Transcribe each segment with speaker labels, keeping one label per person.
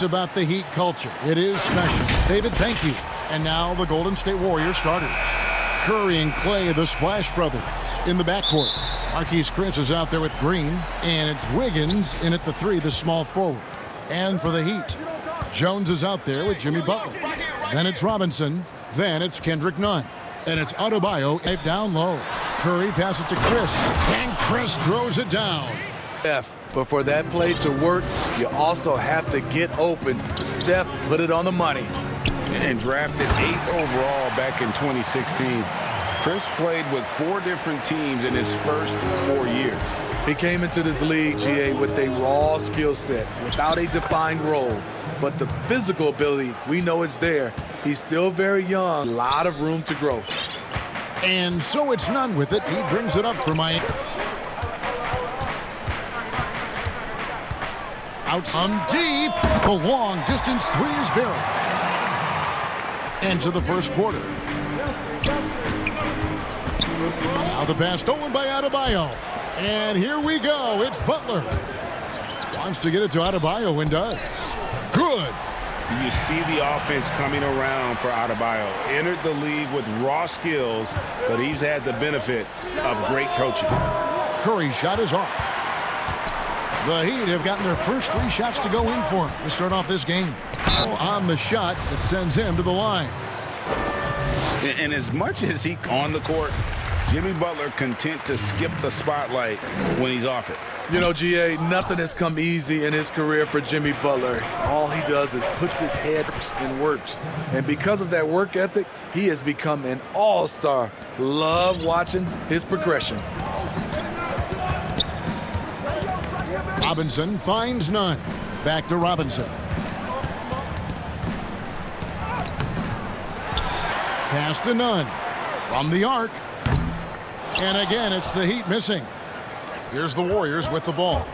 Speaker 1: about the Heat culture. It is special. David, thank you. And now the Golden State Warriors starters. Curry and Clay, the Splash Brothers, in the backcourt. Marquise Chris is out there with Green, and it's Wiggins in at the 3, the small forward. And for the Heat, Jones is out there with Jimmy Butler. Then it's Robinson. Then it's Kendrick Nunn. And it's Adebayo down low. Curry passes to Chris, and Chris throws it down.
Speaker 2: But for that play to work, you also have to get open. Steph put it on the money.
Speaker 3: And drafted 8th overall back in 2016. Chris played with 4 different teams in his first 4 years.
Speaker 2: He came into this league, GA, with a raw skill set, without a defined role. But the physical ability, we know is there. He's still very young, a lot of room to grow.
Speaker 1: And so it's Nunn with it. He brings it up for Miami. Out some deep. The long distance 3 is buried. Into the first quarter. Now the pass stolen by Adebayo. And here we go. It's Butler. Wants to get it to Adebayo and does. Good.
Speaker 3: You see the offense coming around for Adebayo. Entered the league with raw skills, but he's had the benefit of great coaching.
Speaker 1: Curry's shot is off. The Heat have gotten their first 3 shots to go in for him to start off this game. On the shot that sends him to the line.
Speaker 3: And as much as he on the court, Jimmy Butler content to skip the spotlight when he's off it.
Speaker 2: You know, GA, nothing has come easy in his career for Jimmy Butler. All he does is puts his head and works. And because of that work ethic, he has become an all-star. Love watching his progression.
Speaker 1: Robinson finds Nunn. Back to Robinson. Pass to Nunn. From the arc. And again, it's the Heat missing. Here's the Warriors with the ball.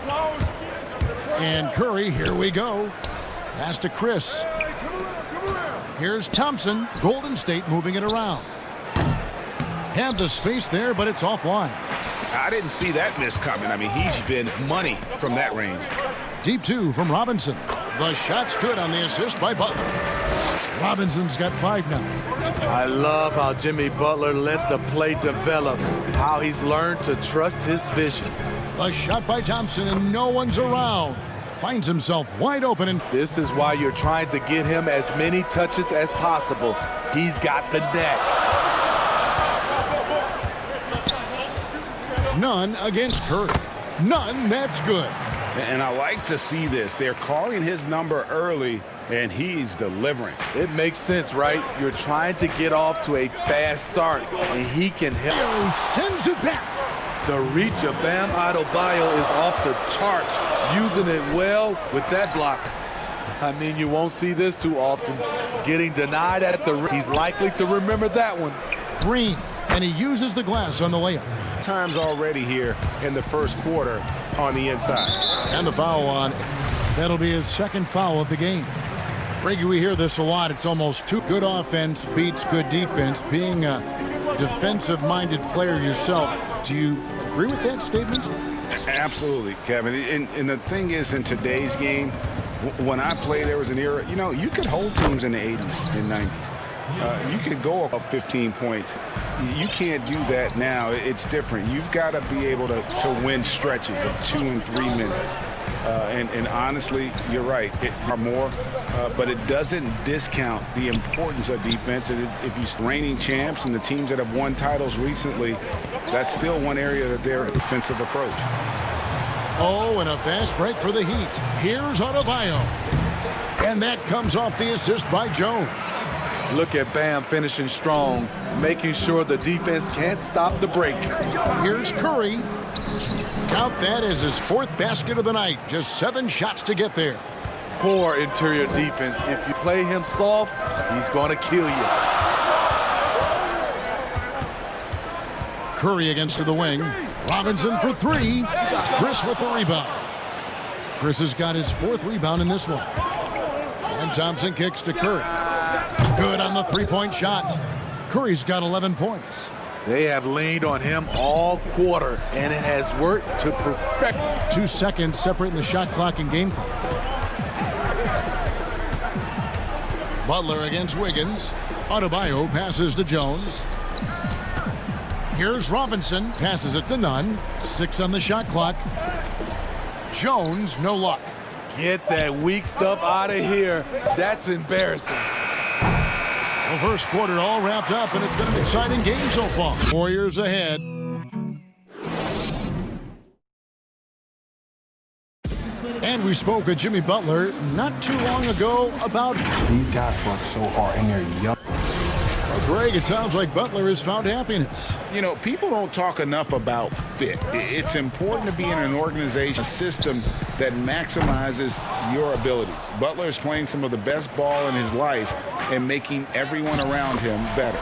Speaker 1: And Curry, here we go. Pass to Chris. Here's Thompson. Golden State moving it around. Had the space there, but it's offline.
Speaker 3: I didn't see that miss coming. I mean, he's been money from that range.
Speaker 1: Deep 2 from Robinson. The shot's good on the assist by Butler. Robinson's got 5 now.
Speaker 2: I love how Jimmy Butler let the play develop, how he's learned to trust his vision.
Speaker 1: The shot by Thompson, and no one's around. Finds himself wide open. And
Speaker 2: this is why you're trying to get him as many touches as possible. He's got the net.
Speaker 1: Nunn against Curry. Nunn, that's good.
Speaker 3: And I like to see this. They're calling his number early, and he's delivering.
Speaker 2: It makes sense, right? You're trying to get off to a fast start, and he can help.
Speaker 1: Sends it back.
Speaker 2: The reach of Bam Adebayo is off the charts, using it well with that block. I mean, you won't see this too often. Getting denied at the rim. He's likely to remember that one.
Speaker 1: Green, and he uses the glass on the layup.
Speaker 3: Times already here in the first quarter on the inside.
Speaker 1: And the foul on. That'll be his 2nd foul of the game. Greggy, we hear this a lot. It's almost too good offense beats good defense. Being a defensive-minded player yourself, do you agree with that statement?
Speaker 3: Absolutely, Kevin. And the thing is, in today's game, when I played, there was an era, you know, you could hold teams in the 80s and 90s. You could go up 15 points. You can't do that now. It's different. You've got to be able to win stretches of 2 and 3 minutes. And honestly, you're right. It are more, but it doesn't discount the importance of defense. And if you're reigning champs and the teams that have won titles recently, that's still one area that they're defensive approach.
Speaker 1: Oh, and a fast break for the Heat. Here's Adebayo. And that comes off the assist by Jones.
Speaker 2: Look at Bam finishing strong, making sure the defense can't stop the break.
Speaker 1: Here's Curry. Count that as his 4th basket of the night. Just 7 shots to get there.
Speaker 2: Poor interior defense. If you play him soft, he's going to kill you.
Speaker 1: Curry against the wing. Robinson for 3. Chris with the rebound. Chris has got his 4th rebound in this one. And Thompson kicks to Curry. Good on the 3-point shot. Curry's got 11 points.
Speaker 2: They have leaned on him all quarter, and it has worked to perfect.
Speaker 1: 2 seconds separating the shot clock and game clock. Butler against Wiggins. Adebayo passes to Jones. Here's Robinson. Passes it to Nunn. 6 on the shot clock. Jones, no luck.
Speaker 2: Get that weak stuff out of here. That's embarrassing.
Speaker 1: The first quarter all wrapped up, and it's been an exciting game so far. Warriors ahead. And we spoke with Jimmy Butler not too long ago about
Speaker 4: these guys work so hard and they're young.
Speaker 1: Well, Greg, it sounds like Butler has found happiness.
Speaker 3: You know, people don't talk enough about fit. It's important to be in an organization, a system that maximizes your abilities. Butler is playing some of the best ball in his life and making everyone around him better.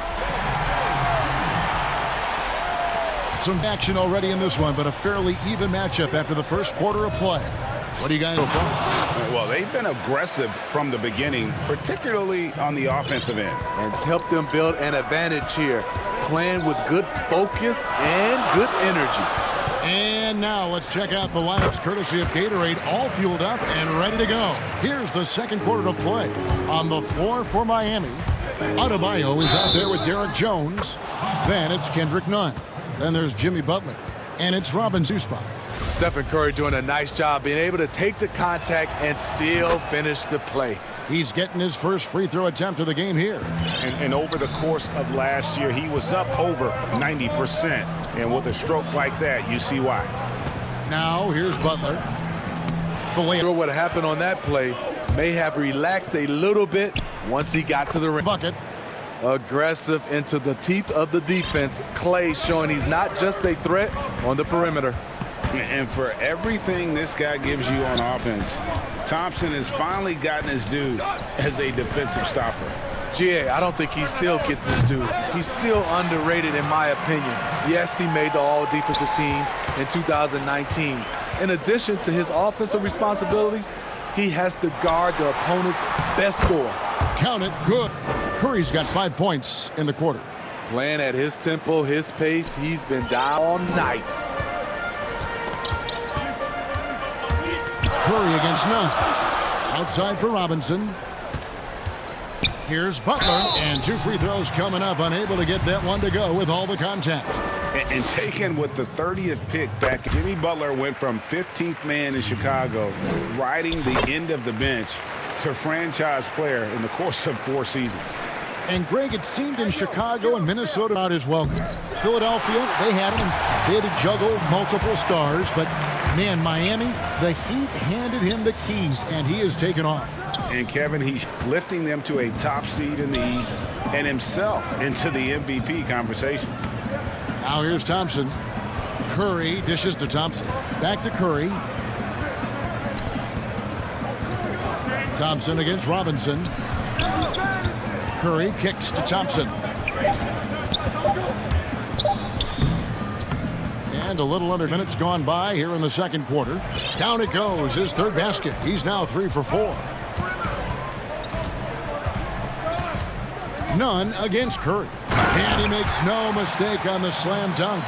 Speaker 1: Some action already in this one, but a fairly even matchup after the first quarter of play. What do you guys know from?
Speaker 3: Well, they've been aggressive from the beginning, particularly on the offensive end.
Speaker 2: And it's helped them build an advantage here, playing with good focus and good energy.
Speaker 1: And now let's check out the lineups courtesy of Gatorade, all fueled up and ready to go. Here's the second quarter of play. On the floor for Miami, Adebayo is out there with Derek Jones. Then it's Kendrick Nunn. Then there's Jimmy Butler. And it's Robin Zuspa.
Speaker 2: Stephen Curry doing a nice job being able to take the contact and still finish the play.
Speaker 1: He's getting his first free throw attempt of the game here.
Speaker 3: And over the course of last year, he was up over 90%. And with a stroke like that, you see why.
Speaker 1: Now here's Butler.
Speaker 2: What happened on that play may have relaxed a little bit once he got to the rim.
Speaker 1: Bucket.
Speaker 2: Aggressive into the teeth of the defense. Clay showing he's not just a threat on the perimeter.
Speaker 3: And for everything this guy gives you on offense, Thompson has finally gotten his due as a defensive stopper.
Speaker 2: GA, I don't think he still gets his due. He's still underrated in my opinion. Yes, he made the all-defensive team in 2019. In addition to his offensive responsibilities, he has to guard the opponent's best scorer.
Speaker 1: Count it, good. Curry's got 5 points in the quarter.
Speaker 2: Playing at his tempo, his pace, he's been down all night.
Speaker 1: Curry against Nunn. Outside for Robinson. Here's Butler, and 2 free throws coming up, unable to get that one to go with all the contact.
Speaker 3: And taken with the 30th pick back, Jimmy Butler went from 15th man in Chicago, riding the end of the bench, to franchise player in the course of 4 seasons.
Speaker 1: And Greg, it seemed in Chicago and Minnesota not as welcome. Philadelphia, they had him. They had to juggle multiple stars, but man, Miami, the Heat handed him the keys, and he has taken off.
Speaker 3: And Kevin, he's lifting them to a top seed in the East and himself into the MVP conversation.
Speaker 1: Now here's Thompson. Curry dishes to Thompson. Back to Curry. Thompson against Robinson. Curry kicks to Thompson. And a little under minutes gone by here in the second quarter. Down it goes, his third basket. He's now 3 for 4. Nunn against Curry. And he makes no mistake on the slam dunk.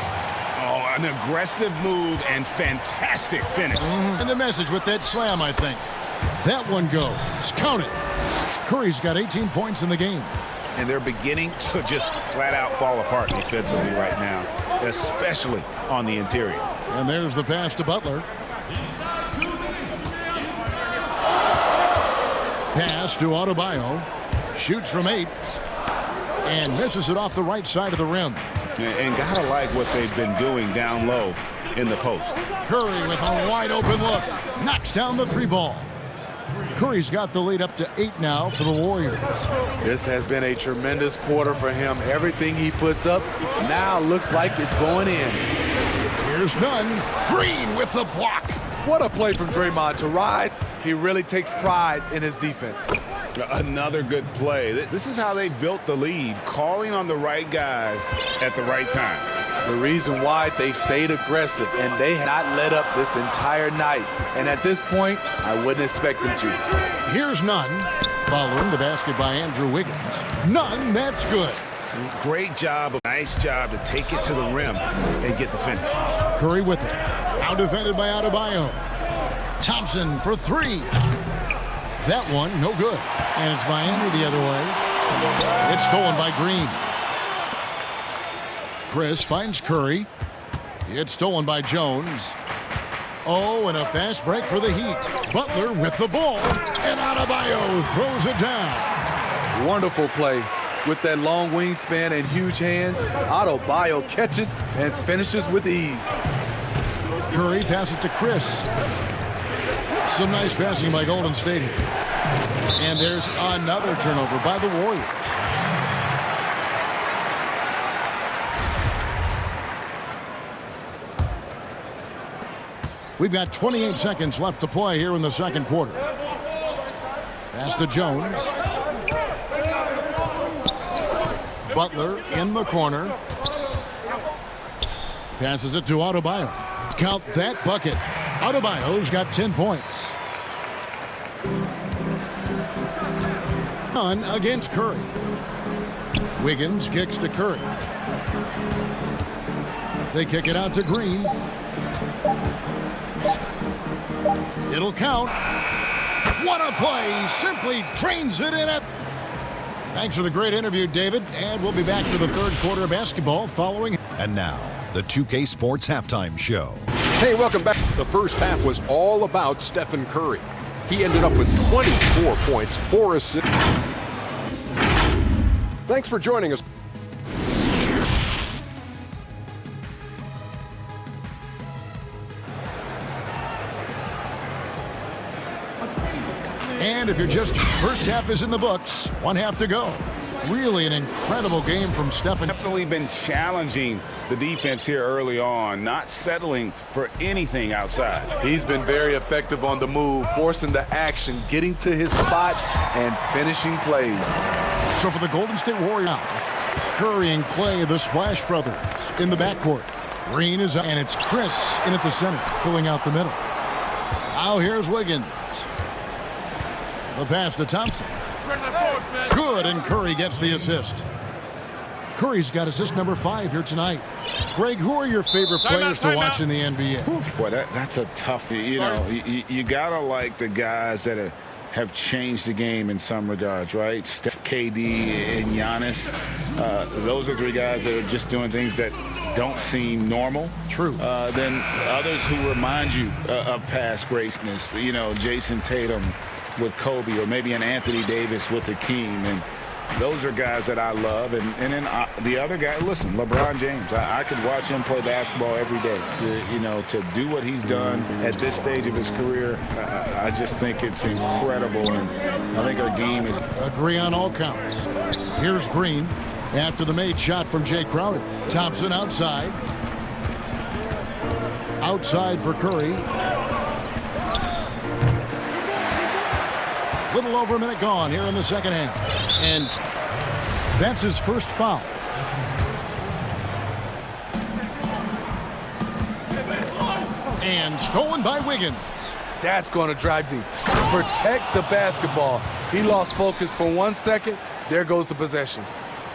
Speaker 3: Oh, an aggressive move and fantastic finish.
Speaker 1: And the message with that slam, I think. That one goes. Count it. Curry's got 18 points in the game.
Speaker 3: And they're beginning to just flat out fall apart defensively right now, especially on the interior.
Speaker 1: And there's the pass to Butler. Pass to Adebayo. Shoots from 8. And misses it off the right side of the rim.
Speaker 3: And gotta like what they've been doing down low in the post.
Speaker 1: Curry with a wide open look. Knocks down the 3 ball. Curry's got the lead up to 8 now for the Warriors.
Speaker 2: This has been a tremendous quarter for him. Everything he puts up now looks like it's going in.
Speaker 1: Here's Nunn. Green with the block.
Speaker 2: What a play from Draymond to ride. He really takes pride in his defense.
Speaker 3: Another good play. This is how they built the lead, calling on the right guys at the right time.
Speaker 2: The reason why they've stayed aggressive and they have not let up this entire night. And at this point, I wouldn't expect them to.
Speaker 1: Here's Nunn, following the basket by Andrew Wiggins. Nunn, that's good.
Speaker 3: Great job, nice job to take it to the rim and get the finish.
Speaker 1: Curry with it. Now defended by Adebayo. Thompson for 3. That one, no good. And it's Miami the other way. It's stolen by Green. Chris finds Curry. It's stolen by Jones. Oh, and a fast break for the Heat. Butler with the ball. And Adebayo throws it down.
Speaker 2: Wonderful play. With that long wingspan and huge hands, Adebayo catches and finishes with ease.
Speaker 1: Curry passes it to Chris. Some nice passing by Golden State here. And there's another turnover by the Warriors. We've got 28 seconds left to play here in the second quarter. Pass to Jones. Butler in the corner. Passes it to Adebayo. Count that bucket. Adebayo's got 10 points. On against Curry. Wiggins kicks to Curry. They kick it out to Green. It'll count. What a play. Simply drains it in it. Thanks for the great interview, David. And we'll be back for the third quarter of basketball following.
Speaker 5: And now, the 2K Sports Halftime Show.
Speaker 6: Hey, welcome back. The first half was all about Stephen Curry. He ended up with 24 points, 4 assists. Thanks for joining us.
Speaker 1: And if you're just first half is in the books, one half to go. Really an incredible game from Stephen.
Speaker 3: Definitely been challenging the defense here early on, not settling for anything outside.
Speaker 2: He's been very effective on the move, forcing the action, getting to his spots, and finishing plays.
Speaker 1: So for the Golden State Warriors, Curry and Clay, the Splash Brothers, in the backcourt. Green is up, and it's Chris in at the center, filling out the middle. Now here's Wiggins. The pass to Thompson. Good, and Curry gets the assist. Curry's got assist number 5 here tonight. Greg, who are your favorite players to watch in the NBA?
Speaker 3: Boy, that's a tough, you got to like the guys that have changed the game in some regards, right? Steph, KD, and Giannis. Those are 3 guys that are just doing things that don't seem normal.
Speaker 1: True.
Speaker 3: Then others who remind you of past greatness. Jason Tatum with Kobe, or maybe an Anthony Davis with the King. And those are guys that I love. And then the other guy, listen, LeBron James. I could watch him play basketball every day. To do what he's done at this stage of his career, I just think it's incredible. And I think our game is...
Speaker 1: Agree on all counts. Here's Green after the made shot from Jay Crowder. Thompson outside. Outside for Curry. Little over a minute gone here in the second half. And that's his first foul. And stolen by Wiggins.
Speaker 2: That's going to drive him. Protect the basketball. He lost focus for 1 second. There goes the possession.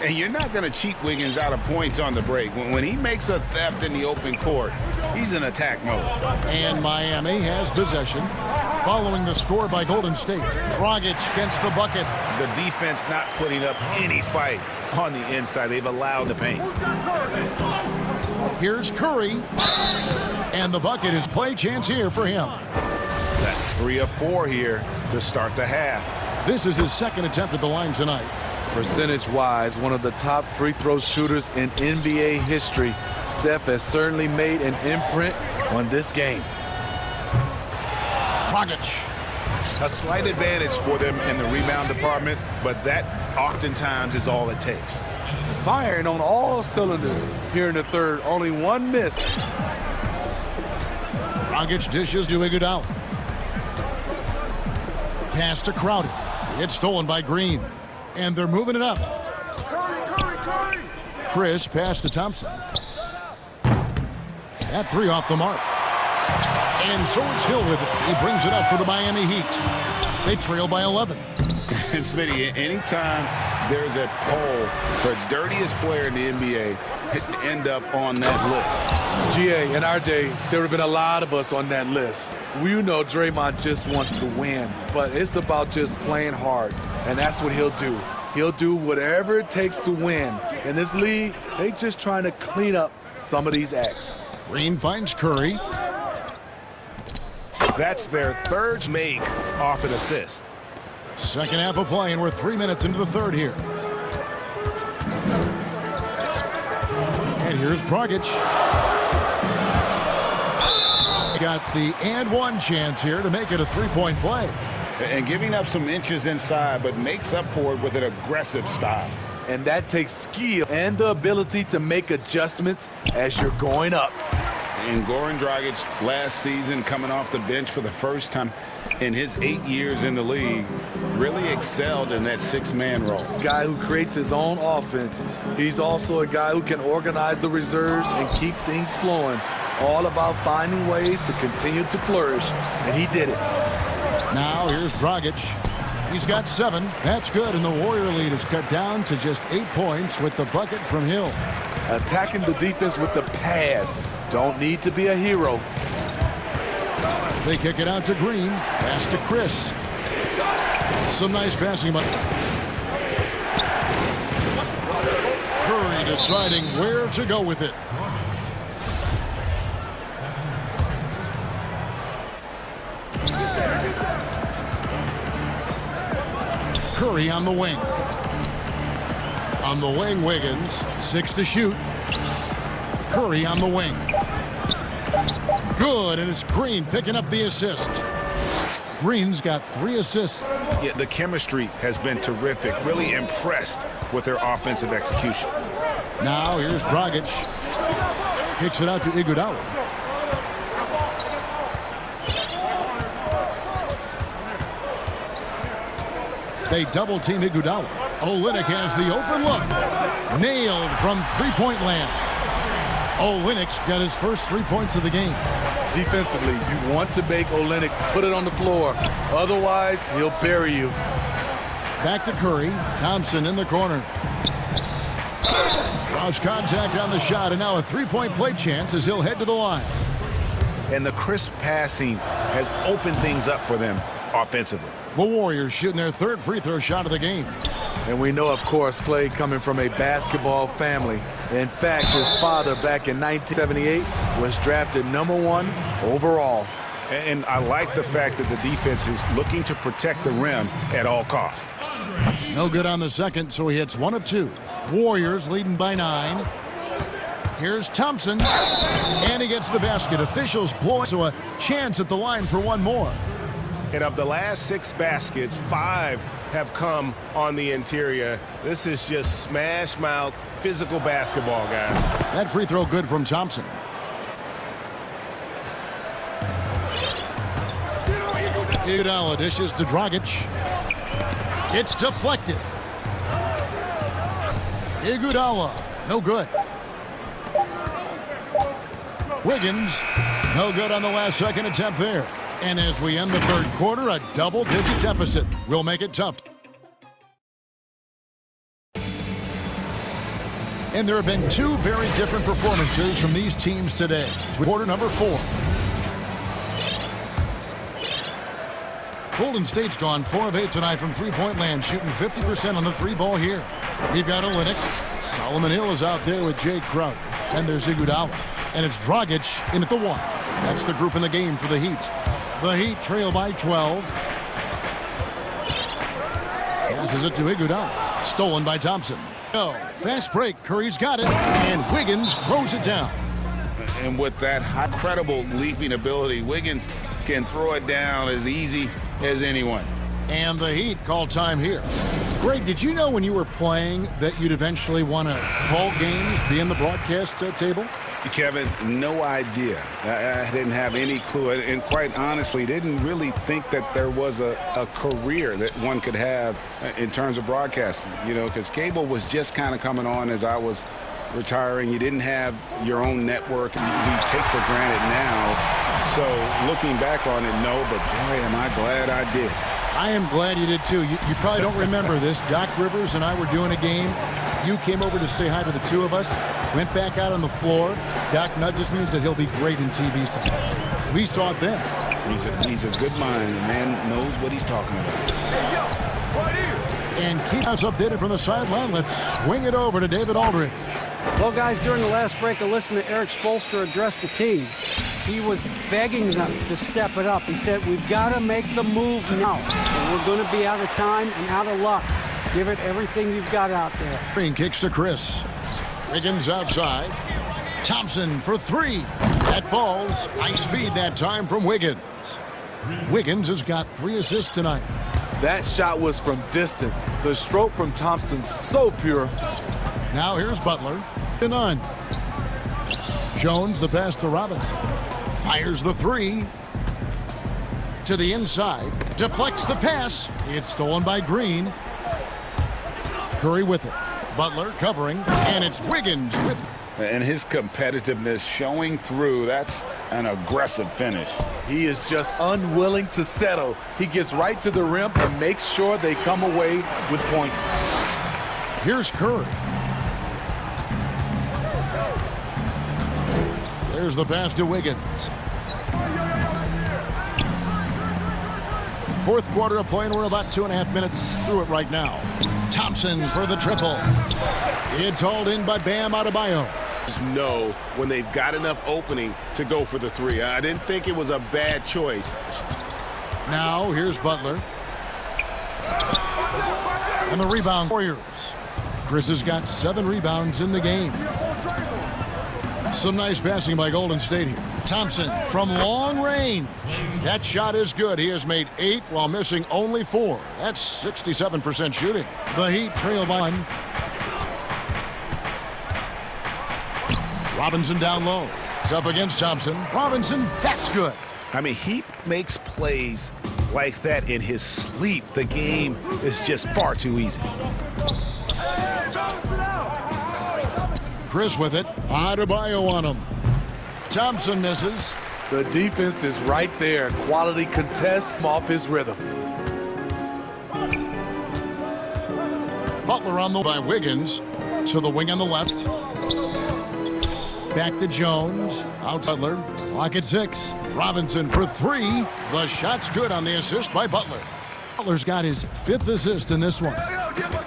Speaker 3: And you're not going to cheat Wiggins out of points on the break. When he makes a theft in the open court, he's in attack mode.
Speaker 1: And Miami has possession. Following the score by Golden State. Dragic gets the bucket.
Speaker 3: The defense not putting up any fight on the inside. They've allowed the paint.
Speaker 1: Here's Curry. And the bucket is play chance here for him.
Speaker 3: That's 3 of 4 here to start the half.
Speaker 1: This is his second attempt at the line tonight.
Speaker 2: Percentage-wise, one of the top free throw shooters in NBA history. Steph has certainly made an imprint on this game.
Speaker 3: A slight advantage for them in the rebound department, but that oftentimes is all it takes.
Speaker 2: Firing on all cylinders here in the third. Only one miss.
Speaker 1: Dragic dishes to Iguodala. Pass to Crowder. It's stolen by Green. And they're moving it up. Curry. Chris pass to Thompson. That 3 off the mark. And so it's Hill with it. He brings it up for the Miami Heat. They trail by 11.
Speaker 3: And Smitty, anytime there's a poll for dirtiest player in the NBA, end up on that list.
Speaker 2: GA, in our day, there would have been a lot of us on that list. We know Draymond just wants to win, but it's about just playing hard, and that's what he'll do. He'll do whatever it takes to win. In this league, they just trying to clean up some of these acts.
Speaker 1: Green finds Curry.
Speaker 7: That's their third make off an assist.
Speaker 1: Second half of play, and we're 3 minutes into the third here. And here's Dragic. Got the and one chance here to make it a three-point play.
Speaker 3: And giving up some inches inside, but makes up for it with an aggressive style.
Speaker 2: And that takes skill and the ability to make adjustments as you're going up.
Speaker 3: And Goran Dragic last season coming off the bench for the first time in his 8 years in the league really excelled in that six-man role.
Speaker 2: Guy who creates his own offense. He's also a guy who can organize the reserves and keep things flowing. All about finding ways to continue to flourish, and he did it.
Speaker 1: Now here's Dragic. He's got 7. That's good, and the Warrior lead is cut down to just 8 points with the bucket from Hill.
Speaker 2: Attacking the defense with the pass. Don't need to be a hero.
Speaker 1: They kick it out to Green. Pass to Chris. Some nice passing. Curry deciding where to go with it. Curry on the wing. On the wing, Wiggins. 6 to shoot. Curry on the wing. Good, and it's Green picking up the assist. Green's got 3 assists.
Speaker 7: Yeah, the chemistry has been terrific. Really impressed with their offensive execution.
Speaker 1: Now here's Dragic. Kicks it out to Iguodala. They double-team Iguodala. Olynyk has the open look. Nailed from three-point land. Olynyk's got his first 3 points of the game.
Speaker 2: Defensively, you want to make Olynyk put it on the floor. Otherwise, he'll bury you.
Speaker 1: Back to Curry. Thompson in the corner. Draws contact on the shot, and now a three-point play chance as he'll head to the line.
Speaker 7: And the crisp passing has opened things up for them offensively.
Speaker 1: The Warriors shooting their 3rd free throw shot of the game.
Speaker 2: And we know, of course, Clay coming from a basketball family. In fact, his father back in 1978 was drafted #1 overall.
Speaker 7: And I like the fact that the defense is looking to protect the rim at all costs.
Speaker 1: No good on the second, so he hits 1 of 2. Warriors leading by 9. Here's Thompson, and he gets the basket. Officials blowing, so a chance at the line for one more.
Speaker 7: And of the last 6 baskets, 5 have come on the interior. This is just smash-mouth physical basketball, guys.
Speaker 1: That free throw good from Thompson. Iguodala dishes to Dragic. It's deflected. Iguodala, no good. Wiggins, no good on the last second attempt there. And as we end the third quarter, a double-digit deficit will make it tough. And there have been 2 very different performances from these teams today. Quarter number 4. Golden State's gone 4 of 8 tonight from three-point land, shooting 50% on the 3 ball here. We've got Olynyk. Solomon Hill is out there with Jay Crowder. And there's Iguodala. And it's Dragic in at the 1. That's the group in the game for the Heat. The Heat trail by 12. Passes it to Iguodala. Stolen by Thompson. No. Fast break. Curry's got it. And Wiggins throws it down.
Speaker 3: And with that incredible leaping ability, Wiggins can throw it down as easy as anyone.
Speaker 1: And the Heat call time here. Greg, did you know when you were playing that you'd eventually want to call games, be in the broadcast table?
Speaker 3: Kevin, no idea. I didn't have any clue. And quite honestly, didn't really think that there was a career that one could have in terms of broadcasting, you know, because cable was just kind of coming on as I was retiring. You didn't have your own network we take for granted now. So looking back on it, no, but boy, am I glad I did.
Speaker 1: I am glad you did too. You probably don't remember this. Doc Rivers and I were doing a game. You came over to say hi to the 2 of us. Went back out on the floor. Doc Nutt just means that he'll be great in TV side. We saw it then.
Speaker 3: He's a good mind. The man knows what he's talking about.
Speaker 1: And keep us updated from the sideline. Let's swing it over to David Aldridge.
Speaker 8: Well, guys, during the last break, I listened to Eric Spoelstra address the team. He was begging them to step it up. He said, we've got to make the move now. And we're going to be out of time and out of luck. Give it everything you've got out there.
Speaker 1: Green kicks to Chris. Wiggins outside. Thompson for three. That falls. Nice feed that time from Wiggins. Wiggins has got 3 assists tonight.
Speaker 2: That shot was from distance. The stroke from Thompson, so pure.
Speaker 1: Now here's Butler. To none. Jones, the pass to Robinson. Fires the 3. To the inside. Deflects the pass. It's stolen by Green. Curry with it. Butler covering. And it's Wiggins with it.
Speaker 3: And his competitiveness showing through. That's an aggressive finish.
Speaker 2: He is just unwilling to settle. He gets right to the rim and makes sure they come away with points.
Speaker 1: Here's Curry. There's the pass to Wiggins. Fourth quarter of play, and we're about 2.5 minutes through it right now. Thompson for the triple. It's hauled in by Bam Adebayo.
Speaker 7: Know when they've got enough opening to go for the 3. I didn't think it was a bad choice.
Speaker 1: Now here's Butler. And the rebound Warriors. Chris has got 7 rebounds in the game. Some nice passing by Golden State here. Thompson from long range. That shot is good. He has made 8 while missing only 4. That's 67% shooting. The Heat trail by 1. Robinson down low. It's up against Thompson. Robinson, that's good.
Speaker 7: I mean, he makes plays like that in his sleep. The game is just far too easy.
Speaker 1: Chris with it. Adebayo on him. Thompson misses.
Speaker 2: The defense is right there. Quality contest off his rhythm.
Speaker 1: Butler on the by Wiggins. To the wing on the left. Back to Jones. Out Butler. Clock at 6. Robinson for 3. The shot's good on the assist by Butler. Butler's got his 5th assist in this one.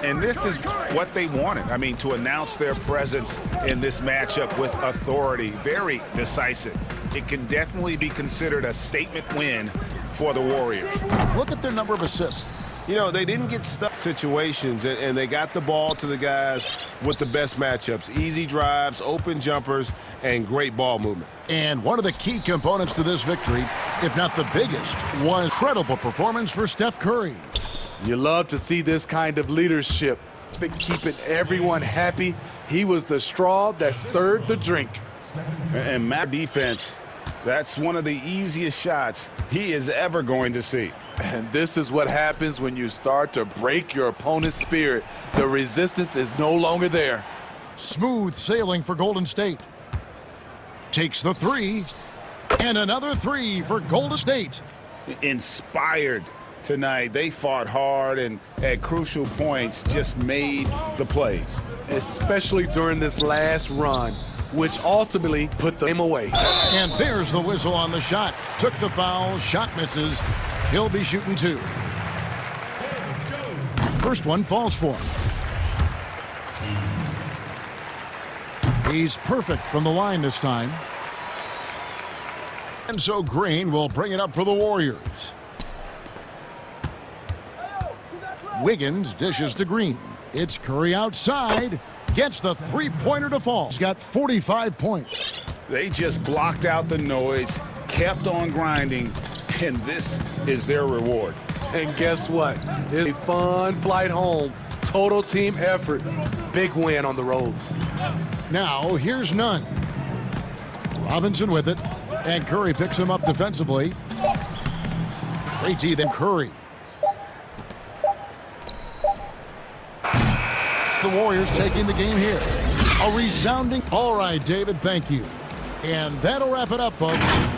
Speaker 3: And this is what they wanted. I mean, to announce their presence in this matchup with authority. Very decisive. It can definitely be considered a statement win for the Warriors.
Speaker 1: Look at their number of assists.
Speaker 7: You know, they didn't get stuck in situations, and they got the ball to the guys with the best matchups. Easy drives, open jumpers, and great ball movement.
Speaker 1: And one of the key components to this victory, if not the biggest, was incredible performance for Steph Curry.
Speaker 2: You love to see this kind of leadership. Keeping everyone happy. He was the straw that stirred the drink.
Speaker 3: And Matt defense, that's one of the easiest shots he is ever going to see.
Speaker 2: And this is what happens when you start to break your opponent's spirit. The resistance is no longer there.
Speaker 1: Smooth sailing for Golden State. Takes the 3. And another 3 for Golden State.
Speaker 3: Inspired tonight. They fought hard and at crucial points just made the plays.
Speaker 2: Especially during this last run, which ultimately put them away.
Speaker 1: And there's the whistle on the shot. Took the foul. Shot misses. He'll be shooting 2. First one falls for him. He's perfect from the line this time. And so Green will bring it up for the Warriors. Wiggins dishes to Green. It's Curry outside. Gets the 3-pointer to fall. He's got 45 points.
Speaker 3: They just blocked out the noise, kept on grinding, and this is their reward.
Speaker 2: And guess what? It's a fun flight home. Total team effort. Big win on the road.
Speaker 1: Now, here's Nunn. Robinson with it. And Curry picks him up defensively. AT then Curry. The Warriors taking the game here. A resounding, all right, David, thank you. And that'll wrap it up, folks.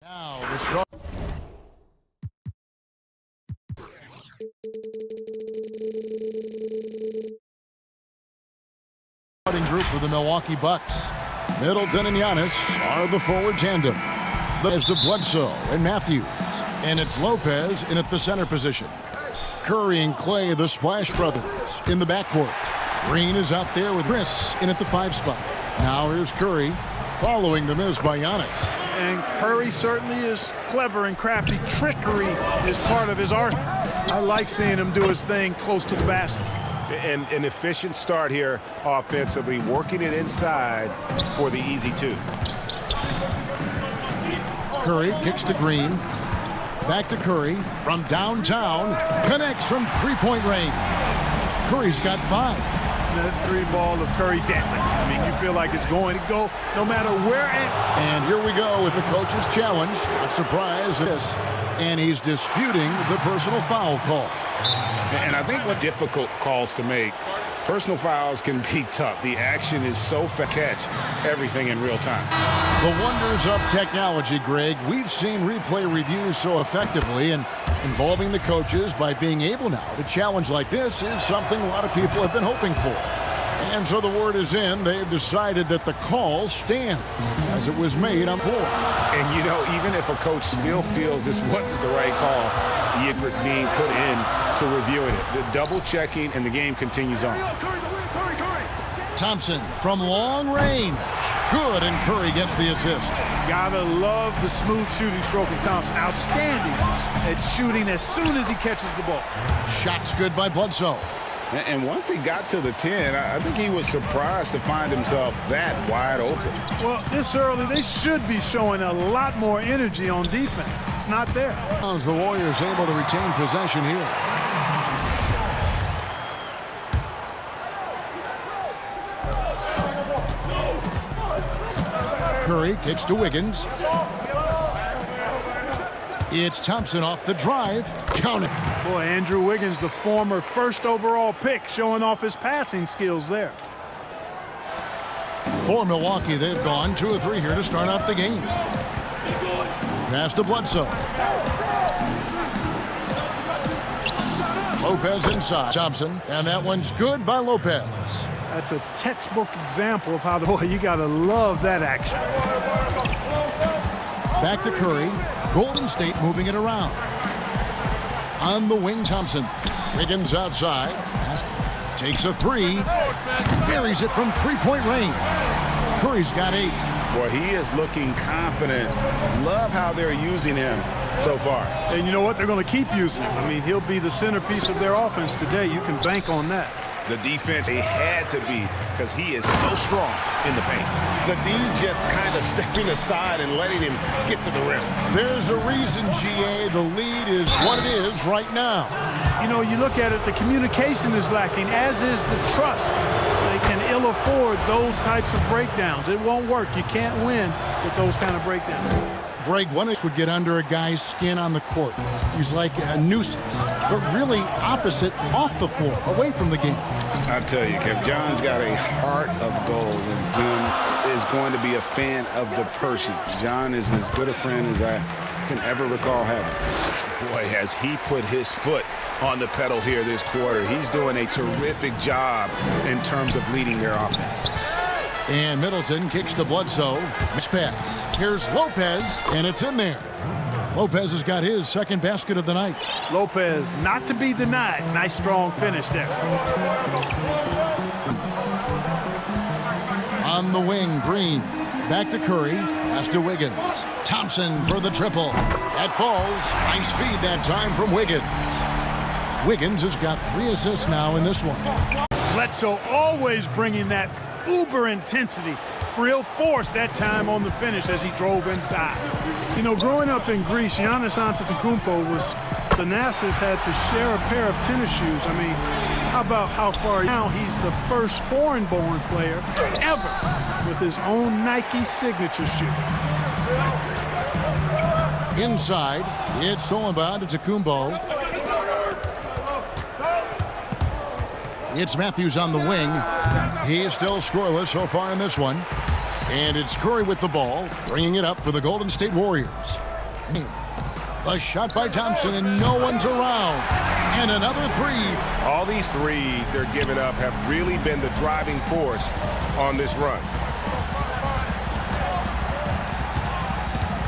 Speaker 1: Now the start. Starting group for the Milwaukee Bucks. Middleton and Giannis are the forward tandem. There's the Bledsoe and Matthews. And it's Lopez in at the center position. Curry and Clay, the Splash Brothers, in the backcourt. Green is out there with Chris in at the 5 spot. Now here's Curry, following the miss by Giannis.
Speaker 9: And Curry certainly is clever and crafty. Trickery is part of his art. I like seeing him do his thing close to the basket.
Speaker 7: And an efficient start here offensively, working it inside for the easy 2.
Speaker 1: Curry kicks to Green. Back to Curry from downtown. Connects from three-point range. Curry's got 5.
Speaker 9: That 3 ball of Curry deadly. I mean, you feel like it's going to go no matter where.
Speaker 1: And here we go with the coach's challenge. Not surprised at this. And he's disputing the personal foul call.
Speaker 3: And I think what difficult calls to make, personal fouls can be tough. The action is so fast. Catch everything in real time.
Speaker 1: The wonders of technology, Greg. We've seen replay reviews so effectively, and involving the coaches by being able now to challenge like this is something a lot of people have been hoping for. And so the word is in. They've decided that the call stands as it was made on floor.
Speaker 3: And, you know, even if a coach still feels this wasn't the right call, the effort being put in to reviewing it, the double checking, and the game continues on.
Speaker 1: Thompson from long range. Good, and Curry gets the assist.
Speaker 9: Gotta love the smooth shooting stroke of Thompson. Outstanding at shooting as soon as he catches the ball.
Speaker 1: Shot's good by Bledsoe.
Speaker 3: And once he got to the 10, I think he was surprised to find himself that wide open.
Speaker 9: Well, this early, they should be showing a lot more energy on defense. It's not there.
Speaker 1: The Warriors able to retain possession here. Curry kicks to Wiggins. It's Thompson off the drive. Count it.
Speaker 9: Boy, Andrew Wiggins, the former first overall pick, showing off his passing skills there.
Speaker 1: For Milwaukee, they've gone 2 of 3 here to start out the game. Pass to Bledsoe. Lopez inside. Thompson, and that one's good by Lopez.
Speaker 9: That's a textbook example of how boy, you got to love that action.
Speaker 1: Back to Curry. Golden State moving it around. On the wing, Thompson. Wiggins outside. Takes a 3. Buries it from three-point range. Curry's got 8.
Speaker 3: Boy, he is looking confident. Love how they're using him so far.
Speaker 9: And you know what? They're going to keep using him. I mean, he'll be the centerpiece of their offense today. You can bank on that.
Speaker 7: The defense, they had to be, because he is so strong in the paint. The D just kind of stepping aside and letting him get to the rim.
Speaker 1: There's a reason, GA, the lead is what it is right now.
Speaker 9: You know, you look at it, the communication is lacking, as is the trust. They can ill afford those types of breakdowns. It won't work. You can't win with those kind of breakdowns.
Speaker 1: Greg, one would get under a guy's skin on the court. He's like a nuisance, but really opposite off the floor, away from the game.
Speaker 3: I tell you, Kev, John's got a heart of gold, and John is going to be a fan of the person. John is as good a friend as I can ever recall having.
Speaker 7: Boy, has he put his foot on the pedal here this quarter. He's doing a terrific job in terms of leading their offense.
Speaker 1: And Middleton kicks to Bledsoe. Nice pass. Here's Lopez, and it's in there. Lopez has got his second basket of the night.
Speaker 9: Lopez, not to be denied. Nice, strong finish there.
Speaker 1: On the wing, Green. Back to Curry. Pass to Wiggins. Thompson for the triple. That falls. Nice feed that time from Wiggins. Wiggins has got 3 assists now in this one.
Speaker 9: Bledsoe always bringing that uber intensity. Real force that time on the finish as he drove inside. You know, growing up in Greece, Giannis Antetokounmpo was, the Nassus had to share a pair of tennis shoes. I mean, how about how far now he's the first foreign-born player ever with his own Nike signature shoe.
Speaker 1: Inside, it's stolen by Antetokounmpo. It's Matthews on the wing. He's still scoreless so far in this one. And it's Curry with the ball, bringing it up for the Golden State Warriors. A shot by Thompson, and no one's around. And another three.
Speaker 7: All these threes they're giving up have really been the driving force on this run.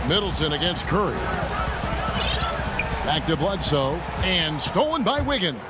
Speaker 1: Middleton against Curry. Back to Bledsoe, and stolen by Wiggins.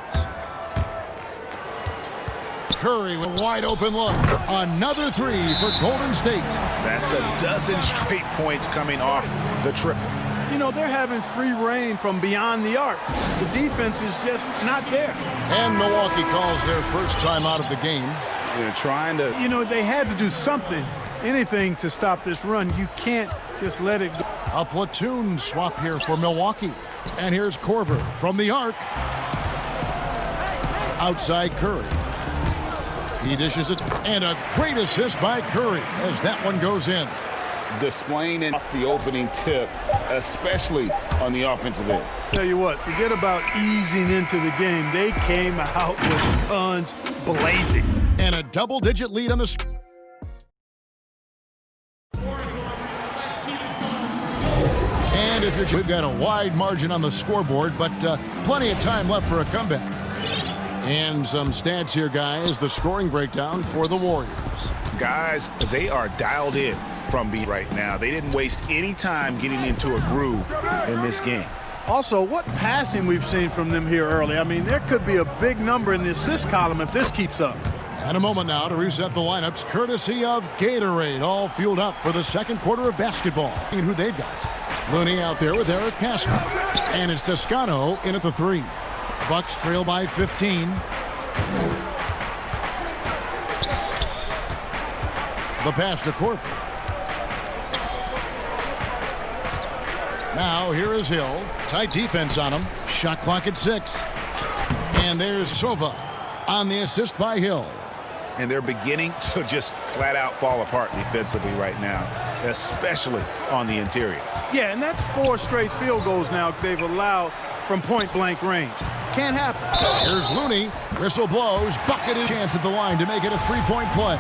Speaker 1: Curry with a wide open look. Another three for Golden State.
Speaker 3: That's a dozen straight points coming off the triple.
Speaker 9: You know, they're having free reign from beyond the arc. The defense is just not there.
Speaker 1: And Milwaukee calls their first time out of the game.
Speaker 3: They're trying to...
Speaker 9: You know, they had to do something, anything to stop this run. You can't just let it go.
Speaker 1: A platoon swap here for Milwaukee. And here's Korver from the arc. Outside Curry. He dishes it, and a great assist by Curry as that one goes in.
Speaker 3: Displaying it off the opening tip, especially on the offensive end.
Speaker 9: Tell you what, forget about easing into the game. They came out with guns blazing.
Speaker 1: And a double-digit lead on the score. And if we've got a wide margin on the scoreboard, but plenty of time left for a comeback. And some stats here, guys. The scoring breakdown for the Warriors.
Speaker 3: Guys, they are dialed in from B right now. They didn't waste any time getting into a groove in this game.
Speaker 9: Also, what passing we've seen from them here early. I mean, there could be a big number in the assist column if this keeps up.
Speaker 1: And a moment now to reset the lineups, courtesy of Gatorade, all fueled up for the second quarter of basketball. And who they've got. Looney out there with Eric Pascal. And it's Toscano in at the three. Bucks trail by 15. The pass to Korver. Now here is Hill. Tight defense on him. Shot clock at 6. And there's Sova on the assist by Hill.
Speaker 3: And they're beginning to just flat out fall apart defensively right now, especially on the interior.
Speaker 9: Yeah, and that's 4 straight field goals now they've allowed from point-blank range. Can't happen.
Speaker 1: Here's Looney. Whistle blows. Bucket is chance at the line to make it a three-point play.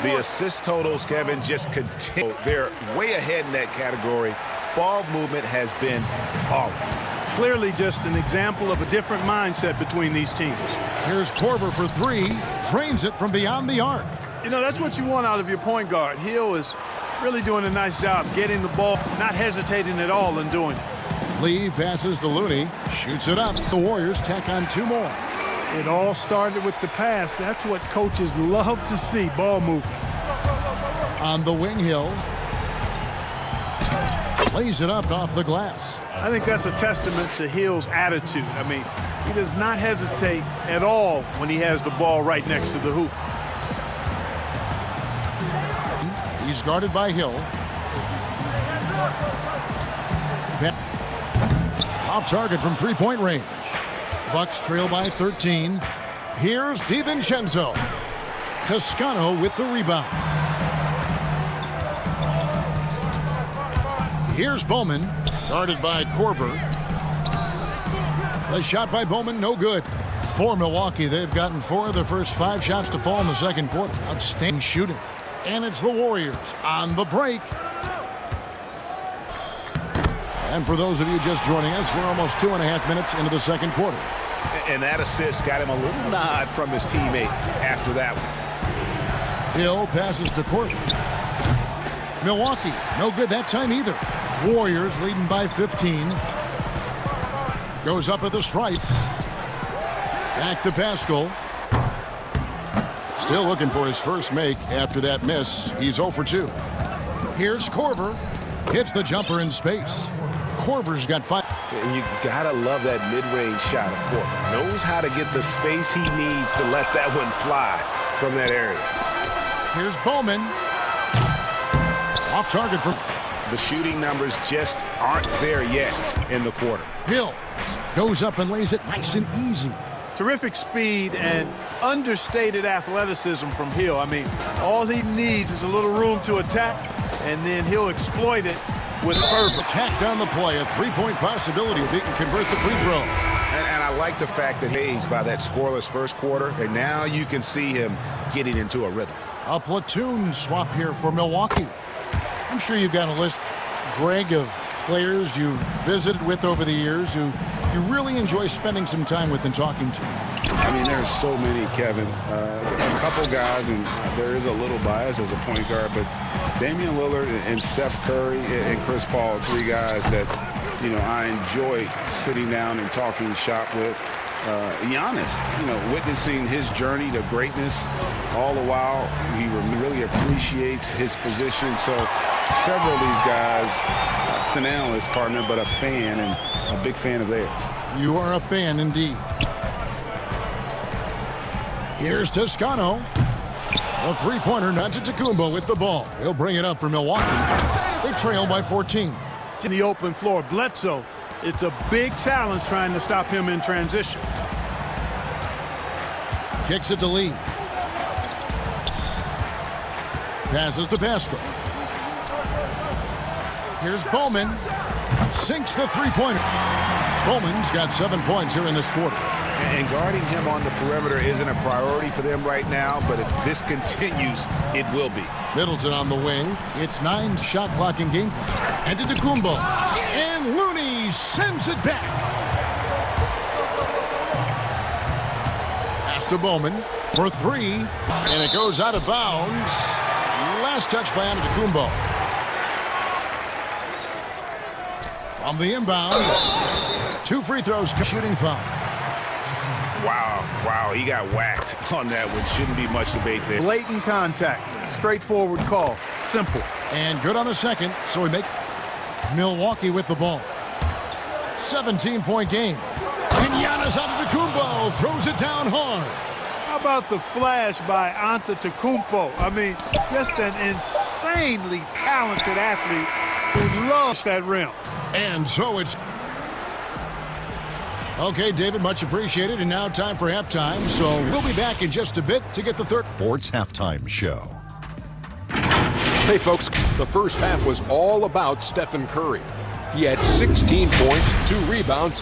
Speaker 3: The assist totals, Kevin, just continue. They're way ahead in that category. Ball movement has been flawless.
Speaker 9: Clearly just an example of a different mindset between these teams.
Speaker 1: Here's Korver for 3. Drains it from beyond the arc.
Speaker 9: You know, that's what you want out of your point guard. Hill is really doing a nice job getting the ball, not hesitating at all in doing it.
Speaker 1: Lee passes to Looney. Shoots it up. The Warriors tack on 2 more.
Speaker 9: It all started with the pass. That's what coaches love to see, ball movement.
Speaker 1: On the wing, Hill. Lays it up off the glass.
Speaker 9: I think that's a testament to Hill's attitude. I mean, he does not hesitate at all when he has the ball right next to the hoop.
Speaker 1: He's guarded by Hill. Off target from three-point range. Bucks trail by 13. Here's DiVincenzo. Toscano with the rebound. Here's Bowman, guarded by Korver. The shot by Bowman, no good. For Milwaukee, they've gotten 4 of their first 5 shots to fall in the second quarter. Outstanding shooting. And it's the Warriors on the break. And for those of you just joining us, we're almost 2.5 minutes into the second quarter.
Speaker 3: And that assist got him a little nod from his teammate after that one.
Speaker 1: Hill passes to Korver. Milwaukee, no good that time either. Warriors leading by 15. Goes up at the stripe. Back to Pascal. Still looking for his first make after that miss. He's 0 for 2. Here's Korver. Hits the jumper in space. Korver's got 5.
Speaker 3: You gotta love that mid-range shot of Korver. Knows how to get the space he needs to let that one fly from that area.
Speaker 1: Here's Bowman. Off target from...
Speaker 3: The shooting numbers just aren't there yet in the quarter.
Speaker 1: Hill goes up and lays it nice and easy.
Speaker 9: Terrific speed and understated athleticism from Hill. I mean, all he needs is a little room to attack, and then he'll exploit it with fervor.
Speaker 1: Tacked on the play, a 3-point possibility if he can convert the free throw.
Speaker 3: And I like the fact that Hayes by that scoreless first quarter, and now you can see him getting into a rhythm.
Speaker 1: A platoon swap here for Milwaukee. I'm sure you've got a list, Greg, of players you've visited with over the years who you really enjoy spending some time with and talking to?
Speaker 3: I mean, there's so many, Kevin. A couple guys, and there is a little bias as a point guard, but Damian Lillard and Steph Curry and Chris Paul, three guys that, you know, I enjoy sitting down and talking shop with. Giannis, you know, witnessing his journey to greatness, all the while he really appreciates his position. So several of these guys, an analyst partner, but a fan and a big fan of theirs.
Speaker 1: You are a fan indeed. Here's Toscano. The three-pointer, Antetokounmpo with the ball. He'll bring it up for Milwaukee. They trail by 14.
Speaker 9: In the open floor, Bledsoe, it's a big challenge trying to stop him in transition.
Speaker 1: Kicks it to Lee. Passes to Pascal. Here's Bowman. Sinks the three-pointer. Bowman's got 7 points here in this quarter.
Speaker 7: And guarding him on the perimeter isn't a priority for them right now, but if this continues, it will be.
Speaker 1: Middleton on the wing. It's 9 shot clock in game. Antetokounmpo. And Looney sends it back. Pass to Bowman for 3. And it goes out of bounds. Last touch by Antetokounmpo. From the inbound. 2 free throws. Shooting foul.
Speaker 7: Wow, he got whacked on that one. Shouldn't be much debate there.
Speaker 9: Blatant contact. Straightforward call. Simple.
Speaker 1: And good on the second, so we make Milwaukee with the ball. 17-point game. And Giannis Antetokounmpo throws it down hard.
Speaker 9: How about the flash by Antetokounmpo? I mean, just an insanely talented athlete who loves that rim.
Speaker 1: And so it's... Okay, David, much appreciated. And now time for halftime. So we'll be back in just a bit to get the third
Speaker 5: Sports Halftime Show.
Speaker 6: Hey, folks, the first half was all about Stephen Curry. He had 16 points, 2 rebounds,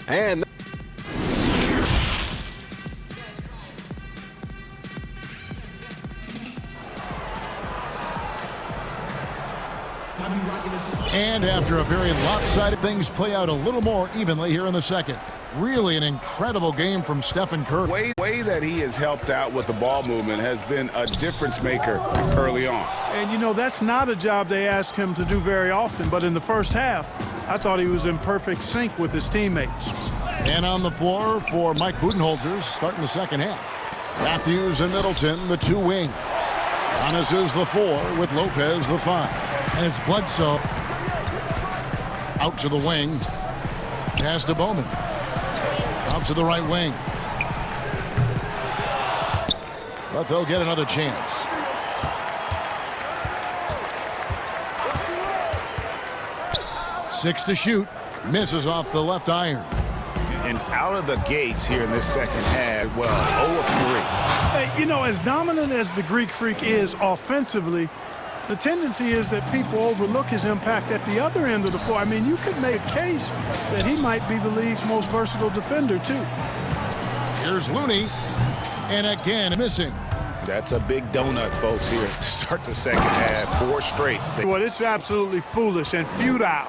Speaker 6: and
Speaker 1: after a very lopsided, things play out a little more evenly here in the second. Really an incredible game from Stephen Curry.
Speaker 3: Way that he has helped out with the ball movement has been a difference maker early on.
Speaker 9: And, you know, that's not a job they ask him to do very often. But in the first half, I thought he was in perfect sync with his teammates.
Speaker 1: And on the floor for Mike Budenholzer starting the second half. Matthews and Middleton, the 2 wings. Giannis is the 4 with Lopez the 5. And it's Bledsoe out to the wing. Pass to Bowman. Out to the right wing. But they'll get another chance. Six to shoot. Misses off the left iron.
Speaker 7: And out of the gates here in this second half, well, 0 of 3.
Speaker 9: Hey, you know, as dominant as the Greek Freak is offensively, the tendency is that people overlook his impact at the other end of the floor. I mean, you could make a case that he might be the league's most versatile defender, too.
Speaker 1: Here's Looney. And again, missing.
Speaker 7: That's a big donut, folks, here. Start the second half, 4 straight.
Speaker 9: Well, it's absolutely foolish and futile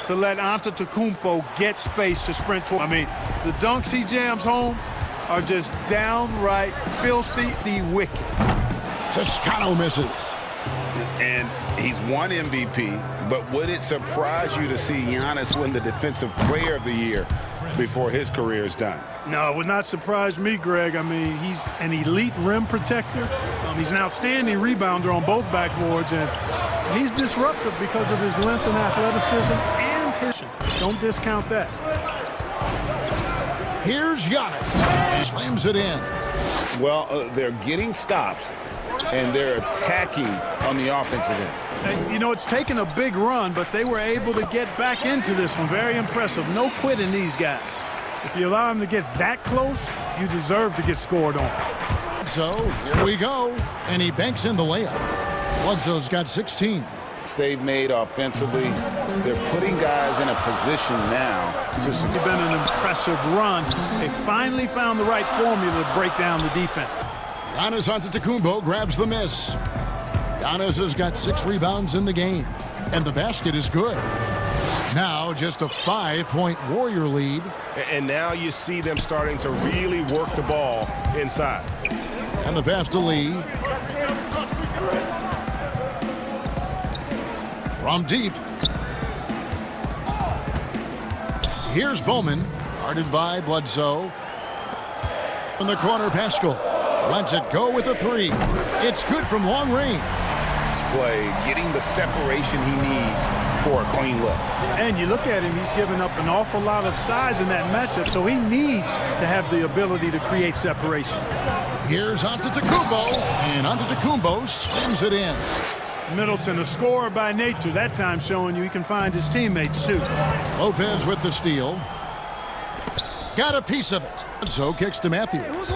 Speaker 9: to let Antetokounmpo get space to sprint toward. I mean, the dunks he jams home are just downright filthy wicked.
Speaker 1: Toscano misses.
Speaker 7: And he's won MVP, but would it surprise you to see Giannis win the Defensive Player of the Year before his career is done?
Speaker 9: No, it would not surprise me, Greg. I mean, he's an elite rim protector. He's an outstanding rebounder on both backboards, and he's disruptive because of his length and athleticism and his... Don't discount that.
Speaker 1: Here's Giannis. He slams it in.
Speaker 3: Well, they're getting stops, and they're attacking on the offensive end.
Speaker 9: And, you know, it's taken a big run, but they were able to get back into this one. Very impressive. No quitting these guys. If you allow them to get that close, you deserve to get scored on.
Speaker 1: So, here we go. And he banks in the layup. Bledsoe's got 16.
Speaker 3: They've made offensively, they're putting guys in a position now.
Speaker 9: It's been an impressive run. They finally found the right formula to break down the defense.
Speaker 1: Giannis Antetokounmpo grabs the miss. Giannis has got 6 rebounds in the game. And the basket is good. Now just a 5-point Warrior lead.
Speaker 7: And now you see them starting to really work the ball inside.
Speaker 1: And the pass to Lee. From deep. Here's Bowman, guarded by Bledsoe. In the corner, Pascal lets it go with a three. It's good from long range.
Speaker 7: Play, getting the separation he needs for a clean look.
Speaker 9: And you look at him, he's given up an awful lot of size in that matchup, so he needs to have the ability to create separation.
Speaker 1: Here's Antetokounmpo, and Antetokounmpo slams it in.
Speaker 9: Middleton, a scorer by nature, that time showing you he can find his teammates too.
Speaker 1: Lopez with the steal. Got a piece of it. So kicks to Matthews.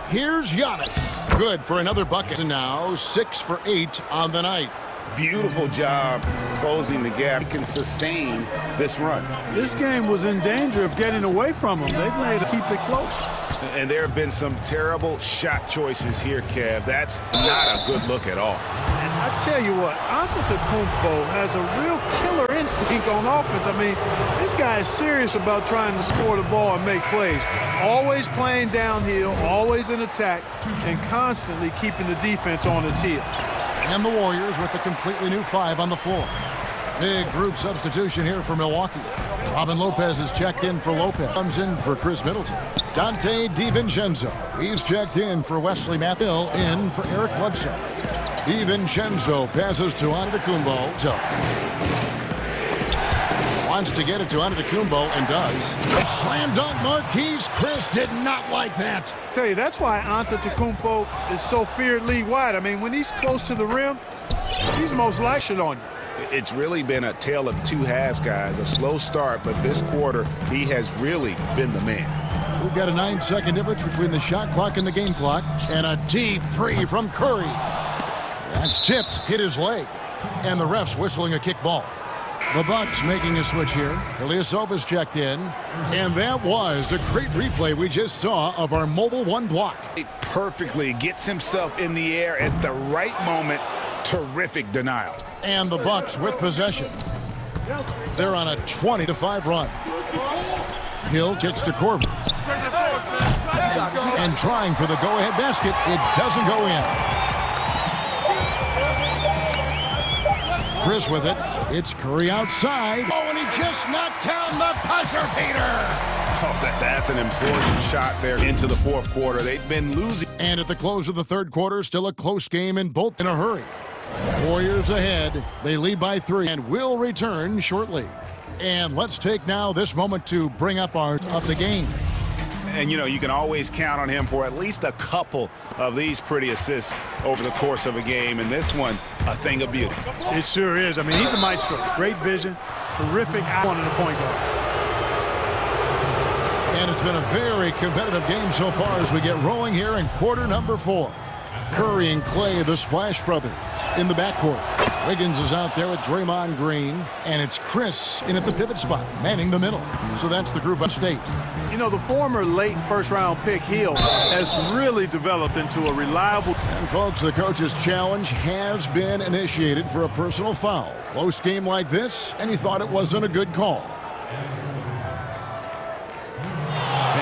Speaker 1: Here's Giannis. Good for another bucket. And now 6 for 8 on the night.
Speaker 7: Beautiful job closing the gap. He can sustain this run.
Speaker 9: This game was in danger of getting away from him. They've made it keep it close.
Speaker 7: And there have been some terrible shot choices here, Kev. That's not a good look at all.
Speaker 9: And I tell you what, Antetokounmpo has a real killer instinct on offense. I mean, this guy is serious about trying to score the ball and make plays. Always playing downhill, always in attack, and constantly keeping the defense on its heels.
Speaker 1: And the Warriors with a completely new 5 on the floor. Big group substitution here for Milwaukee. Robin Lopez is checked in for Lopez. Comes in for Chris Middleton. Dante DiVincenzo. He's checked in for Wesley Mathieu. In for Eric Bledsoe. DiVincenzo passes to Antetokounmpo. So wants to get it to Antetokounmpo and does. A slam dunk, Marquise Chris did not like that.
Speaker 9: I tell you, that's why Antetokounmpo is so feared league-wide. I mean, when he's close to the rim, he's most likely on you.
Speaker 7: It's really been a tale of two halves, guys. A slow start, but this quarter, he has really been the man.
Speaker 1: We've got a 9-second difference between the shot clock and the game clock. And a deep three from Curry. That's tipped, hit his leg. And the ref's whistling a kick ball. The Bucks making a switch here. Ilyasova's checked in. And that was a great replay we just saw of our Mobile One block.
Speaker 7: It perfectly gets himself in the air at the right moment. Terrific denial.
Speaker 1: And the Bucks with possession. They're on a 20-5 run. Hill kicks to Corver. And trying for the go-ahead basket. It doesn't go in. Chris with it. It's Curry outside. Oh, and he just knocked down the buzzer beater.
Speaker 7: Oh, that's an important shot there into the fourth quarter. They've been losing.
Speaker 1: And at the close of the third quarter, still a close game and both in a hurry. Warriors ahead. They lead by 3 and will return shortly. And let's take now this moment to bring up the game.
Speaker 7: And, you know, you can always count on him for at least a couple of these pretty assists over the course of a game. And this one, a thing of beauty.
Speaker 9: It sure is. I mean, he's a maestro. Great vision. Terrific eye on the point guard.
Speaker 1: And it's been a very competitive game so far as we get rolling here in quarter number 4. Curry and Clay, the Splash Brothers, in the backcourt. Wiggins is out there with Draymond Green, and it's Chris in at the pivot spot, manning the middle. So that's the group of state.
Speaker 9: You know, the former late first-round pick Hill has really developed into a reliable...
Speaker 1: And folks, the coach's challenge has been initiated for a personal foul. Close game like this, and he thought it wasn't a good call.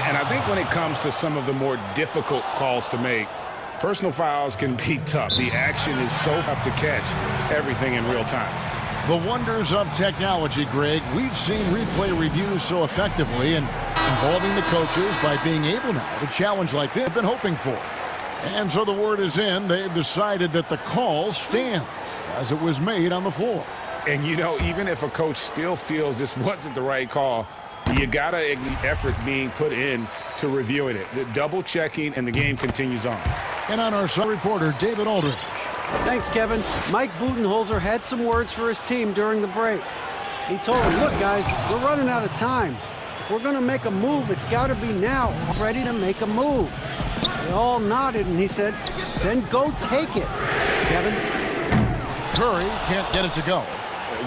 Speaker 7: And I think when it comes to some of the more difficult calls to make, personal fouls can be tough. The action is so tough to catch everything in real time.
Speaker 1: The wonders of technology, Greg. We've seen replay reviews so effectively and involving the coaches by being able now to challenge like they've been hoping for. And so the word is in. They've decided that the call stands as it was made on the floor.
Speaker 7: And, you know, even if a coach still feels this wasn't the right call, you got to effort being put in to reviewing it. The double checking, and the game continues on.
Speaker 1: And on our side reporter, David Aldridge.
Speaker 8: Thanks, Kevin. Mike Budenholzer had some words for his team during the break. He told them, look, guys, we're running out of time. If we're going to make a move, it's got to be now. I'm ready to make a move. They all nodded, and he said, then go take it, Kevin.
Speaker 1: Curry can't get it to go.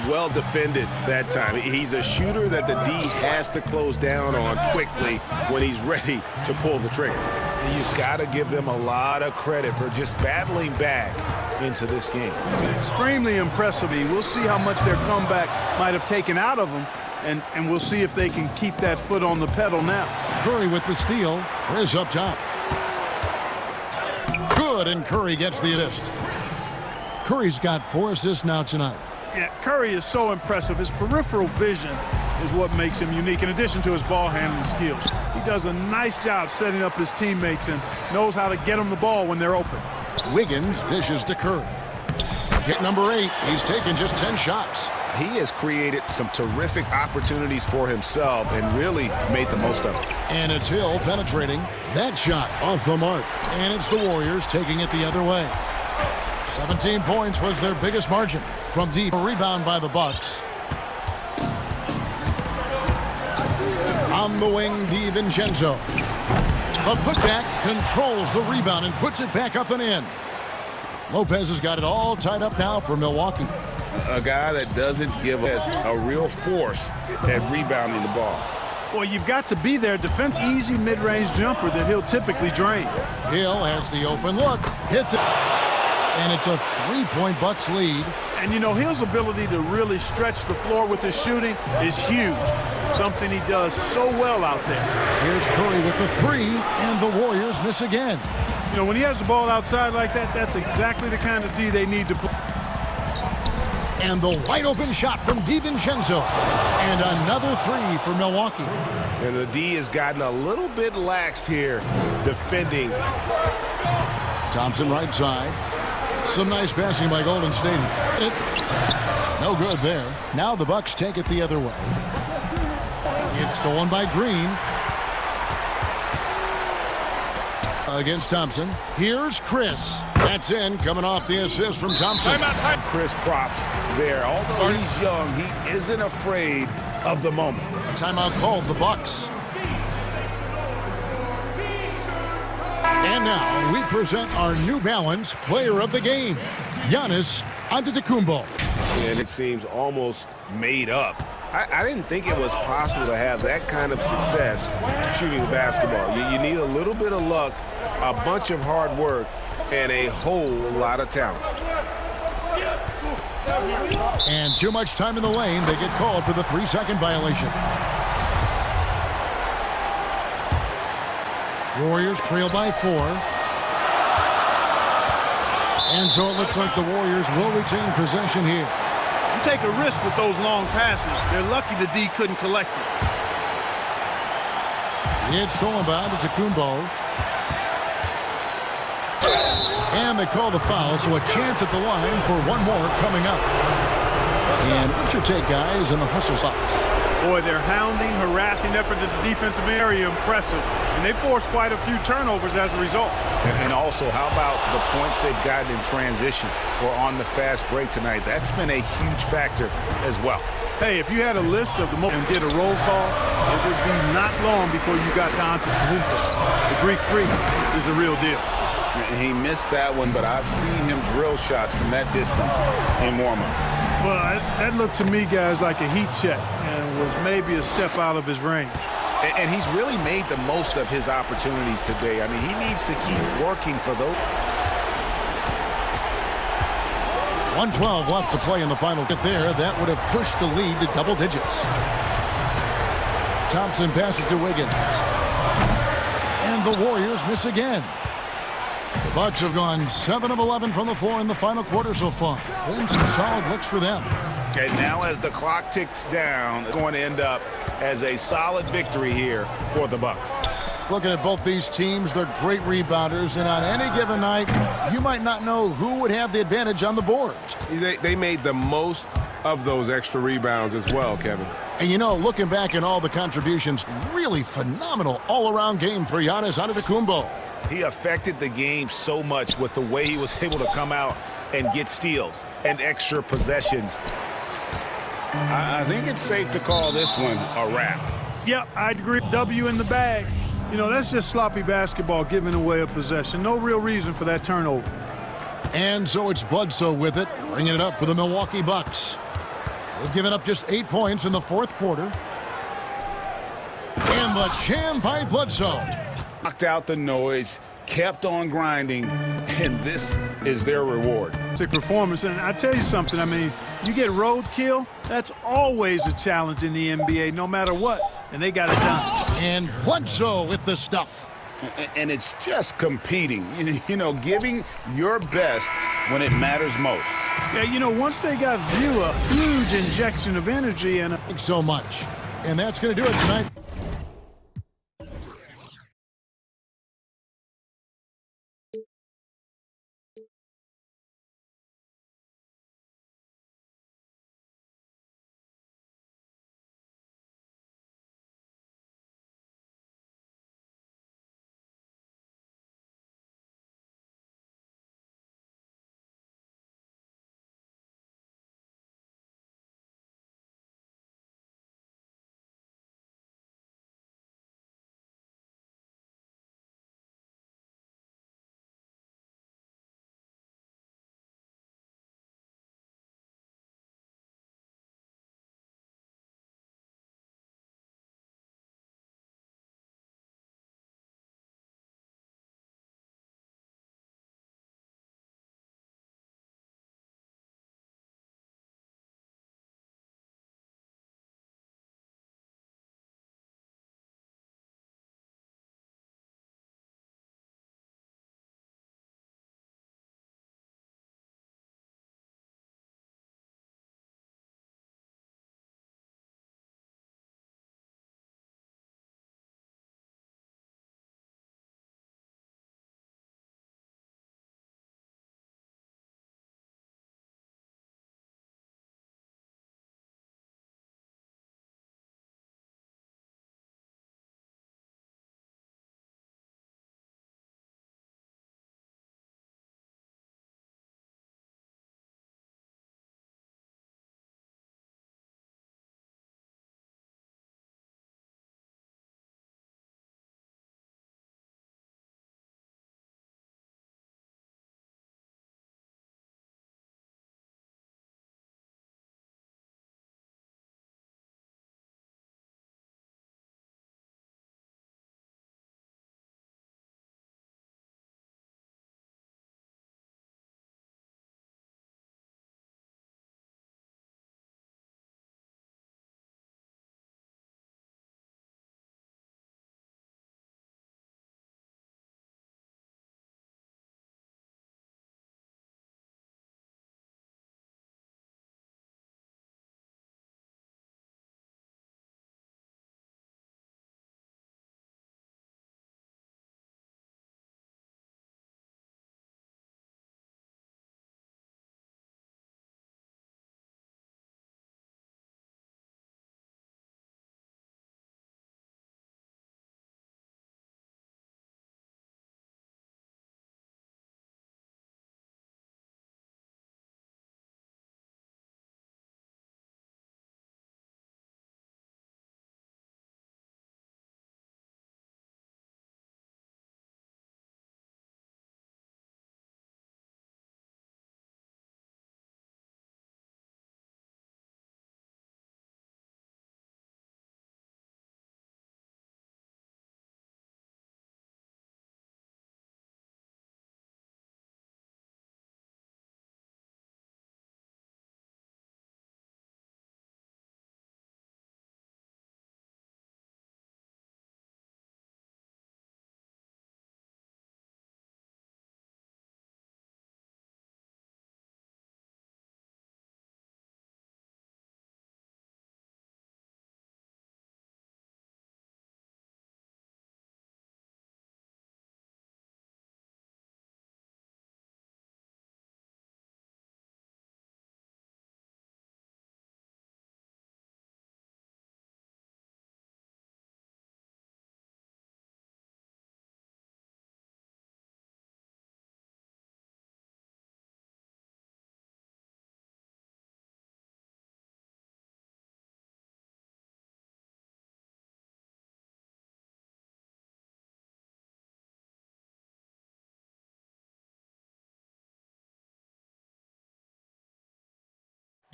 Speaker 7: well defended that time. He's a shooter that the D has to close down on quickly when he's ready to pull the trigger. You've got to give them a lot of credit for just battling back into this game.
Speaker 9: Extremely impressive. We'll see how much their comeback might have taken out of them, and we'll see if they can keep that foot on the pedal now.
Speaker 1: Curry with the steal. Chris up top. Good, and Curry gets the assist. Curry's got 4 assists now tonight.
Speaker 9: Yeah, Curry is so impressive. His peripheral vision is what makes him unique, in addition to his ball handling skills. He does a nice job setting up his teammates and knows how to get them the ball when they're open.
Speaker 1: Wiggins dishes to Curry. Hit number 8. He's taken just 10 shots.
Speaker 7: He has created some terrific opportunities for himself and really made the most of it.
Speaker 1: And it's Hill penetrating. That shot off the mark. And it's the Warriors taking it the other way. 17 points was their biggest margin. From deep, a rebound by the Bucks. On the wing, DiVincenzo. The putback controls the rebound and puts it back up and in. Lopez has got it all tied up now for Milwaukee.
Speaker 7: A guy that doesn't give us a real force at rebounding the ball.
Speaker 9: Boy, you've got to be there. Defend easy mid-range jumper that he'll typically drain.
Speaker 1: Hill has the open look. Hits it. And it's a 3-point Bucks lead.
Speaker 9: And, you know, Hill's ability to really stretch the floor with his shooting is huge. Something he does so well out there.
Speaker 1: Here's Curry with the 3, and the Warriors miss again.
Speaker 9: You know, when he has the ball outside like that, that's exactly the kind of D they need to play.
Speaker 1: And the wide open shot from DiVincenzo. And another 3 for Milwaukee.
Speaker 7: And the D has gotten a little bit laxed here defending.
Speaker 1: Thompson right side. Some nice passing by Golden State. No good there. Now the Bucks take it the other way. It's stolen by Green. Against Thompson. Here's Chris. That's in, coming off the assist from Thompson.
Speaker 7: Chris props there. Although he's young, he isn't afraid of the moment.
Speaker 1: Timeout called the Bucks. And now we present our New Balance Player of the Game, Giannis Antetokounmpo.
Speaker 7: And it seems almost made up. I didn't think it was possible to have that kind of success shooting the basketball. You need a little bit of luck, a bunch of hard work, and a whole lot of talent.
Speaker 1: And too much time in the lane. They get called for the 3-second violation. Warriors trail by 4. And so it looks like the Warriors will retain possession here.
Speaker 9: You take a risk with those long passes. They're lucky the D couldn't collect it.
Speaker 1: It's stolen by Antetokounmpo. And they call the foul, so a chance at the line for one more coming up. And what's your take, guys, in the hustle socks?
Speaker 9: Boy, their hounding, harassing effort at the defensive area, impressive. And they forced quite a few turnovers as a result.
Speaker 7: And also, how about the points they've gotten in transition or on the fast break tonight? That's been a huge factor as well.
Speaker 9: Hey, if you had a list of the most and did a roll call, it would be not long before you got to Antetokounmpo. The Greek freak is the real deal.
Speaker 7: He missed that one, but I've seen him drill shots from that distance in warm-up.
Speaker 9: Well, that looked to me, guys, like a heat check and was maybe a step out of his range.
Speaker 7: And he's really made the most of his opportunities today. I mean, he needs to keep working for those.
Speaker 1: 1:12 left to play in the final. Get there, that would have pushed the lead to double digits. Thompson passes to Wiggins. And the Warriors miss again. The Bucks have gone 7 of 11 from the floor in the final quarter so far. Been some solid looks for them.
Speaker 7: And now as the clock ticks down, it's going to end up as a solid victory here for the Bucks.
Speaker 1: Looking at both these teams, they're great rebounders, and on any given night, you might not know who would have the advantage on the board.
Speaker 3: They made the most of those extra rebounds as well, Kevin.
Speaker 1: And you know, looking back at all the contributions, really phenomenal all-around game for Giannis Antetokounmpo.
Speaker 7: He affected the game so much with the way he was able to come out and get steals and extra possessions.
Speaker 3: I think it's safe to call this one a wrap.
Speaker 9: Yep, I'd agree. W in the bag. You know, that's just sloppy basketball, giving away a possession. No real reason for that turnover.
Speaker 1: And so it's Bledsoe with it, bringing it up for the Milwaukee Bucks. They've given up just 8 points in the fourth quarter. And the jam by Bledsoe.
Speaker 3: Knocked out the noise, kept on grinding, and this is their reward.
Speaker 9: Performance, and I tell you something, I mean, you get roadkill, that's always a challenge in the NBA, no matter what, and they got it done.
Speaker 1: And Bledsoe with the stuff.
Speaker 3: And it's just competing, you know, giving your best when it matters most.
Speaker 9: Yeah, you know, once they got View, a huge injection of energy and
Speaker 1: Thanks so much. And that's going to do it tonight.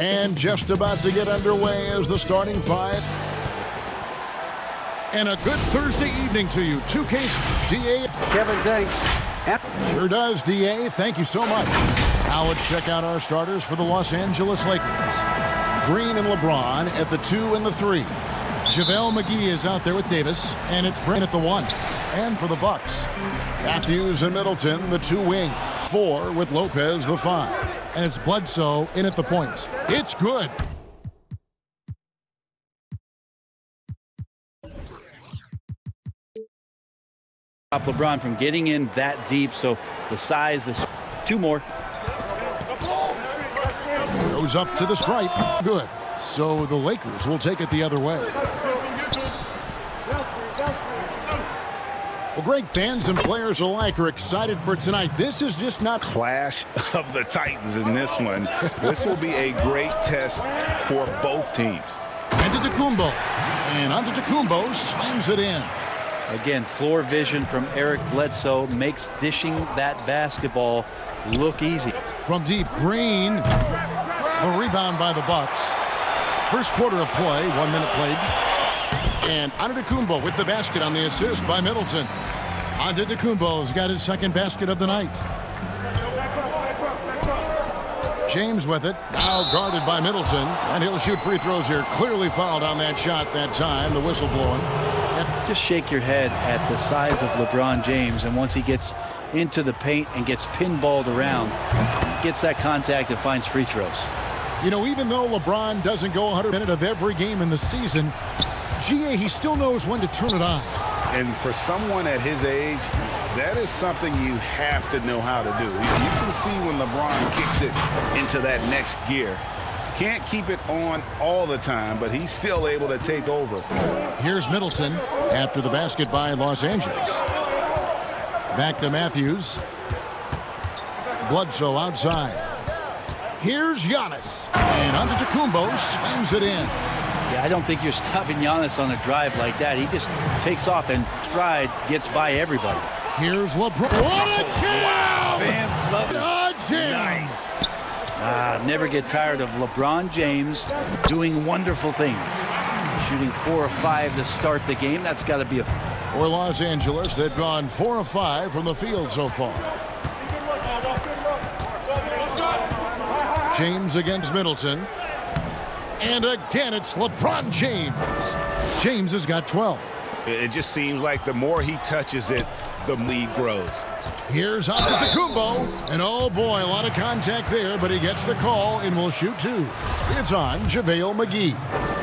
Speaker 1: And just about to get underway as the starting five. And a good Thursday evening to you. 2K's DA.
Speaker 8: Kevin, thanks.
Speaker 1: Sure does, DA. Thank you so much. Now let's check out our starters for the Los Angeles Lakers. Green and LeBron at the 2 and the 3. JaVale McGee is out there with Davis, and it's Brent at the 1. And for the Bucks, Matthews and Middleton, the 2 wings. 4 with Lopez, the 5. And it's Bledsoe in at the point. It's good.
Speaker 10: Stop LeBron from getting in that deep, so the size, the 2 more.
Speaker 1: Goes up to the stripe. Good. So the Lakers will take it the other way. Well, Greg, fans and players alike are excited for tonight. This is just not
Speaker 3: Clash of the Titans in this one. This will be a great test for both teams.
Speaker 1: Antetokounmpo. And Antetokounmpo slams it in.
Speaker 10: Again, floor vision from Eric Bledsoe makes dishing that basketball look easy.
Speaker 1: From deep, Green. The rebound by the Bucks. First quarter of play, 1 minute played. And Antetokounmpo with the basket on the assist by Middleton. Antetokounmpo's got his second basket of the night. James with it, now guarded by Middleton. And he'll shoot free throws here. Clearly fouled on that shot that time, the whistle blowing.
Speaker 10: Just shake your head at the size of LeBron James, and once he gets into the paint and gets pinballed around, gets that contact and finds free throws.
Speaker 1: You know, even though LeBron doesn't go 100 minutes of every game in the season, GA, he still knows when to turn it on.
Speaker 3: And for someone at his age, that is something you have to know how to do. You can see when LeBron kicks it into that next gear. Can't keep it on all the time, but he's still able to take over.
Speaker 1: Here's Middleton after the basket by Los Angeles. Back to Matthews. Bledsoe outside. Here's Giannis. And Antetokounmpo slams it in.
Speaker 10: Yeah, I don't think you're stopping Giannis on a drive like that. He just takes off and stride, gets by everybody.
Speaker 1: Here's LeBron. What a jam!
Speaker 10: Fans love it.
Speaker 1: A jam!
Speaker 10: Nice. Never get tired of LeBron James doing wonderful things. Shooting 4 of 5 to start the game. That's got to be a...
Speaker 1: For Los Angeles, they've gone 4 of 5 from the field so far. James against Middleton. And again, it's LeBron James. James has got 12.
Speaker 3: It just seems like the more he touches it, the lead grows.
Speaker 1: Here's Antetokounmpo, and oh boy, a lot of contact there, but he gets the call and will shoot 2. It's on JaVale McGee.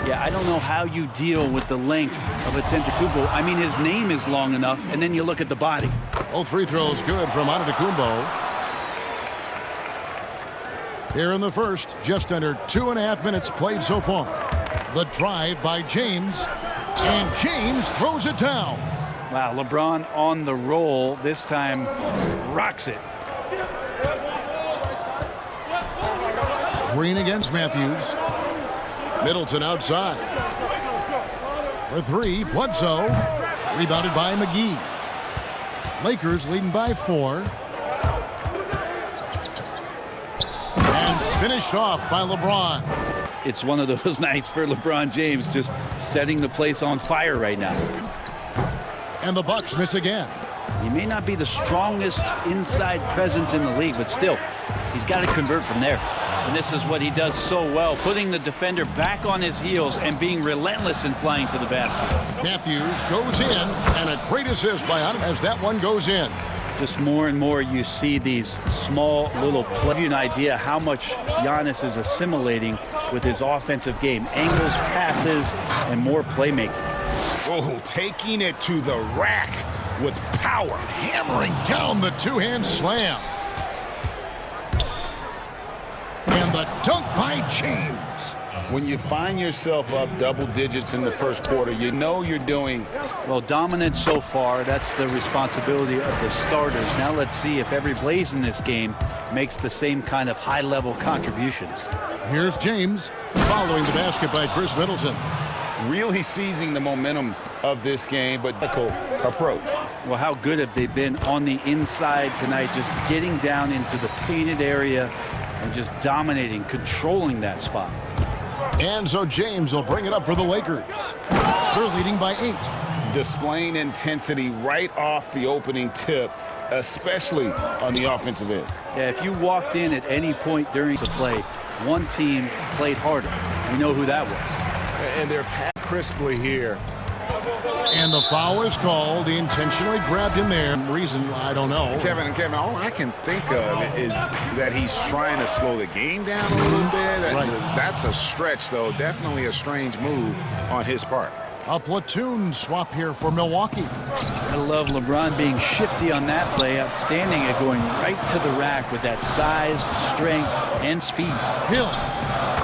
Speaker 10: Yeah, I don't know how you deal with the length of Antetokounmpo. I mean, his name is long enough, and then you look at the body.
Speaker 1: Both free throws good from Antetokounmpo. Here in the first, just under 2.5 minutes played so far. The drive by James, and James throws it down.
Speaker 10: Wow, LeBron on the roll, this time rocks it.
Speaker 1: Green against Matthews. Middleton outside. For 3, Bledsoe. Rebounded by McGee. Lakers leading by 4. And finished off by LeBron.
Speaker 10: It's one of those nights for LeBron James, just setting the place on fire right now.
Speaker 1: And the Bucks miss again.
Speaker 10: He may not be the strongest inside presence in the league, but still, he's got to convert from there. And this is what he does so well, putting the defender back on his heels and being relentless in flying to the basket.
Speaker 1: Matthews goes in, and a great assist by him as that one goes in.
Speaker 10: Just more and more you see these small little plays. Give you an idea how much Giannis is assimilating with his offensive game. Angles, passes, and more playmaking.
Speaker 3: Oh, taking it to the rack with power.
Speaker 1: Hammering down the two-hand slam. And the dunk by James.
Speaker 3: When you find yourself up double digits in the first quarter, you know you're doing
Speaker 10: well. Dominant so far. That's the responsibility of the starters. Now let's see if every Blaze in this game makes the same kind of high-level contributions.
Speaker 1: Here's James following the basket by Chris Middleton.
Speaker 3: Really seizing the momentum of this game, but approach.
Speaker 10: Well, how good have they been on the inside tonight, just getting down into the painted area and just dominating, controlling that spot.
Speaker 1: And so James will bring it up for the Lakers. They're leading by 8.
Speaker 3: Displaying intensity right off the opening tip, especially on the offensive end.
Speaker 10: Yeah, if you walked in at any point during the play, one team played harder. We know who that was.
Speaker 7: And they're passed crisply here.
Speaker 1: And the foul is called. He intentionally grabbed him there. Reason, I don't know.
Speaker 3: Kevin, all I can think of is that he's trying to slow the game down a little bit.
Speaker 1: Right.
Speaker 3: That's a stretch, though. Definitely a strange move on his part.
Speaker 1: A platoon swap here for Milwaukee.
Speaker 10: I love LeBron being shifty on that play. Outstanding at going right to the rack with that size, strength, and speed.
Speaker 1: Hill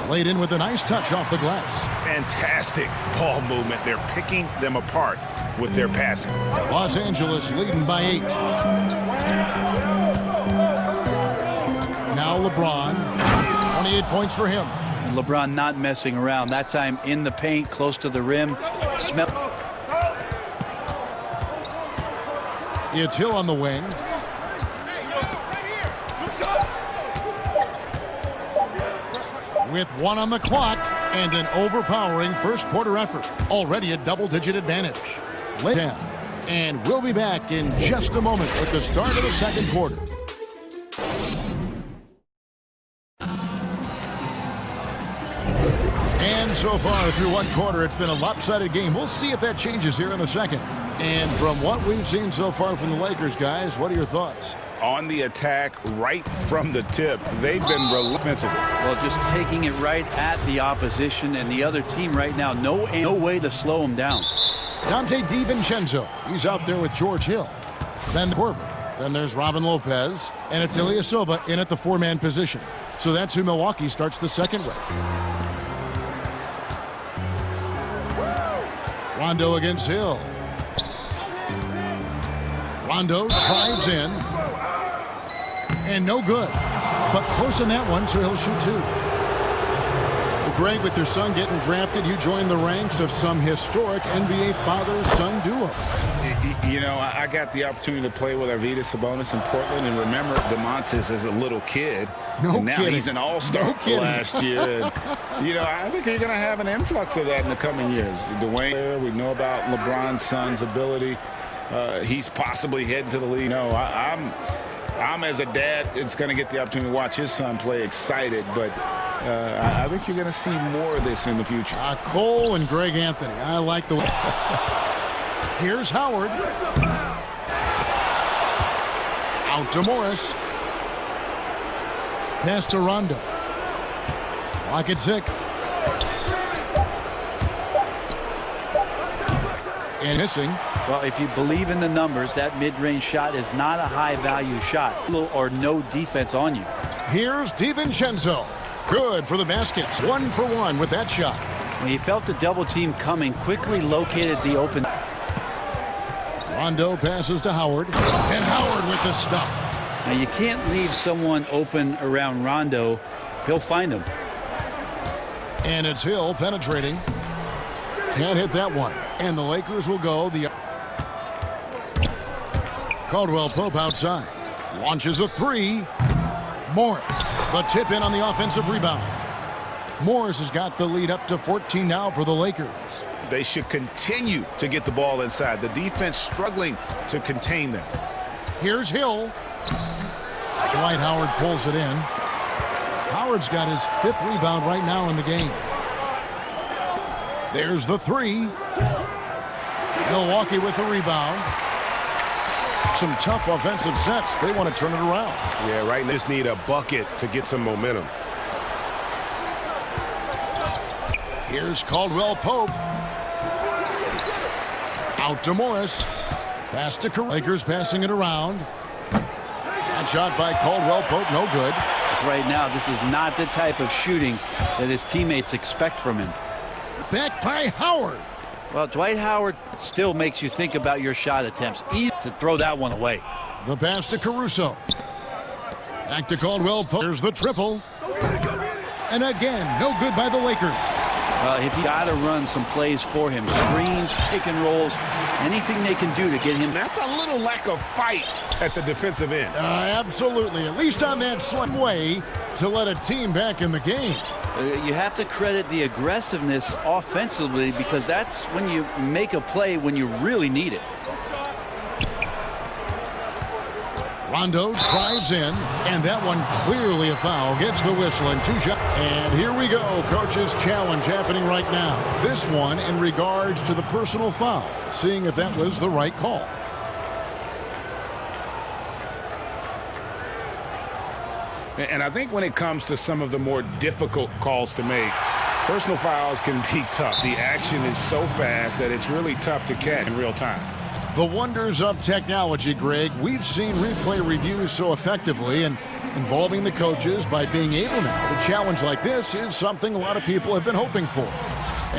Speaker 1: laid in with a nice touch off the glass.
Speaker 7: Fantastic ball movement. They're picking them apart with their passing.
Speaker 1: Los Angeles leading by 8. Now LeBron, 28 points for him.
Speaker 10: LeBron not messing around. That time in the paint, close to the rim.
Speaker 1: It's Hill on the wing. With 1 on the clock and an overpowering first quarter effort. Already a double-digit advantage. Lay down. And we'll be back in just a moment with the start of the second quarter. And so far through one quarter, it's been a lopsided game. We'll see if that changes here in the second. And from what we've seen so far from the Lakers, guys, what are your thoughts?
Speaker 3: On the attack right from the tip, they've been relentless.
Speaker 10: Well, just taking it right at the opposition and the other team right now. No way to slow them down.
Speaker 1: Dante DiVincenzo, he's out there with George Hill. Then Corver. Then there's Robin Lopez. And it's Ilyasova in at the 4-man position. So that's who Milwaukee starts the second with. Rondo against Hill. Rondo drives in. And no good. But close on that one, so he'll shoot 2. Well, Greg, with your son getting drafted, you joined the ranks of some historic NBA father-son duo.
Speaker 3: You know, I got the opportunity to play with Arvydas Sabonis in Portland, and remember DeMontis as a little kid.
Speaker 1: No
Speaker 3: and now
Speaker 1: kidding.
Speaker 3: He's an all-star last year. And, you know, I think you're going to have an influx of that in the coming years. Dwayne, we know about LeBron's son's ability. He's possibly heading to the league. No, I'm as a dad, it's going to get the opportunity to watch his son play excited, but I think you're going to see more of this in the future.
Speaker 1: Cole and Greg Anthony. I like the way. Here's Howard. Out to Morris. Pass to Rondo. Clock at 6. And missing.
Speaker 10: Well, if you believe in the numbers, that mid-range shot is not a high-value shot. Little or no defense on you.
Speaker 1: Here's DiVincenzo. Good for the baskets. 1 for 1 with that shot.
Speaker 10: When he felt the double team coming, quickly located the open.
Speaker 1: Rondo passes to Howard. And Howard with the stuff.
Speaker 10: Now, you can't leave someone open around Rondo. He'll find them.
Speaker 1: And it's Hill penetrating. Can't hit that one. And the Lakers will go the... Caldwell Pope outside. Launches a 3. Morris. The tip in on the offensive rebound. Morris has got the lead up to 14 now for the Lakers.
Speaker 7: They should continue to get the ball inside. The defense struggling to contain them.
Speaker 1: Here's Hill. Dwight Howard pulls it in. Howard's got his 5th rebound right now in the game. There's the 3. Milwaukee with the rebound. Some tough offensive sets. They want to turn it around.
Speaker 7: Yeah, right now just need a bucket to get some momentum.
Speaker 1: Here's Caldwell Pope. Out to Morris. Pass to Lakers passing it around. That shot by Caldwell Pope, no good.
Speaker 10: Right now, this is not the type of shooting that his teammates expect from him.
Speaker 1: Back by Howard.
Speaker 10: Well, Dwight Howard still makes you think about your shot attempts. Easy to throw that one away.
Speaker 1: The pass to Caruso. Back to Caldwell Pope. There's the triple. And again, no good by the Lakers.
Speaker 10: Well, if you got to run some plays for him, screens, pick and rolls, Anything they can do to get him.
Speaker 7: That's a little lack of fight at the defensive end.
Speaker 1: Absolutely. At least on that slim way to let a team back in the game.
Speaker 10: You have to credit the aggressiveness offensively, because that's when you make a play when you really need it.
Speaker 1: Rondo drives in, and that one clearly a foul. Gets the whistle and 2 shots. And here we go. Coach's challenge happening right now. This one in regards to the personal foul. Seeing if that was the right call.
Speaker 3: And I think when it comes to some of the more difficult calls to make, personal fouls can be tough. The action is so fast that it's really tough to catch in real time.
Speaker 1: The wonders of technology, Greg. We've seen replay reviews so effectively, and involving the coaches by being able now to challenge like this is something a lot of people have been hoping for.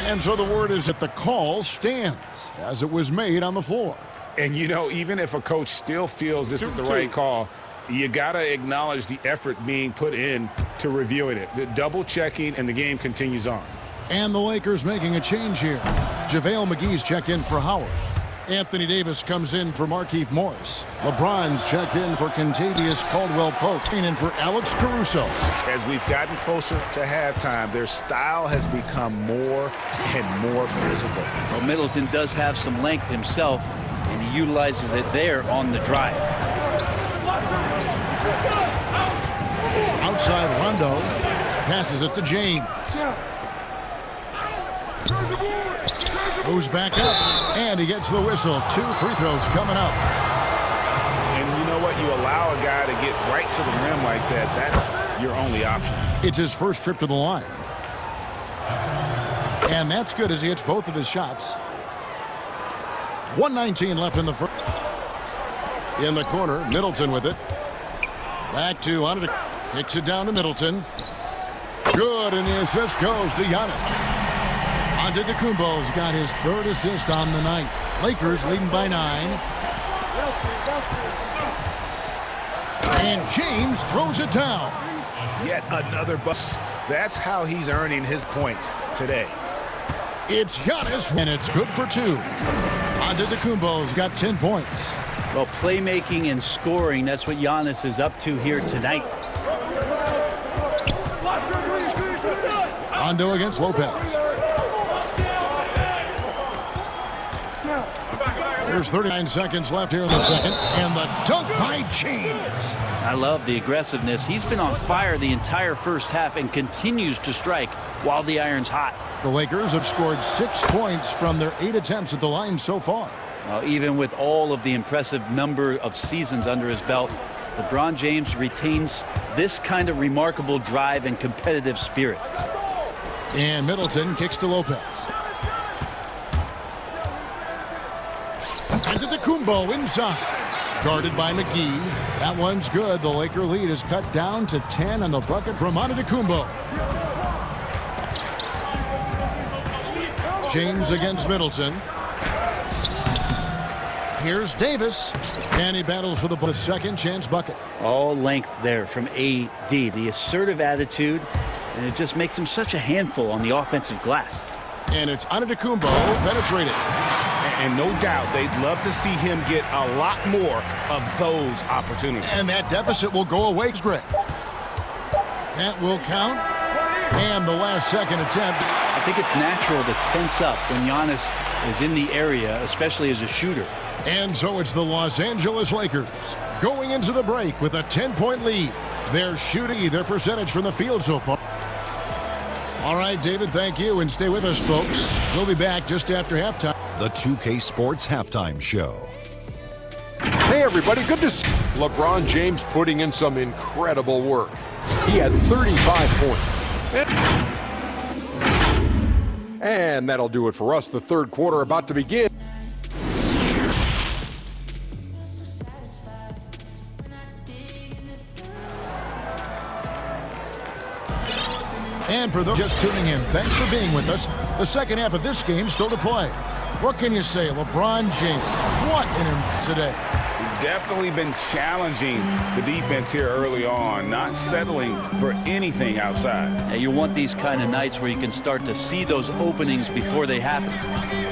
Speaker 1: And so the word is that the call stands as it was made on the floor.
Speaker 3: And, you know, even if a coach still feels this is the right call, you got to acknowledge the effort being put in to reviewing it. The double checking, and the game continues on.
Speaker 1: And the Lakers making a change here. JaVale McGee's checked in for Howard. Anthony Davis comes in for Markieff Morris. LeBron's checked in for Kentavious Caldwell-Pope. In for Alex Caruso.
Speaker 7: As we've gotten closer to halftime, their style has become more and more physical.
Speaker 10: Well, Middleton does have some length himself, and he utilizes it there on the drive.
Speaker 1: Outside Rondo. Passes it to James. Moves back up, and he gets the whistle. 2 free throws coming up.
Speaker 7: And you know what? You allow a guy to get right to the rim like that, that's your only option.
Speaker 1: It's his first trip to the line. And that's good as he hits both of his shots. 1:19 left in the first. In the corner, Middleton with it. Back to Under. Kicks it down to Middleton. Good, and the assist goes to Giannis. Antetokounmpo's got his 3rd assist on the night. Lakers leading by 9. And James throws it down.
Speaker 7: Yet another bust. That's how he's earning his points today.
Speaker 1: It's Giannis, and it's good for 2. Antetokounmpo's got 10 points.
Speaker 10: Well, playmaking and scoring, that's what Giannis is up to here tonight.
Speaker 1: Rondo against Lopez. There's 39 seconds left here in the second, and the dunk by James.
Speaker 10: I love the aggressiveness. He's been on fire the entire first half and continues to strike while the iron's hot.
Speaker 1: The Lakers have scored 6 points from their 8 attempts at the line so far.
Speaker 10: Even with all of the impressive number of seasons under his belt, LeBron James retains this kind of remarkable drive and competitive spirit.
Speaker 1: And Middleton kicks to Lopez. Antetokounmpo inside. Guarded by McGee. That one's good. The Laker lead is cut down to 10 on the bucket from Antetokounmpo. James against Middleton. Here's Davis. And he battles for the second chance bucket.
Speaker 10: All length there from AD. The assertive attitude. And it just makes him such a handful on the offensive glass.
Speaker 1: And it's Antetokounmpo penetrated.
Speaker 7: And no doubt they'd love to see him get a lot more of those opportunities.
Speaker 1: And that deficit will go away, Greg. That will count. And the last second attempt.
Speaker 10: I think it's natural to tense up when Giannis is in the area, especially as a shooter.
Speaker 1: And so it's the Los Angeles Lakers going into the break with a 10-point lead. They're shooting their percentage from the field so far. All right, David, thank you, and stay with us, folks. We'll be back just after halftime.
Speaker 5: The 2K Sports Halftime Show.
Speaker 6: Hey, everybody, good to see LeBron James putting in some incredible work. He had 35 points. And that'll do it for us. The third quarter about to begin.
Speaker 1: And for those just tuning in, thanks for being with us. The second half of this game still to play. What can you say? LeBron James What an imp today.
Speaker 3: Definitely been challenging the defense here early on, not settling for anything outside.
Speaker 10: Yeah, you want these kind of nights where you can start to see those openings before they happen.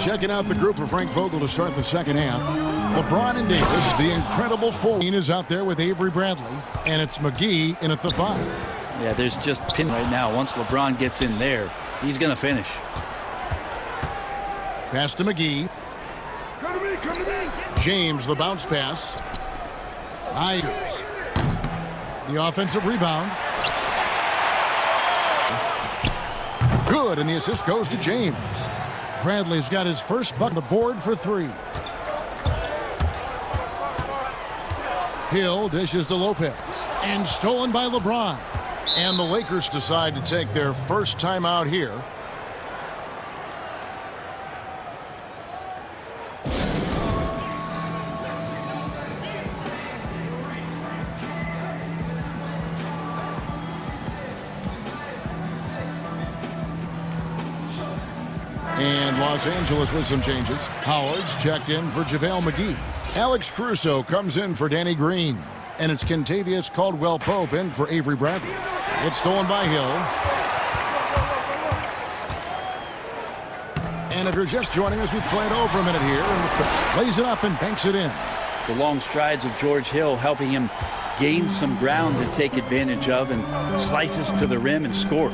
Speaker 1: Checking out the group of Frank Vogel to start the second half. LeBron and Davis, the incredible four, is out there with Avery Bradley, and it's McGee in at the 5.
Speaker 10: Yeah, there's just pin right now. Once LeBron gets in there, he's going to finish.
Speaker 1: Pass to McGee.
Speaker 9: Come to me, come to me.
Speaker 1: James, the bounce pass. Myers. The offensive rebound. Good, and the assist goes to James. Bradley's got his first bucket on the board for 3. Hill dishes to Lopez. And stolen by LeBron. And the Lakers decide to take their first timeout here. And Los Angeles with some changes. Howard's checked in for JaVale McGee. Alex Caruso comes in for Danny Green. And it's Kentavious Caldwell-Pope in for Avery Bradley. It's stolen by Hill. And if you're just joining us, we've played over a minute here. And plays it up and banks it in.
Speaker 10: The long strides of George Hill helping him gain some ground to take advantage of, and slices to the rim and scores.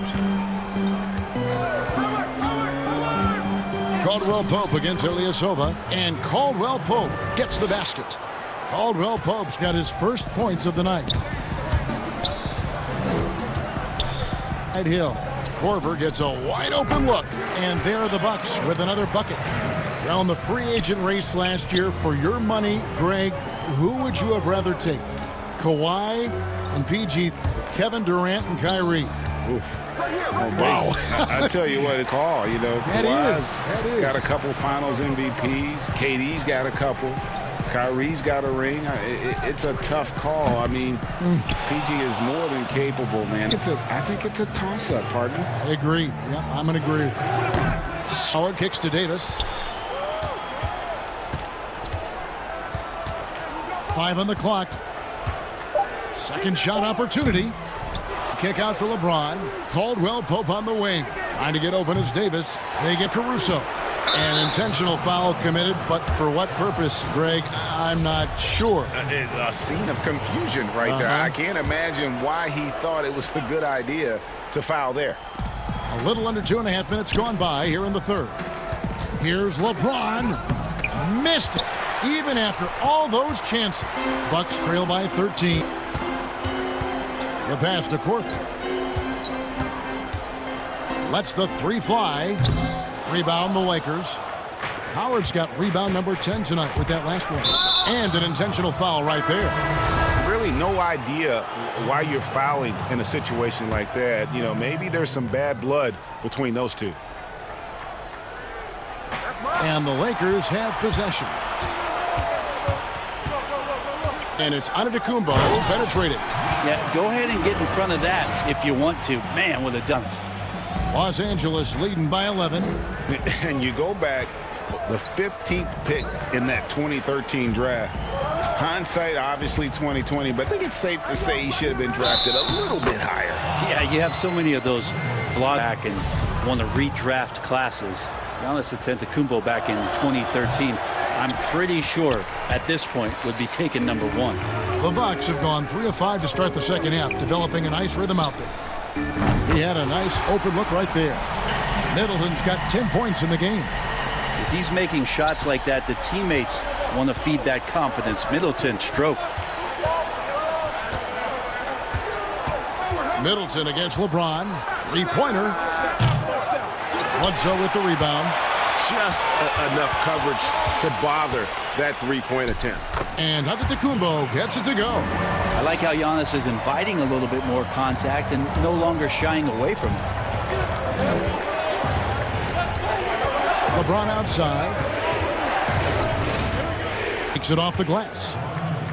Speaker 1: Caldwell-Pope against Ilyasova, and Caldwell-Pope gets the basket. Caldwell-Pope's got his first points of the night. At Hill, Korver gets a wide open look, and there are the Bucks with another bucket. Now in the free agent race last year, for your money, Greg, who would you have rather taken? Kawhi and PG, Kevin Durant and Kyrie.
Speaker 3: Oof. Wow. I tell you what, it's call, you know.
Speaker 1: That is.
Speaker 3: Got a couple finals MVPs. KD's got a couple. Kyrie's got a ring. It's a tough call. I mean, PG is more than capable, man. I think it's a toss-up, partner.
Speaker 1: I agree. Yeah, I'm going to agree with you. Howard kicks to Davis. 5 on the clock. Second shot opportunity. Kick out to LeBron. Caldwell-Pope on the wing. Trying to get open is Davis. They get Caruso. An intentional foul committed, but for what purpose, Greg? I'm not sure.
Speaker 3: A scene of confusion right there. I can't imagine why he thought it was a good idea to foul there.
Speaker 1: A little under 2.5 minutes gone by here in the third. Here's LeBron. Missed it. Even after all those chances. Bucks trail by 13. The pass to Korver. Lets the 3 fly. Rebound the Lakers. Howard's got rebound number 10 tonight with that last one. And an intentional foul right there.
Speaker 3: Really no idea why you're fouling in a situation like that. You know, maybe there's some bad blood between those two.
Speaker 1: And the Lakers have possession. And it's Antetokounmpo penetrating.
Speaker 10: Yeah, go ahead and get in front of that if you want to. Man, would have done it.
Speaker 1: Los Angeles leading by 11.
Speaker 3: And you go back, the 15th pick in that 2013 draft. Hindsight, obviously 2020, but I think it's safe to say he should have been drafted a little bit higher.
Speaker 10: Yeah, you have so many of those block back and want to redraft classes. Giannis Antetokounmpo back in 2013. I'm pretty sure at this point would be taken number 1.
Speaker 1: The Bucks have gone 3 of 5 to start the second half, developing a nice rhythm out there. He had a nice open look right there. Middleton's got 10 points in the game.
Speaker 10: If he's making shots like that, the teammates want to feed that confidence. Middleton stroke.
Speaker 1: Middleton against LeBron. 3-pointer. Bledsoe with the rebound.
Speaker 7: Just enough coverage to bother that 3-point attempt.
Speaker 1: And Antetokounmpo gets it to go.
Speaker 10: I like how Giannis is inviting a little bit more contact and no longer shying away from it.
Speaker 1: LeBron outside. Takes it off the glass.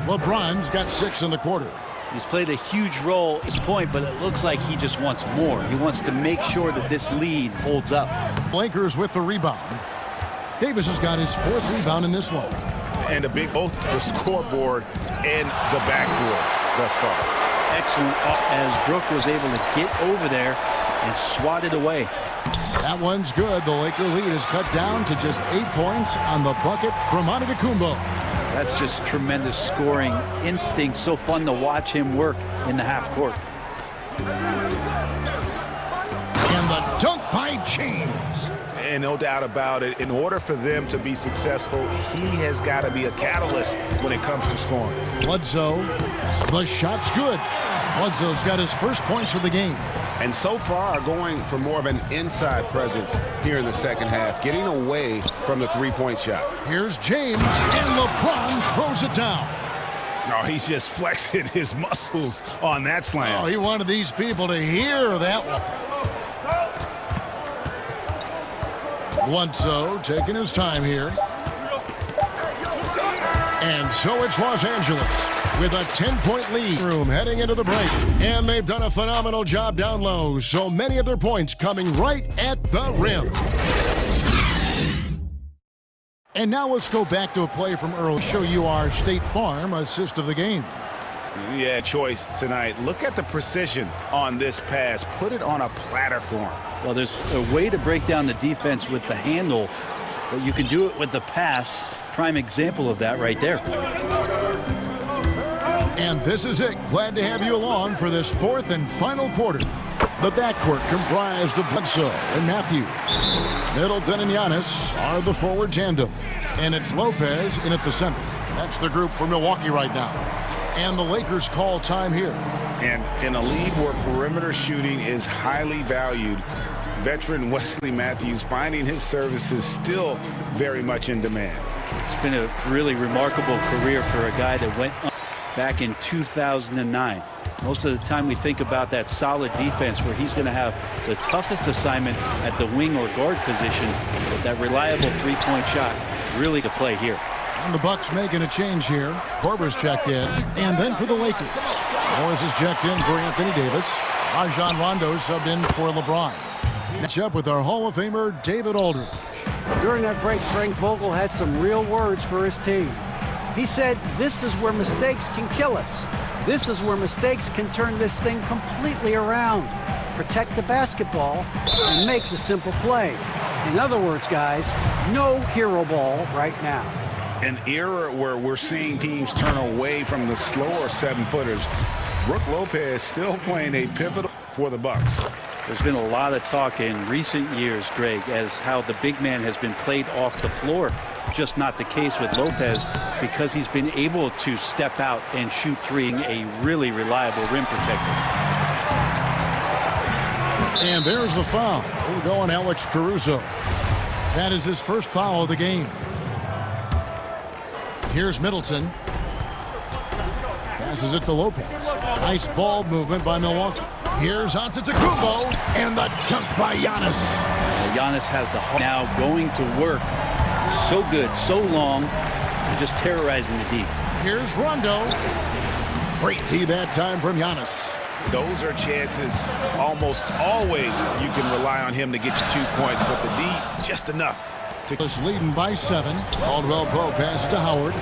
Speaker 1: LeBron's got 6 in the quarter.
Speaker 10: He's played a huge role at this point, but it looks like he just wants more. He wants to make sure that this lead holds up.
Speaker 1: Lakers with the rebound. Davis has got his 4th rebound in this one.
Speaker 7: And both the scoreboard and the backboard thus far.
Speaker 10: Excellent as Brook was able to get over there and swat it away.
Speaker 1: That one's good. The Laker lead is cut down to just 8 points on the bucket from Antetokounmpo.
Speaker 10: That's just tremendous scoring instinct. So fun to watch him work in the half court.
Speaker 1: And the dunk by James.
Speaker 7: And no doubt about it, in order for them to be successful, he has got to be a catalyst when it comes to scoring.
Speaker 1: Bledsoe, the shot's good. Bledsoe's got his first points of the game.
Speaker 7: And so far going for more of an inside presence here in the second half, getting away from the three-point shot.
Speaker 1: Here's James, and LeBron throws it down.
Speaker 7: No, he's just flexing his muscles on that slam.
Speaker 1: Oh, he wanted these people to hear that one. Bledsoe taking his time here. And so it's Los Angeles with a 10-point lead room heading into the break. And they've done a phenomenal job down low. So many of their points coming right at the rim. And now let's go back to a play from early. Show you our State Farm assist of the game.
Speaker 7: Yeah, choice tonight. Look at the precision on this pass. Put it on a platter form.
Speaker 10: Well, there's a way to break down the defense with the handle, but you can do it with the pass. Prime example of that right there.
Speaker 1: And this is it. Glad to have you along for this fourth and final quarter. The backcourt comprised of Bledsoe and Matthews. Middleton and Giannis are the forward tandem. And it's Lopez in at the center. That's the group for Milwaukee right now. And the Lakers call time here.
Speaker 7: And in a league where perimeter shooting is highly valued, veteran Wesley Matthews finding his services still very much in demand.
Speaker 10: It's been a really remarkable career for a guy that went up back in 2009. Most of the time we think about that solid defense where he's going to have the toughest assignment at the wing or guard position, but that reliable three-point shot really to play here.
Speaker 1: And the Bucks making a change here. Korver's checked in. And then for the Lakers, Morris is checked in for Anthony Davis. Rajon Rondo subbed in for LeBron. Match up with our Hall of Famer, David Aldridge.
Speaker 8: During that break, Frank Vogel had some real words for his team. He said, "This is where mistakes can kill us. This is where mistakes can turn this thing completely around. Protect the basketball and make the simple play." In other words, guys, no hero ball right now.
Speaker 7: An era where we're seeing teams turn away from the slower seven-footers. Brook Lopez still playing a pivotal for the Bucks.
Speaker 10: There's been a lot of talk in recent years, Greg, as how the big man has been played off the floor. Just not the case with Lopez because he's been able to step out and shoot three, a really reliable rim protector.
Speaker 1: And there's the foul. We're going Alex Caruso. That is his first foul of the game. Here's Middleton. Passes it to Lopez. Nice ball movement by Milwaukee. Here's Antetokounmpo, and the dunk by Giannis.
Speaker 10: Giannis has the heart now going to work. So good, so long, just terrorizing the D.
Speaker 1: Here's Rondo. Great D that time from Giannis.
Speaker 7: Those are chances almost always you can rely on him to get you 2 points, but the D, just enough.
Speaker 1: Was leading by 7. Caldwell Pope pass to Howard.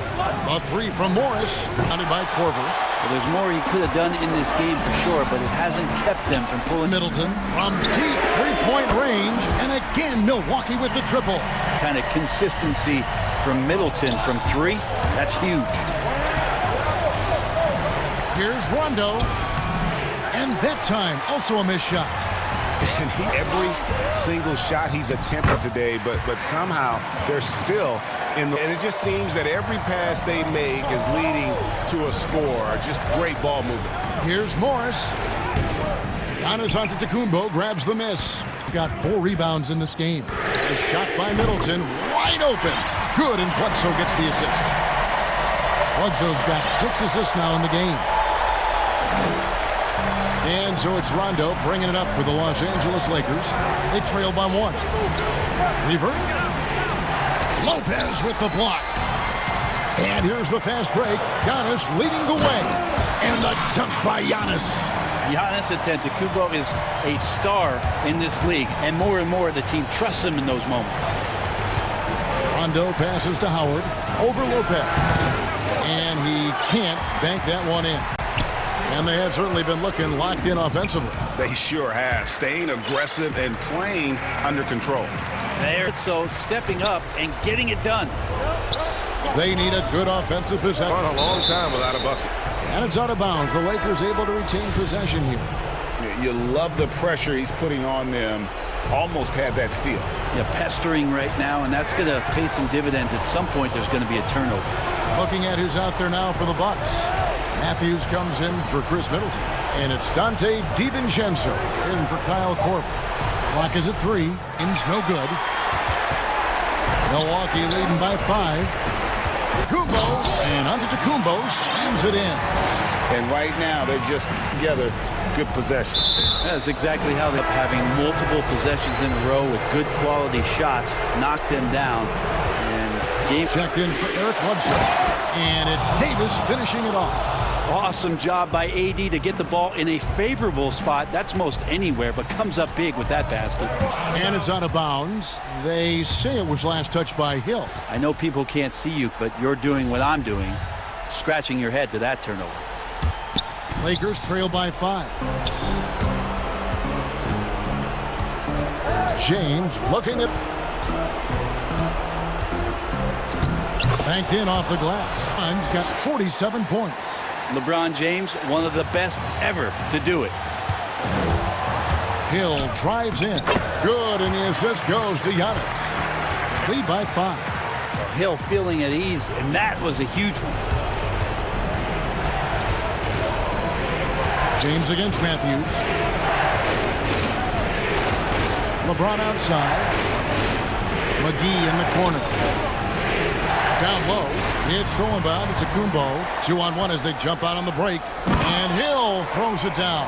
Speaker 1: A three from Morris, counted by Korver.
Speaker 10: Well, there's more he could have done in this game for sure, but it hasn't kept them from pulling.
Speaker 1: Middleton from deep three-point range, and again Milwaukee with the triple.
Speaker 10: Kind of consistency from Middleton from three, that's huge.
Speaker 1: Here's Rondo, and that time also a missed shot.
Speaker 7: And every single shot he's attempted today, but somehow they're still in the, and it just seems that every pass they make is leading to a score. Just great ball movement.
Speaker 1: Here's Morris. Giannis Antetokounmpo grabs the miss. Got 4 rebounds in this game. A shot by Middleton, wide open. Good, and Bledsoe gets the assist. Bledsoe's got 6 assists now in the game. And so it's Rondo bringing it up for the Los Angeles Lakers. They trail by 1. Revert. Lopez with the block. And here's the fast break. Giannis leading the way. And the dunk by Giannis.
Speaker 10: Giannis Antetokounmpo is a star in this league, and more the team trusts him in those moments.
Speaker 1: Rondo passes to Howard. over Lopez. And he can't bank that one in. And they have certainly been looking locked in offensively.
Speaker 3: They sure have. Staying aggressive and playing under control.
Speaker 10: There, so stepping up and getting it done.
Speaker 1: They need a good offensive possession.
Speaker 7: Gone a long time without a bucket.
Speaker 1: And it's out of bounds. The Lakers able to retain possession here.
Speaker 3: You love the pressure he's putting on them. Almost had that steal.
Speaker 10: Yeah, pestering right now, and that's going to pay some dividends. At some point, there's going to be a turnover.
Speaker 1: Looking at who's out there now for the Bucks. Matthews comes in for Chris Middleton. And it's Dante DiVincenzo in for Kyle Korver. Clock is at 3. In's no good. Milwaukee leading by 5. Kumbo and Antetokounmpo slams it in.
Speaker 3: And right now, they're just together. Good possession.
Speaker 10: That's exactly how they're having multiple possessions in a row with good quality shots, knock them down. And game
Speaker 1: checked in for Eric Bledsoe. And it's Davis finishing it off.
Speaker 10: Awesome job by AD to get the ball in a favorable spot. That's most anywhere, but comes up big with that basket.
Speaker 1: And it's out of bounds. They say it was last touched by Hill.
Speaker 10: I know people can't see you, but you're doing what I'm doing, scratching your head to that turnover.
Speaker 1: Lakers trail by 5. James looking at... banked in off the glass. He's got 47 points.
Speaker 10: LeBron James, one of the best ever to do it.
Speaker 1: Hill drives in. Good, and the assist goes to Giannis. Lead by 5.
Speaker 10: Hill feeling at ease, and that was a huge one.
Speaker 1: James against Matthews. LeBron outside. McGee in the corner. Down low. It's throwing by to Kumbo. 2-on-1 as they jump out on the break. And Hill throws it down.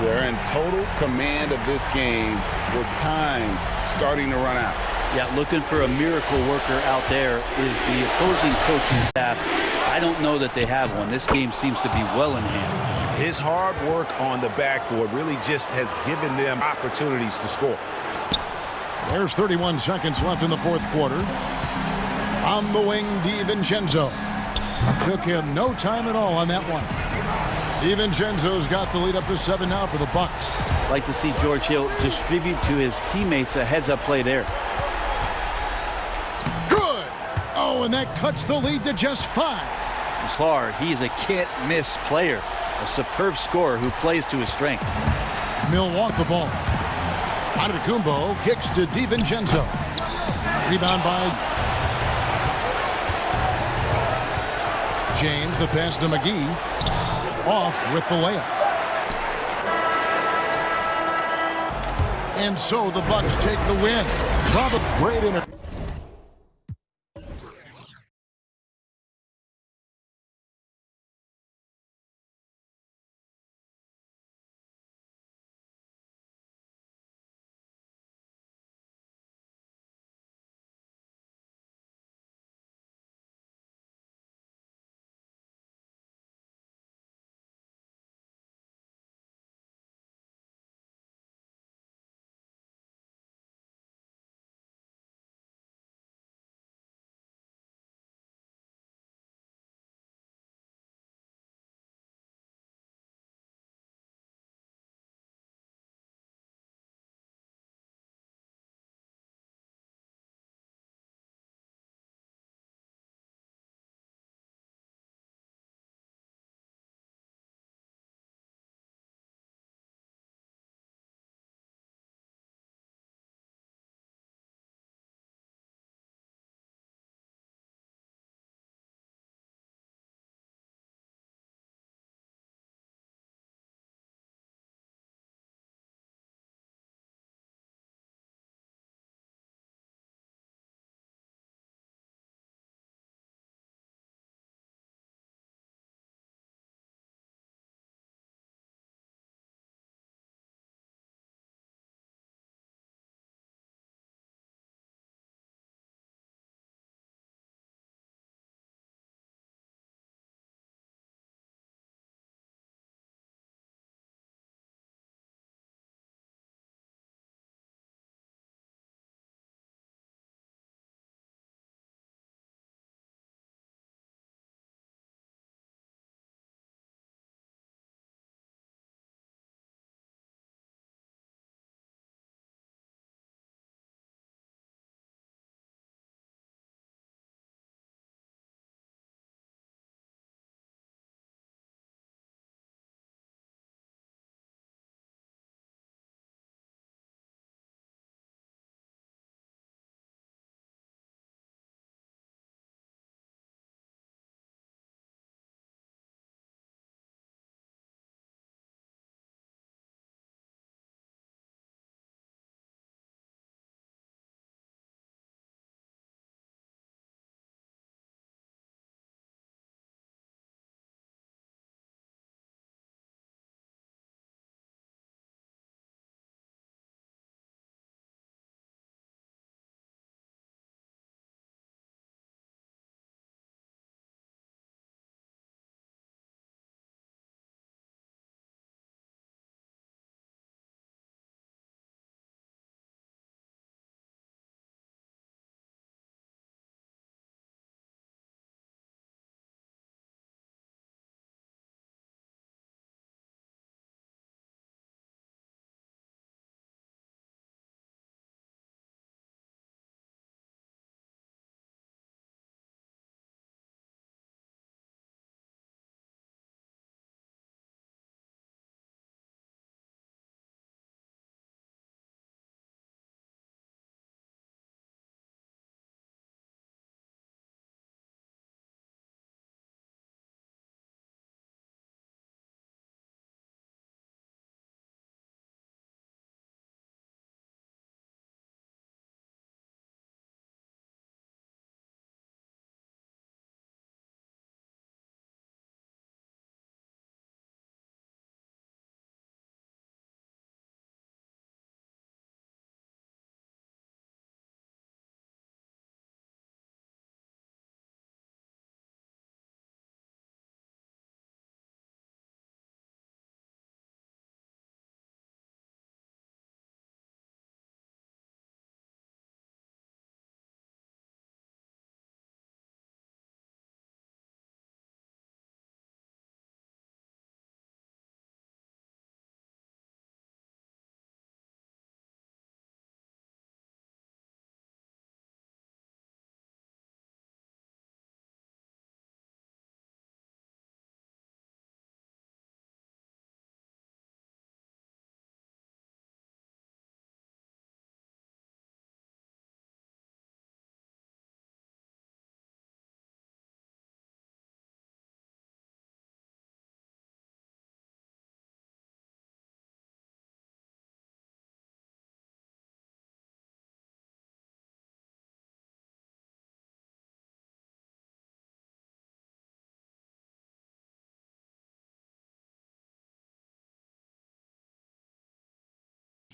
Speaker 3: They're in total command of this game with time starting to run out.
Speaker 10: Yeah, looking for a miracle worker out there is the opposing coaching staff. I don't know that they have one. This game seems to be well in hand.
Speaker 7: His hard work on the backboard really just has given them opportunities to score.
Speaker 1: There's 31 seconds left in the fourth quarter. On the wing, DiVincenzo. Took him no time at all on that one. DiVincenzo's got the lead up to 7 now for the Bucks.
Speaker 10: Like to see George Hill distribute to his teammates a heads-up play there.
Speaker 1: Good. Oh, and that cuts the lead to just 5.
Speaker 10: As far, he's a can't-miss player. A superb scorer who plays to his strength.
Speaker 1: Milwaukee the ball. Antetokounmpo kicks to DiVincenzo. Rebound by James. The pass to McGee. Off with the layup. And so the Bucks take the win. Probably great in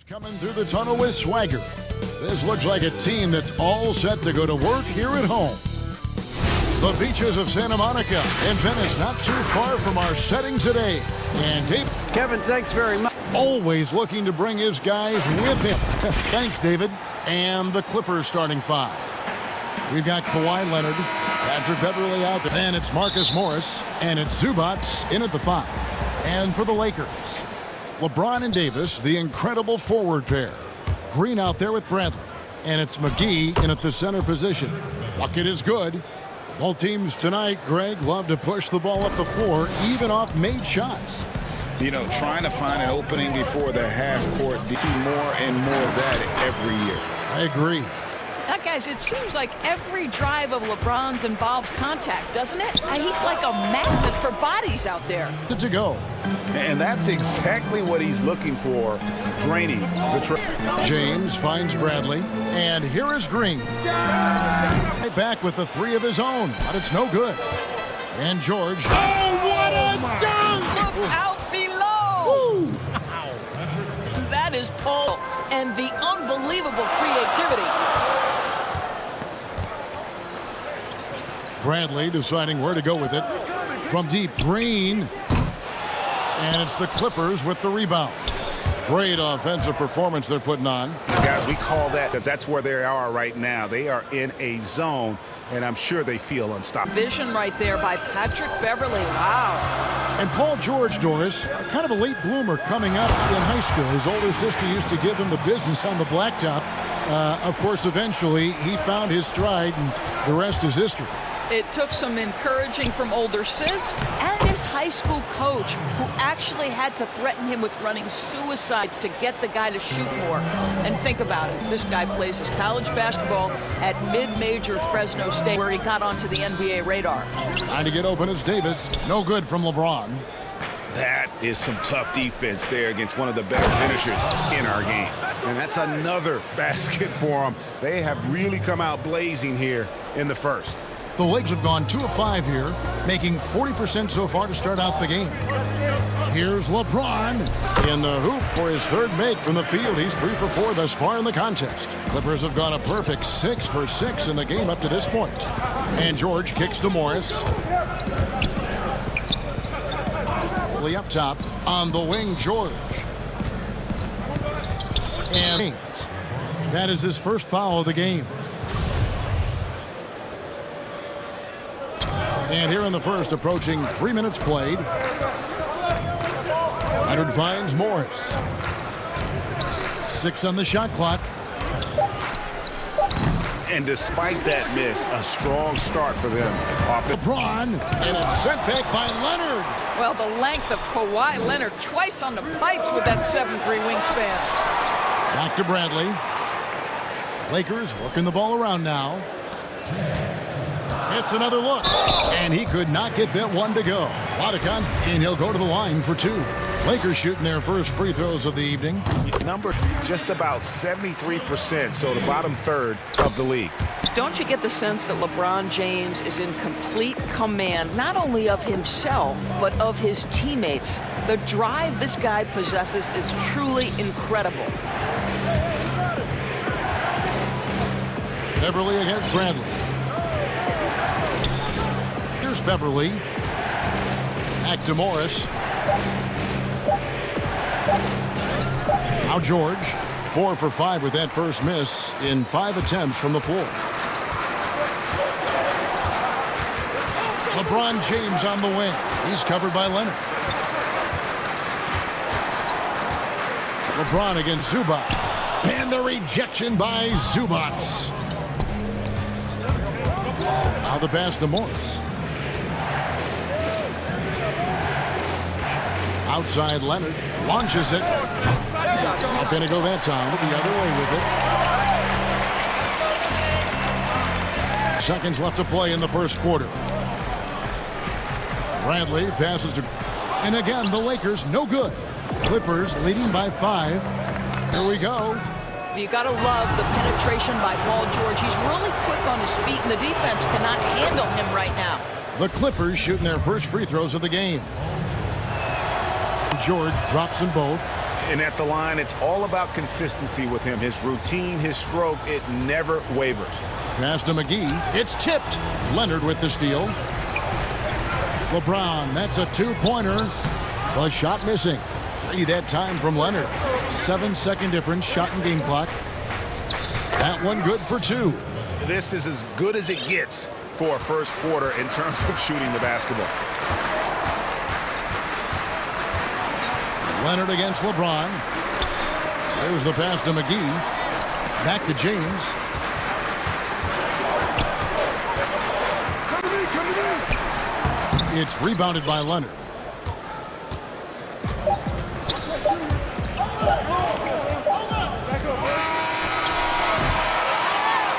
Speaker 1: Coming through the tunnel with swagger. This looks like a team that's all set to go to work here at home. The beaches of Santa Monica and Venice, not too far from our setting today. And Dave.
Speaker 8: Kevin, thanks very much.
Speaker 1: Always looking to bring his guys with him. Thanks, David. And the Clippers starting five. We've got Kawhi Leonard, Patrick Beverley out there. And it's Marcus Morris. And it's Zubats in at the five. And for the Lakers, LeBron and Davis, the incredible forward pair. Green out there with Bradley. And it's McGee in at the center position. Bucket is good. Both teams tonight, Greg, love to push the ball up the floor, even off made shots.
Speaker 3: You know, trying to find an opening before the half court. You see more and more of that every year.
Speaker 1: I agree.
Speaker 11: Now, guys, it seems like every drive of LeBron's involves contact, doesn't it? He's like a magnet for bodies out there.
Speaker 1: Good to go.
Speaker 3: And that's exactly what he's looking for, draining the
Speaker 1: James finds Bradley, and here is Green. Right back with the three of his own, but it's no good. And George.
Speaker 11: Oh, what a dunk! Look out below! Woo. That is Paul and the unbelievable creativity.
Speaker 1: Bradley deciding where to go with it. From deep, Green. And it's the Clippers with the rebound. Great offensive performance they're putting on.
Speaker 3: Guys, we call that because that's where they are right now. They are in a zone, and I'm sure they feel unstoppable.
Speaker 11: Vision right there by Patrick Beverley. Wow.
Speaker 1: And Paul George, Doris, kind of a late bloomer coming up in high school. His older sister used to give him the business on the blacktop. Of course, eventually, he found his stride, and the rest is history.
Speaker 11: It took some encouraging from older sis and his high school coach, who actually had to threaten him with running suicides to get the guy to shoot more. And think about it. This guy plays his college basketball at mid-major Fresno State, where he got onto the NBA radar.
Speaker 1: Trying to get open is Davis. No good from LeBron.
Speaker 3: That is some tough defense there against one of the better finishers in our game. And that's another basket for them. They have really come out blazing here in the first.
Speaker 1: The Lakers have gone 2 of 5 here, making 40% so far to start out the game. Here's LeBron in the hoop for his third make from the field. He's 3 for 4 thus far in the contest. Clippers have gone a perfect 6 for 6 in the game up to this point. And George kicks to Morris. Up top on the wing, George. And that is his first foul of the game. And here in the first, approaching 3 minutes played. Leonard finds Morris. 6 on the shot clock.
Speaker 3: And despite that miss, a strong start for them.
Speaker 1: LeBron, and it's sent back by Leonard.
Speaker 11: Well, the length of Kawhi Leonard twice on the pipes with that 7'3" wingspan.
Speaker 1: Back to Bradley. Lakers working the ball around now. It's another look, and he could not get that one to go. Wadicon, and he'll go to the line for 2. Lakers shooting their first free throws of the evening.
Speaker 3: Number just about 73%, so the bottom third of the league.
Speaker 11: Don't you get the sense that LeBron James is in complete command, not only of himself, but of his teammates? The drive this guy possesses is truly incredible.
Speaker 1: Beverley against Bradley. Here's Beverley. Back to Morris. Now George, 4 for 5 with that first miss in 5 attempts from the floor. LeBron James on the wing. He's covered by Leonard. LeBron against Zubats. And the rejection by Zubats. Now the pass to Morris. Outside Leonard. Launches it. Not going to go that time, but the other way with it. Seconds left to play in the first quarter. Bradley passes to... And again, the Lakers no good. Clippers leading by 5. Here we go.
Speaker 11: You got to love the penetration by Paul George. He's really quick on his feet, and the defense cannot handle him right now.
Speaker 1: The Clippers shooting their first free throws of the game. George drops them both.
Speaker 7: And at the line, it's all about consistency with him. His routine, his stroke, it never wavers.
Speaker 1: Pass to McGee. It's tipped. Leonard with the steal. LeBron, that's a two-pointer. The shot missing. 3 that time from Leonard. 7-second difference, shot and game clock. That one good for 2.
Speaker 7: This is as good as it gets for a first quarter in terms of shooting the basketball.
Speaker 1: Leonard against LeBron. There's the pass to McGee. Back to James. It's rebounded by Leonard.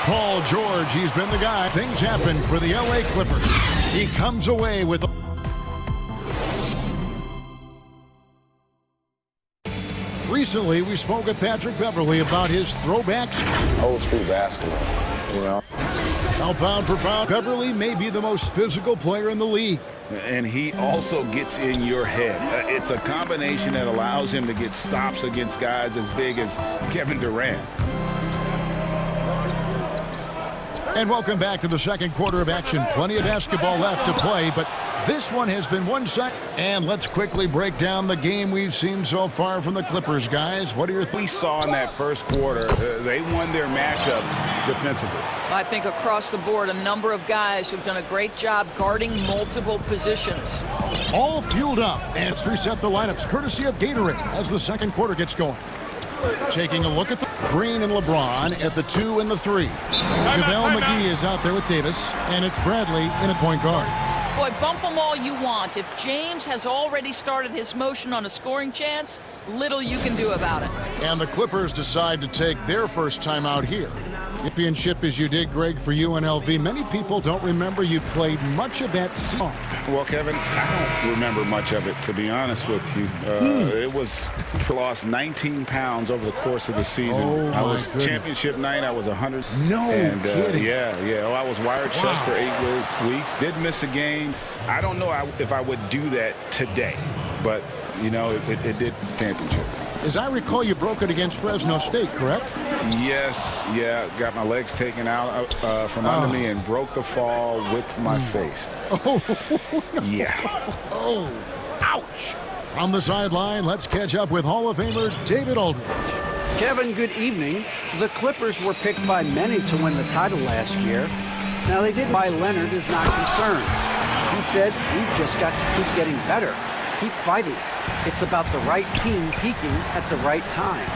Speaker 1: Paul George, he's been the guy. Things happen for the LA Clippers. He comes away with... Recently, we spoke with Patrick Beverley about his throwbacks.
Speaker 4: Old school basketball, you know.
Speaker 1: Now, pound for pound, Beverley may be the most physical player in the league.
Speaker 3: And he also gets in your head. It's a combination that allows him to get stops against guys as big as Kevin Durant.
Speaker 1: And welcome back to the second quarter of action. Plenty of basketball left to play, but this one has been one-sided. And let's quickly break down the game we've seen so far from the Clippers, guys. What are your thoughts?
Speaker 3: We saw in that first quarter, they won their matchups defensively.
Speaker 11: I think across the board, a number of guys who've done a great job guarding multiple positions.
Speaker 1: All fueled up, and let's reset the lineups courtesy of Gatorade as the second quarter gets going. Taking a look at the Green and LeBron at the 2 and the 3. JaVale McGee is out there with Davis, and it's Bradley in a point guard.
Speaker 11: Boy, bump them all you want. If James has already started his motion on a scoring chance, little you can do about it.
Speaker 1: And the Clippers decide to take their first time out here. Championship as you did, Greg, for UNLV. Many people don't remember you played much of that season.
Speaker 3: Well, Kevin, I don't remember much of it, to be honest with you. It was lost 19 pounds over the course of the season.
Speaker 1: Oh,
Speaker 3: I was
Speaker 1: goodness.
Speaker 3: Championship night, I was 100.
Speaker 1: No kidding.
Speaker 3: Yeah. Oh, I was wired shut for 8 weeks. Did miss a game. I don't know if I would do that today, but, you know, it did championship.
Speaker 1: As I recall, you broke it against Fresno State, correct?
Speaker 3: Yes, yeah. Got my legs taken out from under me and broke the fall with my face.
Speaker 1: Oh, no.
Speaker 3: Yeah.
Speaker 1: Oh, ouch. On the sideline, let's catch up with Hall of Famer David Aldridge.
Speaker 8: Kevin, good evening. The Clippers were picked by many to win the title last year. Now, they did. Why Leonard is not concerned. He said, we've just got to keep getting better, keep fighting. It's about the right team peaking at the right time.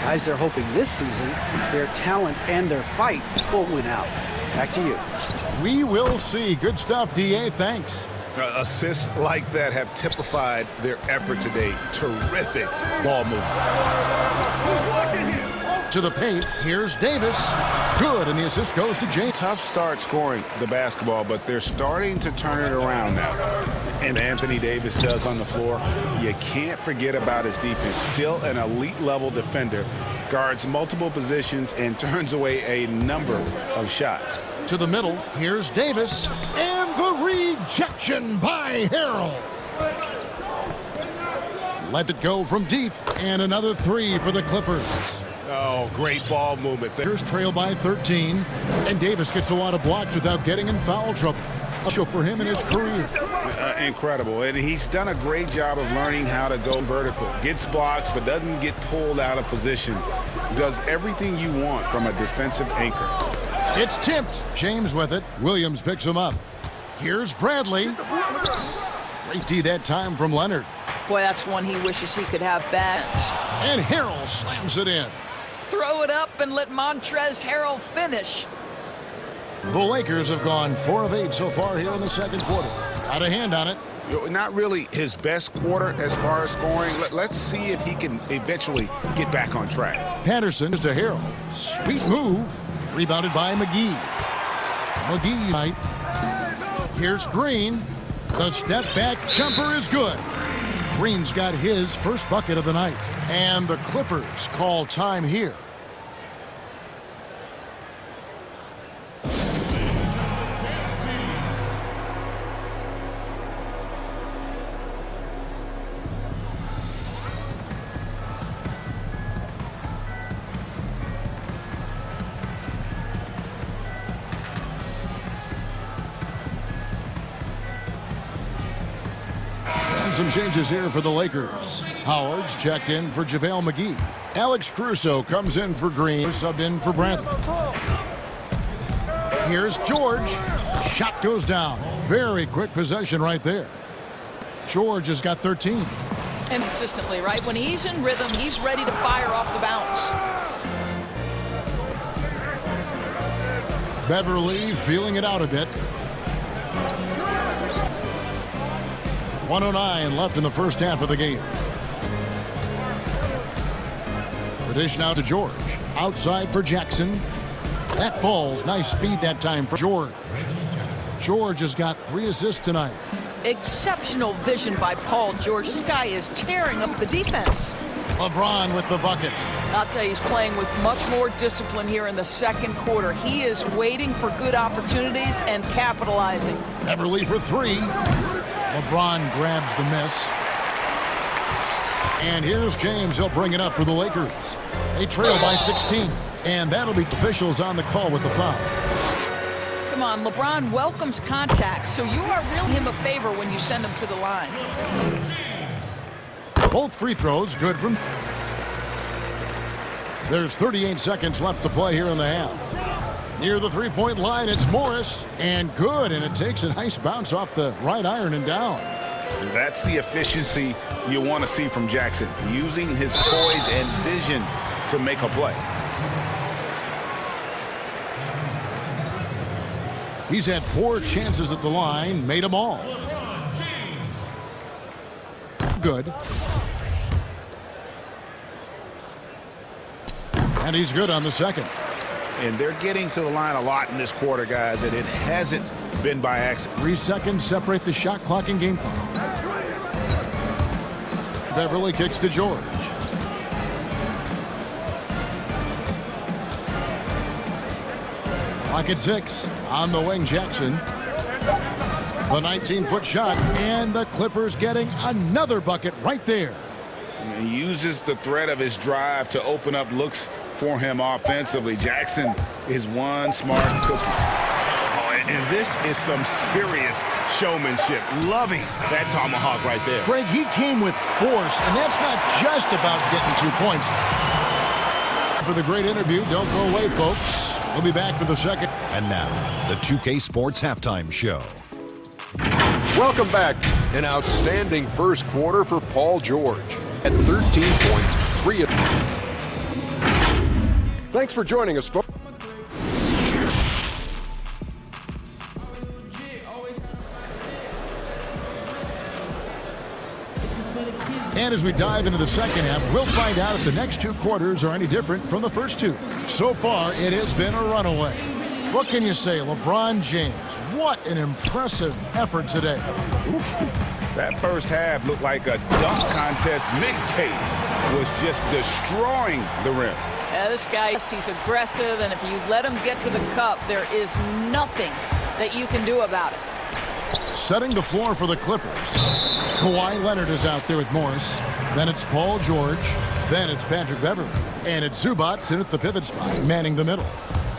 Speaker 8: Guys are hoping this season their talent and their fight will win out. Back to you.
Speaker 1: We will see. Good stuff, D.A. Thanks.
Speaker 7: Assists like that have typified their effort today. Terrific ball movement.
Speaker 1: To the paint, here's Davis. Good, and the assist goes to James.
Speaker 3: Tough start scoring the basketball, but they're starting to turn it around now. And Anthony Davis does on the floor. You can't forget about his defense. Still an elite level defender. Guards multiple positions and turns away a number of shots.
Speaker 1: To the middle, here's Davis. And the rejection by Harrell. Let it go from deep. And another 3 for the Clippers.
Speaker 7: Oh, great ball movement.
Speaker 1: Here's trail by 13. And Davis gets a lot of blocks without getting in foul trouble. A show for him in his career.
Speaker 3: Incredible. And he's done a great job of learning how to go vertical. Gets blocks, but doesn't get pulled out of position. Does everything you want from a defensive anchor.
Speaker 1: It's tipped. James with it. Williams picks him up. Here's Bradley. Great D that time from Leonard.
Speaker 11: Boy, that's one he wishes he could have back.
Speaker 1: And Harrell slams it in.
Speaker 11: Throw it up and let Montrezl Harrell finish.
Speaker 1: The Lakers have gone 4 of 8 so far here in the second quarter. Got a hand on it.
Speaker 3: Not really his best quarter as far as scoring. Let's see if he can eventually get back on track.
Speaker 1: Patterson is to Harrell. Sweet move. Rebounded by McGee. McGee right. Here's Green. The step back jumper is good. Green's got his first bucket of the night. And the Clippers call time here. And some changes here for the Lakers. Howard's checked in for JaVale McGee. Alex Caruso comes in for Green, subbed in for Bradley. Here's George. Shot goes down. Very quick possession right there. George has got 13.
Speaker 11: And consistently, right? When he's in rhythm, he's ready to fire off the bounce.
Speaker 1: Beverly feeling it out a bit. 1:09 left in the first half of the game. The dish now to George. Outside for Jackson. That falls. Nice feed that time for George. George has got 3 assists tonight.
Speaker 11: Exceptional vision by Paul George. This guy is tearing up the defense.
Speaker 1: LeBron with the bucket.
Speaker 11: I'll tell you, he's playing with much more discipline here in the second quarter. He is waiting for good opportunities and capitalizing.
Speaker 1: Beverly for 3. LeBron grabs the miss. And here's James. He'll bring it up for the Lakers. They trail by 16. And that'll be officials on the call with the foul.
Speaker 11: Come on, LeBron welcomes contact, so you are really him a favor when you send him to the line.
Speaker 1: Both free throws good from. There's 38 seconds left to play here in the half. Near the three-point line, it's Morris. And good, and it takes a nice bounce off the right iron and down.
Speaker 3: That's the efficiency you want to see from Jackson, using his poise and vision to make a play.
Speaker 1: He's had 4 chances at the line, made them all. Good. And he's good on the second.
Speaker 3: And they're getting to the line a lot in this quarter, guys, and it hasn't been by accident.
Speaker 1: 3 seconds separate the shot clock and game clock. Beverly kicks to George. Clock at 6. On the wing, Jackson. The 19-foot shot, and the Clippers getting another bucket right there.
Speaker 3: And he uses the threat of his drive to open up looks for him offensively. Jackson is one smart cookie. Oh, and this is some serious showmanship. Loving that tomahawk right there.
Speaker 1: Craig, he came with force, and that's not just about getting 2 points. For the great interview, don't go away, folks. We'll be back for the second.
Speaker 5: And now, the 2K Sports Halftime Show.
Speaker 6: Welcome back. An outstanding first quarter for Paul George at 13 points, 3 of. Thanks for joining us, folks.
Speaker 1: And as we dive into the second half, we'll find out if the next 2 quarters are any different from the first 2. So far, it has been a runaway. What can you say, LeBron James? What an impressive effort today.
Speaker 3: Oof. That first half looked like a dunk contest mixtape. Was just destroying the rim.
Speaker 11: Yeah, this guy, he's aggressive, and if you let him get to the cup, there is nothing that you can do about it.
Speaker 1: Setting the floor for the Clippers. Kawhi Leonard is out there with Morris. Then it's Paul George. Then it's Patrick Beverly. And it's Zubac in at the pivot spot, manning the middle.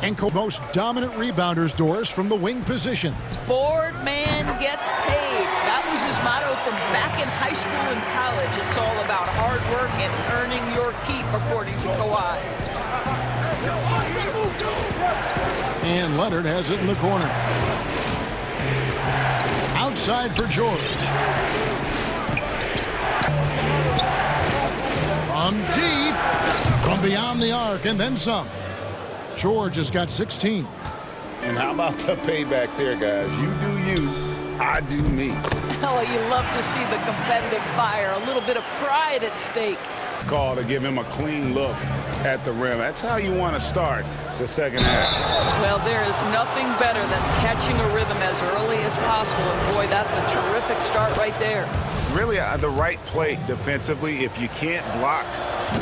Speaker 1: And most dominant rebounders, Doris, from the wing position.
Speaker 11: Board man gets paid. That was his motto from back in high school and college. It's all about hard work and earning your keep, according to Kawhi.
Speaker 1: And Leonard has it in the corner. Outside for George. From deep. From beyond the arc, and then some. George has got 16.
Speaker 3: And how about the payback there, guys? You do you, I do me.
Speaker 11: Oh, you love to see the competitive fire. A little bit of pride at stake.
Speaker 3: Call to give him a clean look at the rim. That's how you want to start the second half.
Speaker 11: Well, there is nothing better than catching a rhythm as early as possible. And boy, that's a terrific start right there.
Speaker 3: Really the right play defensively if you can't block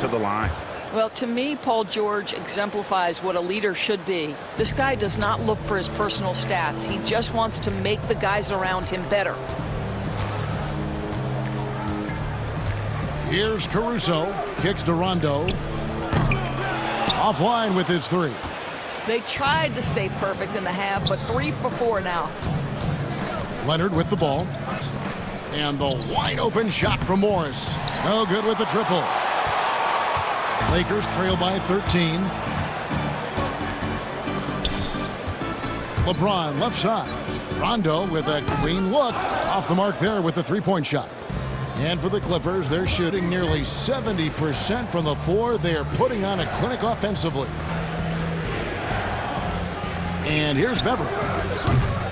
Speaker 3: to the line.
Speaker 11: Well, to me, Paul George exemplifies what a leader should be. This guy does not look for his personal stats. He just wants to make the guys around him better.
Speaker 1: Here's Caruso. Kicks to Rondo. Offline with his 3.
Speaker 11: They tried to stay perfect in the half, but 3 for 4 now.
Speaker 1: Leonard with the ball. And the wide open shot from Morris. No good with the triple. Lakers trail by 13. LeBron left side. Rondo with a clean look. Off the mark there with the three-point shot. And for the Clippers, they're shooting nearly 70% from the floor. They are putting on a clinic offensively. And here's Beverly.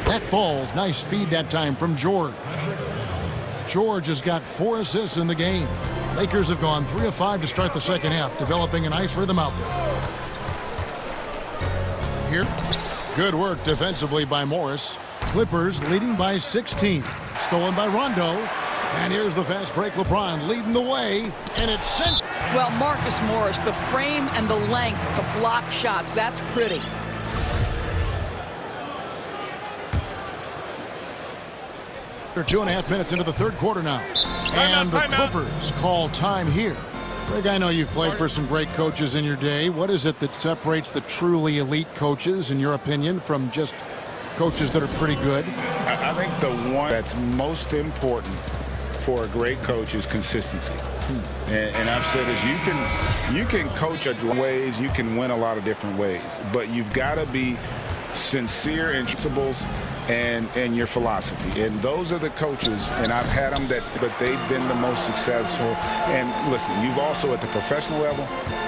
Speaker 1: That falls. Nice feed that time from George. George has got 4 assists in the game. Lakers have gone 3 of 5 to start the second half, developing a nice rhythm out there. Here, good work defensively by Morris. Clippers leading by 16. Stolen by Rondo. And here's the fast break. LeBron leading the way. And it's sent.
Speaker 11: Well, Marcus Morris, the frame and the length to block shots. That's pretty.
Speaker 1: They're 2.5 minutes into the third quarter now. And the Clippers call time here. Greg, I know you've played for some great coaches in your day. What is it that separates the truly elite coaches, in your opinion, from just coaches that are pretty good?
Speaker 3: I think the one that's most important for a great coach is consistency. And I've said this, you can coach a ways, you can win a lot of different ways, but you've got to be sincere in principles and your philosophy. And those are the coaches, and I've had them but they've been the most successful. And listen, you've also at the professional level,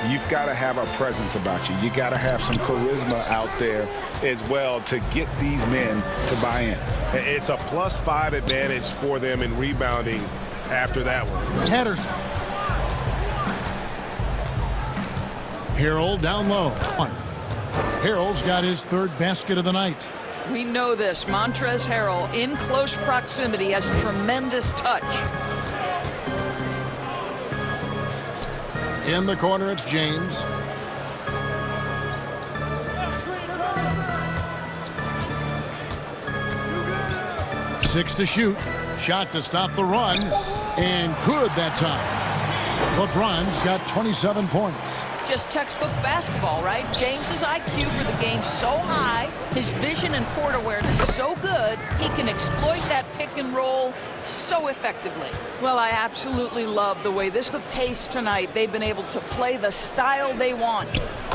Speaker 3: you've got to have a presence about you. You got to have some charisma out there as well to get these men to buy in.
Speaker 7: It's a +5 advantage for them in rebounding after that one.
Speaker 1: Headers. Harrell down low. Harrell's got his 3rd basket of the night.
Speaker 11: We know this. Montrezl Harrell in close proximity has tremendous touch.
Speaker 1: In the corner, it's James. Six to shoot. Shot to stop the run. And good that time. LeBron's got 27 points.
Speaker 11: Just textbook basketball, right? James's IQ for the game so high, his vision and court awareness so good, he can exploit that pick and roll so effectively. Well, I absolutely love the way the pace tonight. They've been able to play the style they want.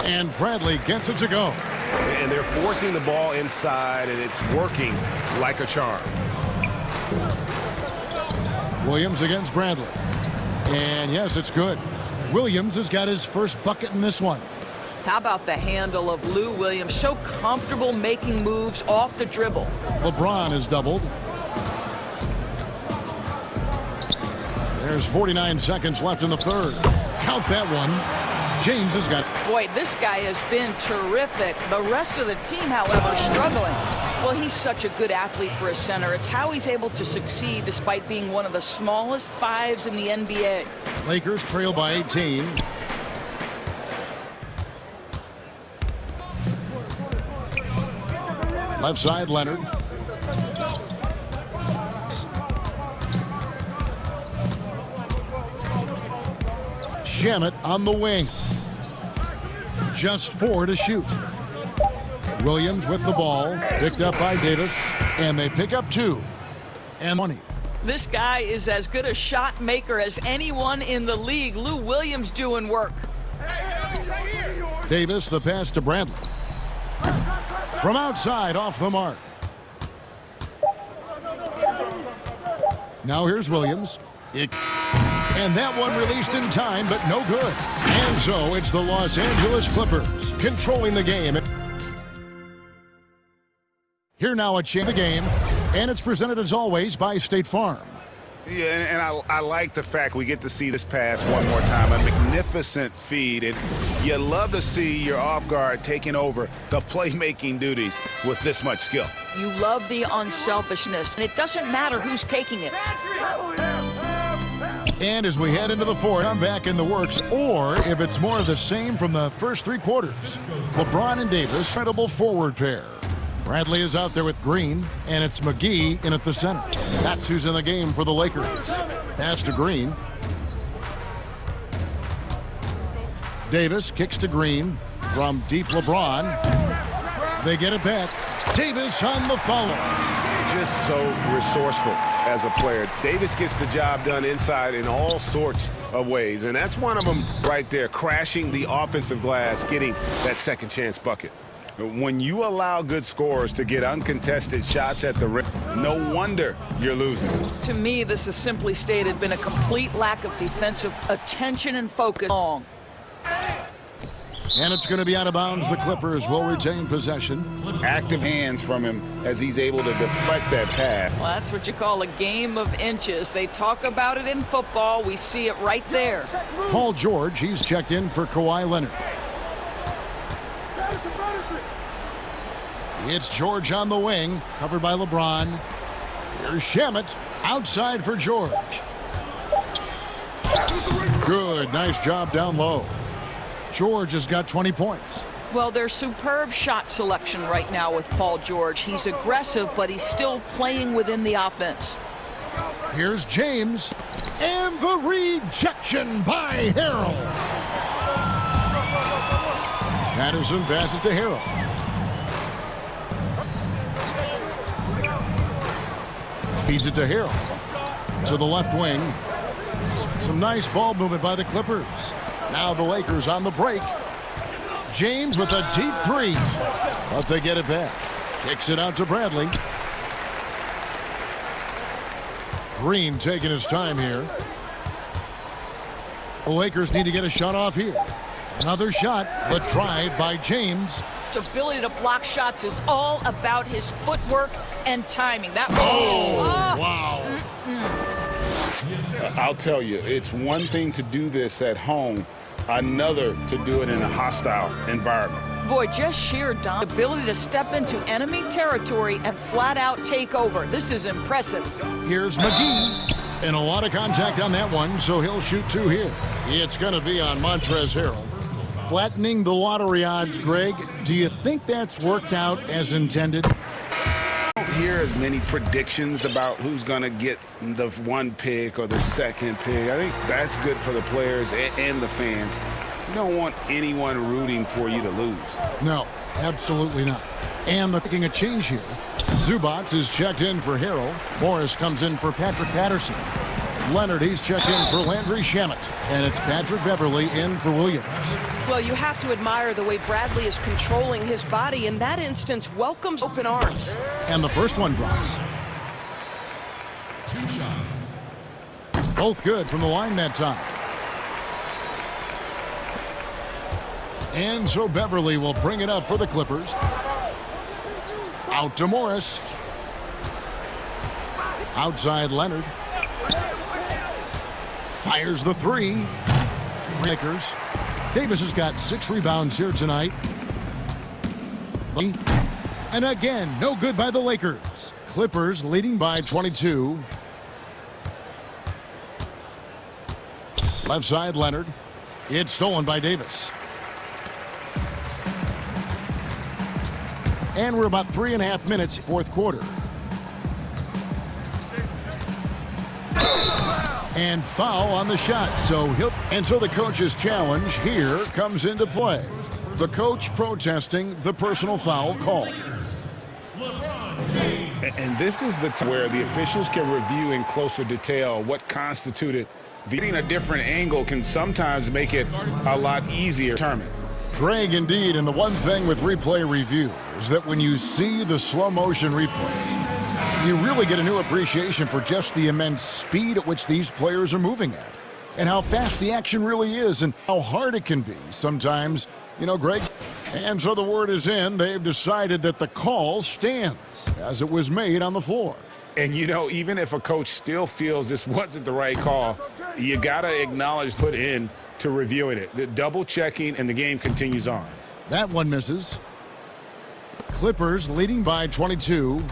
Speaker 1: And Bradley gets it to go.
Speaker 7: And they're forcing the ball inside, and it's working like a charm.
Speaker 1: Williams against Bradley. And yes, it's good. Williams has got his first bucket in this one.
Speaker 11: How about the handle of Lou Williams? So comfortable making moves off the dribble.
Speaker 1: LeBron is doubled. There's 49 seconds left in the third. Count that one. James has got...
Speaker 11: Boy, this guy has been terrific. The rest of the team, however, struggling. Well, he's such a good athlete for a center. It's how he's able to succeed despite being one of the smallest 5s in the NBA.
Speaker 1: Lakers trail by 18. Left side, Leonard. Shamet on the wing. Just 4 to shoot. Williams with the ball, picked up by Davis, and they pick up 2. And 20.
Speaker 11: This guy is as good a shot maker as anyone in the league. Lou Williams doing work.
Speaker 1: Davis, the pass to Bradley. From outside, off the mark. Now here's Williams. And that one released in time, but no good. And so it's the Los Angeles Clippers controlling the game. Here now a chance the game, and it's presented as always by State Farm.
Speaker 3: Yeah, and I like the fact we get to see this pass one more time. A magnificent feed. And you love to see your off guard taking over the playmaking duties with this much skill.
Speaker 11: You love the unselfishness, and it doesn't matter who's taking it.
Speaker 1: And as we head into the fourth, I'm back in the works, or if it's more of the same from the first 3 quarters. LeBron and Davis, incredible forward pair. Bradley is out there with Green, and it's McGee in at the center. That's who's in the game for the Lakers. Pass to Green. Davis kicks to Green from deep LeBron. They get it back. Davis on the follow.
Speaker 7: Just so resourceful. as a player. Davis gets the job done inside in all sorts of ways, and that's one of them right there, crashing the offensive glass, getting that second chance bucket. When you allow good scorers to get uncontested shots at the rim, no wonder you're losing.
Speaker 11: To me, this has simply stated been a complete lack of defensive attention and focus.
Speaker 1: And it's going to be out of bounds. The Clippers will retain possession.
Speaker 3: Active hands from him as he's able to deflect that pass.
Speaker 11: Well, that's what you call a game of inches. They talk about it in football. We see it right there.
Speaker 1: Paul George, he's checked in for Kawhi Leonard. It's George on the wing, covered by LeBron. Here's Shamet, outside for George. Good, nice job down low. George has got 20 points.
Speaker 11: Well, there's superb shot selection right now with Paul George. He's aggressive, but he's still playing within the offense.
Speaker 1: Here's James, and the rejection by Harrell. Patterson passes to Harrell. Feeds it to Harrell. To the left wing. Some nice ball movement by the Clippers. Now the Lakers on the break. James with a deep three. But they get it back. Kicks it out to Bradley. Green taking his time here. The Lakers need to get a shot off here. Another shot, but tried by James.
Speaker 11: His ability to block shots is all about his footwork and timing. That
Speaker 3: wow. I'll tell you, it's one thing to do this at home, another to do it in a hostile environment.
Speaker 11: Boy, just sheer ability to step into enemy territory and flat out take over. This is impressive.
Speaker 1: Here's McGee, and a lot of contact on that one, so he'll shoot two here. It's going to be on Montrezl Harrell. Flattening the lottery odds, Greg. Do you think that's worked out as intended?
Speaker 3: I don't hear as many predictions about who's going to get the one pick or the second pick. I think that's good for the players and the fans. You don't want anyone rooting for you to lose.
Speaker 1: No, absolutely not. And they're making a change here. Zubac is checked in for Harrell. Morris comes in for Patrick Patterson. Leonard, he's checked in for Landry Shamet. And it's Patrick Beverly in for Williams.
Speaker 12: Well, you have to admire the way Bradley is controlling his body. In that instance, welcomes open arms.
Speaker 1: And the first one drops.
Speaker 5: 2 shots.
Speaker 1: Both good from the line that time. And so Beverly will bring it up for the Clippers. Out to Morris. Outside Leonard. Fires the three. Lakers. Davis has got 6 rebounds here tonight. And again, no good by the Lakers. Clippers leading by 22. Left side, Leonard. It's stolen by Davis. And we're about 3.5 minutes, fourth quarter. And foul on the shot, so the coach's challenge here comes into play. The coach protesting the personal foul call.
Speaker 3: And this is the time where the officials can review in closer detail what constituted. Getting a different angle can sometimes make it a lot easier to determine.
Speaker 1: Greg, indeed, and the one thing with replay review is that when you see the slow motion replays, you really get a new appreciation for just the immense speed at which these players are moving at, and how fast the action really is, and how hard it can be sometimes, Greg. And so the word is in. They've decided that the call stands as it was made on the floor.
Speaker 3: And, even if a coach still feels this wasn't the right call, you got to acknowledge, put in to reviewing it. Double checking, and the game continues on.
Speaker 1: That one misses. Clippers leading by 22.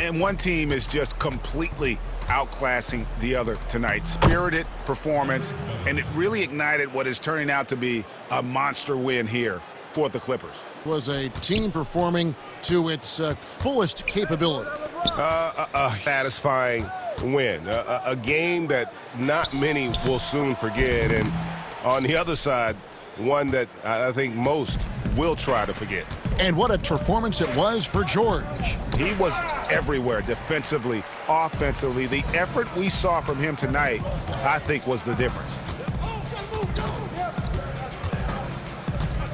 Speaker 3: And one team is just completely outclassing the other tonight. Spirited performance, and it really ignited what is turning out to be a monster win here for the Clippers.
Speaker 1: Was a team performing to its fullest capability.
Speaker 7: A satisfying win, a game that not many will soon forget, and on the other side, one that I think most will try to forget.
Speaker 1: And what a performance it was for George.
Speaker 7: He was everywhere defensively, offensively. The effort we saw from him tonight, I think, was the difference.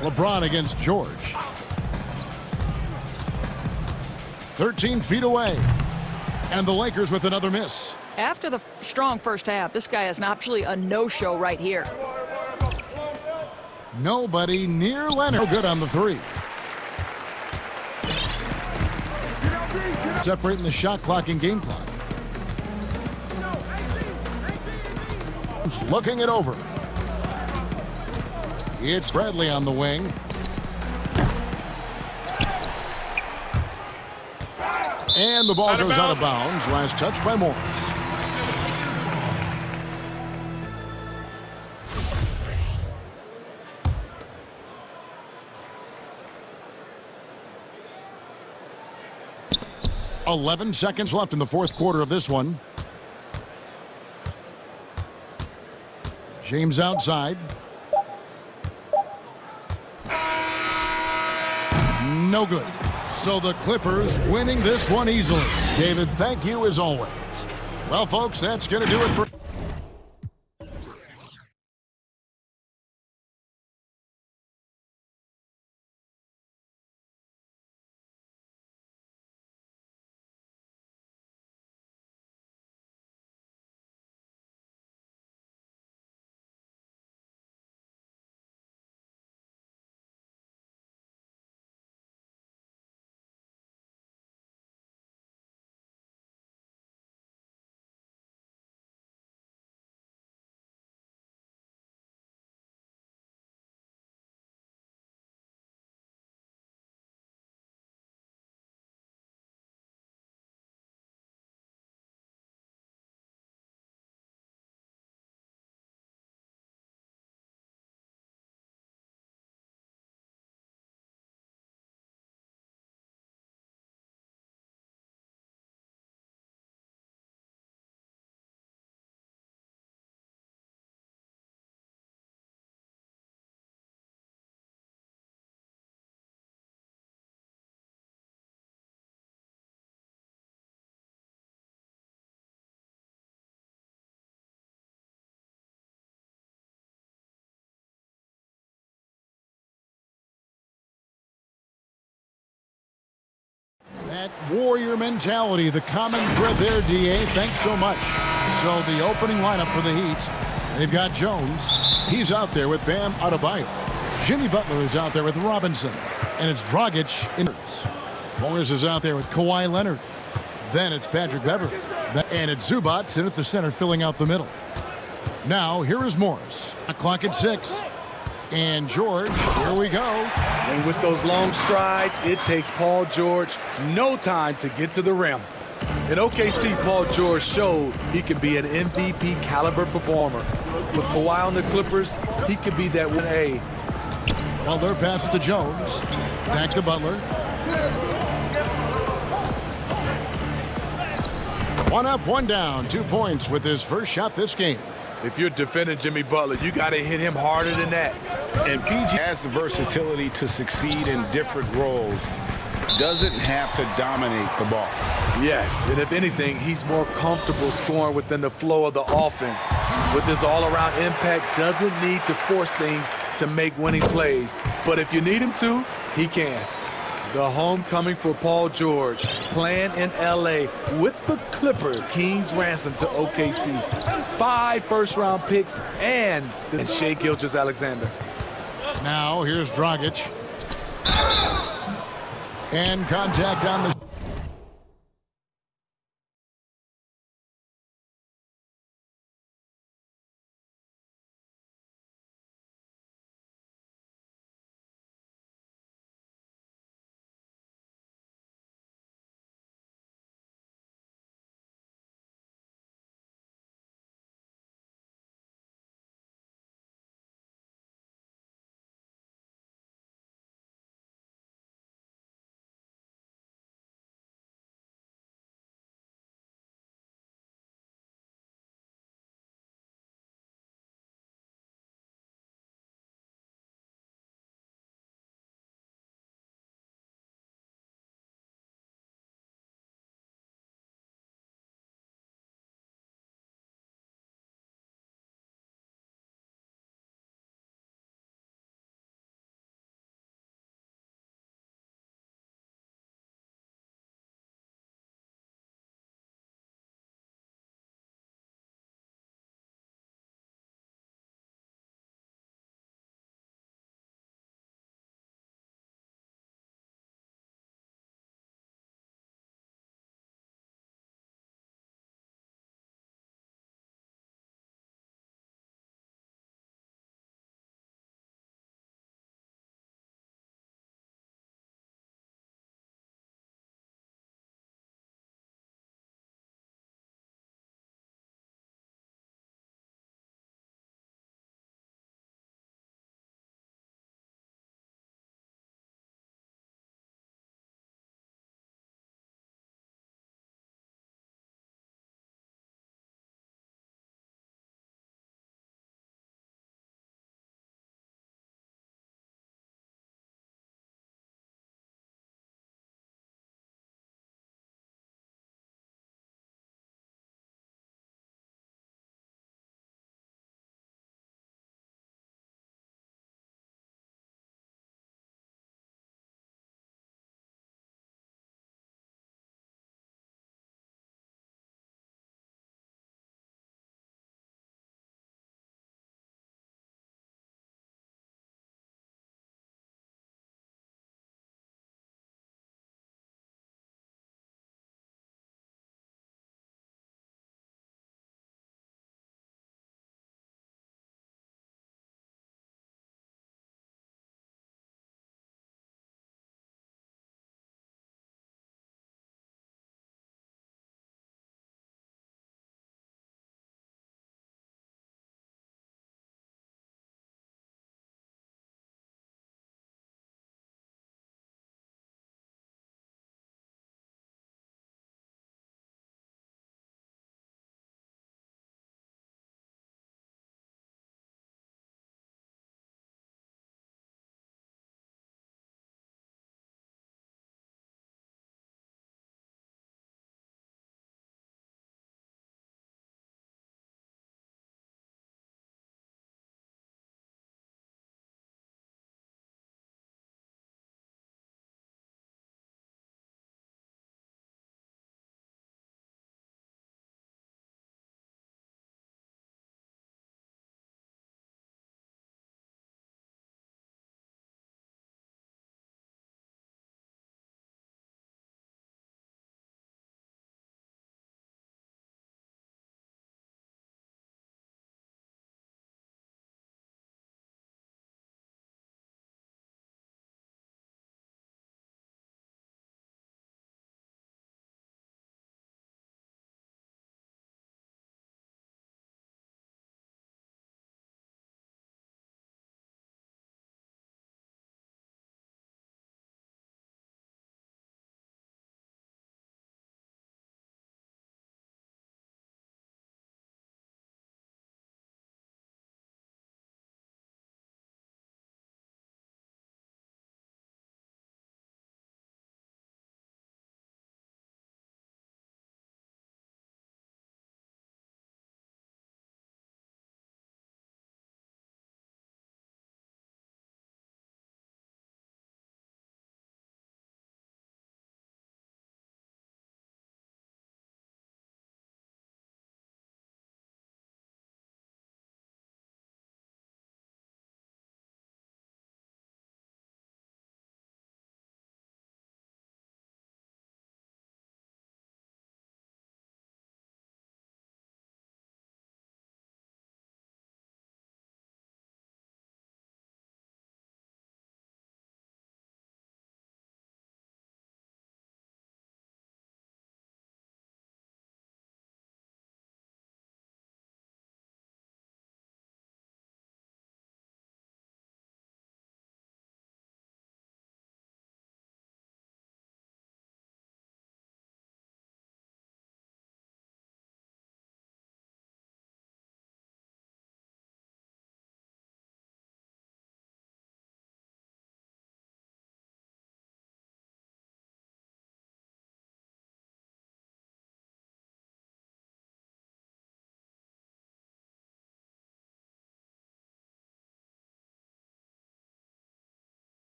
Speaker 1: LeBron against George. 13 feet away. And the Lakers with another miss.
Speaker 11: After the strong first half, this guy is actually a no-show right here.
Speaker 1: Nobody near Leonard. No good on the three. Separating the shot clock and game clock. Looking it over. It's Bradley on the wing. And the ball goes out of bounds. Last touch by Morris. .11 seconds left in the fourth quarter of this one. James outside. No good. So the Clippers winning this one easily. David, thank you as always. Well, folks, that's going to do it for... That warrior mentality, the common thread there, DA. Thanks so much. So the opening lineup for the Heat, they've got Jones. He's out there with Bam Adebayo. Jimmy Butler is out there with Robinson. And it's Dragic in. Morris is out there with Kawhi Leonard. Then it's Patrick Beverley. And it's Zubac in at the center, filling out the middle. Now, here is Morris. Clock at 6. And George, here we go.
Speaker 2: And with those long strides, it takes Paul George no time to get to the rim. In OKC, Paul George showed he could be an MVP caliber performer. With Kawhi on the Clippers, he could be that 1A.
Speaker 1: Well, their pass it to Jones. Back to Butler. One up, one down. 2 points with his first shot this game.
Speaker 2: If you're defending Jimmy Butler, you got to hit him harder than that.
Speaker 3: And PG has the versatility to succeed in different roles. Doesn't have to dominate the ball.
Speaker 2: Yes, and if anything, he's more comfortable scoring within the flow of the offense. With his all-around impact, doesn't need to force things to make winning plays. But if you need him to, he can. The homecoming for Paul George, playing in L.A. with the Clippers. King's ransom to OKC. 5 first-round picks and Shai Gilgeous-Alexander.
Speaker 1: Now here's Dragic. And contact on the...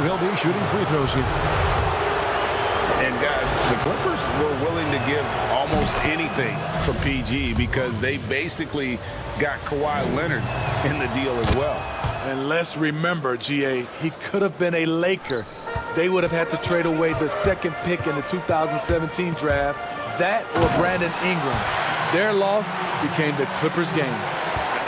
Speaker 1: he'll be shooting free throws here.
Speaker 3: And guys, the Clippers were willing to give almost anything for PG because they basically got Kawhi Leonard in the deal as well.
Speaker 2: And let's remember, GA, he could have been a Laker. They would have had to trade away the second pick in the 2017 draft, that or Brandon Ingram. Their loss became the Clippers' game.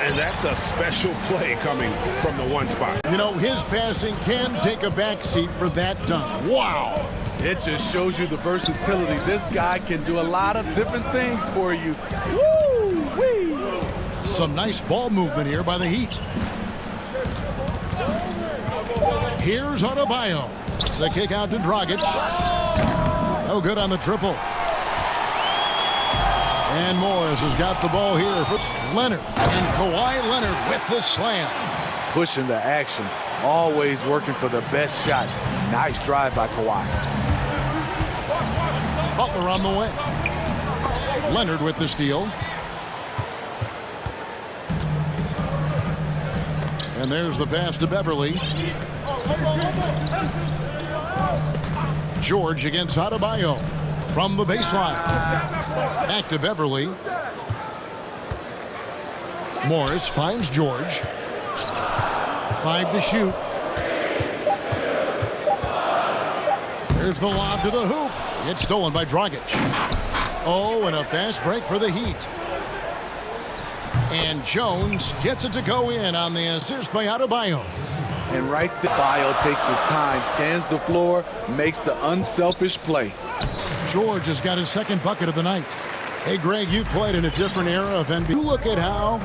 Speaker 7: And that's a special play coming from the one spot.
Speaker 1: You know, his passing can take a backseat for that dunk. Wow!
Speaker 2: It just shows you the versatility. This guy can do a lot of different things for you. Woo-wee!
Speaker 1: Some nice ball movement here by the Heat. Here's Adebayo. The kick out to Dragic. No good on the triple. And Morris has got the ball here for Leonard. And Kawhi Leonard with the slam.
Speaker 2: Pushing the action. Always working for the best shot. Nice drive by Kawhi.
Speaker 1: Butler on the way. Leonard with the steal. And there's the pass to Beverly. George against Adebayo from the baseline. Back to Beverly. Morris finds George. 5 to shoot. There's the lob to the hoop. It's stolen by Dragic. Oh, and a fast break for the Heat. And Jones gets it to go in on the assist by Adebayo.
Speaker 2: And right there, Bio takes his time, scans the floor, makes the unselfish play.
Speaker 1: George has got his second bucket of the night. Hey, Greg, you played in a different era of NBA. You look at how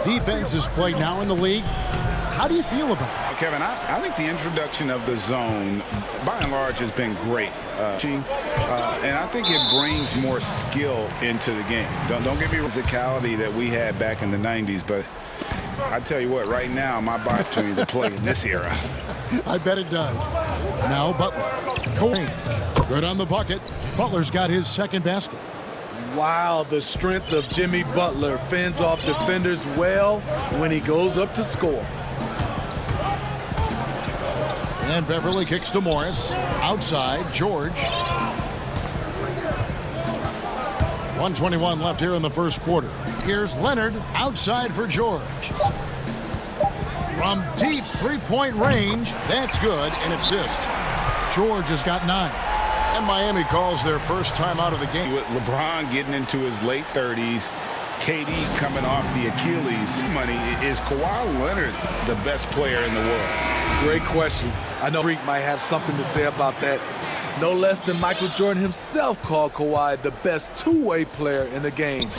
Speaker 1: defense is played now in the league. How do you feel about it?
Speaker 3: Kevin, I think the introduction of the zone, by and large, has been great. And I think it brings more skill into the game. Don't get me physicality that we had back in the 90s, but I tell you what, right now, my opportunity to play in this era.
Speaker 1: I bet it does. Now Butler. Good on the bucket. Butler's got his second basket.
Speaker 2: Wow, the strength of Jimmy Butler fends off defenders well when he goes up to score.
Speaker 1: And Beverly kicks to Morris. Outside, George. 1:21 left here in the first quarter. Here's Leonard outside for George. From deep three-point range, that's good, and it's just. George has got 9. And Miami calls their first time out of the game.
Speaker 3: With LeBron getting into his late 30s, KD coming off the Achilles money, is Kawhi Leonard the best player in the world?
Speaker 2: Great question. I know Reek might have something to say about that. No less than Michael Jordan himself called Kawhi the best two-way player in the game.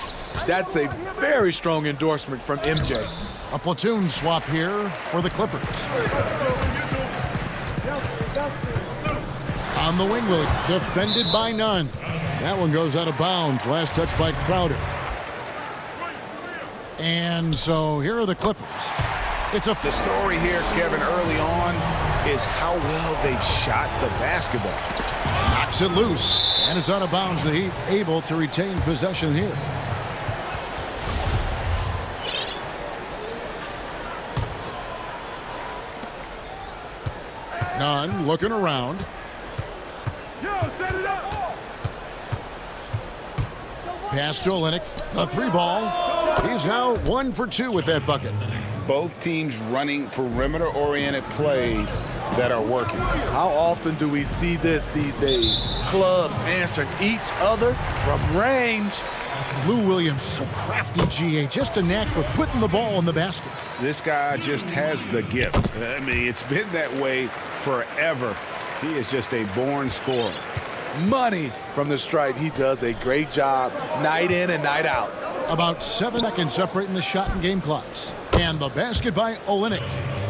Speaker 2: That's a very strong endorsement from MJ.
Speaker 1: A platoon swap here for the Clippers. On the wing, Willie. Defended by none. That one goes out of bounds. Last touch by Crowder. And so here are the Clippers.
Speaker 7: The story here, Kevin, early on is how well they've shot the basketball.
Speaker 1: Knocks it loose. And it's out of bounds. The Heat able to retain possession here. Nunn looking around.
Speaker 9: Set it up.
Speaker 1: Pass to Olynyk. A 3-ball. He's now 1 for 2 with that bucket.
Speaker 3: Both teams running perimeter-oriented plays that are working.
Speaker 2: How often do we see this these days? Clubs answering each other from range.
Speaker 1: Lou Williams, so crafty, GA. Just a knack for putting the ball in the basket.
Speaker 3: This guy just has the gift. I mean, it's been that way forever. He is just a born scorer.
Speaker 2: Money from the stripe. He does a great job night in and night out.
Speaker 1: About 7 seconds separating the shot and game clocks. And the basket by Olynyk.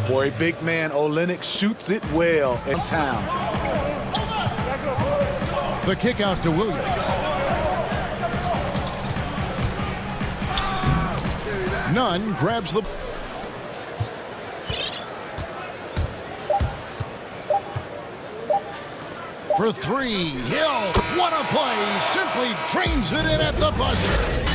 Speaker 2: For a big man, Olynyk shoots it well in town.
Speaker 1: The kick out to Williams. Nunn grabs the... For 3, Hill, what a play, simply drains it in at the buzzer.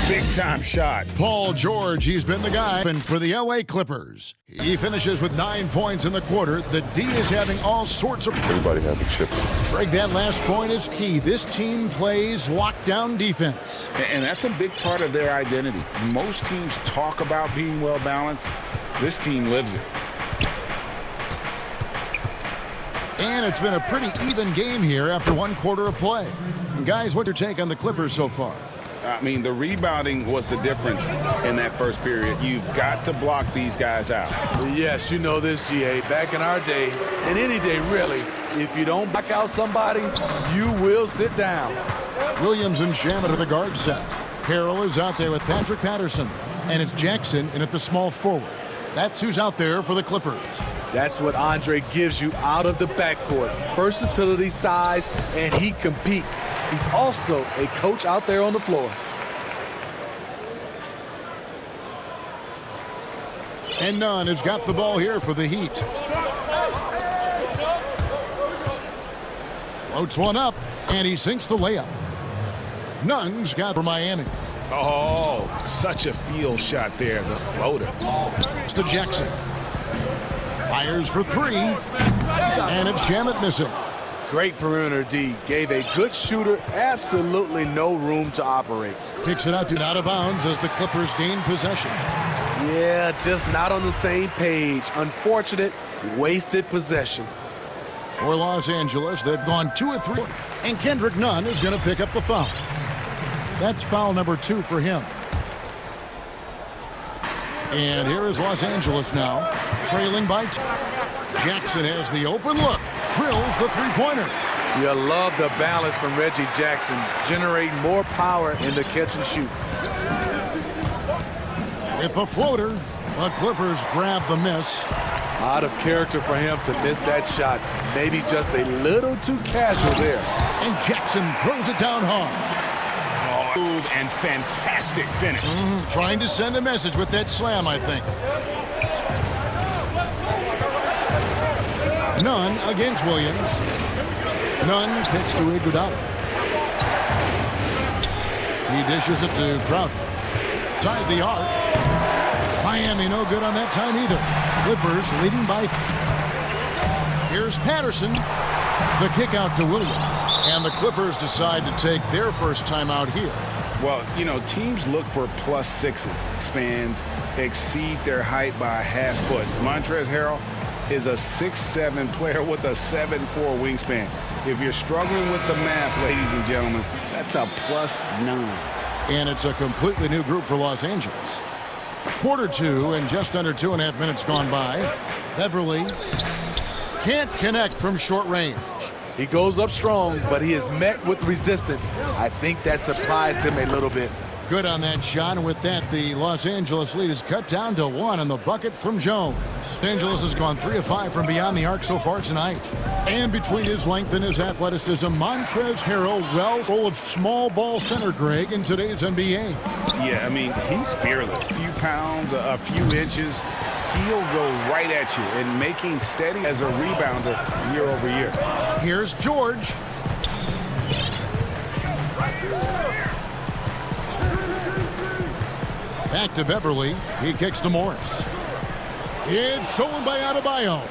Speaker 3: Big-time shot.
Speaker 1: Paul George, he's been the guy for the LA Clippers. He finishes with 9 points in the quarter. The D is having all sorts of...
Speaker 13: Everybody has a chip.
Speaker 1: Greg, that last point is key. This team plays lockdown defense.
Speaker 3: And that's a big part of their identity. Most teams talk about being well-balanced. This team lives it.
Speaker 1: And it's been a pretty even game here after 1 quarter of play. Guys, what's your take on the Clippers so far?
Speaker 3: I mean, the rebounding was the difference in that first period. You've got to block these guys out.
Speaker 2: Yes, you know this, GA. Back in our day, and any day really, if you don't block out somebody, you will sit down.
Speaker 1: Williams and Shamet are the guard set. Harrell is out there with Patrick Patterson. And it's Jackson in at the small forward. That's who's out there for the Clippers.
Speaker 2: That's what Andre gives you out of the backcourt. Versatility, size, and he competes. He's also a coach out there on the floor.
Speaker 1: And Nunn has got the ball here for the Heat. Floats one up, and he sinks the layup. Nunn's got for Miami.
Speaker 3: Oh, such a field shot there, the floater.
Speaker 1: To Jackson. Fires for 3, and it's Shamet missing.
Speaker 2: Great perimeter D. Gave a good shooter absolutely no room to operate.
Speaker 1: Kicks it out of bounds as the Clippers gain possession.
Speaker 2: Yeah, just not on the same page. Unfortunate, wasted possession.
Speaker 1: For Los Angeles, they've gone 2 of 3. And Kendrick Nunn is going to pick up the foul. That's foul number 2 for him. And here is Los Angeles now, trailing by 2. Jackson has the open look, drills the three-pointer.
Speaker 2: You love the balance from Reggie Jackson, generating more power in the catch and shoot.
Speaker 1: With the floater, the Clippers grab the miss.
Speaker 2: Out of character for him to miss that shot. Maybe just a little too casual there.
Speaker 1: And Jackson throws it down hard.
Speaker 3: Move and fantastic finish.
Speaker 1: Trying to send a message with that slam, I think. Nunn against Williams. Nunn kicks to Iguodala. He dishes it to Crowder. Tied the arc. Miami no good on that time either. Clippers leading by 3. Here's Patterson. The kick out to Williams. And the Clippers decide to take their first timeout here.
Speaker 3: Well, you know, teams look for +6s. Spans exceed their height by a half foot. Montrezl Harrell is a 6'7" player with a 7'4" wingspan. If you're struggling with the math, ladies and gentlemen, that's a +9.
Speaker 1: And it's a completely new group for Los Angeles. Quarter 2 and just under 2.5 minutes gone by. Beverly can't connect from short range.
Speaker 2: He goes up strong, but he is met with resistance. I think that surprised him a little bit.
Speaker 1: Good on that shot, and with that, the Los Angeles lead is cut down to 1 on the bucket from Jones. Los Angeles has gone 3 of 5 from beyond the arc so far tonight. And between his length and his athleticism, Montrezl Harrell, well full of small ball center, Greg, in today's NBA.
Speaker 3: Yeah, I mean, he's fearless. A few pounds, a few inches. He'll go right at you, and making steady as a rebounder year over year.
Speaker 1: Here's George. Back to Beverly. He kicks to Morris. It's stolen by Adebayo.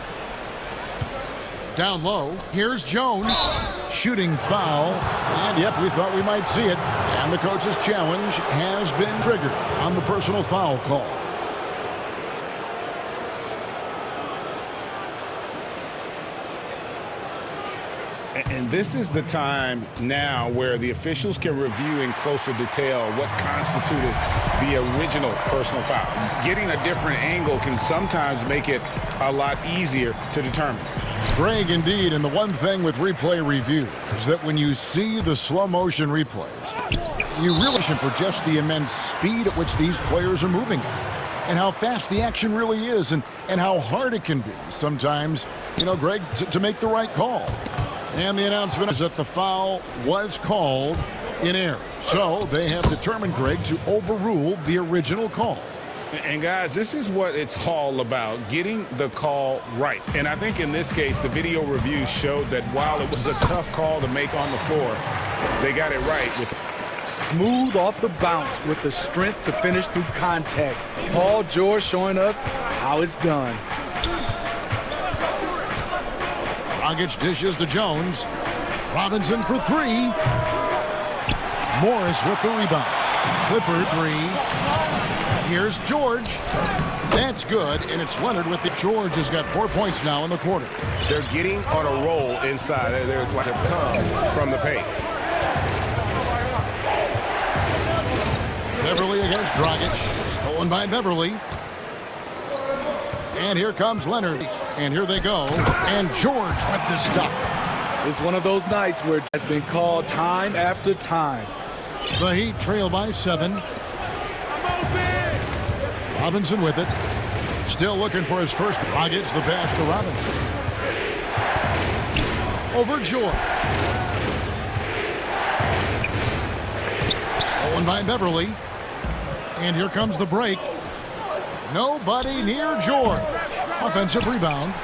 Speaker 1: Down low. Here's Jones. Shooting foul. And yep, we thought we might see it. And the coach's challenge has been triggered on the personal foul call.
Speaker 3: And this is the time now where the officials can review in closer detail what constituted the original personal foul. Getting a different angle can sometimes make it a lot easier to determine.
Speaker 1: Greg, indeed, and the one thing with replay review is that when you see the slow motion replays, you realize for just the immense speed at which these players are moving and how fast the action really is and how hard it can be sometimes, you know, Greg, to make the right call. And the announcement is that the foul was called in error. So they have determined, Greg, to overrule the original call.
Speaker 3: And guys, this is what it's all about, getting the call right. And I think in this case, the video review showed that while it was a tough call to make on the floor, they got it right with
Speaker 2: Smooth off the bounce with the strength to finish through contact. Paul George showing us how it's done.
Speaker 1: Dragic dishes to Jones. Robinson for three. Morris with the rebound. Clipper three. Here's George. That's good, and it's Leonard with it. George has got 4 points now in the quarter.
Speaker 7: They're getting on a roll inside. They're like to come from the paint.
Speaker 1: Beverly against Dragic. Stolen by Beverly. And here comes Leonard. And here they go. And George with the stuff.
Speaker 2: It's one of those nights where it's been called time after time.
Speaker 1: The Heat trail by 7. Robinson with it. Still looking for his first. Dragic the pass to Robinson. Over George. Stolen by Beverly. And here comes the break. Nobody near George. Offensive rebound.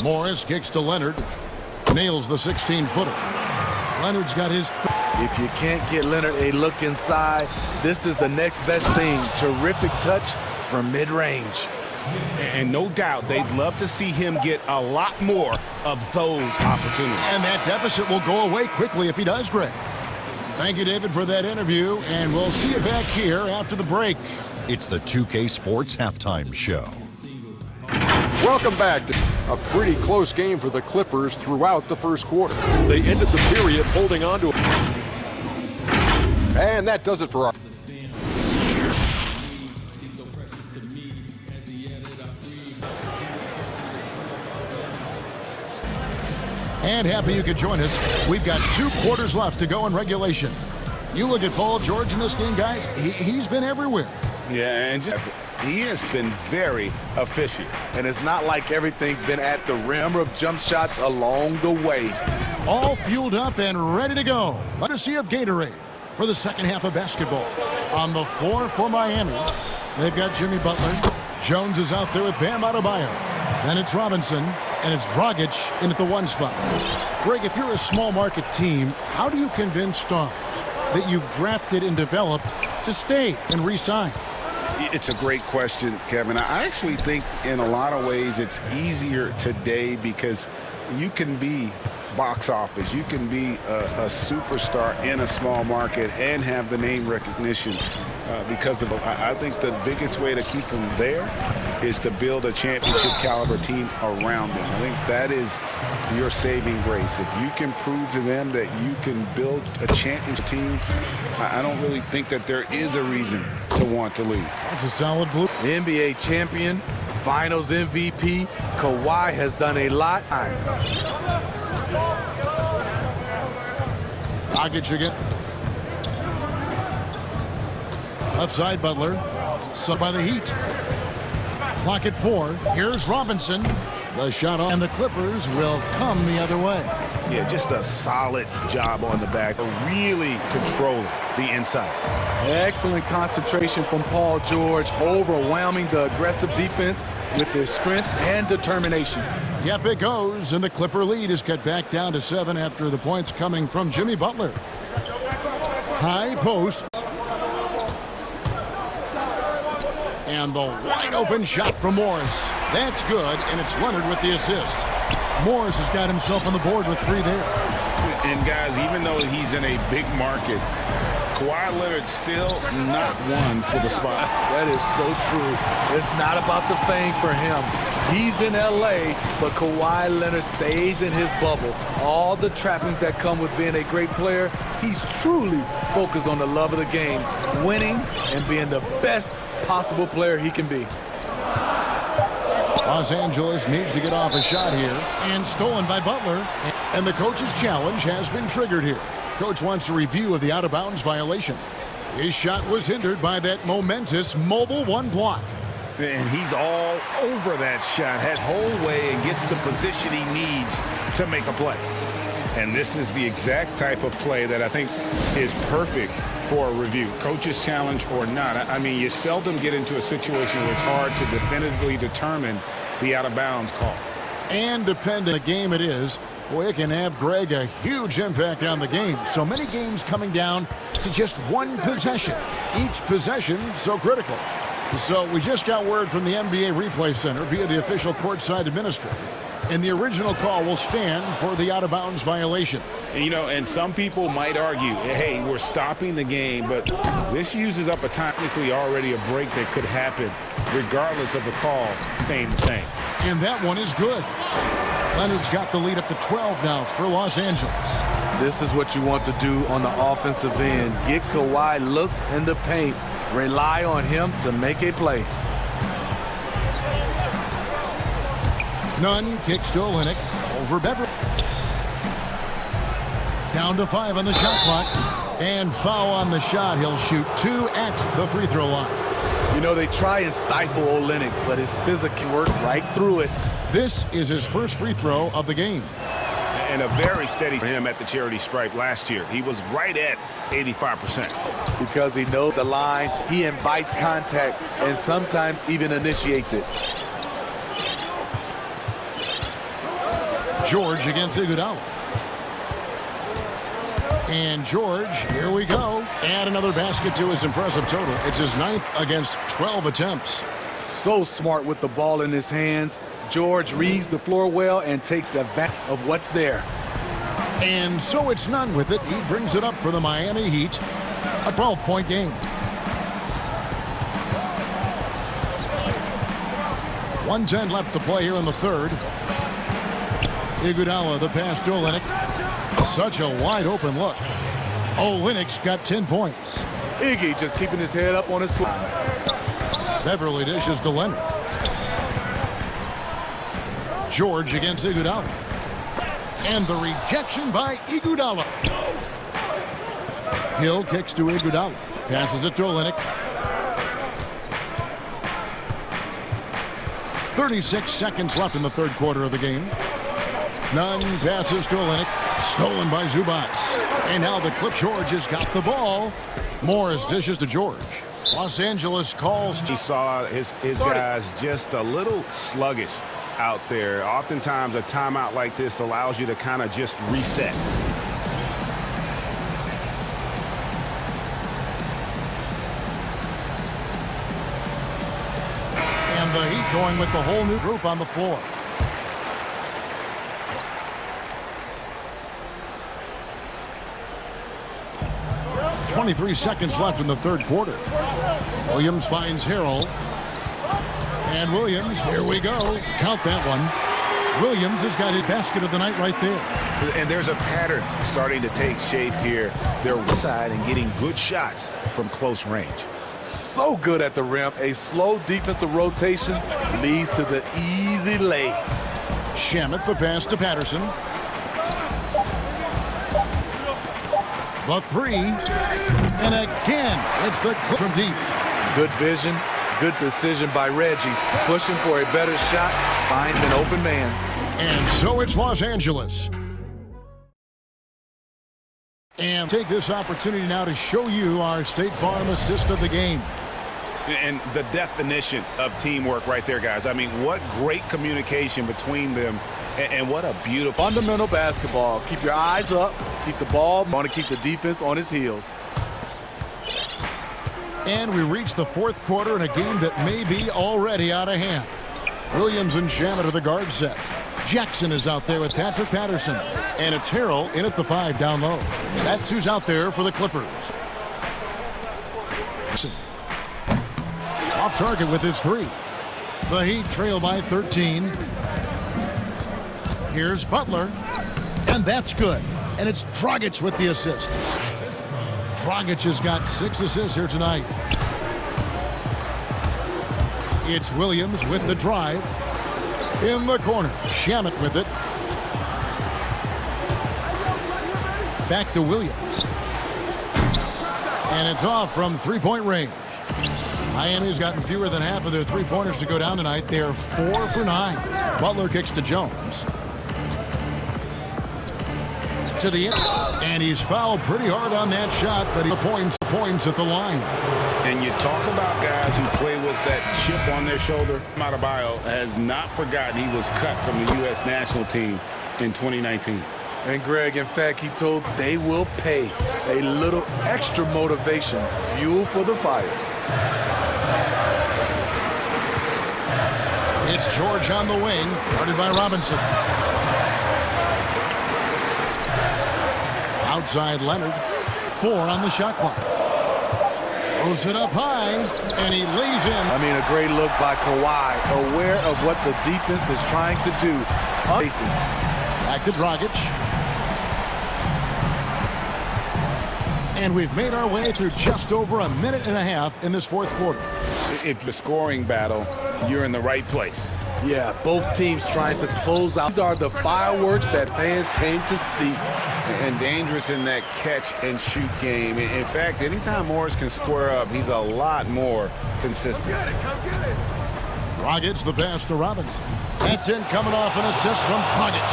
Speaker 1: Morris kicks to Leonard. Nails the 16-footer. Leonard's got his...
Speaker 2: If you can't get Leonard a look inside, this is the next best thing. Terrific touch from mid-range.
Speaker 7: And no doubt they'd love to see him get a lot more of those opportunities.
Speaker 1: And that deficit will go away quickly if he does, Greg. Thank you, David, for that interview, and we'll see you back here after the break.
Speaker 5: It's the 2K Sports Halftime Show.
Speaker 6: Welcome back to a pretty close game for the Clippers throughout the first quarter. They ended the period holding on to it. And that does it for our...
Speaker 1: And happy you could join us. We've got 2 quarters left to go in regulation. You look at Paul George in this game, guys. He's been everywhere.
Speaker 7: Yeah, and he has been very efficient.
Speaker 2: And it's not like everything's been at the rim. Number of jump shots along the way.
Speaker 1: All fueled up and ready to go. Courtesy of Gatorade for the second half of basketball. On the floor for Miami, they've got Jimmy Butler. Jones is out there with Bam Adebayo. Then it's Robinson, and it's Dragic in at the 1 spot. Greg, if you're a small market team, how do you convince stars that you've drafted and developed to stay and re-sign?
Speaker 3: It's a great question, Kevin. I actually think in a lot of ways it's easier today because you can be box office. You can be a superstar in a small market and have the name recognition because of, I think the biggest way to keep them there is to build a championship caliber team around them. I think that is your saving grace. If you can prove to them that you can build a championship team, I don't really think that there is a reason to want to leave.
Speaker 1: That's a solid blue.
Speaker 2: NBA champion, finals MVP, Kawhi has done a lot.
Speaker 1: Dragic again. Left side, Butler. Sub by the Heat. Clock at 4. Here's Robinson. The shot on, and the Clippers will come the other way.
Speaker 7: Yeah, just a solid job on the back. Really controlling the inside.
Speaker 2: Excellent concentration from Paul George, overwhelming the aggressive defense with his strength and determination.
Speaker 1: Yep, it goes, and the Clipper lead is cut back down to 7 after the points coming from Jimmy Butler. High post. And the wide open shot from Morris. That's good, and it's Leonard with the assist. Morris has got himself on the board with 3 there.
Speaker 3: And guys, even though he's in a big market, Kawhi Leonard's still not one for the spot.
Speaker 2: That is so true. It's not about the fame for him. He's in L.A., but Kawhi Leonard stays in his bubble. All the trappings that come with being a great player, he's truly focused on the love of the game, winning and being the best possible player he can be.
Speaker 1: Los Angeles needs to get off a shot here, and stolen by Butler. And the coach's challenge has been triggered here. Coach wants a review of the out-of-bounds violation. His shot was hindered by that momentous mobile 1 block.
Speaker 7: And he's all over that shot, head whole way, and gets the position he needs to make a play. And this is the exact type of play that I think is perfect for a review, coach's challenge or not. I mean, you seldom get into a situation where it's hard to definitively determine the out-of-bounds call.
Speaker 1: And depending on the game it is, Boy, it can have, Greg, a huge impact on the game. So many games coming down to just one possession. Each possession so critical. So we just got word from the NBA Replay Center via the official courtside administrator. And the original call will stand for the out-of-bounds violation.
Speaker 3: And some people might argue, hey, we're stopping the game, but this uses up technically already a break that could happen regardless of the call staying the same.
Speaker 1: And that one is good. Leonard's got the lead up to 12 now for Los Angeles.
Speaker 2: This is what you want to do on the offensive end. Get Kawhi looks in the paint. Rely on him to make a play.
Speaker 1: Nunn kicks to Olynyk over Beverly. Down to 5 on the shot clock. And foul on the shot. He'll shoot 2 at the free throw line.
Speaker 2: They try and stifle Olynyk, but his physical work right through it.
Speaker 1: This is his first free throw of the game.
Speaker 3: And a very steady for him at the charity stripe last year. He was right at 85%.
Speaker 2: Because he knows the line, he invites contact, and sometimes even initiates it.
Speaker 1: George against Iguodala. And George, here we go. Add another basket to his impressive total. It's his 9th against 12 attempts.
Speaker 2: So smart with the ball in his hands. George reads the floor well and takes advantage of what's there.
Speaker 1: And so it's Nunn with it. He brings it up for the Miami Heat. A 12-point game. 1:10 left to play here in the third. Iguodala, the pass to Olynyk. Such a wide open look. Olynyk's got 10 points.
Speaker 2: Iggy just keeping his head up on his slide.
Speaker 1: Beverly dishes to Leonard. George against Iguodala. And the rejection by Iguodala. Hill kicks to Iguodala. Passes it to Olynyk. 36 seconds left in the third quarter of the game. Nunn passes to Olynyk. Stolen by Zubac. And now the clip. George has got the ball. Morris dishes to George. Los Angeles calls.
Speaker 3: He saw his guys just a little sluggish out there. Oftentimes a timeout like this allows you to kind of just reset.
Speaker 1: And the Heat going with the whole new group on the floor. .23 seconds left in the third quarter. Williams finds Harrell. And Williams, here we go. Count that one. Williams has got his basket of the night right there.
Speaker 3: And there's a pattern starting to take shape here. They're side and getting good shots from close range.
Speaker 2: So good at the rim. A slow defensive rotation leads to the easy lay.
Speaker 1: Shamet the pass to Patterson. The three. And again, it's the clip from deep.
Speaker 2: Good vision, good decision by Reggie. Pushing for a better shot, finds an open man.
Speaker 1: And so it's Los Angeles. And take this opportunity now to show you our State Farm assist of the game.
Speaker 3: And the definition of teamwork right there, guys. I mean, what great communication between them, and what a beautiful...
Speaker 2: Fundamental basketball. Keep your eyes up, keep the ball, want to keep the defense on its heels.
Speaker 1: And we reach the fourth quarter in a game that may be already out of hand. Williams and Shamet are the guard set. Jackson is out there with Patrick Patterson. And it's Harrell in at the 5 down low. That's who's out there for the Clippers. Off target with his 3. The Heat trail by 13. Here's Butler. And that's good. And it's Dragic with the assist. Dragic has got 6 assists here tonight. It's Williams with the drive. In the corner. Shamet with it. Back to Williams. And it's off from three-point range. Miami's gotten fewer than half of their three-pointers to go down tonight. They're 4 for 9. Butler kicks to Jones. To the end. And he's fouled pretty hard on that shot, but he points at the line.
Speaker 3: And you talk about guys who play with that chip on their shoulder. Adebayo has not forgotten he was cut from the U.S. national team in 2019.
Speaker 2: And Greg, in fact, he told they will pay a little extra motivation, fuel for the fire.
Speaker 1: It's George on the wing, guarded by Robinson. Outside Leonard, 4 on the shot clock. Throws it up high, and he lays in.
Speaker 2: I mean, a great look by Kawhi, aware of what the defense is trying to do.
Speaker 1: Back to Dragic. And we've made our way through just over a minute and a half in this fourth quarter.
Speaker 3: If you're scoring battle, you're in the right place.
Speaker 2: Yeah, both teams trying to close out. These are the fireworks that fans came to see.
Speaker 3: And dangerous in that catch and shoot game. In fact, anytime Morris can square up, he's a lot more consistent.
Speaker 1: Dragic, the pass to Robinson. That's in, coming off an assist from Dragic.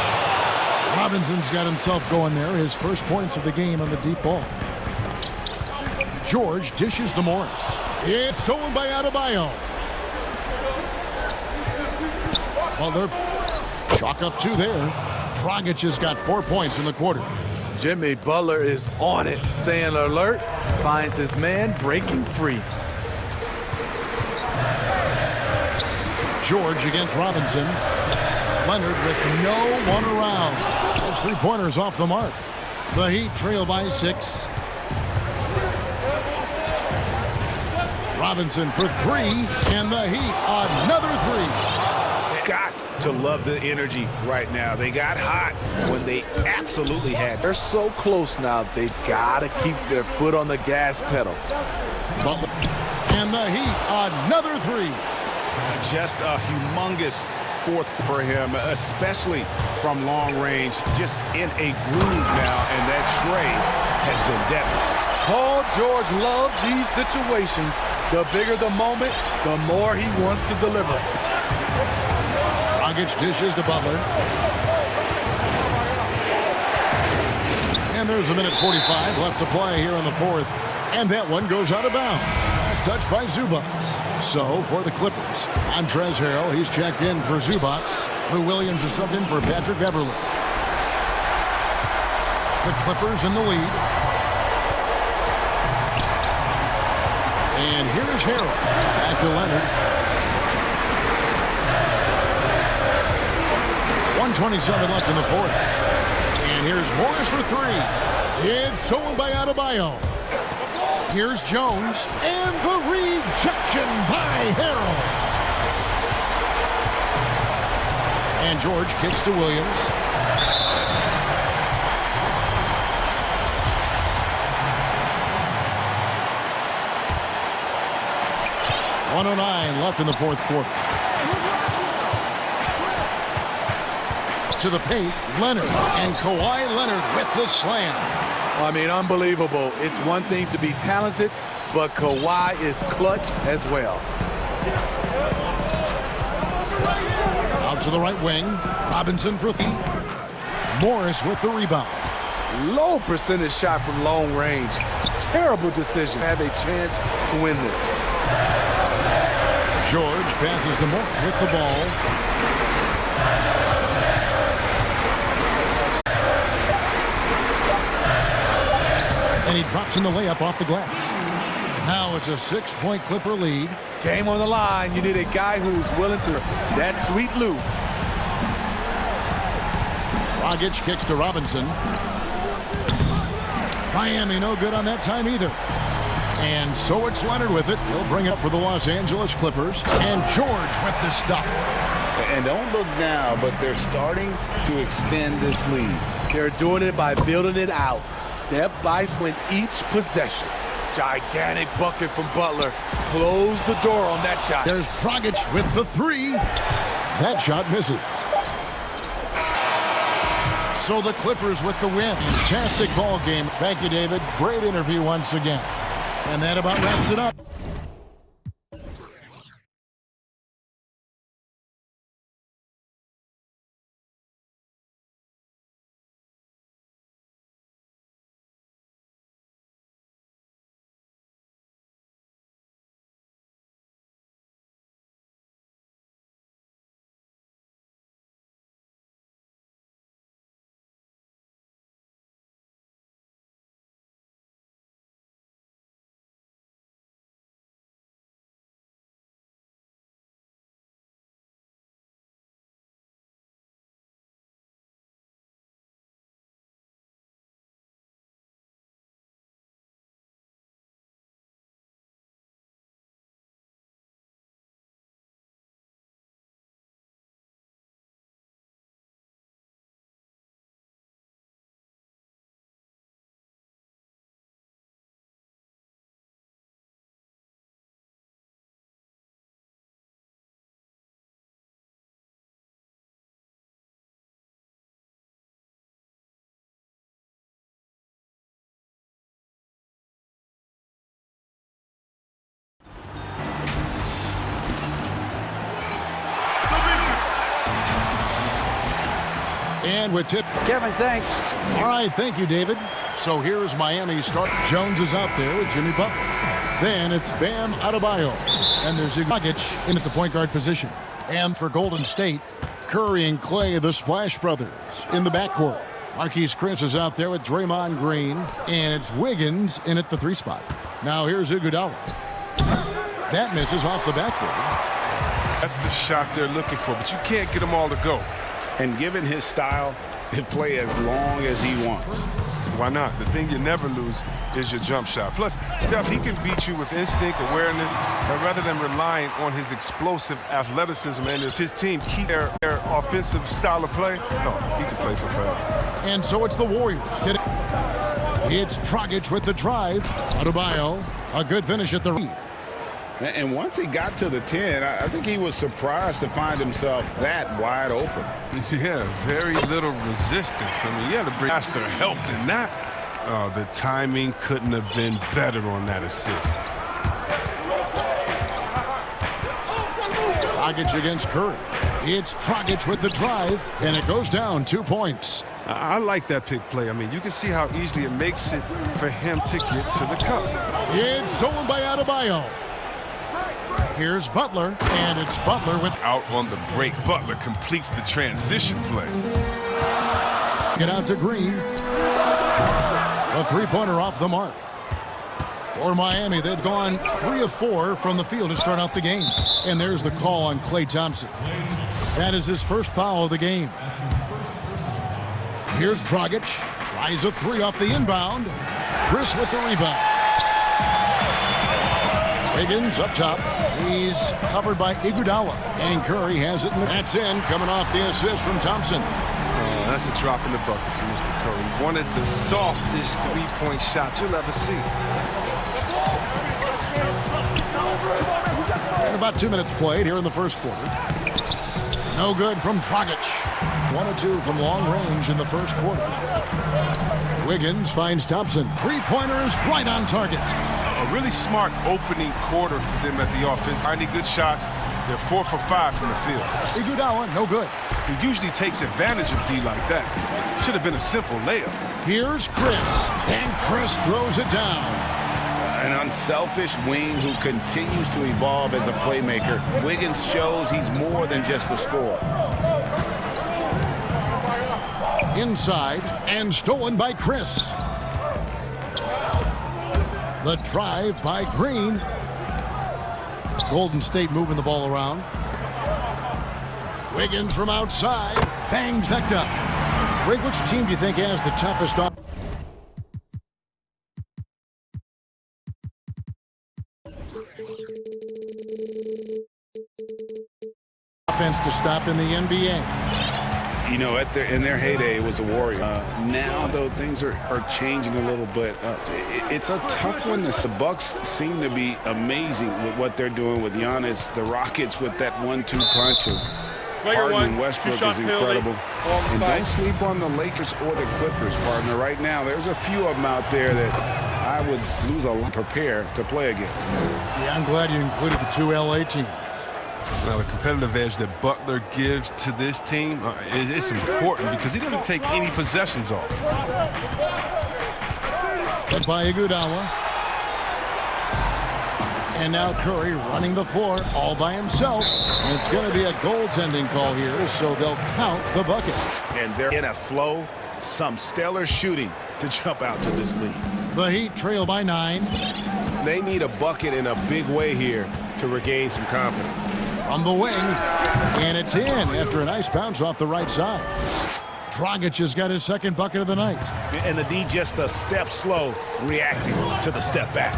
Speaker 1: Robinson's got himself going there, his first points of the game on the deep ball. George dishes to Morris. It's stolen by Adebayo. Well, they're chalk up 2 there. Dragic has got 4 points in the quarter.
Speaker 2: Jimmy Butler is on it, staying alert, finds his man breaking free.
Speaker 1: George against Robinson. Leonard with no one around. Those 3-pointers off the mark. The Heat trail by 6. Robinson for 3, and the Heat another 3.
Speaker 7: Got to love the energy right now. They got hot when they absolutely had.
Speaker 2: They're so close now, they've got to keep their foot on the gas pedal.
Speaker 1: Butler, and the Heat another 3.
Speaker 3: Just a humongous fourth for him, especially from long range. Just in a groove now, and that trade has been deadly.
Speaker 2: Paul George loves these situations. The bigger the moment, the more he wants to deliver.
Speaker 1: Dragic dishes to Butler. And there's a minute 45 left to play here in the fourth. And that one goes out of bounds. Last touch by Zubac. So for the Clippers, Montrezl Harrell, he's checked in for Zubac. Lou Williams is subbed in for Patrick Beverley. The Clippers in the lead. And here's Harrell. Back to Leonard. 1:27 left in the fourth. And here's Morris for 3. It's stolen by Adebayo. Here's Jones. And the rejection by Harrell. And George kicks to Williams. .109 left in the fourth quarter. To the paint, Leonard, and Kawhi Leonard with the slam.
Speaker 2: I mean, unbelievable. It's one thing to be talented, but Kawhi is clutch as well.
Speaker 1: Out to the right wing, Robinson for 3. Morris with the rebound.
Speaker 2: Low percentage shot from long range. Terrible decision. Have a chance to win this.
Speaker 1: George passes to Morris with the ball. And he drops in the layup off the glass. Now it's a 6-point Clipper lead.
Speaker 2: Game on the line. You need a guy who's willing to that sweet Lou.
Speaker 1: Dragic kicks to Robinson. Miami no good on that time either. And so it's Leonard with it. He'll bring it up for the Los Angeles Clippers. And George with the stuff.
Speaker 3: And don't look now, but they're starting to extend this lead.
Speaker 2: They're doing it by building it out, step by step, each possession. Gigantic bucket from Butler. Close the door on that shot.
Speaker 1: There's Dragic with the 3. That shot misses. So the Clippers with the win. Fantastic ball game. Thank you, David. Great interview once again. And that about wraps it up. And with tip.
Speaker 8: Kevin, thanks.
Speaker 1: All right, thank you, David. So here's Miami's start. Jones is out there with Jimmy Butler. Then it's Bam Adebayo. And there's Dragic in at the point guard position. And for Golden State, Curry and Clay, the Splash Brothers, in the backcourt. Marquise Chris is out there with Draymond Green. And it's Wiggins in at the 3 spot. Now here's Iguodala. That misses off the backboard.
Speaker 7: That's the shot they're looking for, but you can't get them all to go.
Speaker 3: And given his style, he'll play as long as he wants.
Speaker 7: Why not? The thing you never lose is your jump shot. Plus, Steph, he can beat you with instinct, awareness, rather than relying on his explosive athleticism. And if his team keep their offensive style of play, no, he can play for forever.
Speaker 1: And so it's the Warriors. It's Dragic with the drive. Adebayo, a good finish at the lead.
Speaker 3: And once he got to the 10, I think he was surprised to find himself that wide open.
Speaker 7: Yeah, very little resistance. I mean, you had to bring faster help than that. Oh, the timing couldn't have been better on that assist.
Speaker 1: Dragic against Curry. It's Dragic with the drive, and it goes down 2 points.
Speaker 7: I like that pick play. I mean, you can see how easily it makes it for him to get to the cup.
Speaker 1: It's stolen by Adebayo. Here's Butler, and it's Butler with...
Speaker 7: Out on the break, Butler completes the transition play.
Speaker 1: Get out to Green. A 3-pointer off the mark. For Miami, they've gone 3 of 4 from the field to start out the game. And there's the call on Klay Thompson. That is his first foul of the game. Here's Dragic. Tries a 3 off the inbound. Chris with the rebound. Wiggins up top. He's covered by Iguodala. And Curry has it. That's in, coming off the assist from Thompson.
Speaker 7: That's a drop in the bucket for Mr. Curry. One of the softest three-point shots you'll ever see.
Speaker 1: And about 2 minutes played here in the first quarter. No good from Dragic. 1 of 2 from long range in the first quarter. Wiggins finds Thompson. 3-pointer is right on target.
Speaker 7: A really smart opening quarter for them at the offense. Finding good shots. They're 4 for 5 from the field.
Speaker 1: Iguodala, no good.
Speaker 7: He usually takes advantage of D like that. Should have been a simple layup.
Speaker 1: Here's Chris. And Chris throws it down.
Speaker 3: An unselfish wing who continues to evolve as a playmaker. Wiggins shows he's more than just a scorer.
Speaker 1: Inside and stolen by Chris. The drive by Green. Golden State moving the ball around. Wiggins from outside. Bangs that down. Greg, which team do you think has the toughest offense to stop in the NBA?
Speaker 3: You know, in their heyday, it was the Warriors. Now, though, things are changing a little bit. It's a tough one. The Bucks seem to be amazing with what they're doing with Giannis. The Rockets with that 1-2 punch of Harden and Westbrook is incredible. And don't sleep on the Lakers or the Clippers, partner. Right now, there's a few of them out there that I would lose a lot prepare to play against.
Speaker 1: Yeah, I'm glad you included the 2 LA teams.
Speaker 7: Now, the competitive edge that Butler gives to this team is important because he doesn't take any possessions off.
Speaker 1: But by Iguodala. And now Curry running the floor all by himself. And it's going to be a goaltending call here, so they'll count the bucket.
Speaker 7: And they're in a flow, some stellar shooting to jump out to this lead.
Speaker 1: The Heat trail by 9.
Speaker 7: They need a bucket in a big way here to regain some confidence.
Speaker 1: From the wing, and it's in after a nice bounce off the right side. Dragic has got his second bucket of the night.
Speaker 7: And the D just a step slow, reacting to the step back.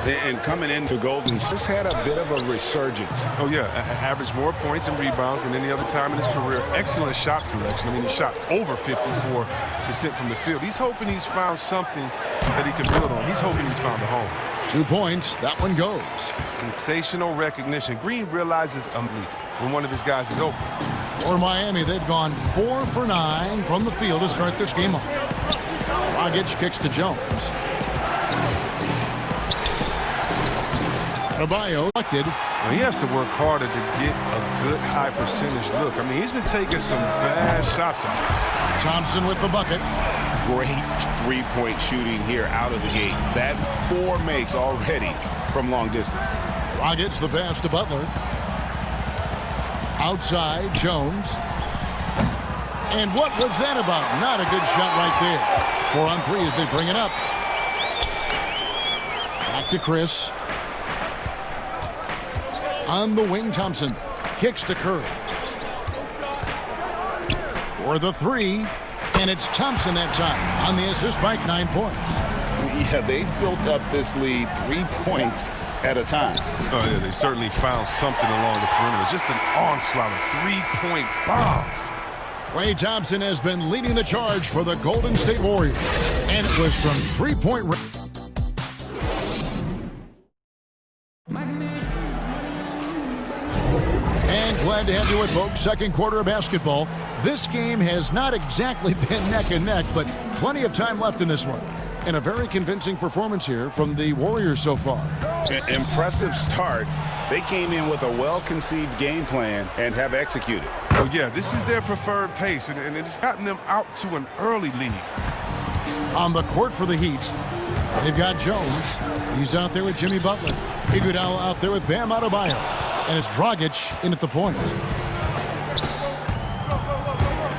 Speaker 3: And coming into Golden State, just had a bit of a resurgence.
Speaker 7: Oh, yeah. Averaged more points and rebounds than any other time in his career. Excellent shot selection. I mean, he shot over 54% from the field. He's hoping he's found something that he can build on. He's hoping he's found a home.
Speaker 1: 2 points. That one goes.
Speaker 7: Sensational recognition. Green realizes when one of his guys is open.
Speaker 1: For Miami, they've gone 4 for 9 from the field to start this game off. Dragic kicks to Jones. Adebayo elected
Speaker 7: He has to work harder to get a good high percentage look. I mean, he's been taking some bad shots.
Speaker 1: Thompson with the bucket.
Speaker 3: Great three-point shooting here out of the gate. That 4 makes already from long distance.
Speaker 1: Rockets the pass to Butler. Outside, Jones. And what was that about? Not a good shot right there. 4 on 3 as they bring it up. Back to Chris. On the wing, Thompson. Kicks to Curry. For the 3. And it's Thompson that time on the assist by 9 points.
Speaker 3: Yeah, they built up this lead 3 points at a time.
Speaker 7: Oh, yeah, they certainly found something along the perimeter. Just an onslaught of 3-point bombs.
Speaker 1: Klay Thompson has been leading the charge for the Golden State Warriors. And it was from 3-point range. And glad to have you with folks. Second quarter of basketball. This game has not exactly been neck and neck, but plenty of time left in this one. And a very convincing performance here from the Warriors so far.
Speaker 3: Impressive start. They came in with a well-conceived game plan and have executed.
Speaker 7: Oh, yeah, this is their preferred pace, and it's gotten them out to an early lead.
Speaker 1: On the court for the Heat, they've got Jones. He's out there with Jimmy Butler. Iguodala out there with Bam Adebayo. And it's Dragic in at the point.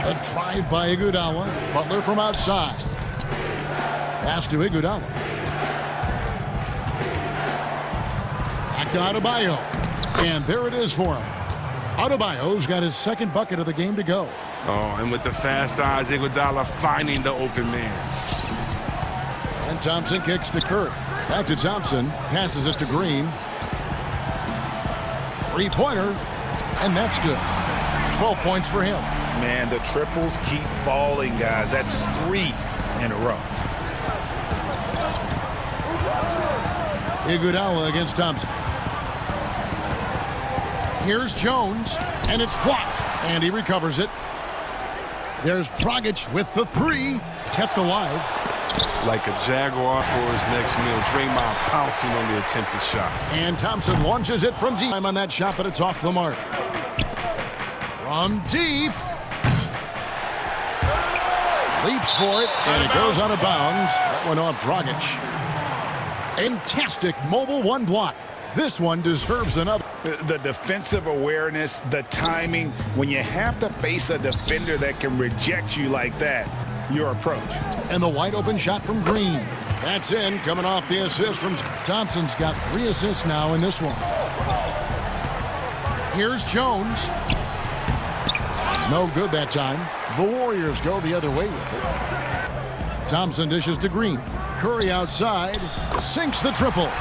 Speaker 1: A drive by Iguodala. Butler from outside. Pass to Iguodala. Back to Adebayo. And there it is for him. Adebayo's got his second bucket of the game to go.
Speaker 7: Oh, and with the fast eyes, Iguodala finding the open man.
Speaker 1: And Thompson kicks to Curry. Back to Thompson. Passes it to Green. Three-pointer. And that's good. 12 points for him.
Speaker 3: Man, the triples keep falling, guys. That's 3 in a row.
Speaker 1: Iguodala against Thompson. Here's Jones, and it's blocked, and he recovers it. There's Dragic with the 3, kept alive.
Speaker 7: Like a Jaguar for his next meal, Draymond pouncing on the attempted shot.
Speaker 1: And Thompson launches it from deep on that shot, but it's off the mark. From deep. Leaps for it, and it goes out of bounds. That one off Dragic. Fantastic mobile 1 block. This one deserves another.
Speaker 3: The defensive awareness, the timing, when you have to face a defender that can reject you like that, your approach.
Speaker 1: And the wide open shot from Green. That's in, coming off the assist from Thompson's got 3 assists now in this one. Here's Jones. No good that time. The Warriors go the other way with it. Thompson dishes to Green. Curry outside, sinks the triple.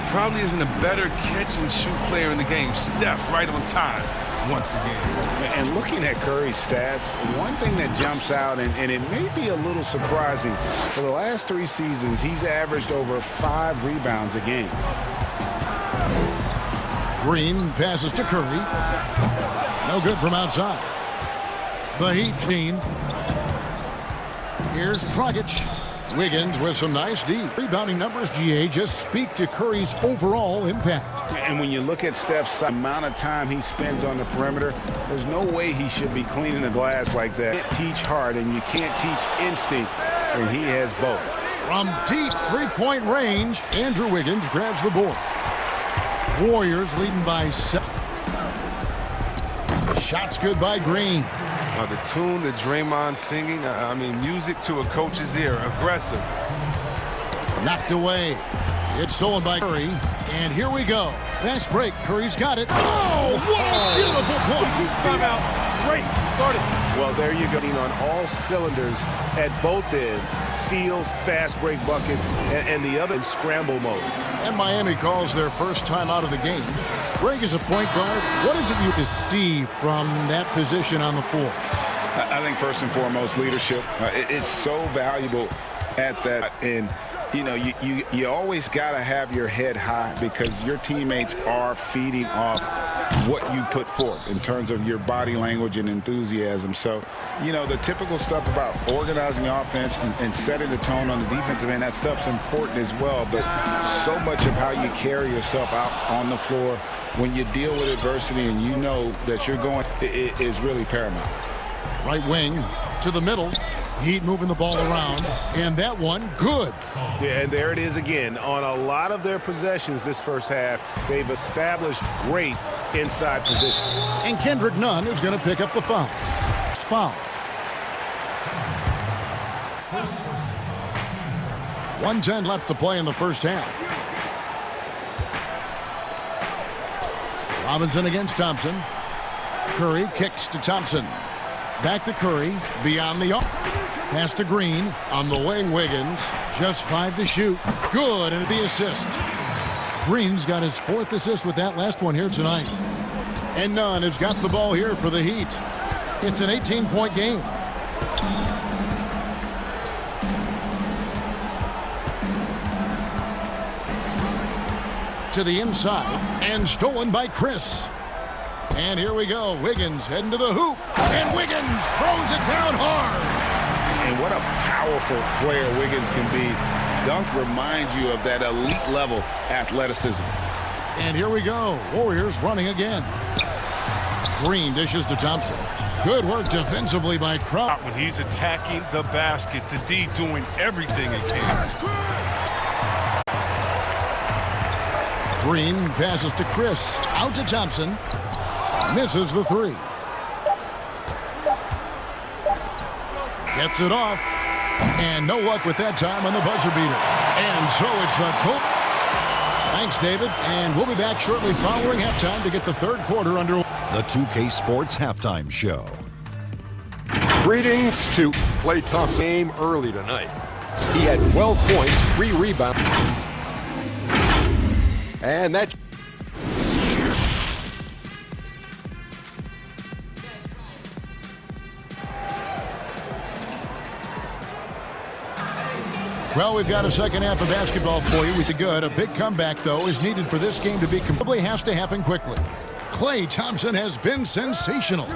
Speaker 7: Probably isn't a better catch-and-shoot player in the game. Steph right on time once again.
Speaker 3: And looking at Curry's stats, one thing that jumps out, and it may be a little surprising, for the last 3 seasons, he's averaged over 5 rebounds a game.
Speaker 1: Green passes to Curry. No good from outside. The Heat team. Here's Dragic. Wiggins with some nice D. Rebounding numbers, GA, just speak to Curry's overall impact.
Speaker 3: And when you look at Steph's amount of time he spends on the perimeter, there's no way he should be cleaning the glass like that. You can't teach heart and you can't teach instinct, and he has both.
Speaker 1: From deep 3-point range, Andrew Wiggins grabs the board. Warriors leading by 7. Shots good by Green.
Speaker 7: The tune that Draymond's singing, I mean, music to a coach's ear, aggressive.
Speaker 1: Knocked away. It's stolen by Curry. And here we go. Fast break. Curry's got it. Oh, what a beautiful point.
Speaker 9: Timeout. Great. Started.
Speaker 3: Well, there you go. On all cylinders at both ends. Steals, fast break buckets, and the other in scramble mode.
Speaker 1: And Miami calls their first time out of the game. Greg is a point guard. What is it you to see from that position on the floor?
Speaker 3: I think first and foremost, leadership. It's so valuable at that. And, you know, you always got to have your head high because your teammates are feeding off what you put forth in terms of your body language and enthusiasm. So, you know, the typical stuff about organizing the offense and setting the tone on the defensive end, that stuff's important as well. But so much of how you carry yourself out on the floor when you deal with adversity and you know that you're going is really paramount.
Speaker 1: Right wing to the middle. Heat moving the ball around, and that one good.
Speaker 7: Yeah, and there it is again. On a lot of their possessions this first half, they've established great inside position.
Speaker 1: And Kendrick Nunn is going to pick up the foul. Foul. 1:10 left to play in the first half. Robinson against Thompson. Curry kicks to Thompson. Back to Curry, beyond the arc. Pass to Green, on the wing, Wiggins. Just 5 to shoot. Good, and the assist. Green's got his 4th assist with that last one here tonight. And Nunn has got the ball here for the Heat. It's an 18-point game. To the inside, and stolen by Chris. And here we go. Wiggins heading to the hoop. And Wiggins throws it down hard.
Speaker 3: And what a powerful player Wiggins can be. Dunks remind you of that elite level athleticism.
Speaker 1: And here we go. Warriors running again. Green dishes to Thompson. Good work defensively by Crump.
Speaker 13: When he's attacking the basket, the D doing everything he can.
Speaker 1: Green passes to Chris. Out to Thompson. Misses the 3. Gets it off. And no luck with that time on the buzzer beater. And so it's the Colt. Thanks, David. And we'll be back shortly following halftime to get the third quarter underway.
Speaker 5: The 2K Sports Halftime Show.
Speaker 6: Greetings to Klay Thompson. Game early tonight. He had 12 points, 3 rebounds. And that...
Speaker 1: Well, we've got a second half of basketball for you with the good. A big comeback, though, is needed for this game to be completely has to happen quickly. Klay Thompson has been sensational.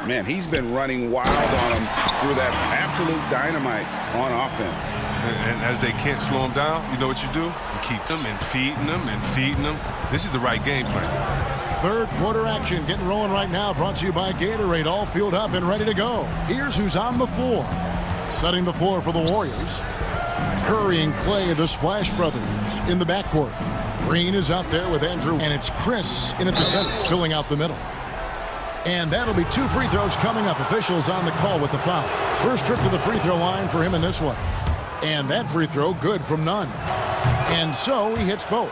Speaker 3: Man, he's been running wild on him through that absolute dynamite on offense.
Speaker 13: And as they can't slow him down, you know what you do? You keep them and feeding them and feeding them. This is the right game plan.
Speaker 1: Third quarter action getting rolling right now. Brought to you by Gatorade. All fueled up and ready to go. Here's who's on the floor. Setting the floor for the Warriors. Curry and Klay, the Splash Brothers, in the backcourt. Green is out there with Andrew, and it's Chris in at the center, filling out the middle. And that'll be 2 free throws coming up. Officials on the call with the foul. First trip to the free throw line for him in this one. And that free throw good from Nunn. And so he hits both.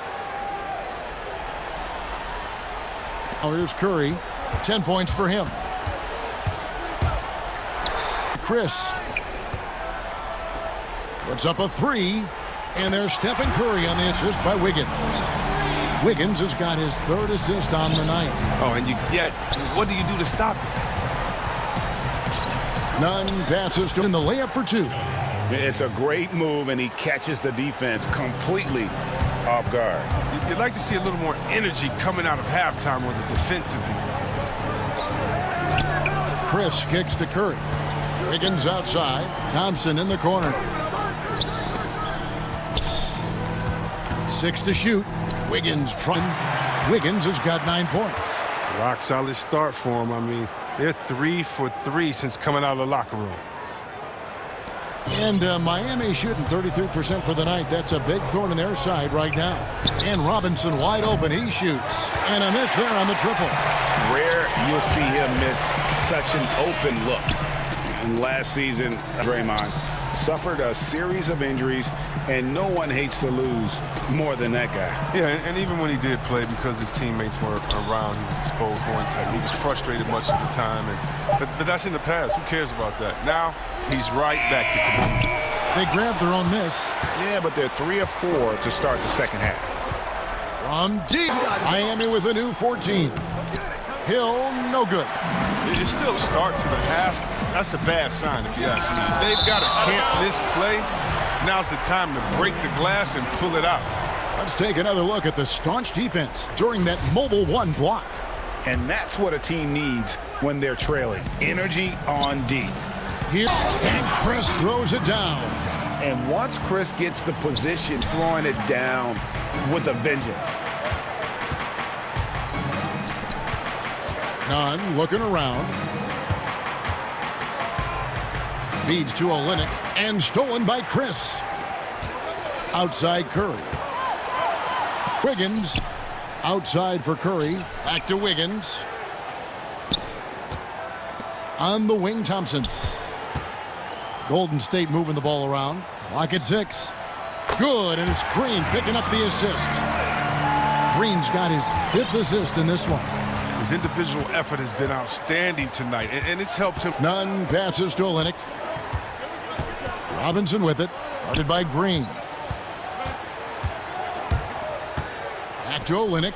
Speaker 1: Oh, here's Curry. 10 points for him. Chris puts up a 3, and there's Stephen Curry on the assist by Wiggins. Wiggins has got his 3rd assist on the night.
Speaker 13: Oh, and what do you do to stop it?
Speaker 1: Nunn passes to in the layup for 2.
Speaker 7: It's a great move, and he catches the defense completely off guard.
Speaker 13: You'd like to see a little more energy coming out of halftime on the defensive end.
Speaker 1: Chris kicks to Curry. Wiggins outside. Thompson in the corner. 6 to shoot. Wiggins trying. Wiggins has got 9 points.
Speaker 13: Rock solid start for him. I mean, they're 3 for 3 since coming out of the locker room.
Speaker 1: And Miami shooting 33% for the night. That's a big thorn in their side right now. And Robinson wide open. He shoots. And a miss there on the triple.
Speaker 7: Rare you'll see him miss such an open look. And last season, Draymond suffered a series of injuries, and no one hates to lose more than that guy.
Speaker 13: Yeah, and even when he did play, because his teammates were around, he was exposed once, and he was frustrated much of the time. But that's in the past. Who cares about that? Now, he's right back to commitment.
Speaker 1: They grabbed their own miss.
Speaker 7: Yeah, but they're 3 of 4 to start the second half.
Speaker 1: From deep, Miami with a new 14. Hill, no good.
Speaker 13: It's still a start to the half. That's a bad sign, if you ask me. They've got a can't-miss play. Now's the time to break the glass and pull it out.
Speaker 1: Let's take another look at the staunch defense during that mobile 1 block.
Speaker 3: And that's what a team needs when they're trailing. Energy on D.
Speaker 1: Here, and Chris throws it down.
Speaker 3: And once Chris gets the position, throwing it down with a vengeance.
Speaker 1: Nunn looking around. Feeds to Olynyk and stolen by Chris. Outside Curry. Wiggins outside for Curry. Back to Wiggins. On the wing, Thompson. Golden State moving the ball around. Clock at 6. Good, and it's Green picking up the assist. Green's got his 5th assist in this one.
Speaker 13: His individual effort has been outstanding tonight, and it's helped him.
Speaker 1: Nunn passes to Olynyk. Robinson with it. Guarded by Green. Back to Olynyk.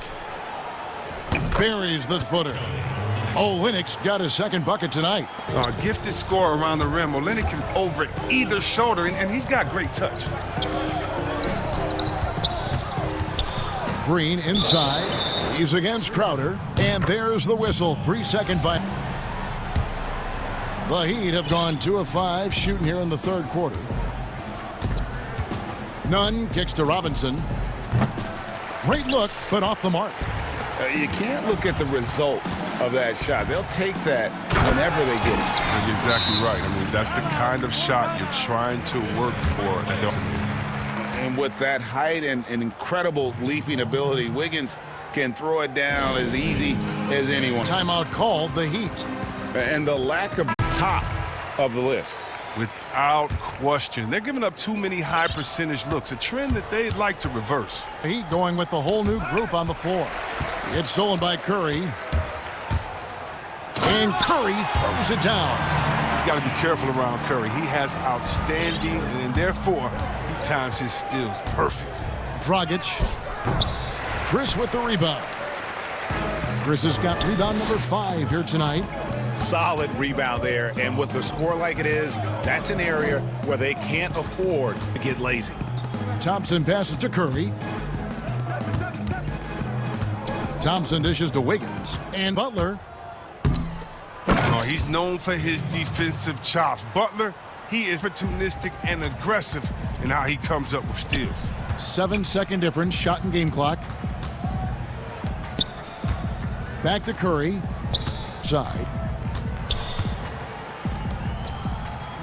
Speaker 1: Buries the footer. Olynyk's got his 2nd bucket tonight.
Speaker 13: A gifted scorer around the rim. Olynyk can over either shoulder, and he's got great touch.
Speaker 1: Green inside. He's against Crowder. And there's the whistle. 3-second fight. The Heat have gone 2 of 5 shooting here in the 3rd quarter. Nunn kicks to Robinson. Great look, but off the mark.
Speaker 3: You can't look at the result of that shot. They'll take that whenever they get it.
Speaker 13: You're exactly right. I mean, that's the kind of shot you're trying to work for.
Speaker 3: And with that height and incredible leaping ability, Wiggins can throw it down as easy as anyone.
Speaker 1: Timeout called, the Heat.
Speaker 3: And the lack of top of the list.
Speaker 13: Without question. They're giving up too many high percentage looks, a trend that they'd like to reverse.
Speaker 1: Heat going with the whole new group on the floor. It's stolen by Curry. And Curry throws it down.
Speaker 13: You got to be careful around Curry. He has outstanding, and therefore, he times his steals perfect.
Speaker 1: Dragic. Chris with the rebound. Chris has got rebound number 5 here tonight.
Speaker 3: Solid rebound there, and with the score like it is, that's an area where they can't afford to get lazy.
Speaker 1: Thompson passes to Curry. Thompson dishes to Wiggins. And Butler.
Speaker 13: Oh, he's known for his defensive chops. Butler, he is opportunistic and aggressive in how he comes up with steals.
Speaker 1: 7-second difference, shot and game clock. Back to Curry. Side.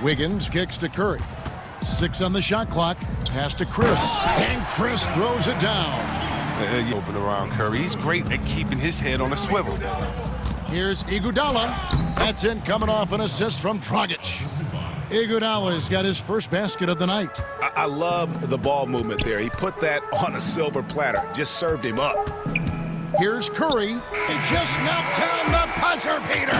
Speaker 1: Wiggins kicks to Curry. 6 on the shot clock. Pass to Chris. And Chris throws it down.
Speaker 13: Open around Curry. He's great at keeping his head on a swivel.
Speaker 1: Here's Iguodala. That's in, coming off an assist from Dragic. Iguodala's got his 1st basket of the night.
Speaker 3: I love the ball movement there. He put that on a silver platter. Just served him up.
Speaker 1: Here's Curry. He just knocked down the buzzer beater.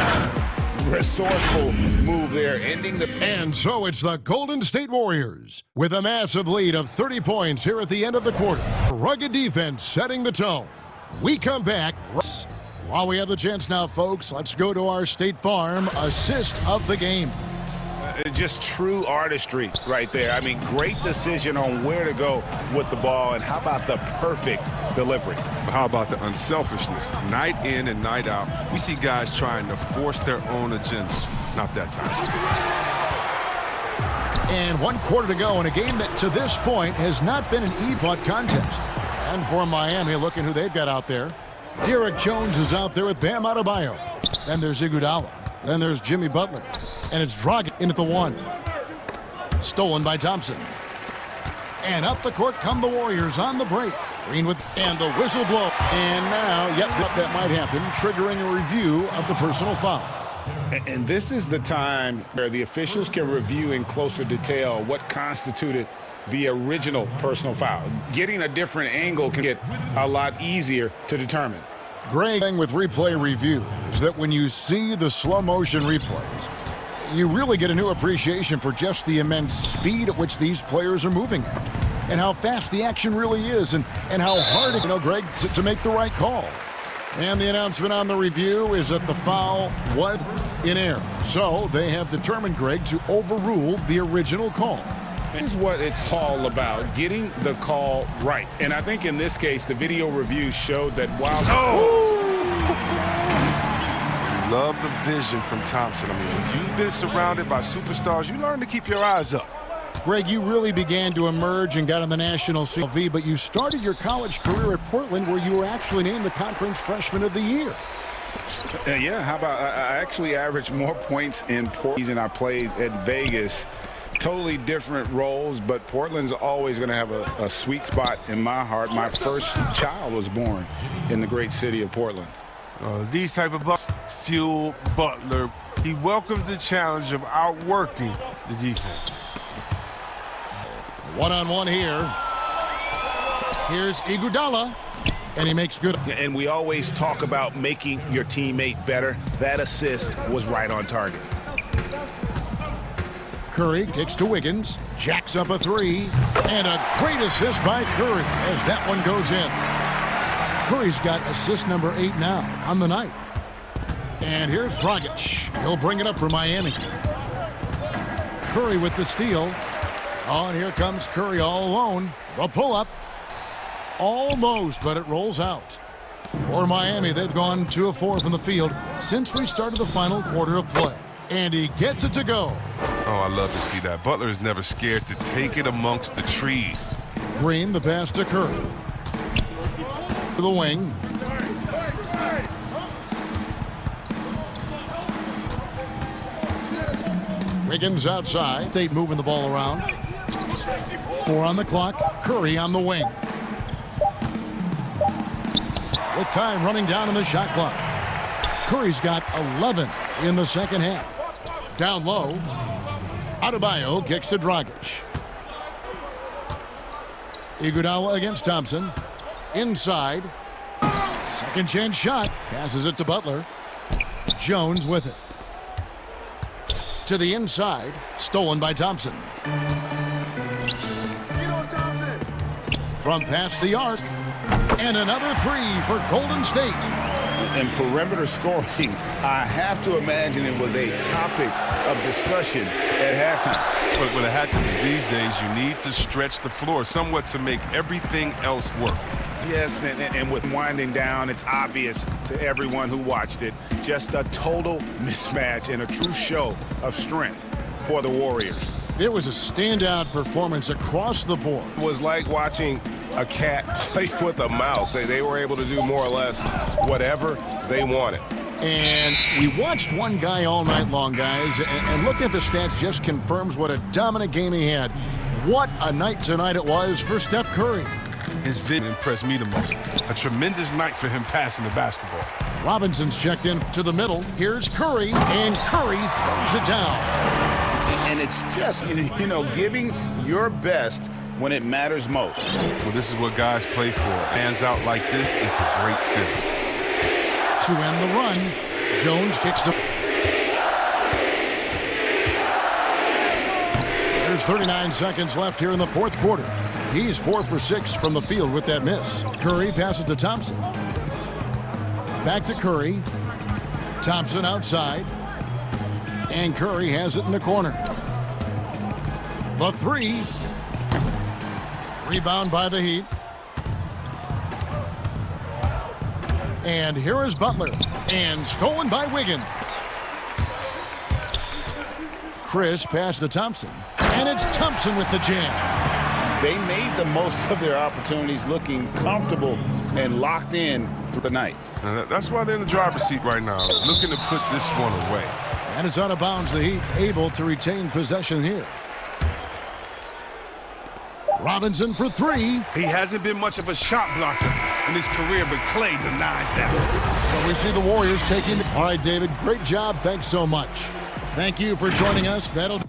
Speaker 3: Resourceful move there, ending the...
Speaker 1: And so it's the Golden State Warriors with a massive lead of 30 points here at the end of the quarter. Rugged defense setting the tone. We come back. While we have the chance now, folks, let's go to our State Farm assist of the game.
Speaker 3: Just true artistry right there. I mean, great decision on where to go with the ball, and how about the perfect delivery?
Speaker 13: How about the unselfishness? Night in and night out, we see guys trying to force their own agendas. Not that time.
Speaker 1: And 1 quarter to go in a game that to this point has not been an even contest. And for Miami, looking who they've got out there. Derek Jones is out there with Bam Adebayo. Then there's Iguodala. Then there's Jimmy Butler. And it's Dragic in at the 1. Stolen by Thompson. And up the court come the Warriors on the break. Green with, and the whistle blow. And now, yep, that might happen, triggering a review of the personal foul.
Speaker 3: And this is the time where the officials can review in closer detail what constituted the original personal foul. Getting a different angle can get a lot easier to determine.
Speaker 1: Great thing with replay review is that when you see the slow motion replays, you really get a new appreciation for just the immense speed at which these players are moving at, and how fast the action really is, and how hard it, Greg, to make the right call. And the announcement on the review is that the foul was in error. So they have determined, Greg, to overrule the original call.
Speaker 3: This is what it's all about, getting the call right. And I think in this case, the video review showed that while...
Speaker 13: Love the vision from Thompson. I mean, when you've been surrounded by superstars, you learn to keep your eyes up.
Speaker 1: Greg, you really began to emerge and got on the national CV, but you started your college career at Portland where you were actually named the Conference Freshman of the Year.
Speaker 3: Yeah, how about I actually averaged more points in Portland than I played at Vegas. Totally different roles, but Portland's always going to have a sweet spot in my heart. My first child was born in the great city of Portland.
Speaker 13: These type of bucks fuel Butler. He welcomes the challenge of outworking the defense.
Speaker 1: One-on-one here. Here's Iguodala, and he makes good.
Speaker 7: And we always talk about making your teammate better. That assist was right on target.
Speaker 1: Curry kicks to Wiggins, jacks up a three, and a great assist by Curry as that one goes in. Curry's got assist number 8 now on the night. And here's Dragic. He'll bring it up for Miami. Curry with the steal. Oh, and here comes Curry all alone. The pull-up. Almost, but it rolls out. For Miami, they've gone 2 of 4 from the field since we started the final quarter of play. And he gets it to go.
Speaker 13: Oh, I love to see that. Butler is never scared to take it amongst the trees.
Speaker 1: Green, the pass to Curry. To the wing. Wiggins outside. State moving the ball around. 4 on the clock. Curry on the wing. With time running down in the shot clock. Curry's got 11 in the second half. Down low. Adebayo kicks to Dragic. Iguodala against Thompson. Inside. Second chance shot. Passes it to Butler. Jones with it. To the inside. Stolen by Thompson. From past the arc. And another 3 for Golden State.
Speaker 7: And perimeter scoring, I have to imagine it was a topic of discussion at halftime.
Speaker 13: But it had to be these days, you need to stretch the floor somewhat to make everything else work.
Speaker 7: Yes, and with winding down, it's obvious to everyone who watched it. Just a total mismatch and a true show of strength for the Warriors.
Speaker 1: It was a standout performance across the board.
Speaker 14: It was like watching a cat play with a mouse. They were able to do more or less whatever they wanted.
Speaker 1: And we watched one guy all night long, guys, and looking at the stats just confirms what a dominant game he had. What a night tonight it was for Steph Curry.
Speaker 13: His vision impressed me the most. A tremendous night for him passing the basketball.
Speaker 1: Robinson's checked in to the middle. Here's Curry, and Curry throws it down.
Speaker 7: And it's just, giving your best when it matters most.
Speaker 13: Well, this is what guys play for. Hands out like this is a great fit.
Speaker 1: To end the run, Jones kicks to... There's 39 seconds left here in the fourth quarter. He's 4 for 6 from the field with that miss. Curry passes to Thompson. Back to Curry. Thompson outside. And Curry has it in the corner. The 3. Rebound by the Heat. And here is Butler. And stolen by Wiggins. Chris passed to Thompson. And it's Thompson with the jam.
Speaker 7: They made the most of their opportunities, looking comfortable and locked in through the night.
Speaker 13: That's why they're in the driver's seat right now, looking to put this one away.
Speaker 1: And it's out of bounds. The Heat able to retain possession here. Robinson for 3.
Speaker 13: He hasn't been much of a shot blocker in his career, but Clay denies that.
Speaker 1: So we see the Warriors taking... All right, David, great job. Thanks so much. Thank you for joining us. That'll...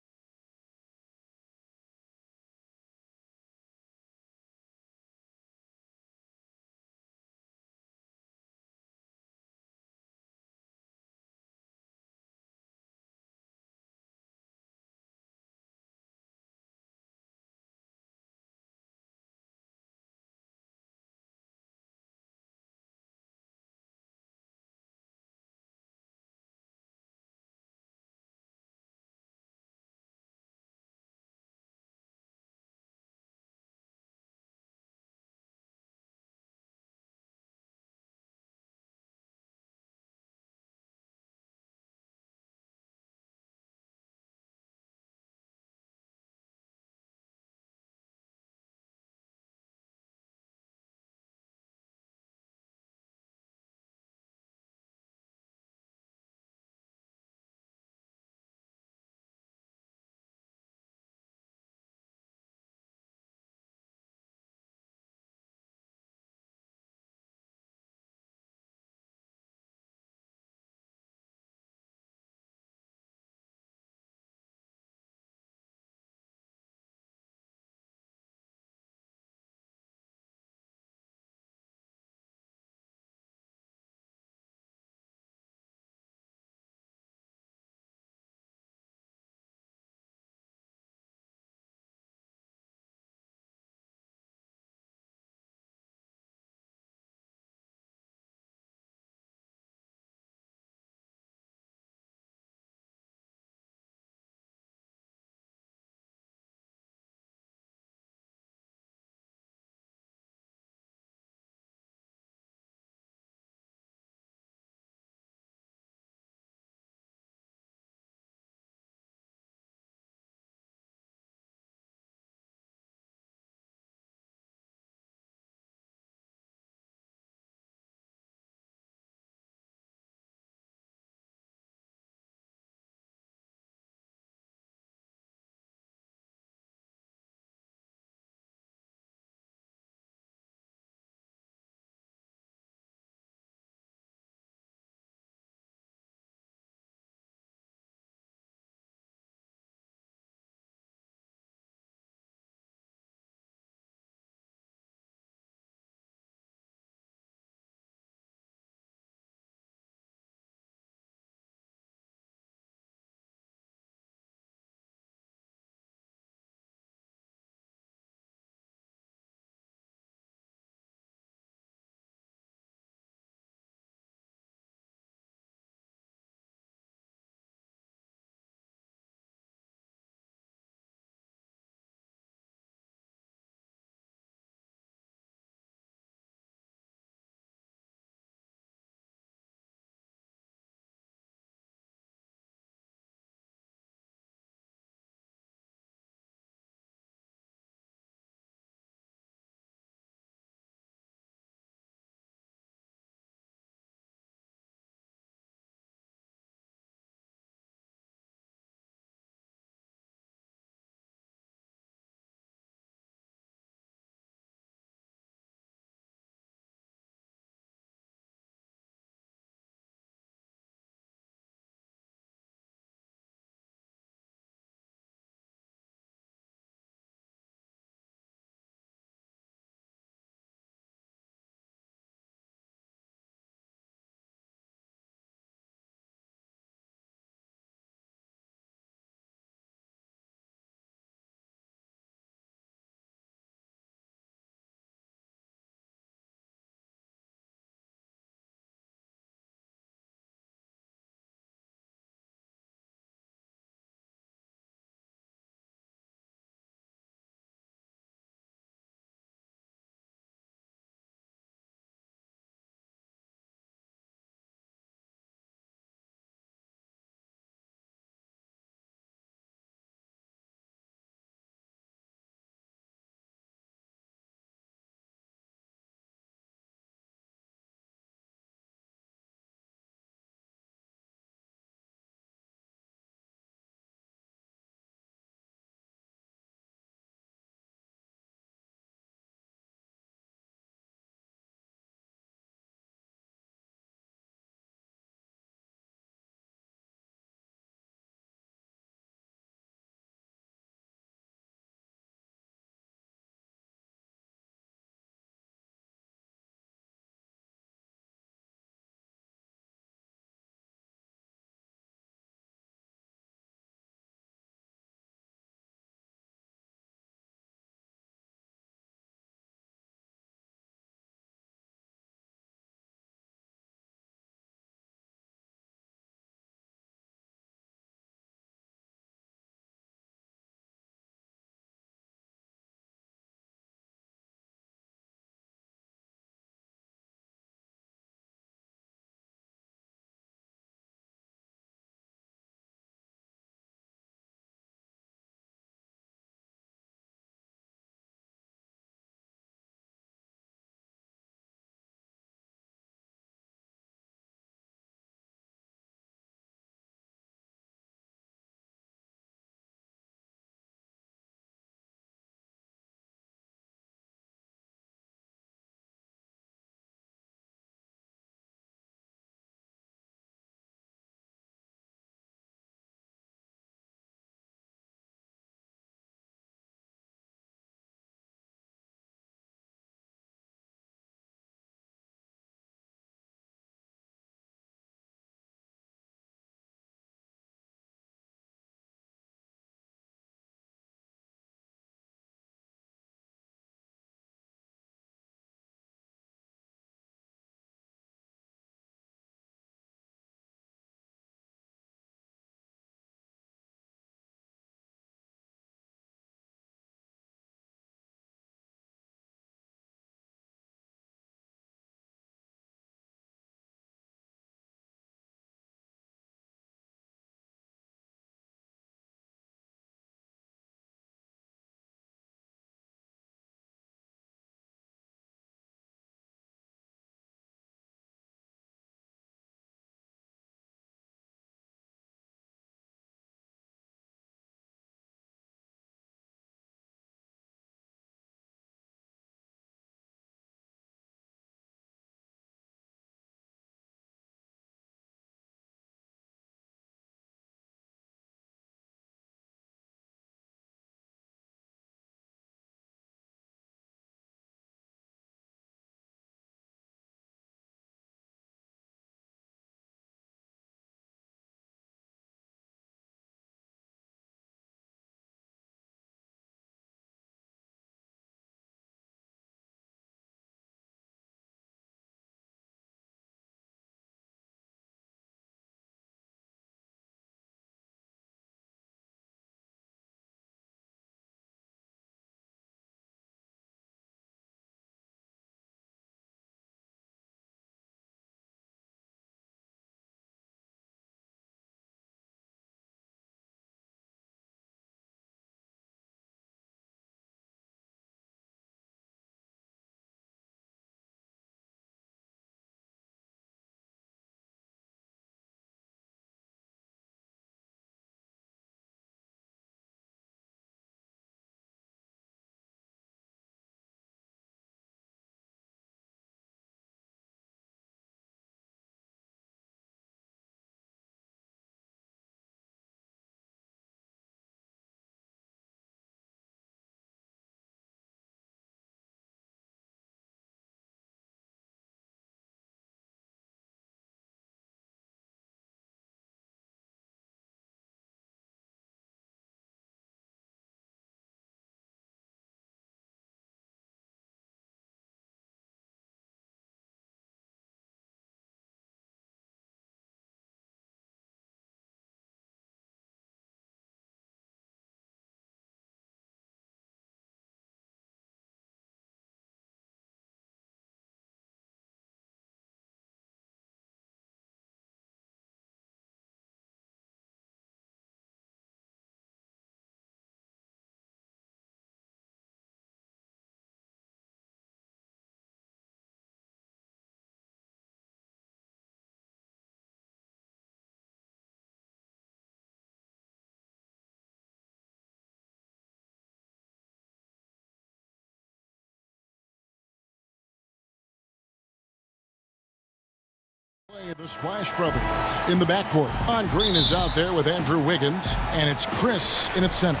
Speaker 1: The Splash Brothers in the backcourt. John Green is out there with Andrew Wiggins, and it's Chris in its center.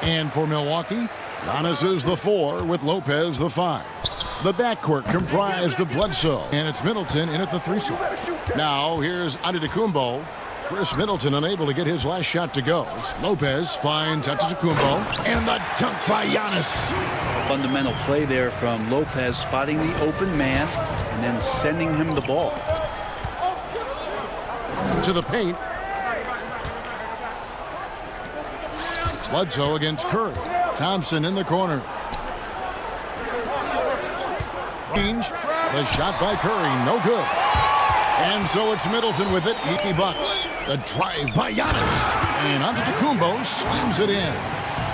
Speaker 1: And for Milwaukee, Giannis is the 4 with Lopez the 5. The backcourt comprised of Bledsoe, and it's Middleton in at the 3 slot. Now here's Antetokounmpo. Chris Middleton unable to get his last shot to go. Lopez finds Antetokounmpo, and the dunk by Giannis.
Speaker 10: Fundamental play there from Lopez, spotting the open man and then sending him the ball.
Speaker 1: To the paint. Bledsoe against Curry. Thompson in the corner. Range. The shot by Curry, no good. And so it's Middleton with it. He bucks. The drive by Giannis. And Antetokounmpo slams it in.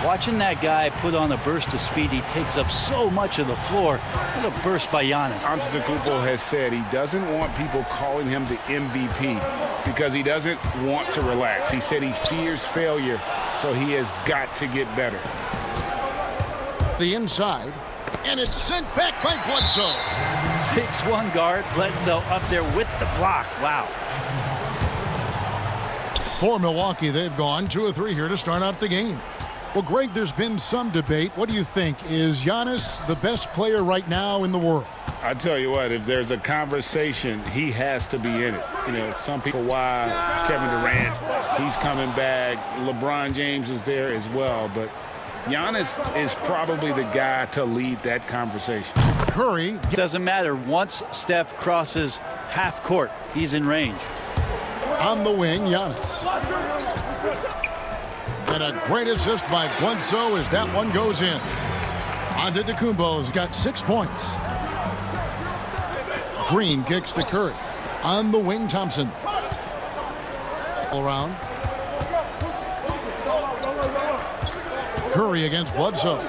Speaker 10: Watching that guy put on a burst of speed, he takes up so much of the floor. What a burst by Giannis.
Speaker 3: Antetokounmpo has said he doesn't want people calling him the MVP because he doesn't want to relax. He said he fears failure, so he has got to get better.
Speaker 1: The inside, and it's sent back by Bledsoe.
Speaker 10: 6'1" guard, Bledsoe up there with the block. Wow.
Speaker 1: For Milwaukee, they've gone 2 of 3 here to start out the game. Well, Greg, there's been some debate. What do you think? Is Giannis the best player right now in the world?
Speaker 3: I tell you what, if there's a conversation, he has to be in it. You know, some people, why Kevin Durant, he's coming back. LeBron James is there as well. But Giannis is probably the guy to lead that conversation.
Speaker 1: Curry.
Speaker 10: Doesn't matter. Once Steph crosses half court, he's in range.
Speaker 1: On the wing, Giannis. And a great assist by Bledsoe as that one goes in. Antetokounmpo's got 6 points. Green kicks to Curry. On the wing, Thompson. All around. Curry against Bledsoe.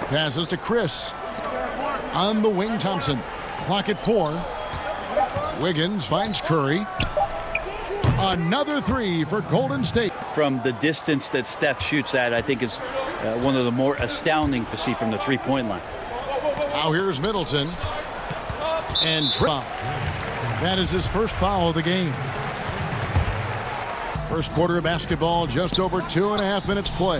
Speaker 1: Passes to Chris. On the wing, Thompson. Clock at 4. Wiggins finds Curry. Another 3 for Golden State.
Speaker 10: From the distance that Steph shoots at, I think is one of the more astounding to see from the three-point line.
Speaker 1: Now here's Middleton. And foul. That is his first foul of the game. First quarter of basketball, just over 2.5 minutes play.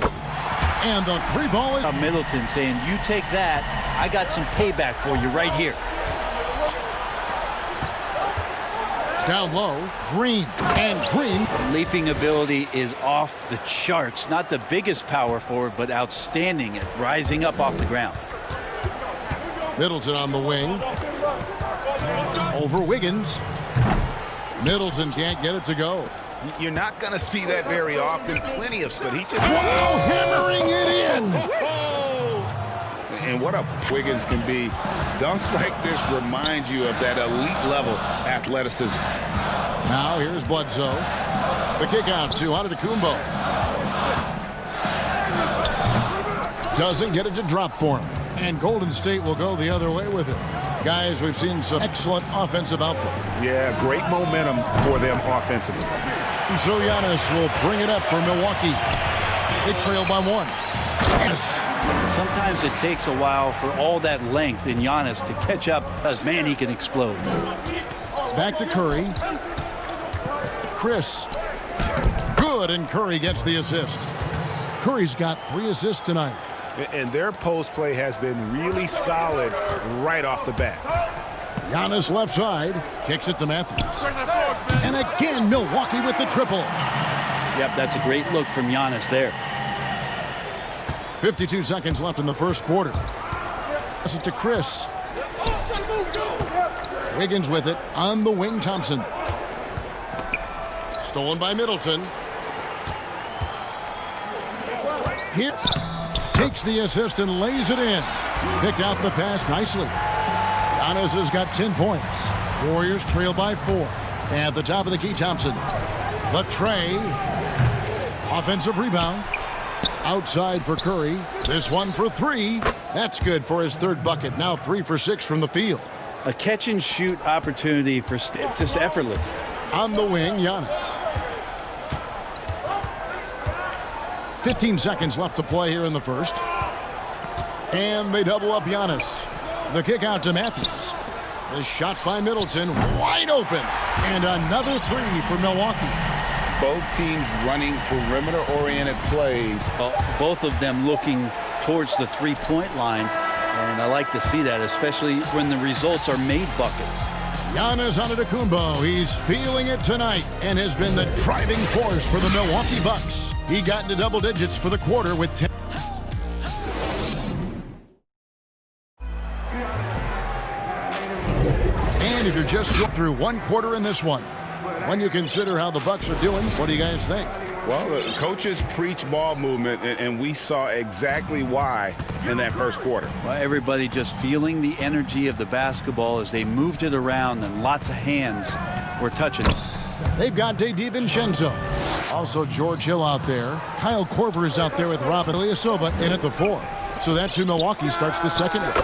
Speaker 1: And the 3 ball is...
Speaker 10: Middleton saying, you take that, I got some payback for you right here.
Speaker 1: Down low, Green, and Green.
Speaker 10: Leaping ability is off the charts. Not the biggest power forward, but outstanding at rising up off the ground.
Speaker 1: Middleton on the wing. Over Wiggins. Middleton can't get it to go.
Speaker 3: You're not going to see that very often. Plenty of speed. He just...
Speaker 1: Wow, hammering it in.
Speaker 3: And what a Wiggins can be. Dunks like this remind you of that elite level athleticism.
Speaker 1: Now here's Bledsoe. The kick out to Antetokounmpo. Doesn't get it to drop for him. And Golden State will go the other way with it. Guys, we've seen some excellent offensive output.
Speaker 3: Yeah, great momentum for them offensively.
Speaker 1: And so Giannis will bring it up for Milwaukee. They trail by 1. Yes.
Speaker 10: Sometimes it takes a while for all that length in Giannis to catch up. Because, man, he can explode.
Speaker 1: Back to Curry. Chris. Good, and Curry gets the assist. Curry's got 3 assists tonight.
Speaker 7: And their post play has been really solid right off the bat.
Speaker 1: Giannis left side. Kicks it to Matthews. And again, Milwaukee with the triple.
Speaker 10: Yep, that's a great look from Giannis there.
Speaker 1: 52 seconds left in the first quarter. Pass it to Chris. Wiggins with it. On the wing, Thompson. Stolen by Middleton. Here. Takes the assist and lays it in. Picked out the pass nicely. Giannis has got 10 points. Warriors trail by 4. At the top of the key, Thompson. The tray. Offensive rebound. Outside for Curry. This one for 3. That's good for his 3rd bucket. Now 3 for 6 from the field.
Speaker 10: A catch and shoot opportunity for it's just effortless.
Speaker 1: On the wing, Giannis. 15 seconds left to play here in the first. And they double up Giannis. The kick out to Matthews. The shot by Middleton, wide open. And another three for Milwaukee.
Speaker 3: Both teams running perimeter-oriented plays.
Speaker 10: Both of them looking towards the three-point line. And I like to see that, especially when the results are made buckets.
Speaker 1: Giannis Antetokounmpo, he's feeling it tonight and has been the driving force for the Milwaukee Bucks. He got into double digits for the quarter with 10. And if you're just through one quarter in this one, when you consider how the Bucks are doing, what do you guys think?
Speaker 3: Well, the coaches preach ball movement, and we saw exactly why in that first quarter.
Speaker 10: Well, everybody just feeling the energy of the basketball as they moved it around, and lots of hands were touching it.
Speaker 1: They've got DiVincenzo. Also George Hill out there. Kyle Korver is out there with Robin Ilyasova in at the 4. So that's who Milwaukee starts the second with.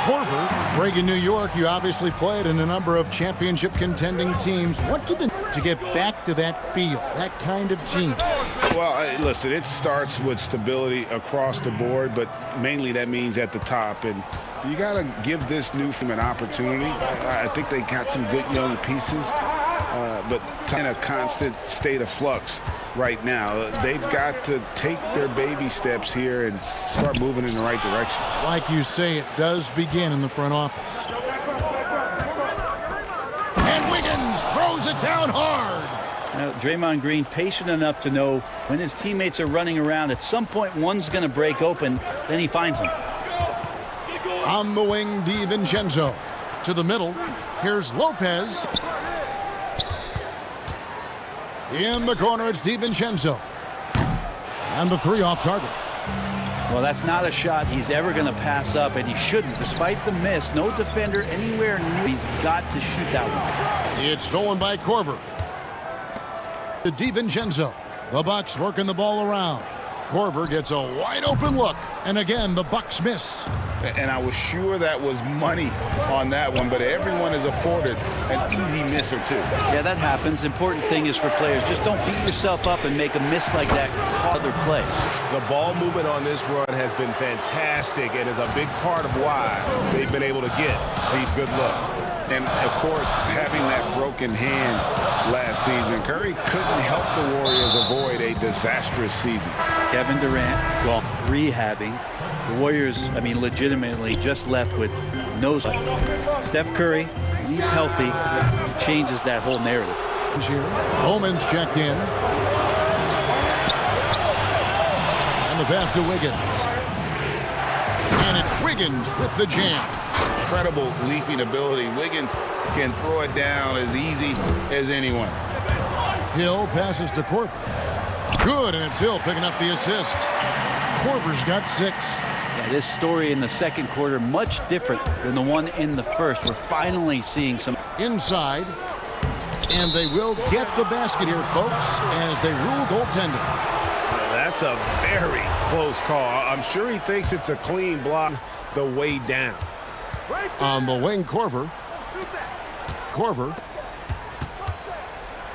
Speaker 1: Korver, Reagan, New York, you obviously played in a number of championship contending teams. What do they need to get back to that feel, that kind of team?
Speaker 3: Well, listen, it starts with stability across the board, but mainly that means at the top. And you got to give this new team an opportunity. I think they got some good young pieces, but in a constant state of flux right now. They've got to take their baby steps here and start moving in the right direction.
Speaker 1: Like you say, it does begin in the front office. And Wiggins throws it down hard.
Speaker 10: Now, Draymond Green patient enough to know when his teammates are running around, at some point one's going to break open, then he finds them.
Speaker 1: On the wing, DiVincenzo. To the middle, here's Lopez. In the corner, it's DiVincenzo. And the three off target.
Speaker 10: Well, that's not a shot he's ever going to pass up, and he shouldn't. Despite the miss, no defender anywhere near. He's got to shoot that one.
Speaker 1: It's stolen by Korver. To DiVincenzo. The Bucks working the ball around. Korver gets a wide open look. And again, the Bucks miss.
Speaker 3: And I was sure that was money on that one, but everyone is afforded an easy miss or two.
Speaker 10: Yeah, that happens. Important thing is for players, just don't beat yourself up and make a miss like that. Call other play.
Speaker 7: The ball movement on this run has been fantastic and is a big part of why they've been able to get these good looks.
Speaker 3: And, of course, having that broken hand last season, Curry couldn't help the Warriors avoid a disastrous season.
Speaker 10: Kevin Durant, well, rehabbing. The Warriors, I mean, legitimately just left with no. Steph Curry, he's healthy. He changes that whole narrative.
Speaker 1: Bowman's checked in. And the pass to Wiggins. And it's Wiggins with the jam.
Speaker 3: Incredible leaping ability. Wiggins can throw it down as easy as anyone.
Speaker 1: Hill passes to Korver. Good, and it's Hill picking up the assist. Korver's got 6.
Speaker 10: Yeah, this story in the second quarter much different than the one in the first. We're finally seeing some
Speaker 1: inside, and they will get the basket here, folks, as they rule goaltending.
Speaker 7: That's a very close call. I'm sure he thinks it's a clean block the way down.
Speaker 1: On the wing, Korver.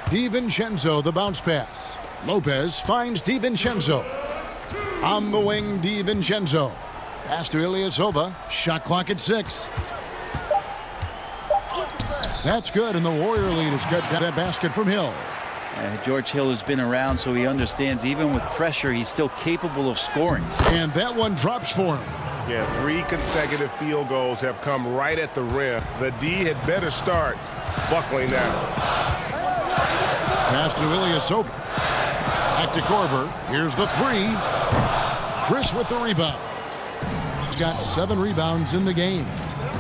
Speaker 1: DiVincenzo, the bounce pass. Lopez finds DiVincenzo. On the wing, DiVincenzo. Pass to Ilyasova. Shot clock at 6. That's good, and the Warrior lead has cut that basket from Hill.
Speaker 10: George Hill has been around, so he understands even with pressure, he's still capable of scoring.
Speaker 1: And that one drops for him.
Speaker 7: Yeah, 3 consecutive field goals have come right at the rim. The D had better start buckling down.
Speaker 1: Pass to Ilyasova. Back to Korver. Here's the 3. Chris with the rebound. He's got 7 rebounds in the game.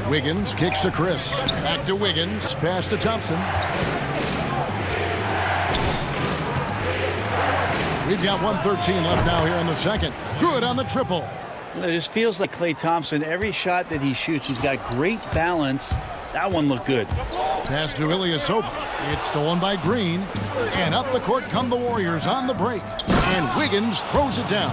Speaker 1: Wiggins kicks to Chris. Back to Wiggins. Pass to Thompson. We've got 1:13 left now here in the second. Good on the triple.
Speaker 10: It just feels like Klay Thompson. Every shot that he shoots, he's got great balance. That one looked good.
Speaker 1: Pass to Ilyasova. It's stolen by Green. And up the court come the Warriors on the break. And Wiggins throws it down.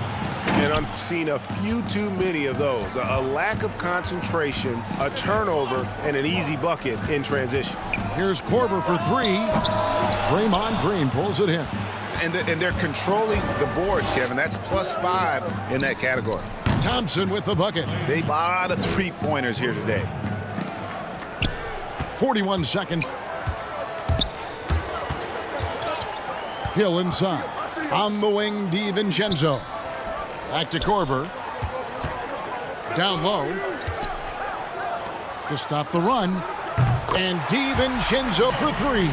Speaker 7: And I've seen a few too many of those. A lack of concentration, a turnover, and an easy bucket in transition.
Speaker 1: Here's Korver for 3. Draymond Green pulls it in.
Speaker 7: And they're controlling the boards, Kevin. That's +5 in that category.
Speaker 1: Thompson with the bucket.
Speaker 7: They a lot of three-pointers here today.
Speaker 1: 41 seconds. Hill inside. On the wing, DiVincenzo. Back to Korver. Down low. To stop the run. And DiVincenzo for three.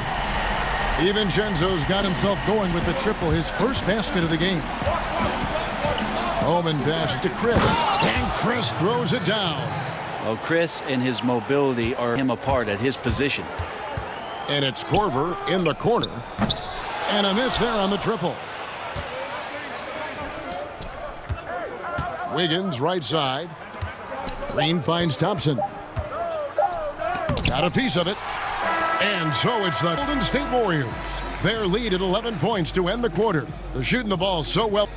Speaker 1: DiVincenzo's got himself going with the triple, his first basket of the game. Bowman passes to Chris. And Chris throws it down.
Speaker 10: Well, Chris and his mobility are him apart at his position.
Speaker 1: And it's Korver in the corner. And a miss there on the triple. Wiggins right side. Green finds Thompson. Got a piece of it. And so it's the Golden State Warriors. Their lead at 11 points to end the quarter. They're shooting the ball so well.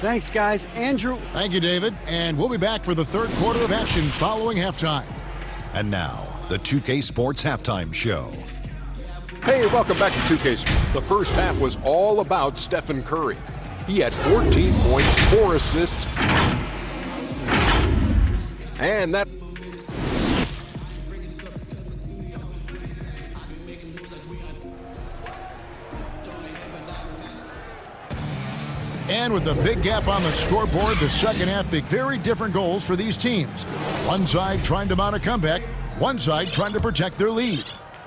Speaker 8: Thanks, guys. Andrew.
Speaker 1: Thank you, David. And we'll be back for the third quarter of action following halftime.
Speaker 5: And now, the 2K Sports Halftime Show.
Speaker 6: Hey, welcome back to 2K Sports. The first half was all about Stephen Curry. He had 14 points, 4 assists. And that...
Speaker 1: And with a big gap on the scoreboard, the second half, very different goals for these teams. One side trying to mount a comeback, one side trying to protect their lead.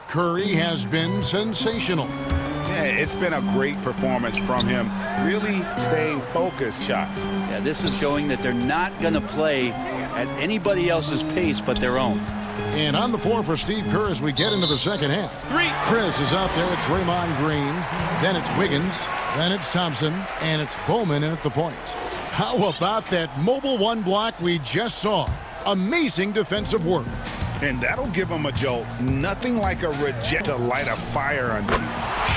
Speaker 1: Curry has been sensational.
Speaker 3: Yeah, it's been a great performance from him, really staying focused shots.
Speaker 10: Yeah, this is showing that they're not going to play at anybody else's pace but their own.
Speaker 1: And on the floor for Steve Kerr as we get into the second half. Chris is out there with Draymond Green. Then it's Wiggins. Then it's Thompson. And it's Bowman in at the point. How about that mobile one block we just saw? Amazing defensive work.
Speaker 3: And that'll give him a jolt. Nothing like a reject to light a fire under.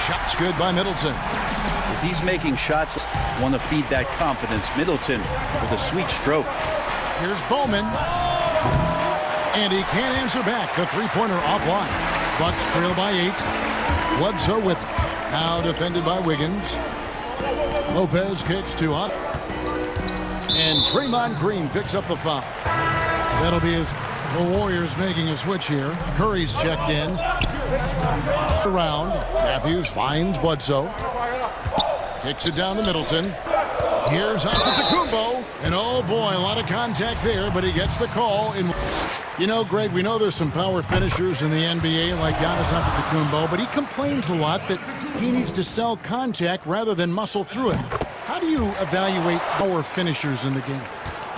Speaker 1: Shots good by Middleton.
Speaker 10: If he's making shots, want to feed that confidence. Middleton with a sweet stroke.
Speaker 1: Here's Bowman. And he can't answer back. The three-pointer offline. Bucks trail by 8. Bledsoe with it. Now defended by Wiggins. Lopez kicks to Hunt. And Draymond Green picks up the foul. That'll be the Warriors making a switch here. Curry's checked in. Around. Matthews finds Bledsoe. Kicks it down to Middleton. Here's Antetokounmpo. And oh boy, a lot of contact there, but he gets the call. You know, Greg, we know there's some power finishers in the NBA like Giannis Antetokounmpo, but he complains a lot that he needs to sell contact rather than muscle through it. How do you evaluate power finishers in the game?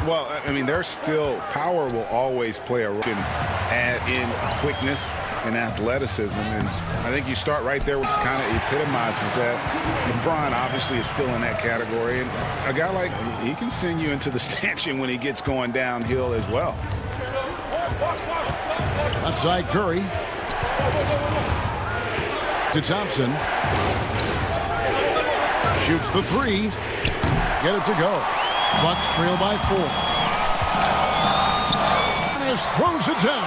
Speaker 3: Well, I mean, there's still power will always play a role in quickness and athleticism. And I think you start right there, which kind of epitomizes that. LeBron obviously is still in that category. And a guy like, he can send you into the stanchion when he gets going downhill as well.
Speaker 1: Left side Curry. To Thompson. Shoots the three. Get it to go. Bucks trail by 4. Throws it down.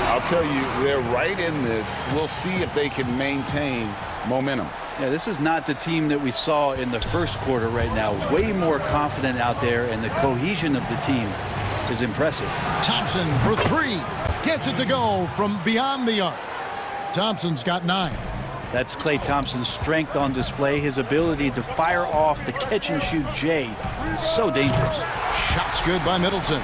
Speaker 3: I'll tell you, they're right in this. We'll see if they can maintain momentum.
Speaker 10: Yeah, this is not the team that we saw in the first quarter right now. Way more confident out there, and the cohesion of the team is impressive.
Speaker 1: Thompson for 3. Gets it to go from beyond the arc. Thompson's got 9.
Speaker 10: That's Klay Thompson's strength on display. His ability to fire off the catch-and-shoot J. So dangerous.
Speaker 1: Shots good by Middleton.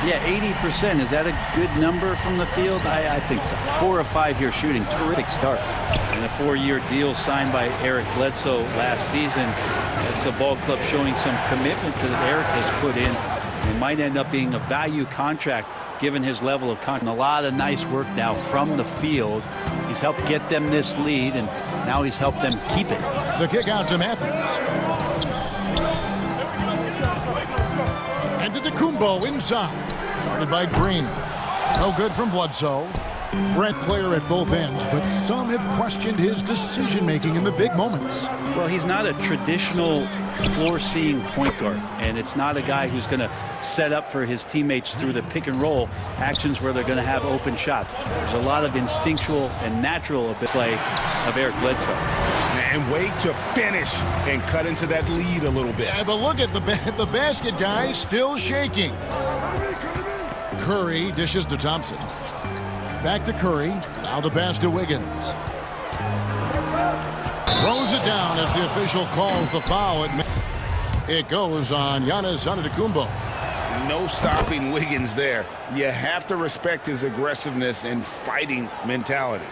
Speaker 10: Yeah, 80%. Is that a good number from the field? I think so. 4 of 5 here shooting. Terrific start. And a 4-year deal signed by Eric Bledsoe last season. It's a ball club showing some commitment that Eric has put in. It might end up being a value contract given his level of confidence. A lot of nice work now from the field. He's helped get them this lead, and now he's helped them keep it.
Speaker 1: The kick out to Matthews. And to Antetokounmpo inside. Guarded by Green. No good from Bledsoe. Great player at both ends, but some have questioned his decision-making in the big moments.
Speaker 10: Well, he's not a traditional floor-seeing point guard, and it's not a guy who's going to set up for his teammates through the pick-and-roll actions where they're going to have open shots. There's a lot of instinctual and natural play of Eric Bledsoe.
Speaker 3: And wait to finish and cut into that lead a little bit.
Speaker 1: Yeah, but look at the basket guy still shaking. Curry dishes to Thompson. Back to Curry. Now the pass to Wiggins. Throws down as the official calls the foul. It goes on Giannis Antetokounmpo.
Speaker 3: No stopping Wiggins there. You have to respect his aggressiveness and fighting mentality.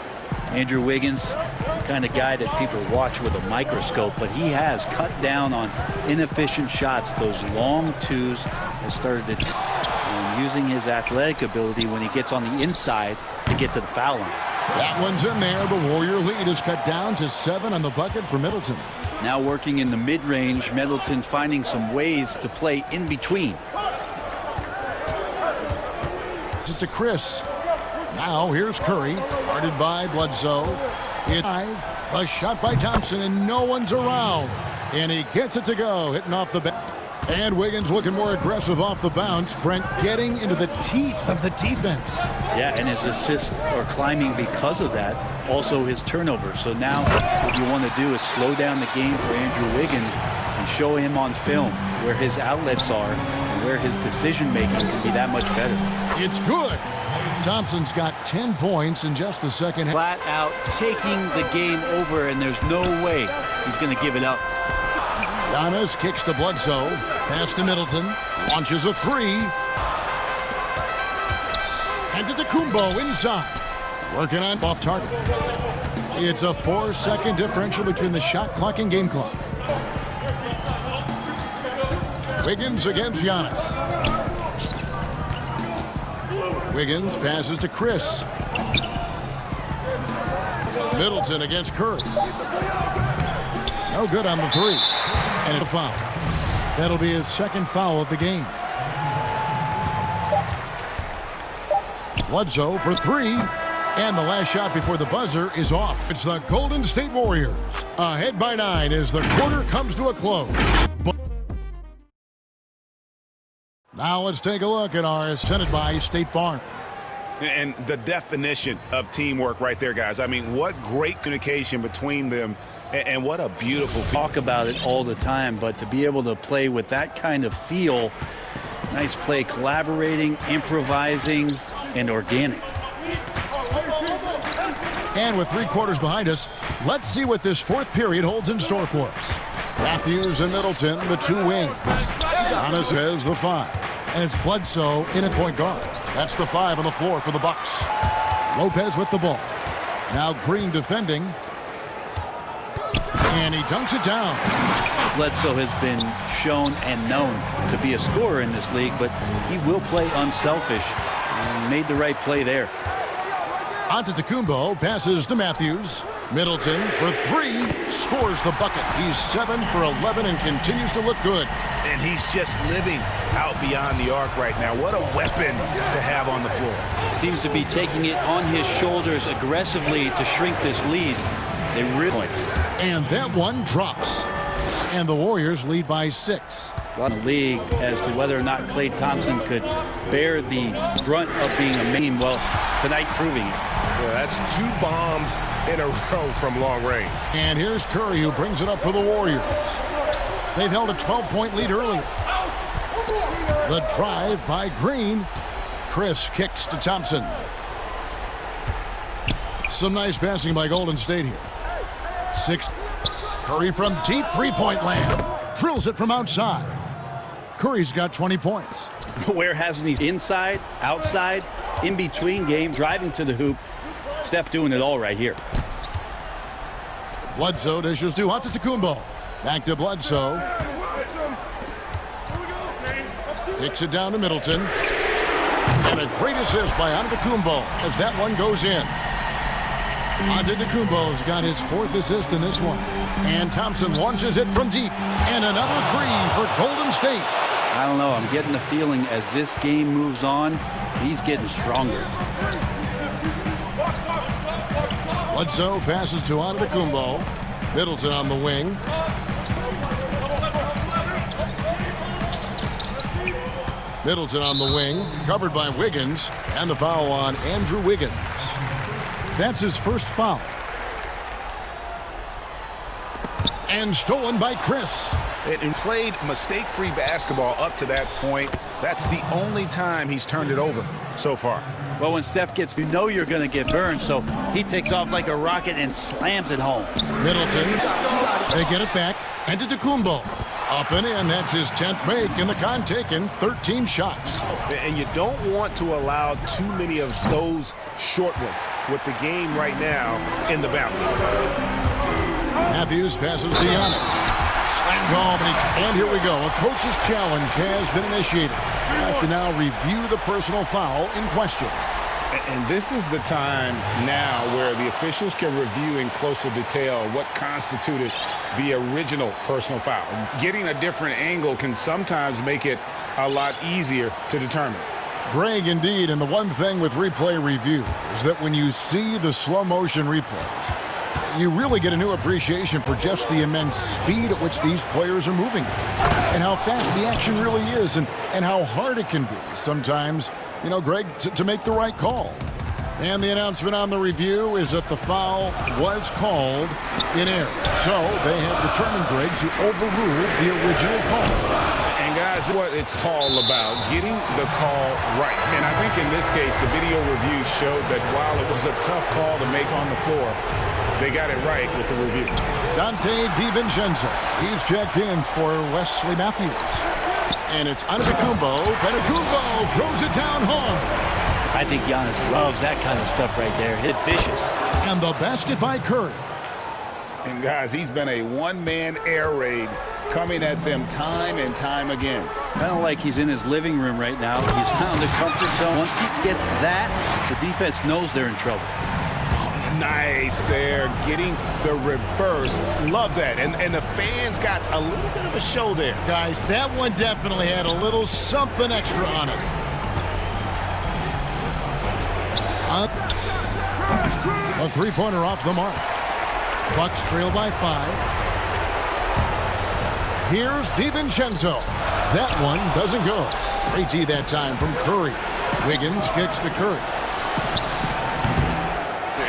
Speaker 10: Andrew Wiggins, the kind of guy that people watch with a microscope, but he has cut down on inefficient shots. Those long twos have started to using his athletic ability when he gets on the inside to get to the foul line.
Speaker 1: That one's in there. The Warrior lead is cut down to 7 on the bucket for Middleton.
Speaker 10: Now working in the mid-range, Middleton finding some ways to play in between.
Speaker 1: To Chris. Now here's Curry, guarded by Bledsoe. It's a shot by Thompson, and no one's around. And he gets it to go, hitting off the back. And Wiggins looking more aggressive off the bounce. Brent getting into the teeth of the defense.
Speaker 10: Yeah, and his assists are climbing because of that. Also his turnover. So now what you want to do is slow down the game for Andrew Wiggins and show him on film where his outlets are and where his decision-making can be that much better.
Speaker 1: It's good. Thompson's got 10 points in just the second half.
Speaker 10: Flat out taking the game over, and there's no way he's going to give it up.
Speaker 1: Giannis kicks to Bledsoe. Pass to Middleton. Launches a three. And Antetokounmpo inside. Working on off target. It's a 4-second differential between the shot clock and game clock. Wiggins against Giannis. Wiggins passes to Chris. Middleton against Curry. No good on the three. And a foul. That'll be his second foul of the game. Bledsoe for three. And the last shot before the buzzer is off. It's the Golden State Warriors. Ahead by 9 as the quarter comes to a close. Now let's take a look at our presented by State Farm.
Speaker 3: And the definition of teamwork right there, guys. I mean, what great communication between them, and what a beautiful
Speaker 10: talk about it all the time, but to be able to play with that kind of feel, nice play, collaborating, improvising, and organic.
Speaker 1: And with 3 quarters behind us, let's see what this fourth period holds in store for us. Matthews and Middleton, the 2 wings. Giannis has the 5. And it's Bledsoe in at point guard. That's the 5 on the floor for the Bucks. Lopez with the ball. Now Green defending. And he dunks it down.
Speaker 10: Bledsoe has been shown and known to be a scorer in this league, but he will play unselfish and made the right play there.
Speaker 1: Antetokounmpo passes to Matthews. Middleton for 3, scores the bucket. He's 7 for 11 and continues to look good.
Speaker 7: And he's just living out beyond the arc right now. What a weapon to have on the floor.
Speaker 10: Seems to be taking it on his shoulders aggressively to shrink this lead. They really points.
Speaker 1: And that one drops. And the Warriors lead by 6.
Speaker 10: The league as to whether or not Klay Thompson could bear the brunt of being a main. Well, tonight proving it.
Speaker 14: Yeah, that's 2 bombs in a row from long range.
Speaker 1: And here's Curry, who brings it up for the Warriors. They've held a 12-point lead earlier. The drive by Green. Chris kicks to Thompson. Some nice passing by Golden State here. 6. Curry from deep 3-point land. Drills it from outside. Curry's got 20 points.
Speaker 10: Where hasn't he? Inside, outside, in between game, driving to the hoop. Steph doing it all right here.
Speaker 1: Bledsoe dishes to Antetokounmpo. Back to Bledsoe. Kicks it down to Middleton. And a great assist by Antetokounmpo as that one goes in. Antetokounmpo's got his 4th assist in this one. And Thompson launches it from deep. And another 3 for Golden State.
Speaker 10: I don't know. I'm getting the feeling as this game moves on, he's getting stronger.
Speaker 1: Bledsoe passes to Antetokounmpo. Middleton on the wing. Middleton on the wing, covered by Wiggins, and the foul on Andrew Wiggins. That's his first foul. And stolen by Chris.
Speaker 3: And played mistake-free basketball up to that point. That's the only time he's turned it over so far.
Speaker 10: Well, when Steph gets, you know you're going to get burned, so he takes off like a rocket and slams it home.
Speaker 1: Middleton They get it back. And to Tacumbo. Up and in. That's his 10th make. And the con taken 13 shots.
Speaker 7: And you don't want to allow too many of those short ones with the game right now in the balance.
Speaker 1: Matthews passes to Giannis. Slammed home. And here we go. A coach's challenge has been initiated. You have to now review the personal foul in question.
Speaker 3: And this is the time now where the officials can review in closer detail what constituted the original personal foul. Getting a different angle can sometimes make it a lot easier to determine.
Speaker 1: Greg, indeed, and the one thing with replay review is that when you see the slow motion replays, you really get a new appreciation for just the immense speed at which these players are moving and how fast the action really is and how hard it can be sometimes, you know, Greg, to make the right call. And the announcement on the review is that the foul was called in error. So they have determined, Greg, to overrule the original call.
Speaker 3: And guys, what it's all about, getting the call right. And I think in this case, the video review showed that while it was a tough call to make on the floor, they got it right with the review.
Speaker 1: Dante DiVincenzo. He's checked in for Wesley Matthews. And it's Antetokounmpo. Antetokounmpo throws it down hard.
Speaker 10: I think Giannis loves that kind of stuff right there. Hit vicious.
Speaker 1: And the basket by Curry.
Speaker 3: And guys, he's been a one-man air raid coming at them time and time again.
Speaker 10: Kind of like he's in his living room right now. He's found the comfort zone. Once he gets that, the defense knows they're in trouble.
Speaker 7: Nice there, getting the reverse. Love that. And the fans got a little bit of a show there.
Speaker 1: Guys, that one definitely had a little something extra on it. A three-pointer off the mark. Bucks trail by 5. Here's DiVincenzo. That one doesn't go. Great D that time from Curry. Wiggins kicks to Curry.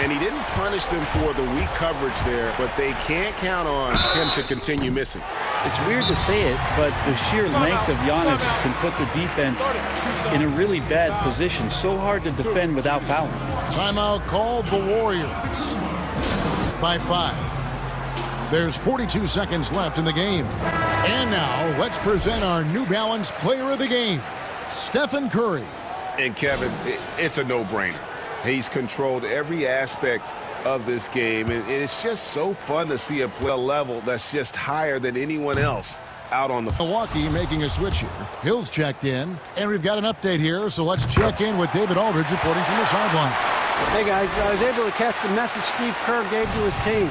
Speaker 7: And he didn't punish them for the weak coverage there, but they can't count on him to continue missing.
Speaker 10: It's weird to say it, but the sheer length of Giannis can put the defense in a really bad position. So hard to defend without fouling.
Speaker 1: Timeout called the Warriors by 5. There's 42 seconds left in the game. And now let's present our New Balance Player of the Game, Stephen Curry.
Speaker 7: And Kevin, it's a no-brainer. He's controlled every aspect of this game, and it's just so fun to see a play level that's just higher than anyone else out on the floor.
Speaker 1: Milwaukee making a switch here. Hill's checked in, and we've got an update here, so let's check in with David Aldridge reporting from the sideline.
Speaker 8: Hey guys, I was able to catch the message Steve Kerr gave to his team.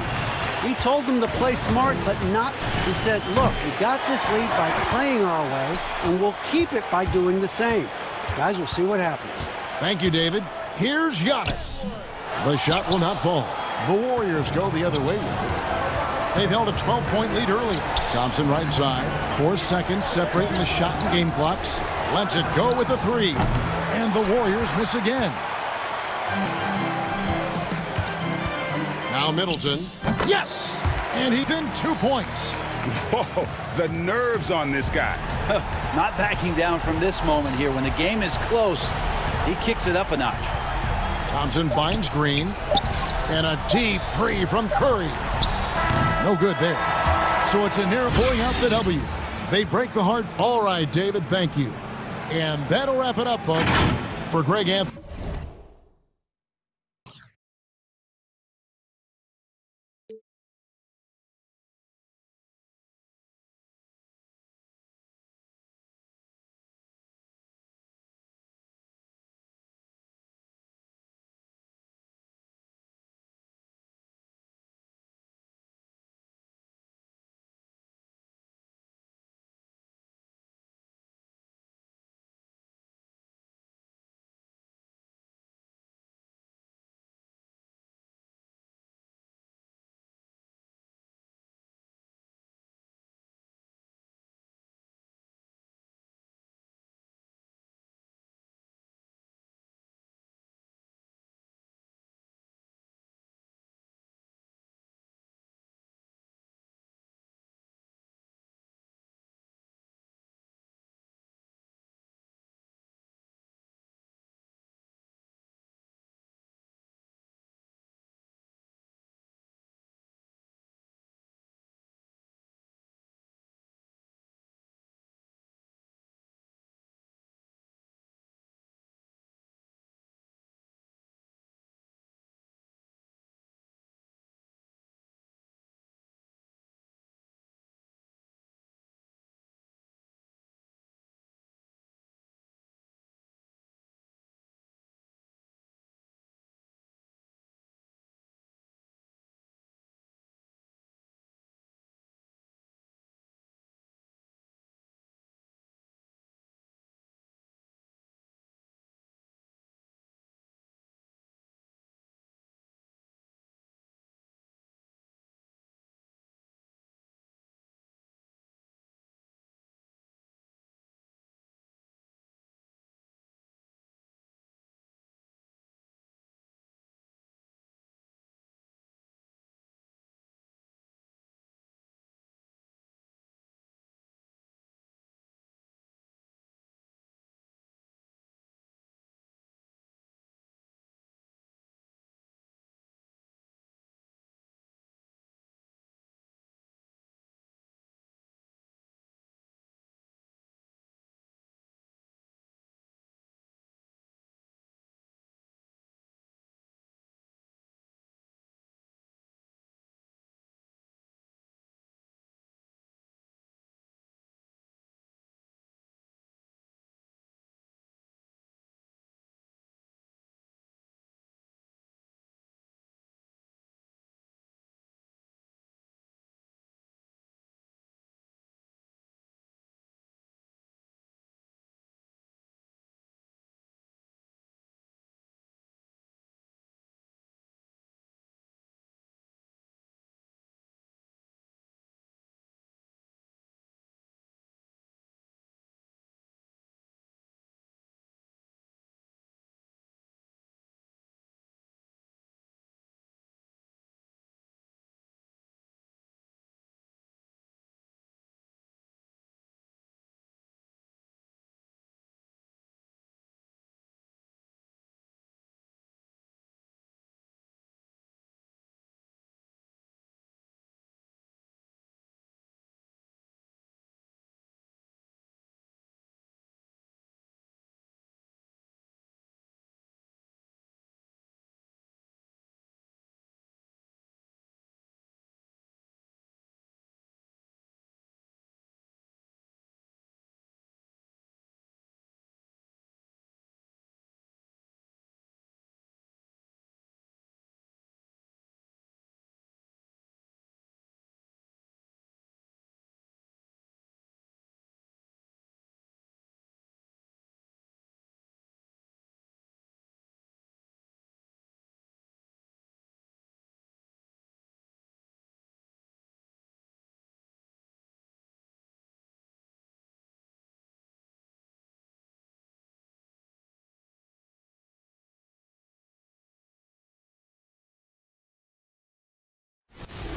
Speaker 8: He told them to play smart, but not. He said, look, we got this lead by playing our way, and we'll keep it by doing the same. Guys, we'll see what happens.
Speaker 1: Thank you, David. Here's Giannis. The shot will not fall. The Warriors go the other way with it. They've held a 12-point lead early. Thompson right side. 4 seconds separating the shot and game clocks. Lets it go with a 3. And the Warriors miss again. Now Middleton. Yes! And he's in 2 points.
Speaker 3: Whoa, the nerves on this guy.
Speaker 10: Not backing down from this moment here. When the game is close, he kicks it up a notch.
Speaker 1: Thompson finds Green. And a deep 3 from Curry. No good there. So it's a near pulling out the W. They break the heart. All right, David, thank you. And that'll wrap it up, folks. For Greg Anthony.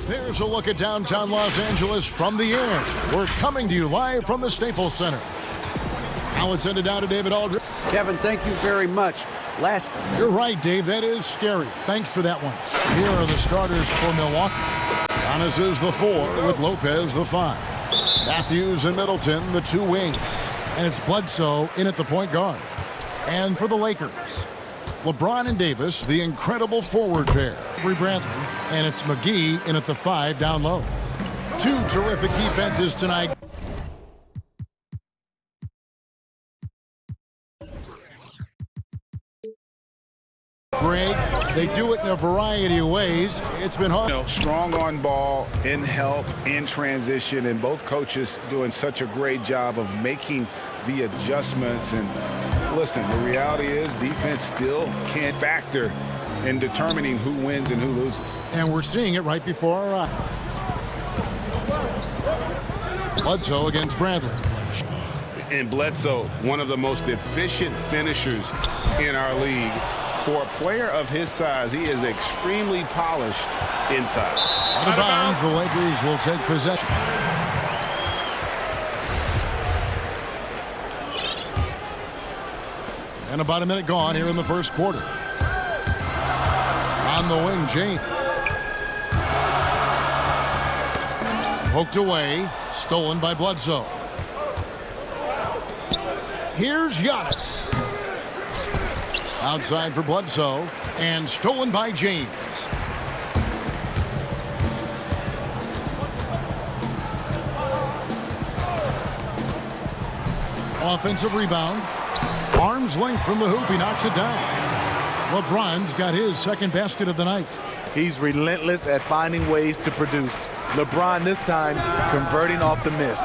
Speaker 1: There's a look at downtown Los Angeles from the air. We're coming to you live from the Staples Center. Now let's send it down to David Aldridge.
Speaker 8: Kevin, thank you very much.
Speaker 1: You're right, Dave. That is scary. Thanks for that one. Here are the starters for Milwaukee. Giannis is the 4 with Lopez the 5. Matthews and Middleton, the 2 wings. And it's Bledsoe in at the point guard. And for the Lakers, LeBron and Davis, the incredible forward pair. Avery Bradley, and it's McGee in at the 5 down low. 2 terrific defenses tonight. Greg, they do it in a variety of ways. It's been hard.
Speaker 3: Strong on ball, in help, in transition, and both coaches doing such a great job of making the adjustments. And listen, the reality is defense still can't factor in determining who wins and who loses.
Speaker 1: And we're seeing it right before our eyes. Bledsoe against Bradley.
Speaker 3: And Bledsoe, one of the most efficient finishers in our league. For a player of his size, he is extremely polished inside.
Speaker 1: Out of bounds, the Lakers will take possession. And about a minute gone here in the first quarter. On the wing, James. Poked away, stolen by Bledsoe. Here's Giannis. Outside for Bledsoe, and stolen by James. Offensive rebound. Arm's length from the hoop, he knocks it down. LeBron's got his second basket of the night.
Speaker 2: He's relentless at finding ways to produce. LeBron this time converting off the miss.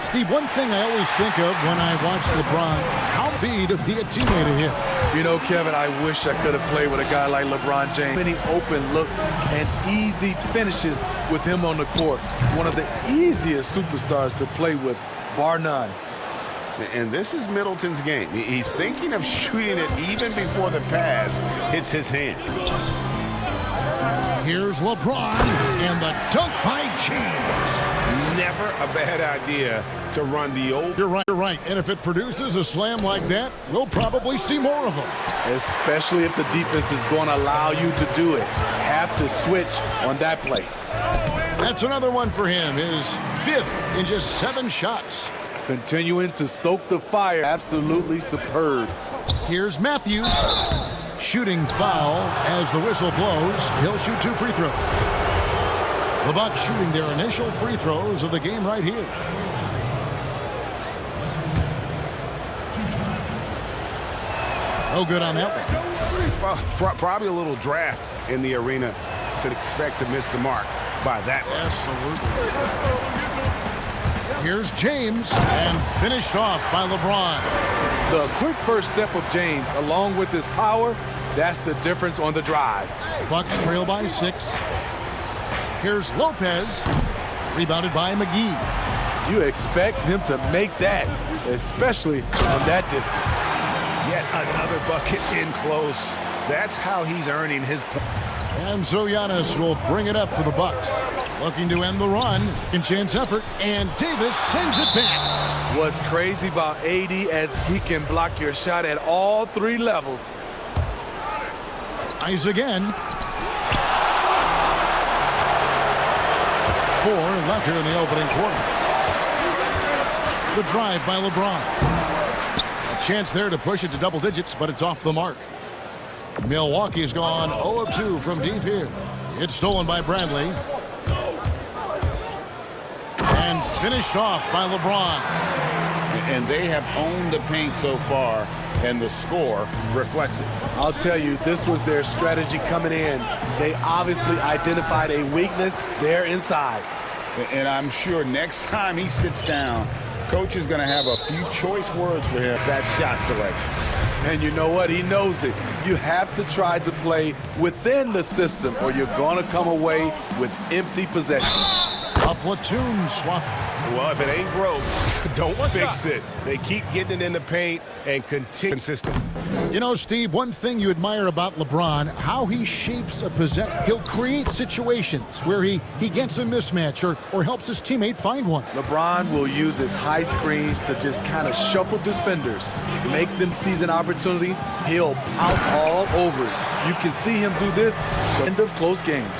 Speaker 1: Steve, one thing I always think of when I watch LeBron, how be to be a teammate of him.
Speaker 2: You know, Kevin, I wish I could have played with a guy like LeBron James. Many open looks and easy finishes with him on the court. One of the easiest superstars to play with, bar none.
Speaker 3: And this is Middleton's game. He's thinking of shooting it even before the pass hits his hand.
Speaker 1: Here's LeBron, and the dunk by James.
Speaker 3: Never a bad idea to run the old.
Speaker 1: You're right. And if it produces a slam like that, we'll probably see more of them.
Speaker 2: Especially if the defense is going to allow you to do it. Have to switch on that play.
Speaker 1: That's another one for him. His 5th in just 7 shots.
Speaker 2: Continuing to stoke the fire. Absolutely superb.
Speaker 1: Here's Matthews. Shooting foul as the whistle blows. He'll shoot 2 free throws. The Bucks shooting their initial free throws of the game right here. No good on that one.
Speaker 3: Well, probably a little draft in the arena to expect to miss the mark by that one.
Speaker 1: Absolutely. Here's James, and finished off by LeBron.
Speaker 2: The quick first step of James, along with his power, that's the difference on the drive.
Speaker 1: Bucks trail by 6. Here's Lopez, rebounded by McGee.
Speaker 2: You expect him to make that, especially from that distance.
Speaker 3: Yet another bucket in close. That's how he's earning his point.
Speaker 1: And so Giannis will bring it up for the Bucks. Looking to end the run. In chance effort, and Davis sends it back.
Speaker 2: What's crazy about AD as he can block your shot at all 3 levels.
Speaker 1: Eyes again. 4 left here in the opening quarter. The drive by LeBron. A chance there to push it to double digits, but it's off the mark. Milwaukee's gone 0 of 2 from deep here. It's stolen by Bradley. And finished off by LeBron.
Speaker 3: And they have owned the paint so far, and the score reflects it.
Speaker 2: I'll tell you, this was their strategy coming in. They obviously identified a weakness there inside.
Speaker 3: And I'm sure next time he sits down, coach is going to have a few choice words for him. That shot selection.
Speaker 2: And you know what? He knows it. You have to try to play within the system, or you're going to come away with empty possessions.
Speaker 1: A platoon swap.
Speaker 7: Well, if it ain't broke, don't fix it. They keep getting it in the paint and continue consistent.
Speaker 1: You know, Steve, one thing you admire about LeBron, how he shapes a possession. He'll create situations where he gets a mismatch or helps his teammate find one.
Speaker 2: LeBron will use his high screens to just kind of shuffle defenders, make them seize an opportunity. He'll pounce all over it. You can see him do this at the end of close games.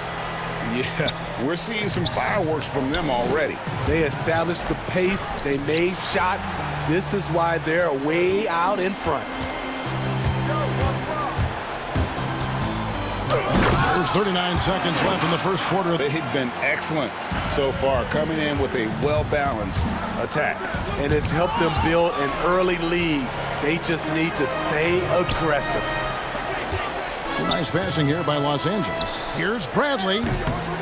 Speaker 3: Yeah, we're seeing some fireworks from them already.
Speaker 2: They established the pace. They made shots. This is why they're way out in front.
Speaker 1: There's 39 seconds left in the first quarter.
Speaker 3: They've been excellent so far, coming in with a well-balanced attack.
Speaker 2: And it's helped them build an early lead. They just need to stay aggressive.
Speaker 1: Nice passing here by Los Angeles. Here's Bradley.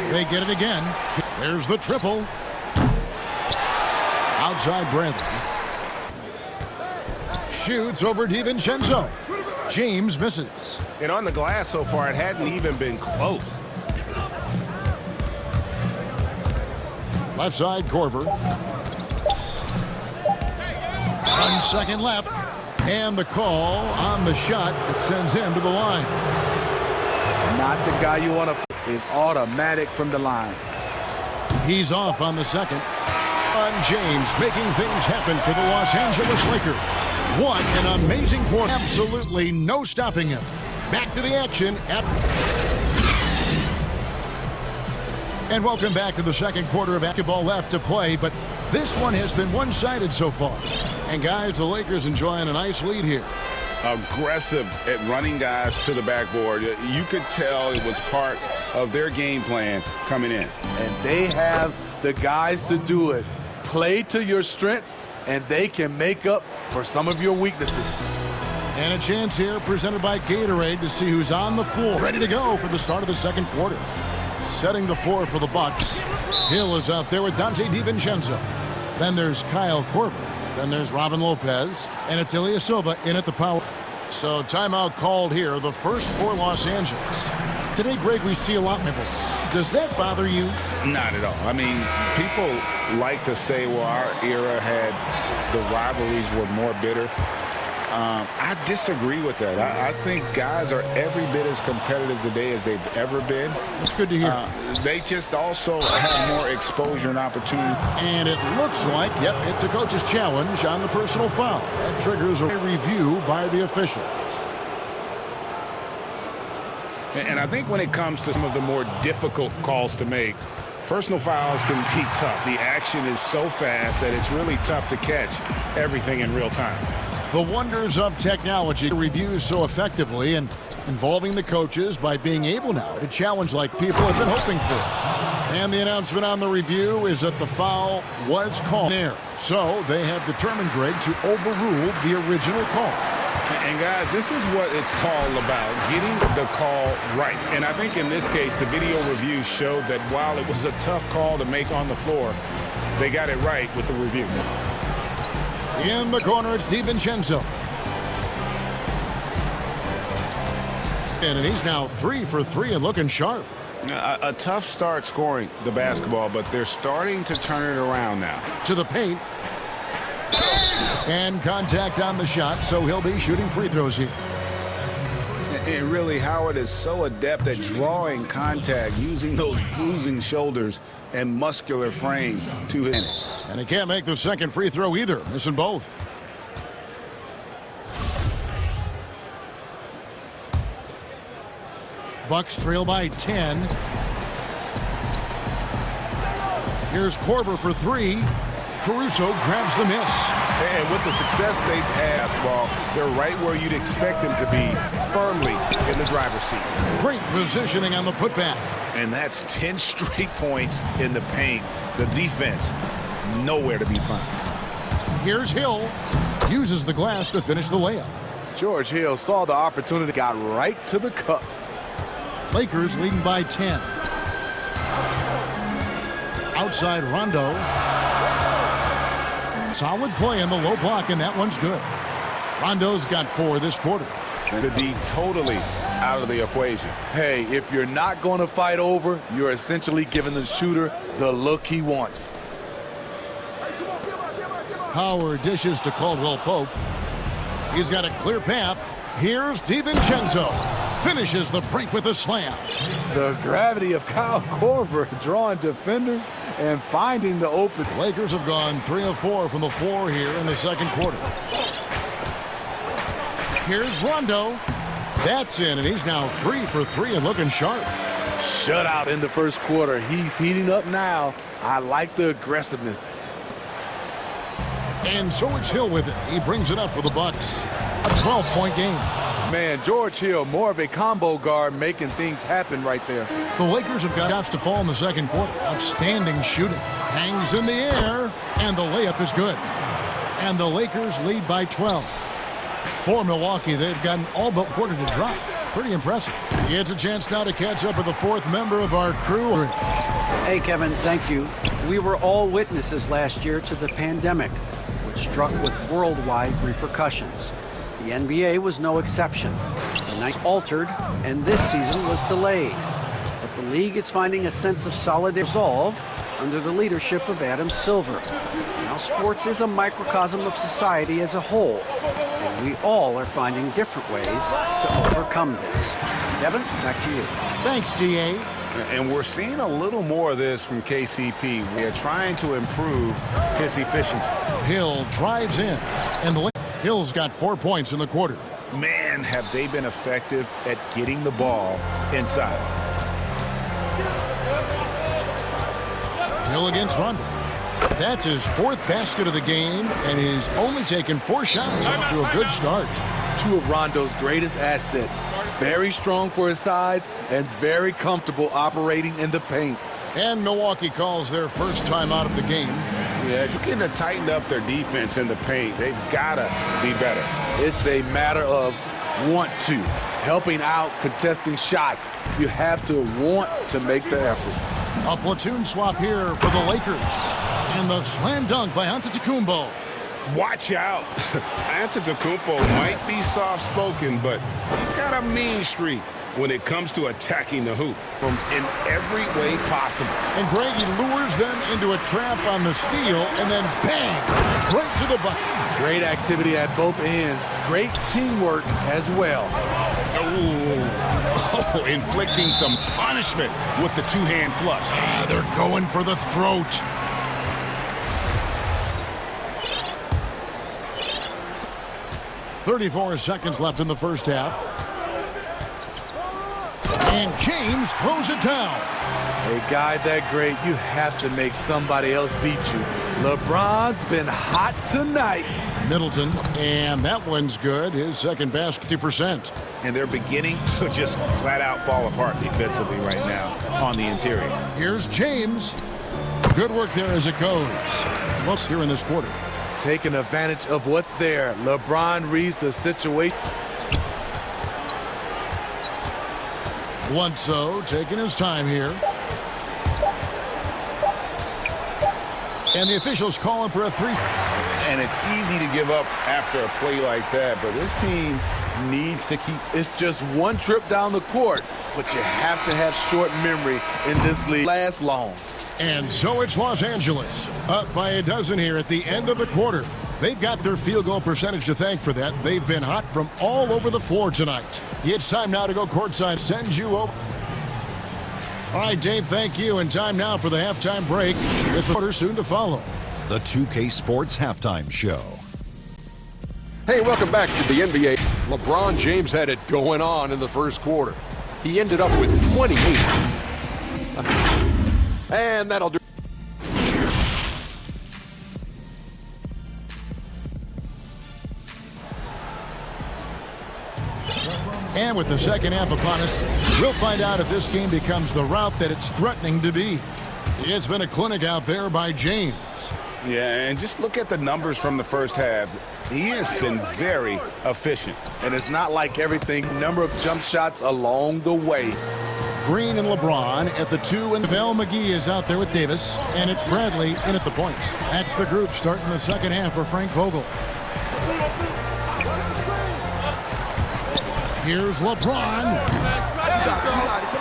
Speaker 1: They get it again. There's the triple. Outside Bradley. Shoots over DiVincenzo. James misses.
Speaker 7: And on the glass so far, it hadn't even been close.
Speaker 1: Left side, Corver. 1 second left. And the call on the shot that sends him to the line.
Speaker 2: Not the guy you want to is automatic from the line.
Speaker 1: He's off on the second. On James making things happen for the Los Angeles Lakers. What an amazing quarter. Absolutely no stopping him. Back to the action. And welcome back to the second quarter of basketball left to play, but this one has been one-sided so far. And guys, the Lakers enjoying a nice lead here.
Speaker 3: Aggressive at running guys to the backboard. You could tell it was part of their game plan coming in.
Speaker 2: And they have the guys to do it. Play to your strengths, and they can make up for some of your weaknesses.
Speaker 1: And a chance here presented by Gatorade to see who's on the floor. Ready to go for the start of the second quarter. Setting the floor for the Bucks. Hill is out there with Dante DiVincenzo. Then there's Kyle Korver. Then there's Robin Lopez. And it's Ilyasova in at the power. So timeout called here, the first for Los Angeles. Today, Greg, we see a lot more. Does that bother you?
Speaker 3: Not at all. I mean, people like to say, well, our era had the rivalries were more bitter. I disagree with that. I think guys are every bit as competitive today as they've ever been.
Speaker 1: That's good to hear.
Speaker 3: They just also have more exposure and opportunity.
Speaker 1: And it looks like, yep, it's a coach's challenge on the personal foul. That triggers a review by the officials.
Speaker 3: And I think when it comes to some of the more difficult calls to make, personal fouls can be tough. The action is so fast that it's really tough to catch everything in real time.
Speaker 1: The wonders of technology reviews so effectively and involving the coaches by being able now to challenge like people have been hoping for. And the announcement on the review is that the foul was called there. So they have determined, Greg, to overrule the original call.
Speaker 3: And guys, this is what it's all about, getting the call right. And I think in this case, the video review showed that while it was a tough call to make on the floor, they got it right with the review.
Speaker 1: In the corner, it's DiVincenzo. And he's now 3 for 3 and looking sharp.
Speaker 3: A tough start scoring the basketball, but they're starting to turn it around now.
Speaker 1: To the paint. And contact on the shot, so he'll be shooting free throws here.
Speaker 3: And really, Howard is so adept at drawing contact, using those bruising shoulders and muscular frame to hit.
Speaker 1: And he can't make the second free throw either, missing both. Bucks trail by 10. Here's Korver for 3. Caruso grabs the miss.
Speaker 7: And with the success they've had, basketball, they're right where you'd expect them to be, firmly in the driver's seat.
Speaker 1: Great positioning on the putback.
Speaker 3: And that's 10 straight points in the paint. The defense, nowhere to be found.
Speaker 1: Here's Hill. Uses the glass to finish the layup.
Speaker 2: George Hill saw the opportunity, got right to the cup.
Speaker 1: Lakers leading by 10. Outside Rondo. Solid play in the low block, and that one's good. Rondo's got 4 this quarter.
Speaker 7: The D totally out of the equation.
Speaker 2: Hey, if you're not going to fight over, you're essentially giving the shooter the look he wants.
Speaker 1: Howard dishes to Caldwell Pope. He's got a clear path. Here's DiVincenzo. Finishes the break with a slam.
Speaker 2: The gravity of Kyle Korver drawing defenders and finding the open.
Speaker 1: Lakers have gone 3 of 4 from the floor here in the second quarter. Here's Rondo. That's in, and he's now 3 for 3 and looking sharp.
Speaker 2: Shutout in the first quarter. He's heating up now. I like the aggressiveness.
Speaker 1: And so it's Hill with it. He brings it up for the Bucks. A 12-point game.
Speaker 2: Man, George Hill, more of a combo guard, making things happen right there.
Speaker 1: The Lakers have got shots to fall in the second quarter. Outstanding shooting. Hangs in the air, and the layup is good. And the Lakers lead by 12. For Milwaukee, they've gotten all but quarter to drop. Pretty impressive. He gets a chance now to catch up with the fourth member of our crew.
Speaker 8: Hey, Kevin, thank you. We were all witnesses last year to the pandemic, which struck with worldwide repercussions. The NBA was no exception. The night altered, and this season was delayed. But the league is finding a sense of solid resolve under the leadership of Adam Silver. Now, sports is a microcosm of society as a whole, and we all are finding different ways to overcome this. Kevin, back to you.
Speaker 1: Thanks, DA.
Speaker 7: And we're seeing a little more of this from KCP. We are trying to improve his efficiency.
Speaker 1: Hill drives in, and Hill's got 4 points in the quarter.
Speaker 7: Man, have they been effective at getting the ball inside.
Speaker 1: Hill against Rondo. That's his 4th basket of the game, and he's only taken 4 shots off to a good start.
Speaker 2: 2 of Rondo's greatest assets. Very strong for his size and very comfortable operating in the paint.
Speaker 1: And Milwaukee calls their first timeout of the game.
Speaker 7: Yeah, looking to tighten up their defense in the paint. They've got to be better.
Speaker 2: It's a matter of want to. Helping out, contesting shots. You have to want to make the effort.
Speaker 1: A platoon swap here for the Lakers. And the slam dunk by Antetokounmpo.
Speaker 7: Watch out. Antetokounmpo might be soft-spoken, but he's got a mean streak when it comes to attacking the hoop in every way possible.
Speaker 1: And Greg, he lures them into a trap on the steal, and then bang, straight to the bucket.
Speaker 2: Great activity at both ends. Great teamwork as well.
Speaker 7: Oh, inflicting some punishment with the two-hand flush.
Speaker 1: They're going for the throat. .34 seconds left in the first half. And James throws it down.
Speaker 2: A guy that great, you have to make somebody else beat you. LeBron's been hot tonight.
Speaker 1: Middleton, and that one's good. His second basket, 50%.
Speaker 7: And they're beginning to just flat out fall apart defensively right now on the interior.
Speaker 1: Here's James. Good work there as it goes. Plus here in this quarter.
Speaker 2: Taking advantage of what's there. LeBron reads the situation.
Speaker 1: Bledsoe taking his time here. And the officials calling for a 3.
Speaker 7: And it's easy to give up after a play like that, but this team needs to keep.
Speaker 2: It's just one trip down the court, but you have to have short memory in this league. Last long.
Speaker 1: And so it's Los Angeles, up by a dozen here at the end of the quarter. They've got their field goal percentage to thank for that. They've been hot from all over the floor tonight. It's time now to go courtside. Send you over. All right, Dave, thank you. And time now for the halftime break with the quarter soon to follow.
Speaker 5: The 2K Sports Halftime Show.
Speaker 6: Hey, welcome back to the NBA. LeBron James had it going on in the first quarter. He ended up with 28. And that'll do.
Speaker 1: And with the second half upon us, we'll find out if this game becomes the route that it's threatening to be. It's been a clinic out there by James.
Speaker 7: Yeah, and just look at the numbers from the first half. He has been very efficient.
Speaker 2: And it's not like everything. Number of jump shots along the way.
Speaker 1: Green and LeBron at the 2, and Val McGee is out there with Davis, and it's Bradley in at the point. That's the group starting the second half for Frank Vogel. Here's LeBron.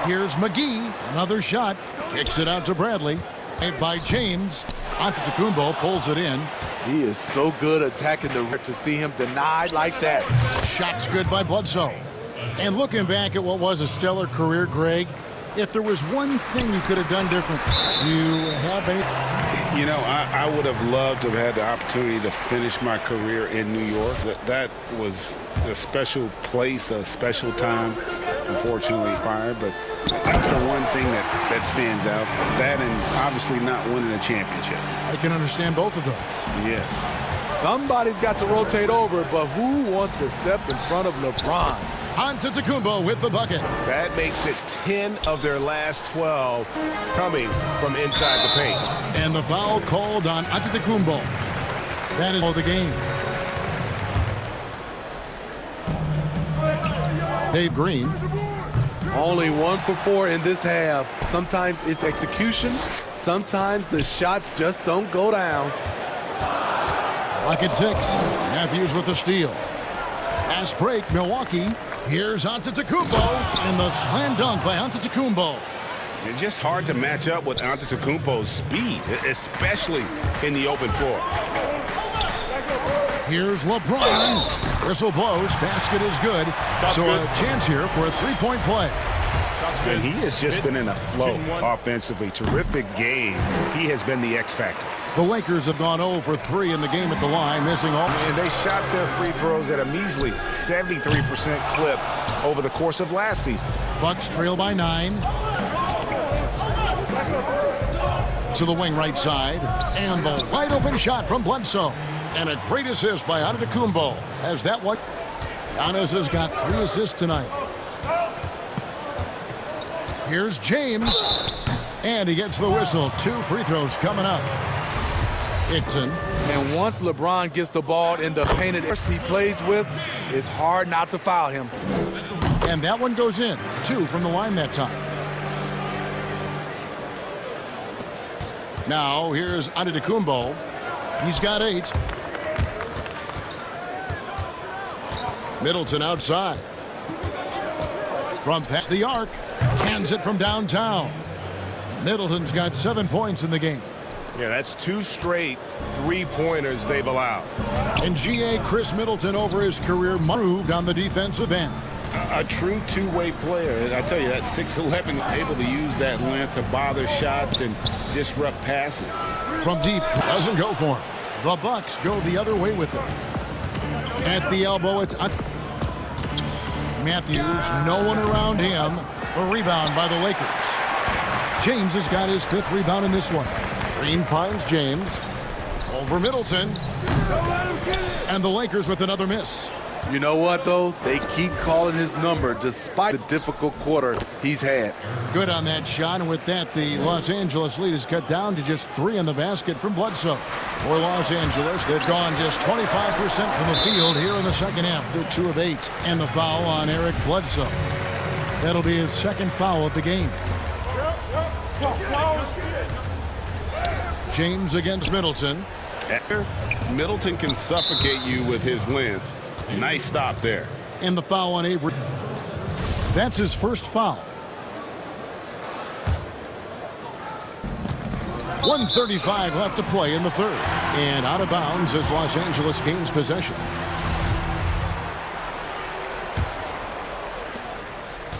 Speaker 1: Here's McGee. Another shot. Kicks it out to Bradley. Made by James. Antetokounmpo pulls it in.
Speaker 2: He is so good attacking the rim. To see him denied like that.
Speaker 1: Shot's good by Bledsoe. And looking back at what was a stellar career, Greg, if there was one thing you could have done different, you have any?
Speaker 3: You know, I would have loved to have had the opportunity to finish my career in New York. That was a special place, a special time, unfortunately prior, but that's the one thing that stands out. That and obviously not winning a championship.
Speaker 1: I can understand both of those.
Speaker 3: Yes.
Speaker 2: Somebody's got to rotate over, but who wants to step in front of LeBron?
Speaker 1: Antetokounmpo with the bucket.
Speaker 7: That makes it 10 of their last 12 coming from inside the paint.
Speaker 1: And the foul called on Antetokounmpo. That is all the game. Dave Green.
Speaker 2: Only 1 for 4 in this half. Sometimes it's execution. Sometimes the shots just don't go down.
Speaker 1: Lock at 6. Matthews with the steal. Fast break, Milwaukee. Here's Antetokounmpo, and the slam dunk by Antetokounmpo.
Speaker 3: It's just hard to match up with Antetokounmpo's speed, especially in the open floor.
Speaker 1: Here's LeBron. Whistle blows. Basket is good. So a chance here for a three-point play.
Speaker 3: And he has just been in a flow offensively. Terrific game. He has been the X factor.
Speaker 1: The Lakers have gone 0 for 3 in the game at the line, missing all.
Speaker 3: And they shot their free throws at a measly 73% clip over the course of last season.
Speaker 1: Bucks trail by 9. To the wing right side. And the wide open shot from Bledsoe. And a great assist by Antetokounmpo. As that one. Giannis has got 3 assists tonight. Here's James. And he gets the whistle. 2 free throws coming up.
Speaker 2: And once LeBron gets the ball in the painted area he plays with, it's hard not to foul him.
Speaker 1: And that one goes in. 2 from the line that time. Now here's Antetokounmpo. He's got 8. Middleton outside. From past the arc. Cans it from downtown. Middleton's got 7 points in the game.
Speaker 7: Yeah, that's 2 straight 3-pointers they've allowed.
Speaker 1: And G.A. Chris Middleton over his career moved on the defensive end.
Speaker 3: A true two-way player. And I tell you, that 6'11", able to use that length to bother shots and disrupt passes.
Speaker 1: From deep, doesn't go for him. The Bucks go the other way with him. At the elbow, it's Matthews, no one around him. A rebound by the Lakers. James has got his 5th rebound in this one. Green finds James. Over Middleton. And the Lakers with another miss.
Speaker 2: You know what, though? They keep calling his number despite the difficult quarter he's had.
Speaker 1: Good on that shot, and with that, the Los Angeles lead is cut down to just 3 in the basket from Bledsoe. For Los Angeles, they've gone just 25% from the field here in the second half. They're 2 of 8. And the foul on Eric Bledsoe. That'll be his 2nd foul of the game. James against Middleton.
Speaker 3: Middleton can suffocate you with his length. Nice stop there.
Speaker 1: And the foul on Avery. That's his 1st foul. 1:35 left to play in the 3rd. And out of bounds as Los Angeles gains possession.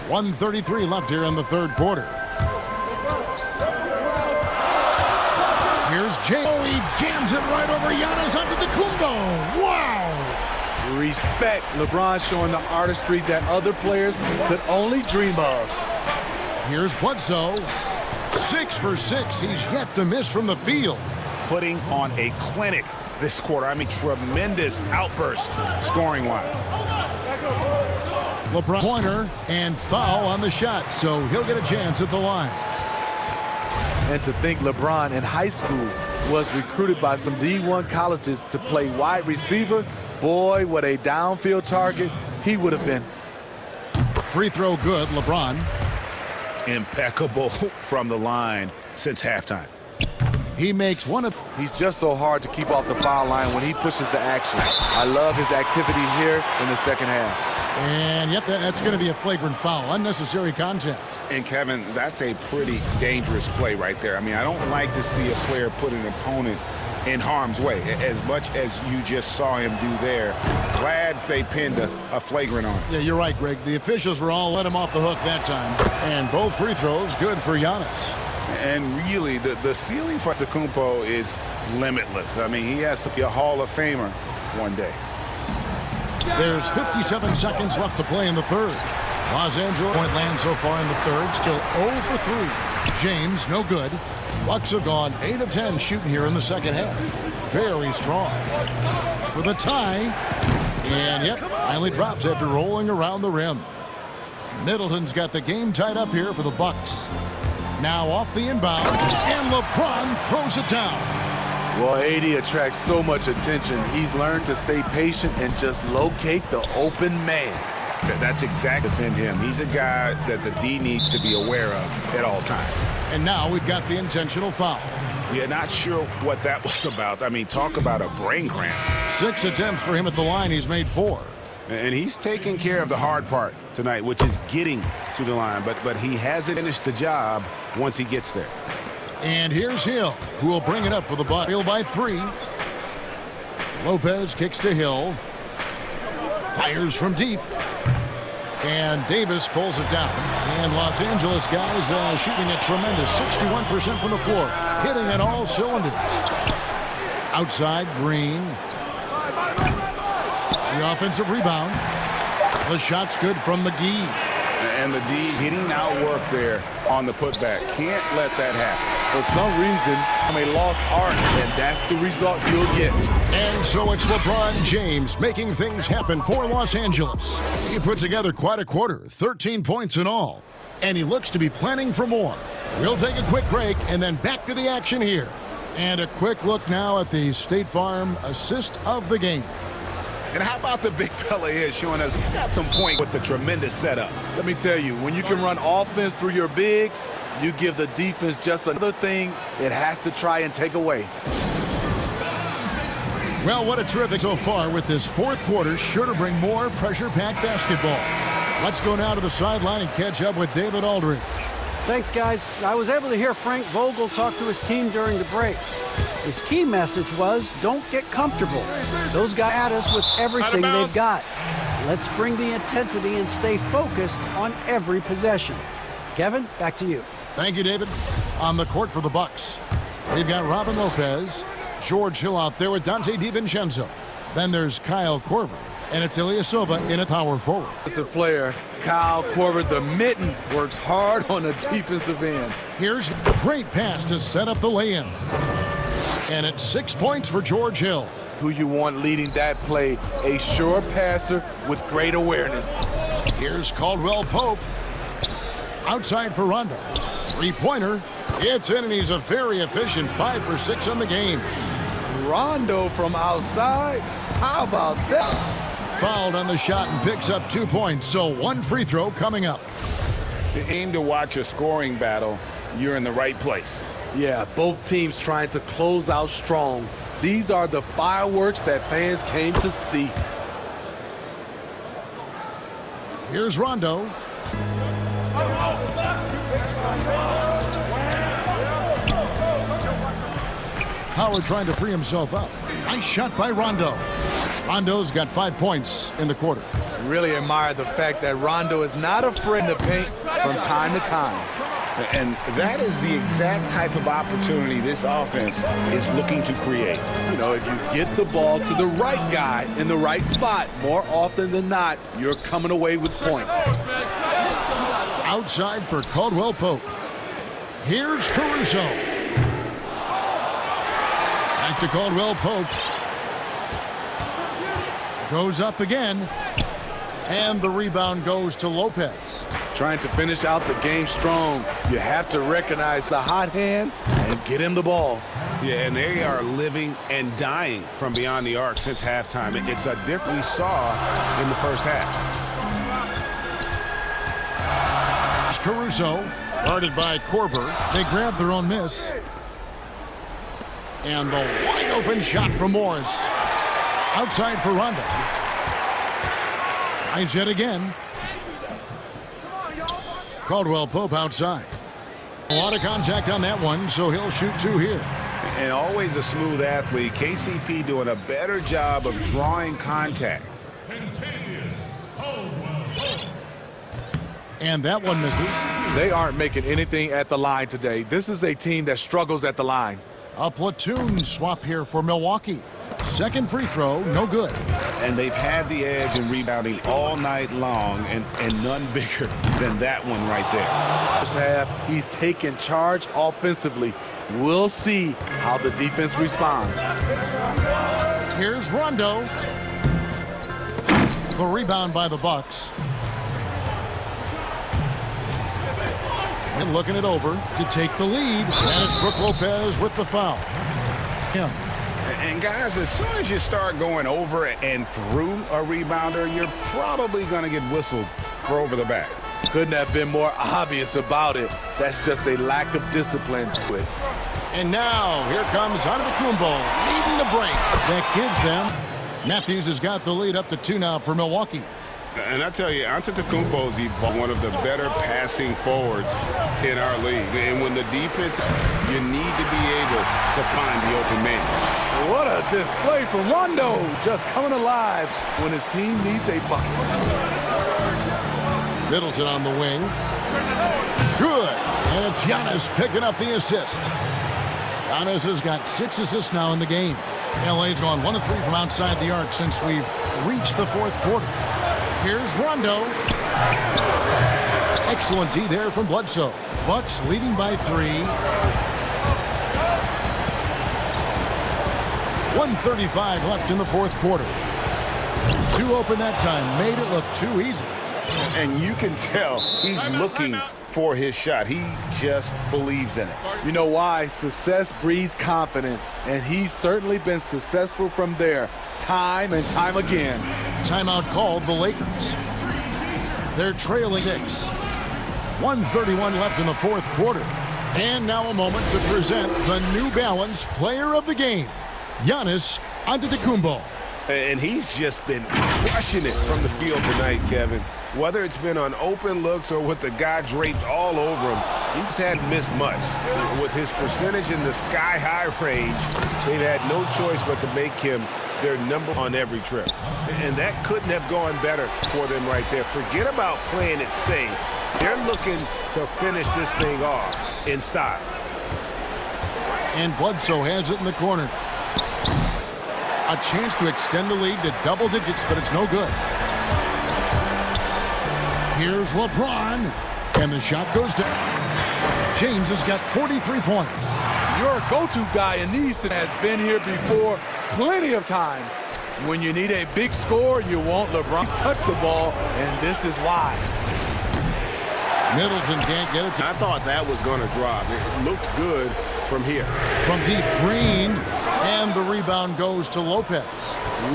Speaker 1: 1:33 left here in the 3rd quarter. Here's James. Oh, he jams it right over Giannis Antetokounmpo. Wow!
Speaker 2: Respect. LeBron showing the artistry that other players could only dream of.
Speaker 1: Here's Bledsoe. 6 for 6. He's yet to miss from the field.
Speaker 3: Putting on a clinic this quarter. I mean, tremendous outburst scoring-wise.
Speaker 1: LeBron pointer and foul on the shot, so he'll get a chance at the line.
Speaker 2: And to think LeBron in high school was recruited by some D1 colleges to play wide receiver. Boy, what a downfield target he would have been.
Speaker 1: Free throw good, LeBron.
Speaker 3: Impeccable from the line since halftime.
Speaker 1: He makes one of...
Speaker 2: He's just so hard to keep off the foul line when he pushes the action. I love his activity here in the second half.
Speaker 1: And yep, that's going to be a flagrant foul. Unnecessary contact.
Speaker 3: And, Kevin, that's a pretty dangerous play right there. I mean, I don't like to see a player put an opponent in harm's way, as much as you just saw him do there. Glad they pinned a flagrant on him.
Speaker 1: Yeah, you're right, Greg. The officials were all let him off the hook that time. And both free throws good for Giannis.
Speaker 3: And really, the ceiling for Antetokounmpo is limitless. I mean, he has to be a Hall of Famer one day.
Speaker 1: There's 57 seconds left to play in the third. Los Angeles point land so far in the third, still 0 for 3. James, no good. Bucks have gone 8 of 10 shooting here in the second half. Very strong. For the tie. And, yep, finally drops after rolling around the rim. Middleton's got the game tied up here for the Bucks. Now off the inbound, and LeBron throws it down.
Speaker 2: Well, AD attracts so much attention. He's learned to stay patient and just locate the open man.
Speaker 3: That's exactly defend him. He's a guy that the D needs to be aware of at all times.
Speaker 1: And now we've got the intentional foul.
Speaker 3: Yeah, not sure what that was about. I mean, talk about a brain cramp.
Speaker 1: 6 attempts for him at the line. He's made 4.
Speaker 3: And he's taking care of the hard part tonight, which is getting to the line. But he hasn't finished the job once he gets there.
Speaker 1: And here's Hill, who will bring it up for the Bucks. Hill by 3. Lopez kicks to Hill. Fires from deep. And Davis pulls it down. And Los Angeles guys shooting a tremendous 61% from the floor. Hitting on all cylinders. Outside, Green. The offensive rebound. The shot's good from McGee.
Speaker 3: And the D getting outworked there on the putback. Can't let that happen.
Speaker 2: For some reason, I'm a lost art, and that's the result you'll get.
Speaker 1: And so it's LeBron James making things happen for Los Angeles. He put together quite a quarter, 13 points in all. And he looks to be planning for more. We'll take a quick break and then back to the action here. And a quick look now at the State Farm assist of the game.
Speaker 3: And how about the big fella here showing us he's got some point with the tremendous setup.
Speaker 2: Let me tell you, when you can run offense through your bigs, you give the defense just another thing it has to try and take away.
Speaker 1: Well, what a terrific so far with this fourth quarter. Sure to bring more pressure-packed basketball. Let's go now to the sideline and catch up with David Aldridge.
Speaker 8: Thanks, guys. I was able to hear Frank Vogel talk to his team during the break. His key message was, don't get comfortable. Those guys at us with everything they've got. Let's bring the intensity and stay focused on every possession. Kevin, back to you.
Speaker 1: Thank you, David. On the court for the Bucks, we've got Robin Lopez, George Hill out there with Dante DiVincenzo. Then there's Kyle Korver, and it's Ilyasova in a power forward.
Speaker 2: As a player, Kyle Korver, the mitten, works hard on the defensive end.
Speaker 1: Here's a great pass to set up the lay-in. And it's 6 points for George Hill.
Speaker 2: Who you want leading that play, a sure passer with great awareness.
Speaker 1: Here's Caldwell Pope. Outside for Rondo. Three-pointer. It's in, and he's a very efficient 5 for 6 on the game.
Speaker 2: Rondo from outside? How about that?
Speaker 1: Fouled on the shot and picks up 2 points, so 1 free throw coming up.
Speaker 3: If you aim to watch a scoring battle, you're in the right place.
Speaker 2: Yeah, both teams trying to close out strong. These are the fireworks that fans came to see.
Speaker 1: Here's Rondo. Howard trying to free himself up. Nice shot by Rondo. Rondo's got 5 points in the quarter.
Speaker 2: Really admire the fact that Rondo is not afraid to paint from time to time.
Speaker 3: And that is the exact type of opportunity this offense is looking to create.
Speaker 2: You know, if you get the ball to the right guy in the right spot, more often than not, you're coming away with points.
Speaker 1: Outside for Caldwell Pope. Here's Caruso. Back to Caldwell Pope. Goes up again. And the rebound goes to Lopez.
Speaker 2: Trying to finish out the game strong. You have to recognize the hot hand and get him the ball.
Speaker 3: Yeah, and they are living and dying from beyond the arc since halftime. It's a difference we saw in the first half.
Speaker 1: Caruso, guarded by Korver. They grab their own miss. And the wide open shot from Morris. Outside for Rondo. Tries yet again. Caldwell Pope outside. A lot of contact on that one, so he'll shoot 2 here.
Speaker 7: And always a smooth athlete. KCP doing a better job of drawing contact.
Speaker 1: And that one misses.
Speaker 2: They aren't making anything at the line today. This is a team that struggles at the line.
Speaker 1: A platoon swap here for Milwaukee. Second free throw, no good.
Speaker 7: And they've had the edge in rebounding all night long, and none bigger than that one right there.
Speaker 2: First half, he's taken charge offensively. We'll see how the defense responds.
Speaker 1: Here's Rondo. The rebound by the Bucks. And looking it over to take the lead. And it's Brook Lopez with the foul. Him.
Speaker 7: And guys, as soon as you start going over and through a rebounder, you're probably going to get whistled for over the back.
Speaker 2: Couldn't have been more obvious about it. That's just a lack of discipline to it.
Speaker 1: And now, here comes Antetokounmpo leading the break. That gives them. Matthews has got the lead up to 2 now for Milwaukee.
Speaker 7: And I tell you, Antetokounmpo is one of the better passing forwards in our league. And when the defense, you need to be able to find the open man.
Speaker 2: What a display from Rondo, just coming alive when his team needs a bucket.
Speaker 1: Middleton on the wing. Good. And it's Giannis picking up the assist. Giannis has got 6 assists now in the game. LA's gone 1 of 3 from outside the arc since we've reached the 4th quarter. Here's Rondo. Excellent D there from Bledsoe. Bucks leading by 3. 1:35 left in the 4th quarter. 2 open that time. Made it look too easy.
Speaker 7: And you can tell he's looking for his shot. He just believes in it.
Speaker 2: You know why? Success breeds confidence, and he's certainly been successful from there time and time again.
Speaker 1: Timeout called the Lakers. They're trailing 6. 1:31 left in the 4th quarter. And now a moment to present the New Balance Player of the Game, Giannis Antetokounmpo.
Speaker 7: And he's just been crushing it from the field tonight, Kevin. Whether it's been on open looks or with the guy draped all over him, he just hadn't missed much. With his percentage in the sky-high range, they've had no choice but to make him their number on every trip. And that couldn't have gone better for them right there. Forget about playing it safe. They're looking to finish this thing off in style.
Speaker 1: And Bledsoe has it in the corner. A chance to extend the lead to double digits, but it's no good. Here's LeBron, and the shot goes down. James has got 43 points.
Speaker 2: Your go-to guy in these has been here before plenty of times. When you need a big score, you want LeBron to touch the ball, and this is why.
Speaker 1: Middleton can't get it.
Speaker 7: I thought that was going to drop. It looked good from here.
Speaker 1: From deep, Green, and the rebound goes to Lopez.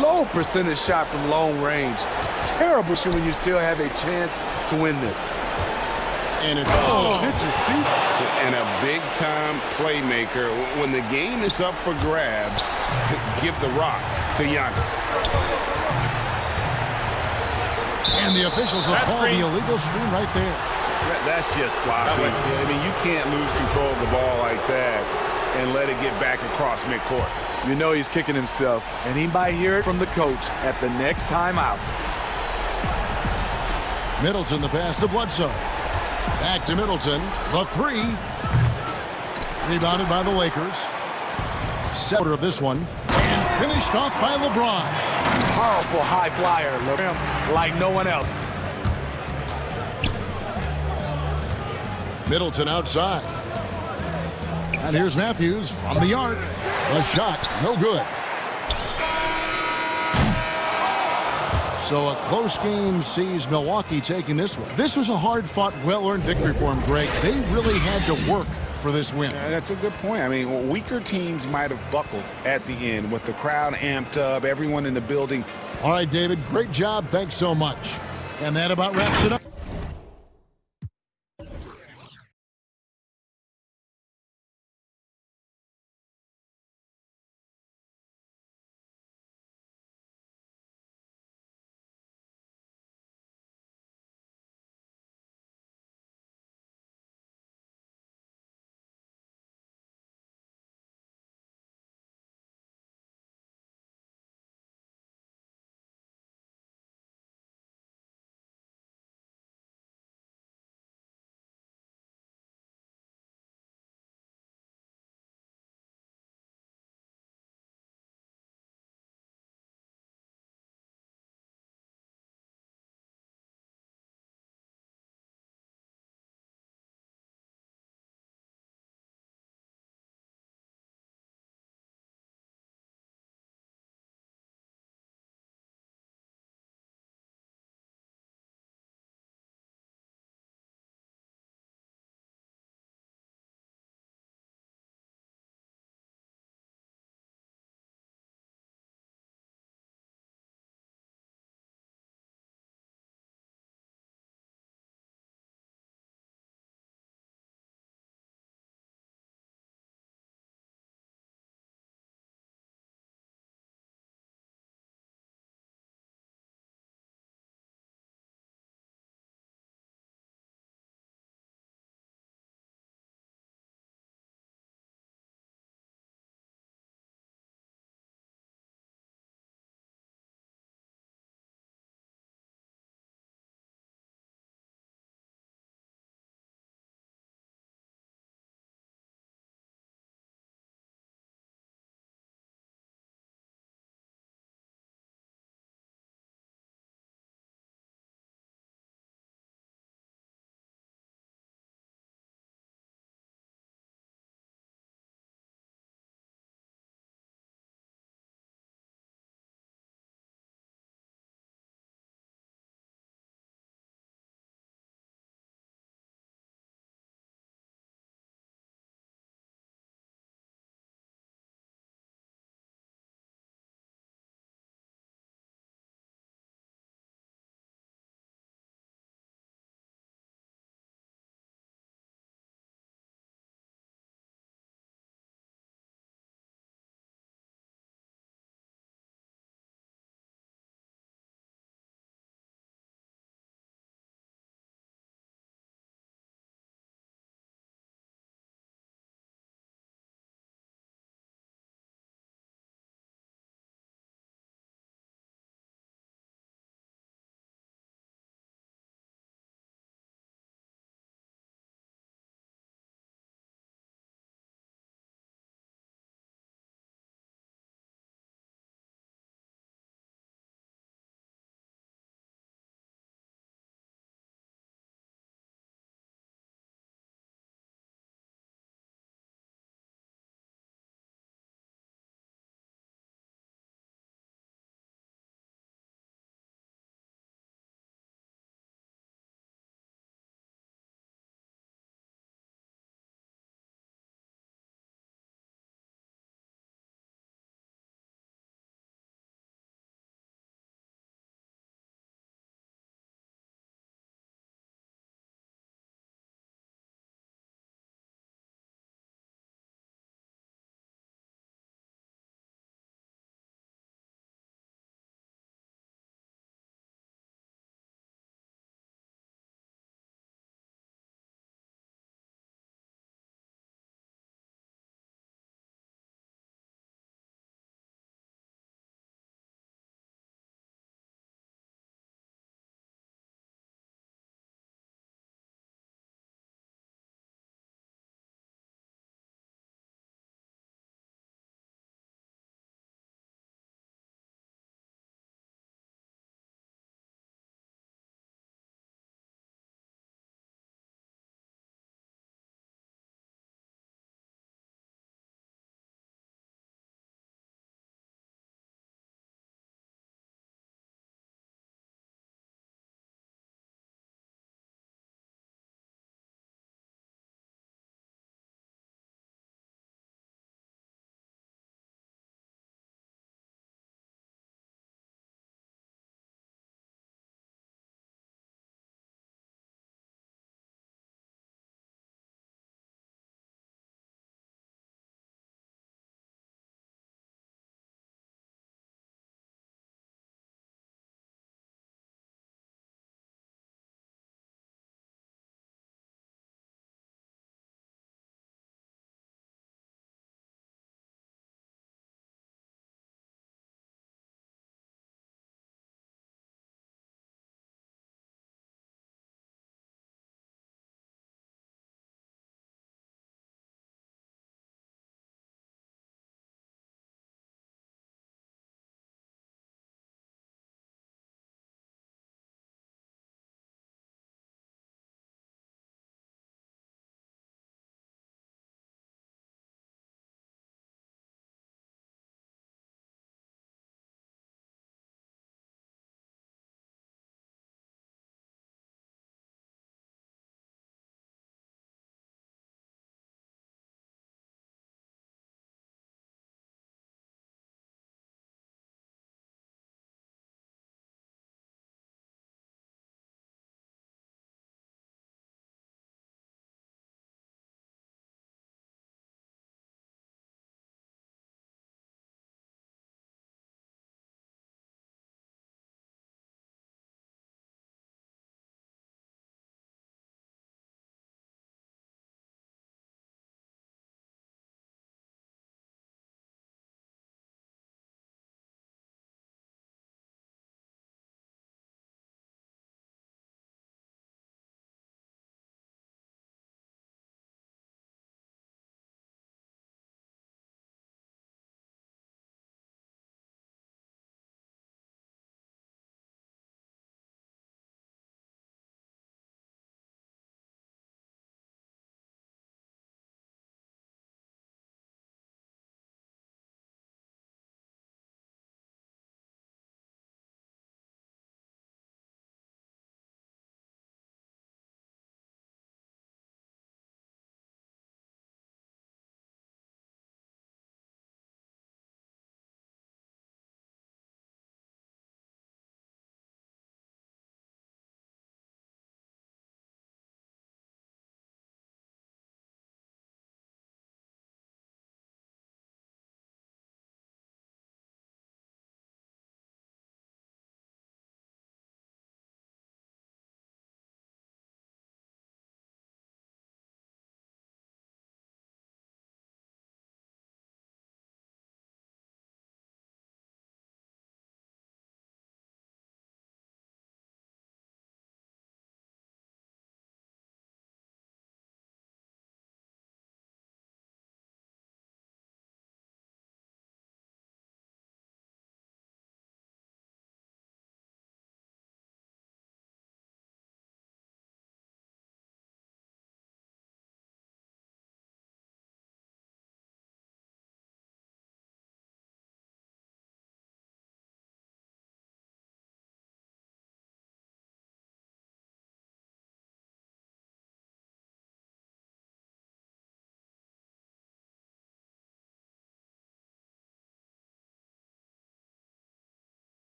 Speaker 2: Low percentage shot from long range. Terrible shot when you still have a chance to win this.
Speaker 1: And it's
Speaker 2: did you see?
Speaker 7: And a big-time playmaker. When the game is up for grabs, give the rock to Giannis.
Speaker 1: And the officials have called the illegal screen right there.
Speaker 7: That's just sloppy. I mean, you can't lose control of the ball like that and let it get back across midcourt.
Speaker 2: You know he's kicking himself, and he might hear it from the coach at the next timeout.
Speaker 1: Middleton, the pass to Bledsoe. Back to Middleton. The 3. Rebounded by the Lakers. Center of this one. And finished off by LeBron.
Speaker 2: Powerful high flyer. Like no one else.
Speaker 1: Middleton outside. And here's Matthews from the arc. A shot, no good. So a close game sees Milwaukee taking this one. This was a hard-fought, well-earned victory for them, Greg. They really had to work for this win.
Speaker 3: That's a good point. I mean, weaker teams might have buckled at the end with the crowd amped up, everyone in the building.
Speaker 1: All right, David, great job. Thanks so much. And that about wraps it up.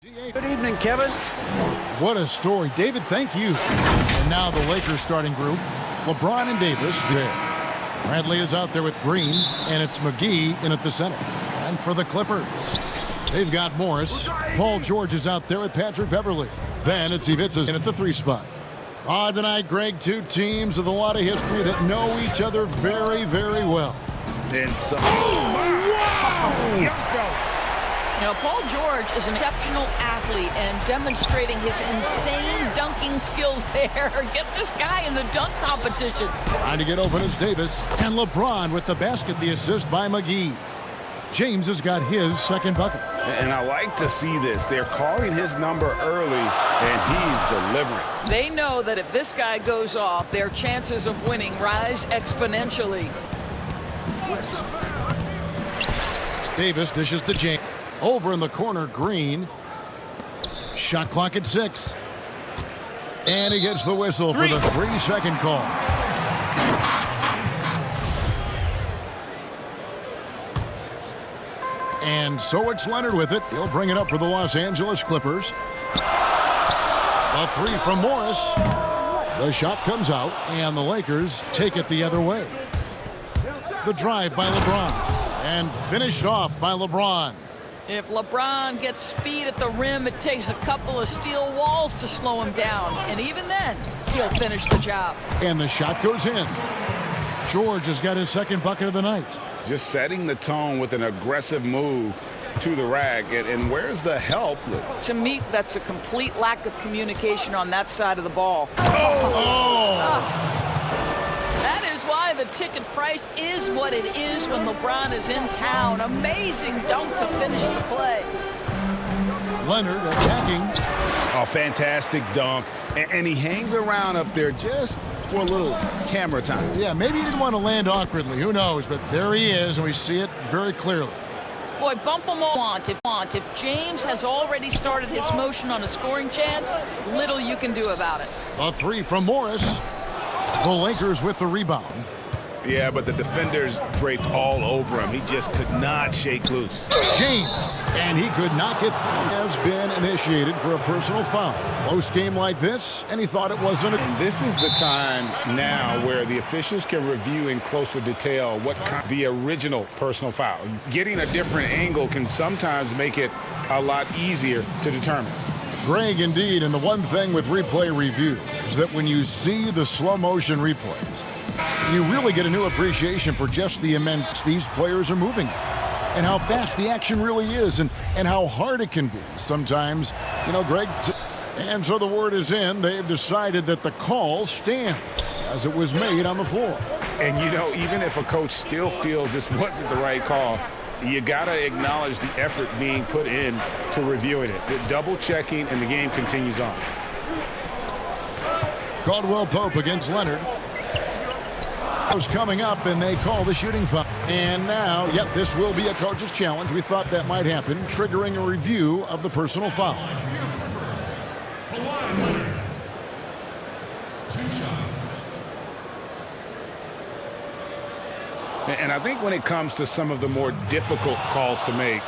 Speaker 8: Good evening, Kevin.
Speaker 1: What a story. David, thank you. And now the Lakers starting group. LeBron and Davis there. Bradley is out there with Green, and it's McGee in at the center. And for the Clippers, they've got Morris. Paul George is out there with Patrick Beverley. Then it's Ivica in at the 3 spot. Tonight, Greg, two teams with a lot of history that know each other very, very well.
Speaker 7: And so,
Speaker 11: Now, Paul George is an exceptional athlete and demonstrating his insane dunking skills there. Get this guy in the dunk competition.
Speaker 1: Trying to get open is Davis. And LeBron with the basket, the assist by McGee. James has got his second bucket.
Speaker 7: And I like to see this. They're calling his number early, and he's delivering.
Speaker 11: They know that if this guy goes off, their chances of winning rise exponentially.
Speaker 1: Davis dishes to James. Over in the corner, Green. Shot clock at 6. And he gets the whistle for the 3-second call. And so it's Leonard with it. He'll bring it up for the Los Angeles Clippers. A 3 from Morris. The shot comes out, and the Lakers take it the other way. The drive by LeBron. And finished off by LeBron.
Speaker 11: If LeBron gets speed at the rim, it takes a couple of steel walls to slow him down. And even then, he'll finish the job.
Speaker 1: And the shot goes in. George has got his second bucket of the night.
Speaker 7: Just setting the tone with an aggressive move to the rack. And where's the help?
Speaker 11: To me, that's a complete lack of communication on that side of the ball. That is why the ticket price is what it is when LeBron is in town. Amazing dunk to finish the play.
Speaker 1: Leonard attacking.
Speaker 7: Oh, fantastic dunk. And he hangs around up there just for a little camera time.
Speaker 1: Yeah, maybe he didn't want to land awkwardly. Who knows? But there he is, and we see it very clearly.
Speaker 11: Boy, bump him all if James has already started his motion on a scoring chance, little you can do about it.
Speaker 1: A 3 from Morris. The Lakers with the rebound.
Speaker 7: Yeah, but the defenders draped all over him. He just could not shake loose.
Speaker 1: James, and he could not get. Has been initiated for a personal foul. Close game like this, and he thought it wasn't.
Speaker 7: And this is the time now where the officials can review in closer detail what the original personal foul. Getting a different angle can sometimes make it a lot easier to determine.
Speaker 1: Greg, indeed, and the one thing with replay review is that when you see the slow motion replays, you really get a new appreciation for just the immense these players are moving and how fast the action really is and how hard it can be sometimes, Greg. And so the word is in. They've decided that the call stands as it was made on the floor.
Speaker 7: And, even if a coach still feels this wasn't the right call, you got to acknowledge the effort being put in to reviewing it. The double checking, and the game continues on.
Speaker 1: Caldwell Pope against Leonard. Was coming up, and they call the shooting foul. And now, this will be a coach's challenge. We thought that might happen, triggering a review of the personal foul.
Speaker 15: 2 shots.
Speaker 7: And I think when it comes to some of the more difficult calls to make,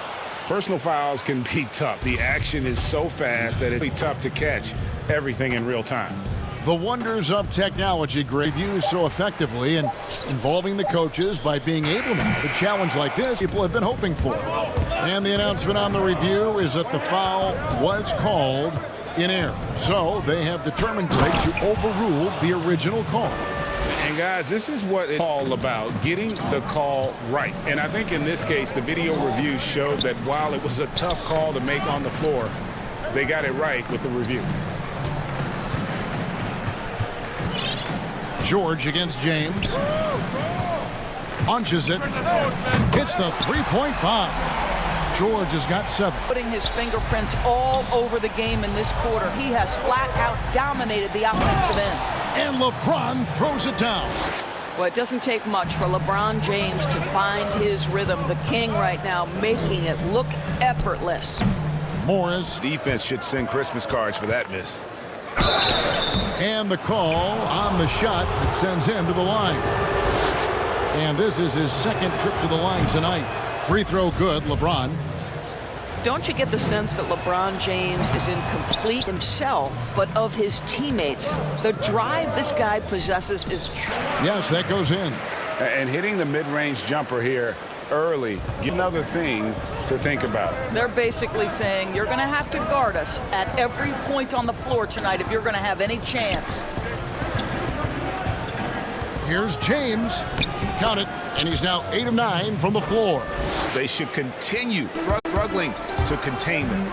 Speaker 7: personal fouls can be tough. The action is so fast that it's tough to catch everything in real time.
Speaker 1: The wonders of technology, Greg, used so effectively and involving the coaches by being able to challenge like this people have been hoping for. And the announcement on the review is that the foul was called in error. So they have determined, Greg, to overrule the original call.
Speaker 7: And guys, this is what it's all about, getting the call right. And I think in this case, the video review showed that while it was a tough call to make on the floor, they got it right with the review.
Speaker 1: George against James. Punches it. Hits the three-point bomb. George has got 7.
Speaker 11: Putting his fingerprints all over the game in this quarter. He has flat out dominated the offensive end.
Speaker 1: And LeBron throws it down.
Speaker 11: Well, it doesn't take much for LeBron James to find his rhythm. The king right now making it look effortless.
Speaker 1: Morris.
Speaker 7: Defense should send Christmas cards for that miss.
Speaker 1: And the call on the shot that sends him to the line. And this is his second trip to the line tonight. Free throw good, LeBron.
Speaker 11: don't you get the sense that LeBron James is incomplete himself, but of his teammates? The drive this guy possesses is true.
Speaker 1: Yes, that goes in.
Speaker 3: And hitting the mid-range jumper here early, another thing to think about.
Speaker 11: They're basically saying you're going to have to guard us at every point on the floor tonight if you're going to have any chance.
Speaker 1: Here's James. Count it. And he's now 8 of 9 from the floor.
Speaker 3: They should continue struggling to contain them.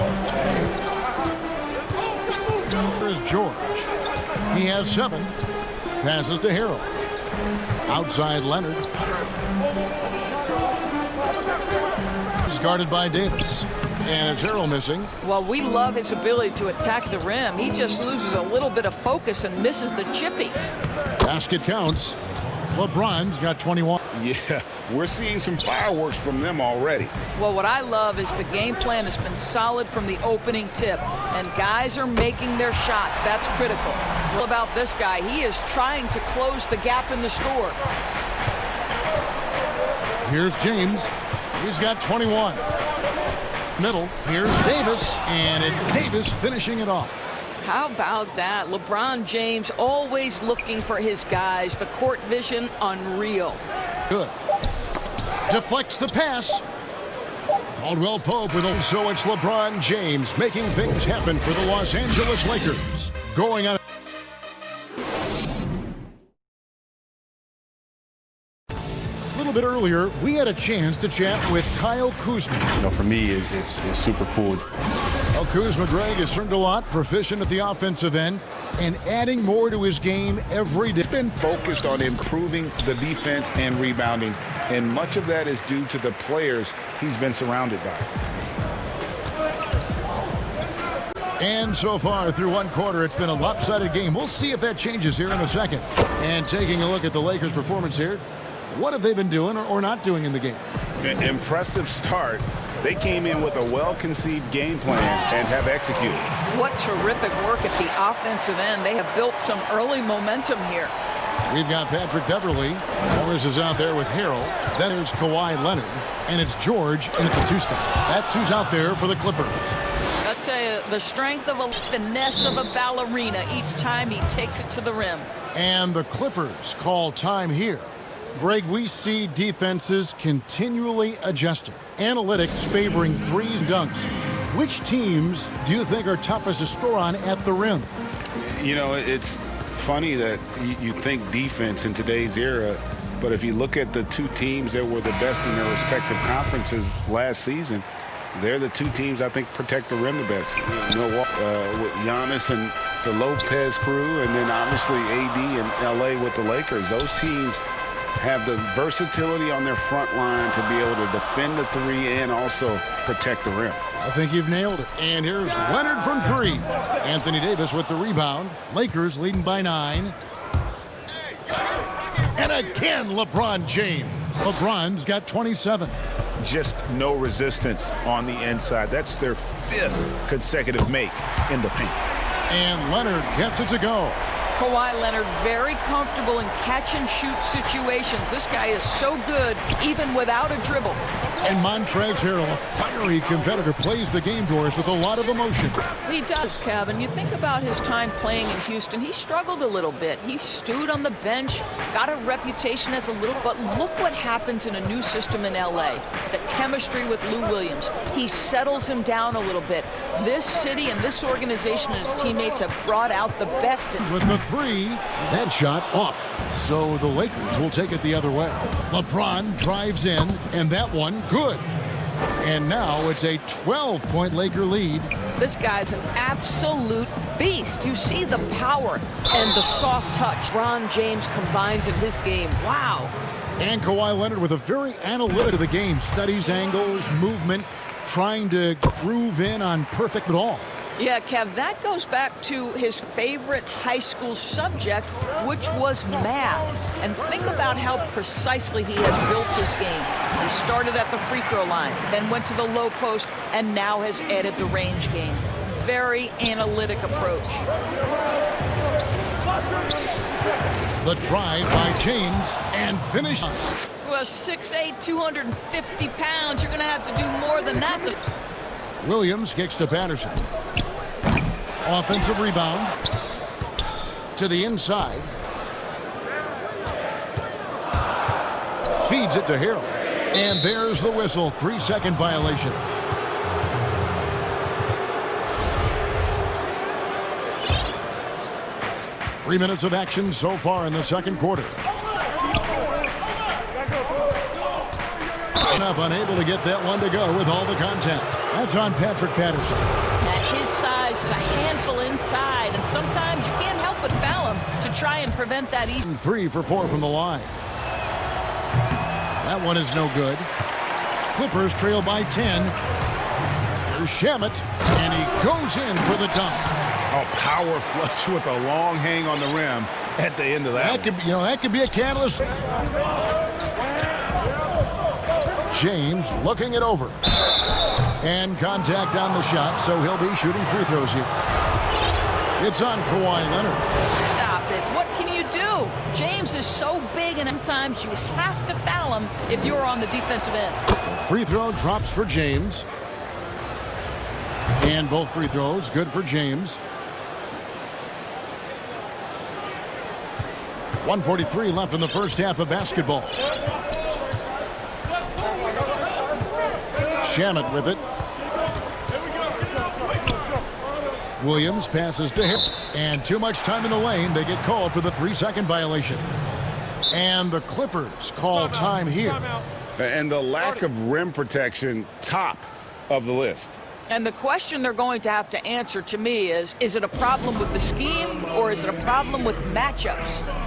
Speaker 1: Here's George. He has 7. Passes to Harold. Outside Leonard. He's guarded by Davis. And it's Harold missing.
Speaker 11: Well, we love his ability to attack the rim. He just loses a little bit of focus and misses the chippy.
Speaker 1: Basket counts. LeBron's got 21.
Speaker 3: Yeah, we're seeing some fireworks from them already.
Speaker 11: Well, what I love is the game plan has been solid from the opening tip, and guys are making their shots. That's critical. What about this guy? He is trying to close the gap in the score.
Speaker 1: Here's James. He's got 21. Middle. Here's Davis, and it's Davis finishing it off.
Speaker 11: How about that? LeBron James always looking for his guys. The court vision, unreal.
Speaker 1: Good. Deflects the pass. Caldwell Pope with it. So it's LeBron James making things happen for the Los Angeles Lakers. Going on. A little bit earlier, we had a chance to chat with Kyle Kuzma.
Speaker 15: You know, for me, it's super cool.
Speaker 1: Well, Kuzma, Greg, has learned a lot, proficient at the offensive end, and adding more to his game every day.
Speaker 3: He's been focused on improving the defense and rebounding, and much of that is due to the players he's been surrounded by.
Speaker 1: And so far, through one quarter, it's been a lopsided game. We'll see if that changes here in a second. And taking a look at the Lakers' performance here, what have they been doing or not doing in the game?
Speaker 3: An impressive start. They came in with a well-conceived game plan and have executed.
Speaker 11: What terrific work at the offensive end. They have built some early momentum here.
Speaker 1: We've got Patrick Beverly. Morris is out there with Harold. Then there's Kawhi Leonard. And it's George in at the 2 spot. That's who's out there for the Clippers.
Speaker 11: I'll tell you, the strength of a finesse of a ballerina each time he takes it to the rim.
Speaker 1: And the Clippers call time here. Greg, we see defenses continually adjusting. Analytics favoring threes and dunks. Which teams do you think are toughest to score on at the rim?
Speaker 3: You know, it's funny that you think defense in today's era, but if you look at the 2 teams that were the best in their respective conferences last season, they're the 2 teams I think protect the rim the best. You know, with Giannis and the Lopez crew, and then obviously AD and LA with the Lakers. Those teams have the versatility on their front line to be able to defend the 3 and also protect the rim.
Speaker 1: I think you've nailed it. And here's Leonard from 3. Anthony Davis with the rebound. Lakers leading by 9. And again, LeBron James. LeBron's got 27.
Speaker 3: Just no resistance on the inside. That's their 5th consecutive make in the paint.
Speaker 1: And Leonard gets it to go.
Speaker 11: Kawhi Leonard very comfortable in catch-and-shoot situations. This guy is so good, even without a dribble.
Speaker 1: And Montrezl Harrell, a fiery competitor, plays the game doors with a lot of emotion.
Speaker 11: He does, Kevin. You think about his time playing in Houston, he struggled a little bit. He stewed on the bench, got a reputation as a little, but look what happens in a new system in LA. The chemistry with Lou Williams. He settles him down a little bit. This city and this organization and his teammates have brought out the best in
Speaker 1: with the 3, that shot off. So the Lakers will take it the other way. LeBron drives in, and that one good. And now it's a 12-point Laker lead.
Speaker 11: This guy's an absolute beast. You see the power and the soft touch Ron James combines in his game. Wow.
Speaker 1: And Kawhi Leonard with a very analytic of the game. Studies angles, movement, trying to groove in on perfect at all.
Speaker 11: Yeah, Kev, that goes back to his favorite high school subject, which was math. And think about how precisely he has built his game. He started at the free throw line, then went to the low post, and now has added the range game. Very analytic approach.
Speaker 1: The drive by James and finish.
Speaker 11: Well, 6'8", 250 pounds. You're going to have to do more than that.
Speaker 1: Williams kicks to Patterson. Offensive rebound. To the inside. Feeds it to Harrell. And there's the whistle. 3-second violation. Three minutes of action so far in the second quarter. Up, unable to get that one to go with all the contact. That's on Patrick Patterson.
Speaker 11: At his size, it's a handful inside, and sometimes you can't help but foul him to try and prevent that easy.
Speaker 1: 3 for 4 from the line. That one is no good. Clippers trail by 10. Here's Shamet, and he goes in for the dunk.
Speaker 3: Oh, power flush with a long hang on the rim at the end of that.
Speaker 1: That could be a catalyst. James looking it over. And contact on the shot, so he'll be shooting free throws here. It's on Kawhi Leonard.
Speaker 11: Stop it. What can you do? James is so big, and sometimes you have to foul him if you're on the defensive end.
Speaker 1: Free throw drops for James. And both free throws good for James. 1:43 left in the first half of basketball. Shamet with it. Williams passes to him. And too much time in the lane. They get called for the 3-second violation. And the Clippers call time here.
Speaker 3: And the lack of rim protection, top of the list.
Speaker 11: And the question they're going to have to answer to me is it a problem with the scheme or is it a problem with matchups?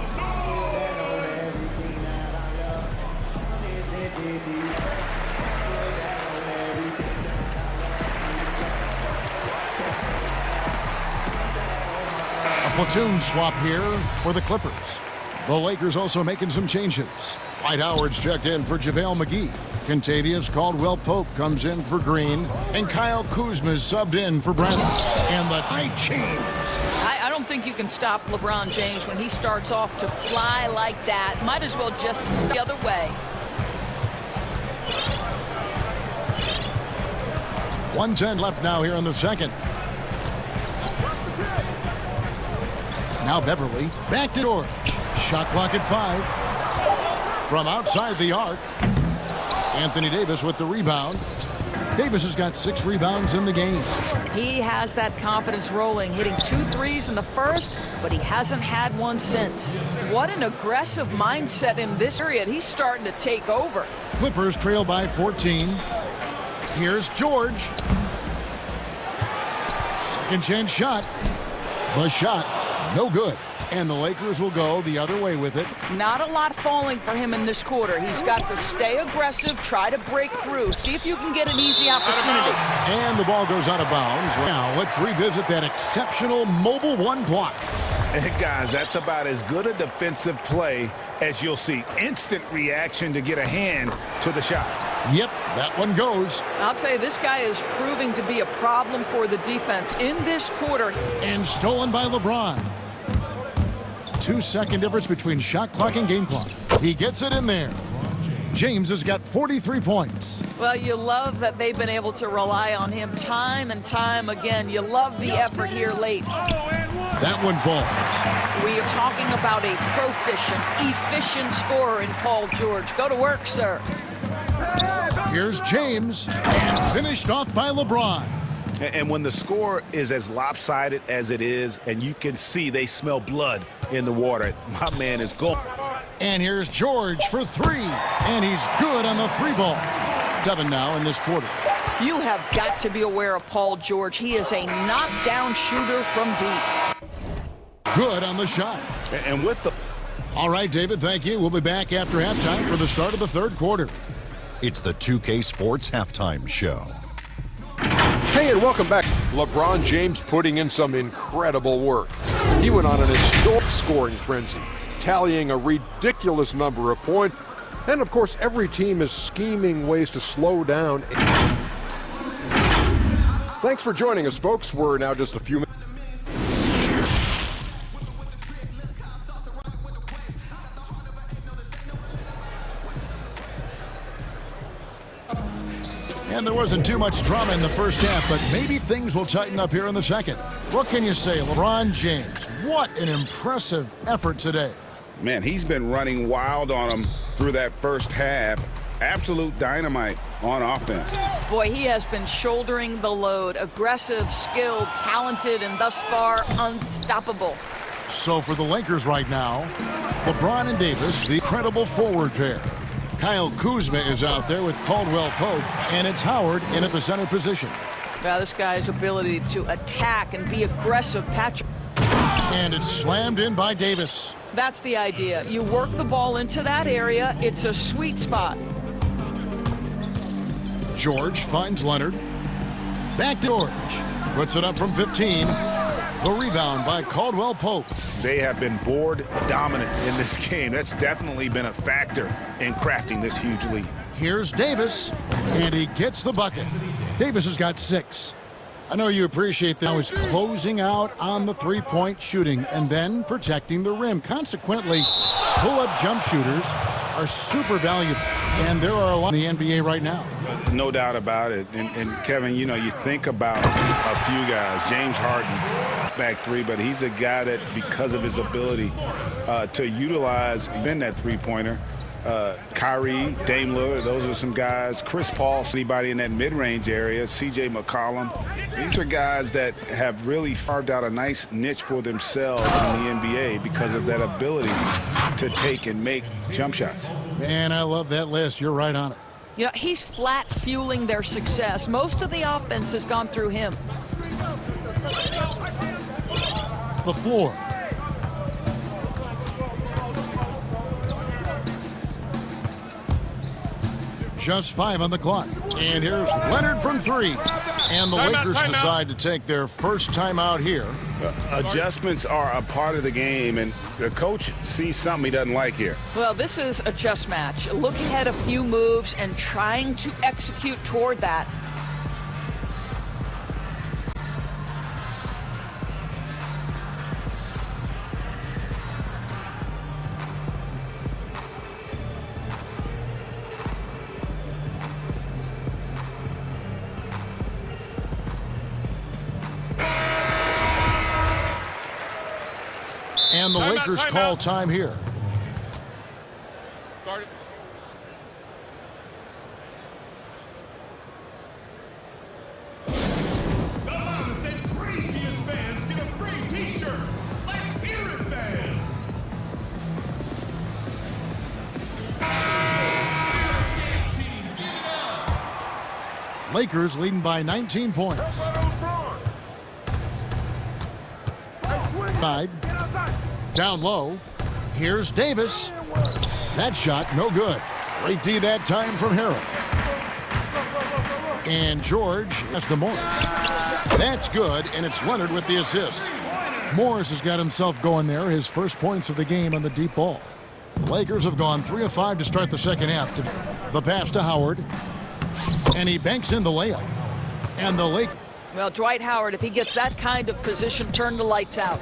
Speaker 1: Platoon swap here for the Clippers. The Lakers also making some changes. Dwight Howard's checked in for JaVale McGee. Kentavious Caldwell-Pope comes in for Green. And Kyle Kuzma's subbed in for Bradley. And the night change.
Speaker 11: I don't think you can stop LeBron James when he starts off to fly like that. Might as well just the other way.
Speaker 1: 1:10 left now here in the second. Now Beverly, back to George. Shot clock at 5. From outside the arc, Anthony Davis with the rebound. Davis has got 6 rebounds in the game.
Speaker 11: He has that confidence rolling, hitting 2 threes in the first, but he hasn't had one since. What an aggressive mindset in this period. He's starting to take over.
Speaker 1: Clippers trail by 14. Here's George. Second chance shot. The shot. No good. And the Lakers will go the other way with it.
Speaker 11: Not a lot falling for him in this quarter. He's got to stay aggressive, try to break through, see if you can get an easy opportunity.
Speaker 1: And the ball goes out of bounds. Now let's revisit that exceptional mobile 1 block.
Speaker 3: Hey guys, that's about as good a defensive play as you'll see. Instant reaction to get a hand to the shot.
Speaker 1: Yep, that one goes.
Speaker 11: I'll tell you, this guy is proving to be a problem for the defense in this quarter.
Speaker 1: And stolen by LeBron. 2-second difference between shot clock and game clock. He gets it in there. James has got 43 points.
Speaker 11: Well, you love that they've been able to rely on him time and time again. You love the effort here late.
Speaker 1: That one falls.
Speaker 11: We are talking about a proficient, efficient scorer in Paul George. Go to work, sir.
Speaker 1: Here's James, and finished off by LeBron.
Speaker 7: And when the score is as lopsided as it is, and you can see they smell blood in the water, my man is gone.
Speaker 1: And here's George for 3, and he's good on the 3-ball. 7 now in this quarter.
Speaker 11: You have got to be aware of Paul George. He is a knockdown shooter from deep.
Speaker 1: Good on the shot.
Speaker 7: And with the...
Speaker 1: All right, David, thank you. We'll be back after halftime for the start of the third quarter.
Speaker 5: It's the 2K Sports Halftime Show.
Speaker 6: Hey, and welcome back. LeBron James putting in some incredible work. He went on an historic scoring frenzy, tallying a ridiculous number of points. And, of course, every team is scheming ways to slow down. Thanks for joining us, folks. We're now just a few minutes.
Speaker 1: And there wasn't too much drama in the first half, but maybe things will tighten up here in the second. What can you say, LeBron James? What an impressive effort today.
Speaker 3: Man, he's been running wild on him through that first half. Absolute dynamite on offense.
Speaker 11: Boy, he has been shouldering the load. Aggressive, skilled, talented, and thus far unstoppable.
Speaker 1: So for the Lakers right now, LeBron and Davis, the incredible forward pair. Kyle Kuzma is out there with Caldwell Pope, and it's Howard in at the center position.
Speaker 11: Well, this guy's ability to attack and be aggressive, Patrick.
Speaker 1: And it's slammed in by Davis.
Speaker 11: That's the idea. You work the ball into that area. It's a sweet spot.
Speaker 1: George finds Leonard. Back to George. Puts it up from 15. The rebound by Caldwell Pope.
Speaker 3: They have been board dominant in this game. That's definitely been a factor in crafting this huge lead.
Speaker 1: Here's Davis, and he gets the bucket. Davis has got 6. I know you appreciate that. Now he's closing out on the three-point shooting and then protecting the rim. Consequently, pull-up jump shooters are super valuable, and there are a lot in the NBA right now.
Speaker 3: No doubt about it. And Kevin, you know, you think about a few guys. James Harden, back three, but he's a guy that, because of his ability to utilize in that three-pointer, Kyrie, Dame Lillard, those are some guys. Chris Paul, anybody in that mid-range area, CJ McCollum. These are guys that have really carved out a nice niche for themselves in the NBA because of that ability to take and make jump shots.
Speaker 1: Man, I love that list. You're right on it.
Speaker 11: You know, he's flat fueling their success. Most of the offense has gone through him.
Speaker 1: The floor. Just 5 on the clock. And here's Leonard from 3. And the Lakers decide to take their first timeout here.
Speaker 3: Adjustments are a part of the game, and the coach sees something he doesn't like here.
Speaker 11: Well, this is a chess match. Looking at a few moves and trying to execute toward that.
Speaker 1: And the Lakers call time here.
Speaker 13: Started.
Speaker 16: The loudest and craziest fans get a free t-shirt. Let's hear it, fans.
Speaker 1: Lakers leading by 19 points. Side. Down low. Here's Davis. That shot, no good. Great D that time from Harrell. And George has to Morris. That's good, and it's Leonard with the assist. Morris has got himself going there, his first points of the game on the deep ball. The Lakers have gone 3 of 5 to start the second half. The pass to Howard. And he banks in the layup. And the Lakers.
Speaker 11: Well, Dwight Howard, if he gets that kind of position, turn the lights out.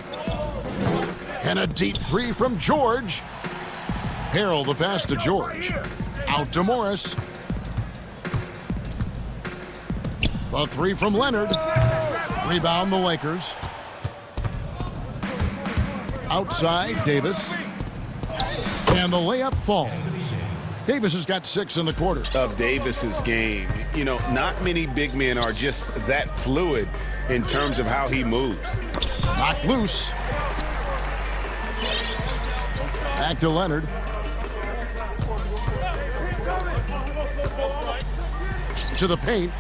Speaker 1: And a deep 3 from George. Harrell the pass to George. Out to Morris. The 3 from Leonard. Rebound the Lakers. Outside Davis. And the layup falls. Davis has got 6 in the quarter.
Speaker 3: Of Davis's game, you know, not many big men are just that fluid in terms of how he moves.
Speaker 1: Knocked loose. Back to Leonard. To the paint.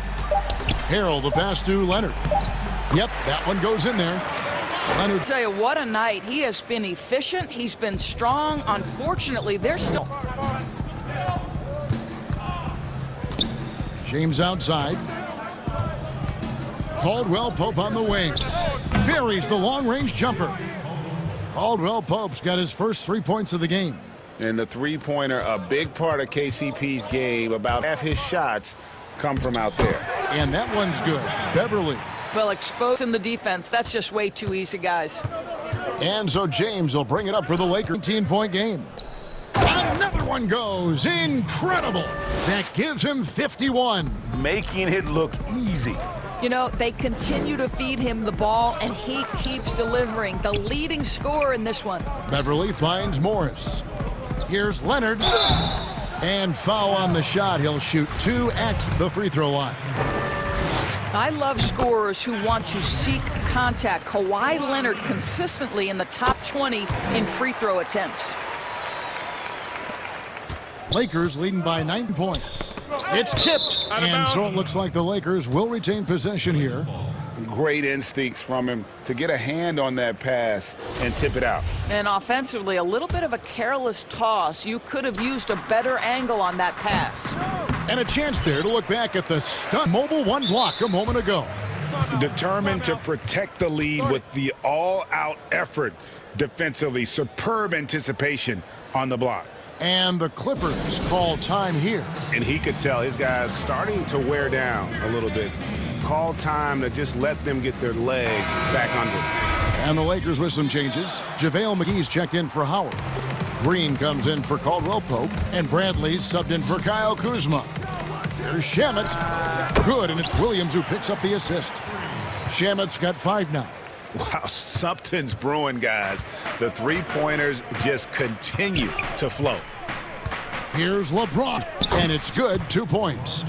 Speaker 1: Harrell the pass to Leonard. Yep, that one goes in there. Leonard.
Speaker 11: I'll tell you what a night. He has been efficient. He's been strong. Unfortunately, they're still.
Speaker 1: James outside. Caldwell Pope on the wing. Buries the long-range jumper. Caldwell Pope's got his first 3 points of the game.
Speaker 3: And the three-pointer, a big part of KCP's game. About half his shots come from out there.
Speaker 1: And that one's good. Beverly.
Speaker 11: Well, exposing the defense. That's just way too easy, guys.
Speaker 1: And so James will bring it up for the Lakers. 18-point game. Another one goes. Incredible. That gives him 51.
Speaker 14: Making it look easy.
Speaker 11: You know, they continue to feed him the ball, and he keeps delivering. The leading scorer in this one.
Speaker 1: Beverly finds Morris. Here's Leonard. And foul on the shot. He'll shoot 2 at the free throw line.
Speaker 11: I love scorers who want to seek contact. Kawhi Leonard consistently in the top 20 in free throw attempts.
Speaker 1: Lakers leading by 9 points. It's tipped. And so it looks like the Lakers will retain possession here.
Speaker 3: Great instincts from him to get a hand on that pass and tip it out.
Speaker 11: And offensively, a little bit of a careless toss. You could have used a better angle on that pass.
Speaker 1: And a chance there to look back at the stunt mobile 1 block a moment ago.
Speaker 3: Determined to protect the lead with the all-out effort defensively. Superb anticipation on the block.
Speaker 1: And the Clippers call time here.
Speaker 3: And he could tell his guys starting to wear down a little bit. Call time to just let them get their legs back under.
Speaker 1: And the Lakers with some changes. JaVale McGee's checked in for Howard. Green comes in for Caldwell Pope. And Bradley's subbed in for Kyle Kuzma. Here's Shamet. Good, and it's Williams who picks up the assist. Shamet's got 5 now.
Speaker 3: Wow, something's brewing, guys. The three-pointers just continue to flow.
Speaker 1: Here's LeBron, and it's good, 2 points.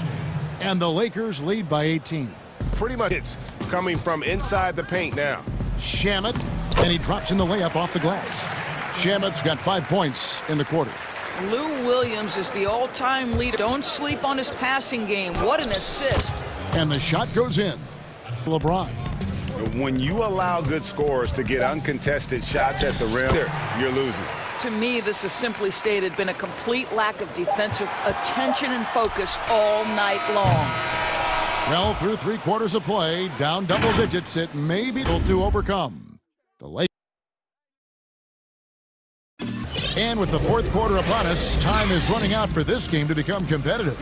Speaker 1: And the Lakers lead by 18.
Speaker 14: Pretty much it's coming from inside the paint now.
Speaker 1: Shamet, and he drops in the layup off the glass. Shamet's got 5 points in the quarter.
Speaker 11: Lou Williams is the all-time leader. Don't sleep on his passing game. What an assist.
Speaker 1: And the shot goes in. LeBron.
Speaker 3: When you allow good scorers to get uncontested shots at the rim, you're losing.
Speaker 11: To me, this is simply stated been a complete lack of defensive attention and focus all night long.
Speaker 1: Well, through 3 quarters of play, down double digits, it may be able to overcome the Lakers. And with the 4th quarter upon us, time is running out for this game to become competitive.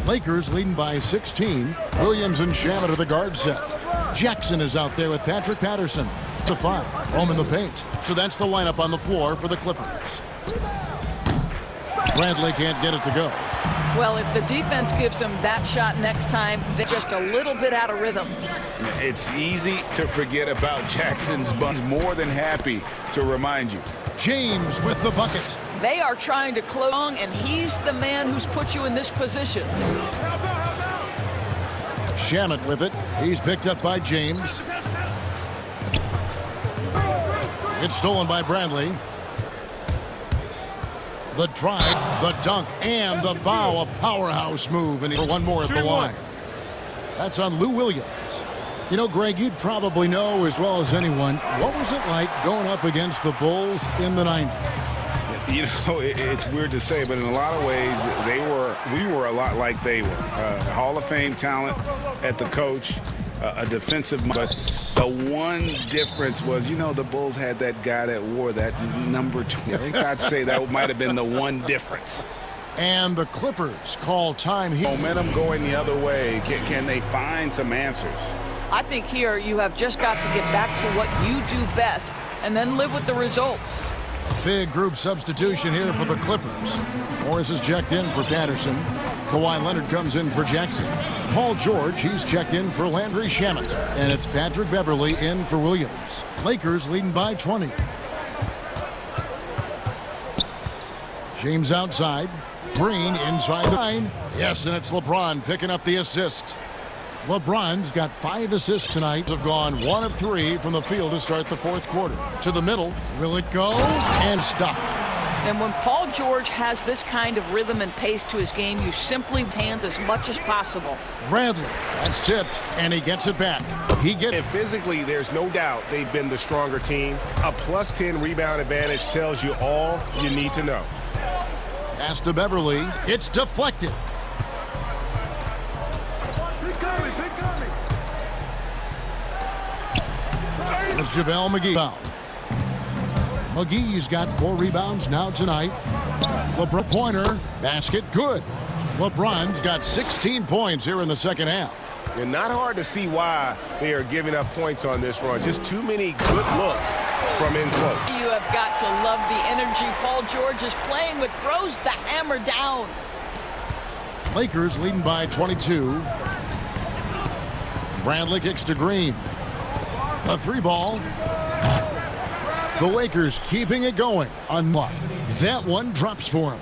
Speaker 1: Lakers leading by 16. Williams and Shamet are the guard set. Jackson is out there with Patrick Patterson. The 5. Home in the paint. So that's the lineup on the floor for the Clippers. Bradley can't get it to go.
Speaker 11: Well, if the defense gives him that shot next time, they're just a little bit out of rhythm.
Speaker 3: It's easy to forget about Jackson's buzz. He's more than happy to remind you.
Speaker 1: James with the bucket.
Speaker 11: They are trying to close on, and he's the man who's put you in this position.
Speaker 1: Shamet with it. He's picked up by James. It's stolen by Bradley. The drive, the dunk, and the foul. A powerhouse move, and for 1 more at the line. That's on Lou Williams. You know, Greg, you'd probably know as well as anyone, what was it like going up against the Bulls in the 90s?
Speaker 3: You know, it's weird to say, but in a lot of ways, we were a lot like they were. Hall of Fame talent at the coach, a defensive. But the one difference was, you know, the Bulls had that guy that wore that number 20. I think I'd say that might have been the one difference.
Speaker 1: And the Clippers call time here.
Speaker 3: Momentum going the other way. Can they find some answers?
Speaker 11: I think here you have just got to get back to what you do best and then live with the results.
Speaker 1: Big group substitution here for the Clippers. Morris is checked in for Patterson. Kawhi Leonard comes in for Jackson. Paul George, he's checked in for Landry Shamet. And it's Patrick Beverly in for Williams. Lakers leading by 20. James outside. Green inside the line. Yes, and it's LeBron picking up the assist. LeBron's got 5 assists tonight. Have gone 1 of 3 from the field to start the 4th quarter. To the middle. Will it go? And stuff.
Speaker 11: And when Paul George has this kind of rhythm and pace to his game, you simply hands as much as possible.
Speaker 1: Bradley, that's tipped, and he gets it back.
Speaker 14: And physically, there's no doubt they've been the stronger team. A +10 rebound advantage tells you all you need to know.
Speaker 1: Pass to Beverly. It's deflected. It's JaVale McGee foul. McGee's got 4 rebounds now tonight. LeBron pointer, basket good. LeBron's got 16 points here in the 2nd half.
Speaker 7: And not hard to see why they are giving up points on this run. Just too many good looks from in close.
Speaker 11: You have got to love the energy Paul George is playing with. Throws the hammer down.
Speaker 1: Lakers leading by 22. Bradley kicks to Green. A three ball. The Lakers keeping it going. Unlocked. That one drops for him.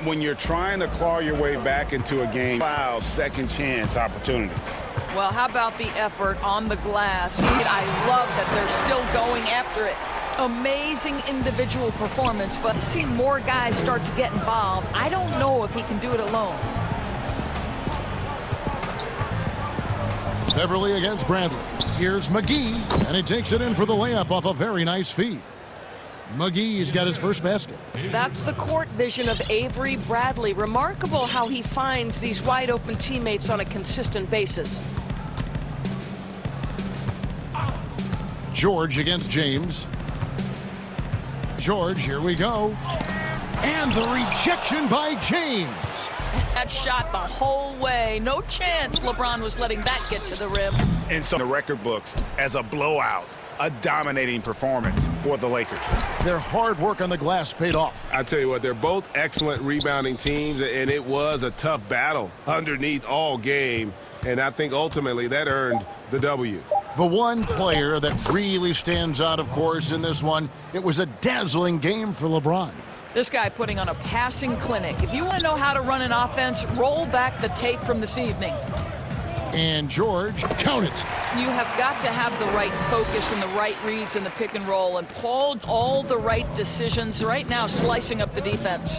Speaker 3: When you're trying to claw your way back into a game, wow, second chance opportunities.
Speaker 11: Well, how about the effort on the glass? I love that they're still going after it. Amazing individual performance, but to see more guys start to get involved, I don't know if he can do it alone.
Speaker 1: Beverly against Bradley. Here's McGee, and he takes it in for the layup off a very nice feed. McGee's got his first basket.
Speaker 12: That's the court vision of Avery Bradley. Remarkable how he finds these wide open teammates on a consistent basis.
Speaker 1: George against James. George, here we go. And the rejection by James.
Speaker 11: That shot the whole way. No chance LeBron was letting that get to the rim.
Speaker 3: And so the record books as a blowout. A dominating performance for the Lakers.
Speaker 1: Their hard work on the glass paid off.
Speaker 7: I tell you what, they're both excellent rebounding teams, and it was a tough battle underneath all game, and I think ultimately that earned the W.
Speaker 1: The one player that really stands out, of course, in this one, it was a dazzling game for LeBron.
Speaker 11: This guy putting on a passing clinic. If you want to know how to run an offense, roll back the tape from this evening.
Speaker 1: And George, count it.
Speaker 11: You have got to have the right focus and the right reads in the pick and roll. And Paul, all the right decisions right now, slicing up the defense.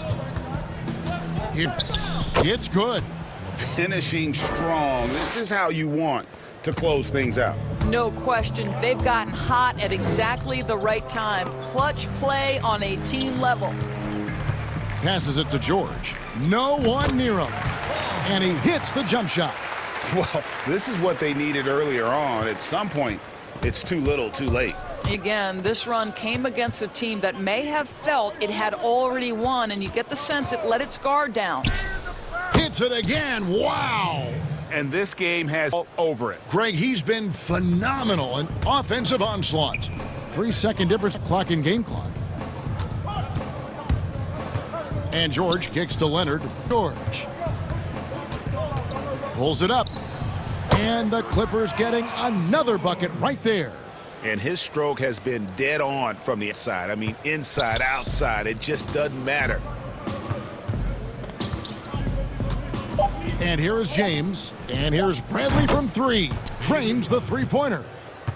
Speaker 1: It's good.
Speaker 3: Finishing strong. This is how you want to close things out.
Speaker 11: No question. They've gotten hot at exactly the right time. Clutch play on a team level.
Speaker 1: Passes it to George. No one near him. And he hits the jump shot.
Speaker 3: Well, this is what they needed earlier on. At some point, it's too little, too late.
Speaker 11: Again, this run came against a team that may have felt it had already won, and you get the sense it let its guard down.
Speaker 1: Hits it again. Wow.
Speaker 3: And this game has all over it.
Speaker 1: Greg, he's been phenomenal in offensive onslaught. 3-second difference, clock and game clock. And George kicks to Leonard. George pulls it up. And the Clippers getting another bucket right there.
Speaker 3: And his stroke has been dead on from the inside. I mean, inside, outside, it just doesn't matter.
Speaker 1: And here is James. And here's Bradley from three. Drains the three-pointer.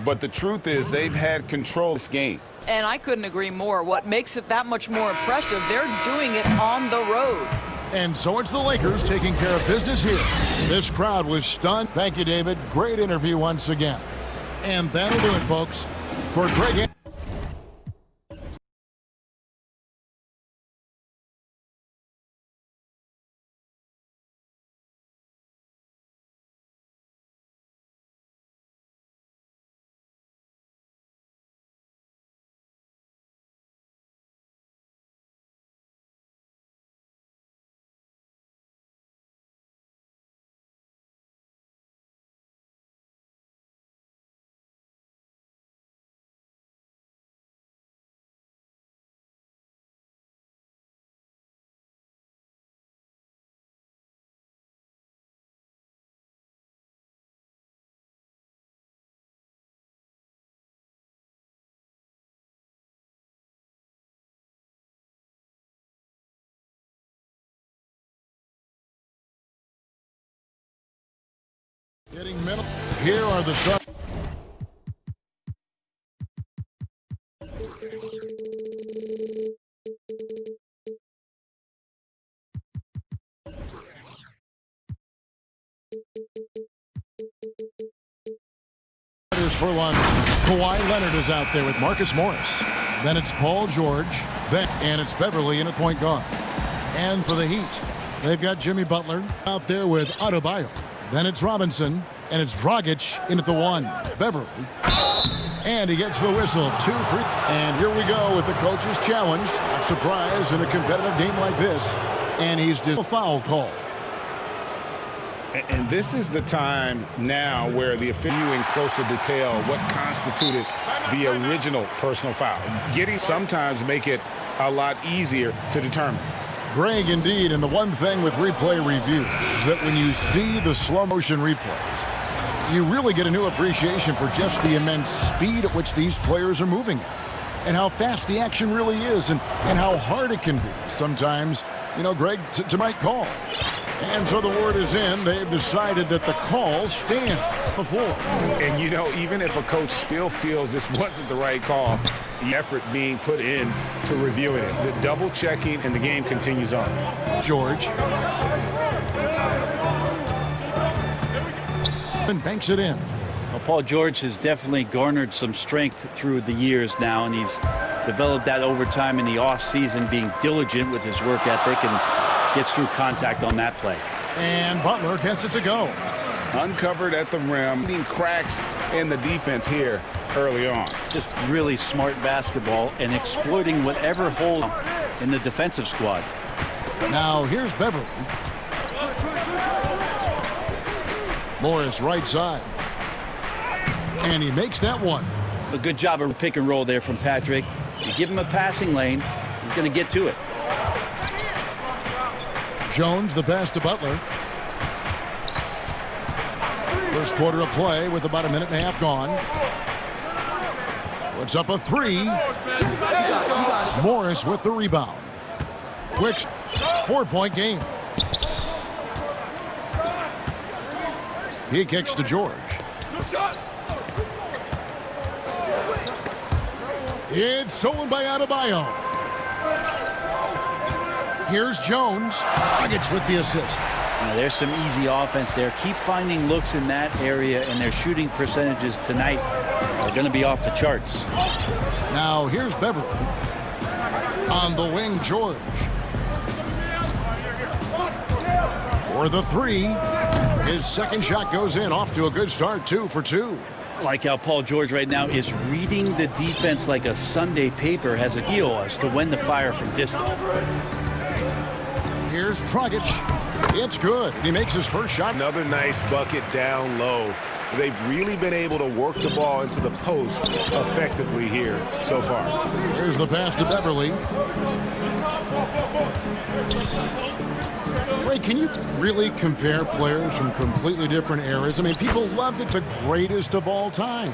Speaker 3: But the truth is they've had control of this game.
Speaker 11: And I couldn't agree more. What makes it that much more impressive, they're doing it on the road.
Speaker 1: And so it's the Lakers taking care of business here. This crowd was stunned. Thank you, David. Great interview once again. And that'll do it, folks. For Greg. Getting middle. Here are the stars. For one, Kawhi Leonard is out there with Marcus Morris. Then it's Paul George. And it's Beverly in at point guard. And for the Heat, they've got Jimmy Butler out there with Adebayo. Then it's Robinson, and it's Dragic in at the one. Beverly. And he gets the whistle. 2 free. And here we go with the coach's challenge. A surprise in a competitive game like this. And he's just a foul call.
Speaker 3: And this is the time now where the official in closer detail what constituted the original personal foul. Getting sometimes make it a lot easier to determine.
Speaker 1: Greg, indeed, and the one thing with replay review is that when you see the slow motion replays, you really get a new appreciation for just the immense speed at which these players are moving at, and how fast the action really is, and how hard it can be sometimes, you know, Greg, to make call. And so the word is in. They've decided that the call stands before.
Speaker 3: And, you know, even if a coach still feels this wasn't the right call, the effort being put in to reviewing it, the double checking, and the game continues on.
Speaker 1: George. And banks it in.
Speaker 10: Well, Paul George has definitely garnered some strength through the years now, and he's developed that over time in the offseason, being diligent with his work ethic and gets through contact on that play.
Speaker 1: And Butler gets it to go.
Speaker 3: Uncovered at the rim, cracks in the defense here early on.
Speaker 10: Just really smart basketball and exploiting whatever hole in the defensive squad.
Speaker 1: Now here's Beverly. Morris right side. And he makes that one.
Speaker 10: A good job of pick and roll there from Patrick. You give him a passing lane, he's going to get to it.
Speaker 1: Jones, the pass to Butler. First quarter of play with about a minute and a half gone. Puts up a three. Morris with the rebound. Quick 4-point game. He kicks to George. It's stolen by Adebayo. Here's Jones. Nuggets with the assist.
Speaker 10: Now, there's some easy offense there. Keep finding looks in that area, and their shooting percentages tonight are going to be off the charts.
Speaker 1: Now here's Beverly. On the wing, George. For the three. His second shot goes in. Off to a good start, 2 for 2.
Speaker 10: Like how Paul George right now is reading the defense like a Sunday paper, has a feel as to when to fire from distance.
Speaker 1: Here's Dragic. It's good. He makes his first shot.
Speaker 14: Another nice bucket down low. They've really been able to work the ball into the post effectively here so far.
Speaker 1: Here's the pass to Beverly. Ray, can you really compare players from completely different eras? I mean, people loved it, the greatest of all time.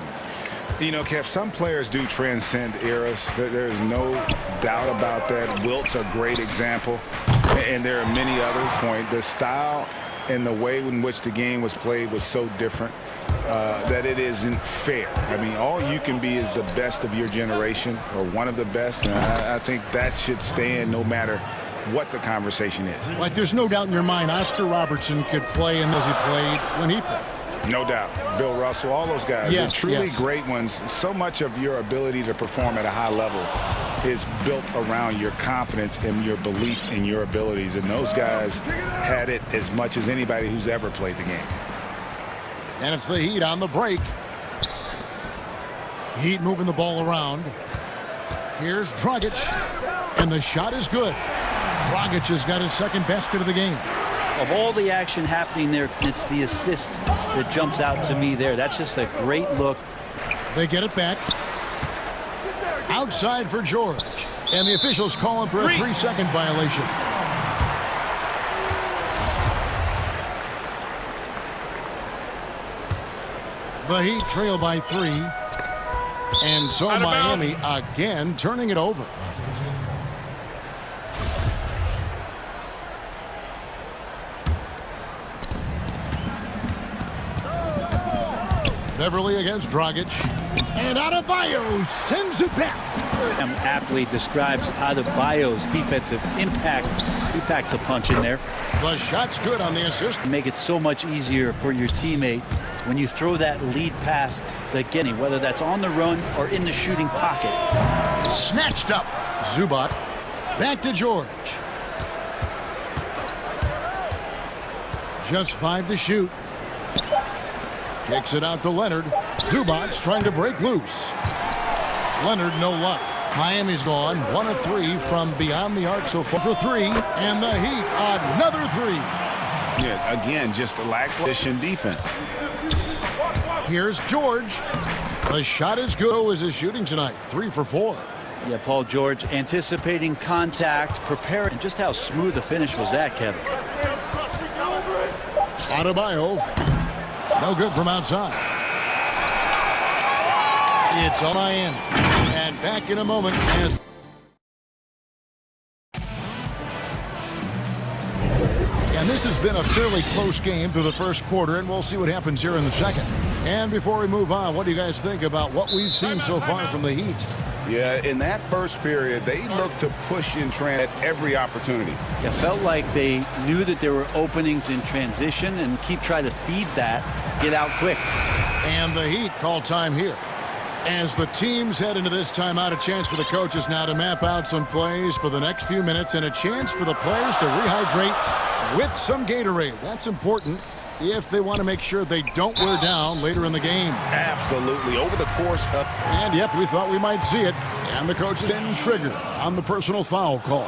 Speaker 3: You know, Kev, some players do transcend eras. There's no doubt about that. Wilt's a great example, and there are many others. The style and the way in which the game was played was so different that it isn't fair. I mean, all you can be is the best of your generation, or one of the best, and I think that should stand no matter what the conversation is.
Speaker 1: Like, there's no doubt in your mind Oscar Robertson could play and as he played when he played.
Speaker 3: No doubt. Bill Russell, all those guys.
Speaker 1: Yes,
Speaker 3: They're truly
Speaker 1: yes.
Speaker 3: great ones. So much of your ability to perform at a high level is built around your confidence and your belief in your abilities. And those guys had it as much as anybody who's ever played the game.
Speaker 1: And it's the Heat on the break. Heat moving the ball around. Here's Dragic. And the shot is good. Dragic has got his second basket of the game.
Speaker 10: Of all the action happening there, it's the assist that jumps out to me there. That's just a great look.
Speaker 1: They get it back. Outside for George. And the officials call him for a 3-second violation. The Heat trail by 3. And so Miami again turning it over. Beverly against Dragic. And Adebayo sends it back.
Speaker 10: Aptly describes Adebayo's defensive impact. He packs a punch in there.
Speaker 1: The shot's good on the assist.
Speaker 10: Make it so much easier for your teammate when you throw that lead pass to Getty, whether that's on the run or in the shooting pocket.
Speaker 1: Snatched up. Zubac. Back to George. Just 5 to shoot. Kicks it out to Leonard. Zubac's trying to break loose. Leonard, no luck. Miami's gone 1 of 3 from beyond the arc so far for 3. And the Heat, another 3.
Speaker 3: Yeah, again, just a lackluster defense.
Speaker 1: Here's George. The shot is good as his shooting tonight. 3 for 4.
Speaker 10: Yeah, Paul George anticipating contact, preparing. Just how smooth the finish was that, Kevin.
Speaker 1: Adebayo. No good from outside. It's on my end. And back in a moment as and this has been a fairly close game through the first quarter, and we'll see what happens here in the second. And before we move on, what do you guys think about what we've seen so far from the Heat?
Speaker 3: Yeah, in that first period, they looked to push in at every opportunity.
Speaker 10: It felt like they knew that there were openings in transition and keep trying to feed that, get out quick.
Speaker 1: And the Heat call time here. As the teams head into this timeout, a chance for the coaches now to map out some plays for the next few minutes and a chance for the players to rehydrate with some Gatorade. That's important if they want to make sure they don't wear down later in the game.
Speaker 3: Absolutely. Over the course of...
Speaker 1: And, yep, we thought we might see it. And the coach is in trigger on the personal foul call.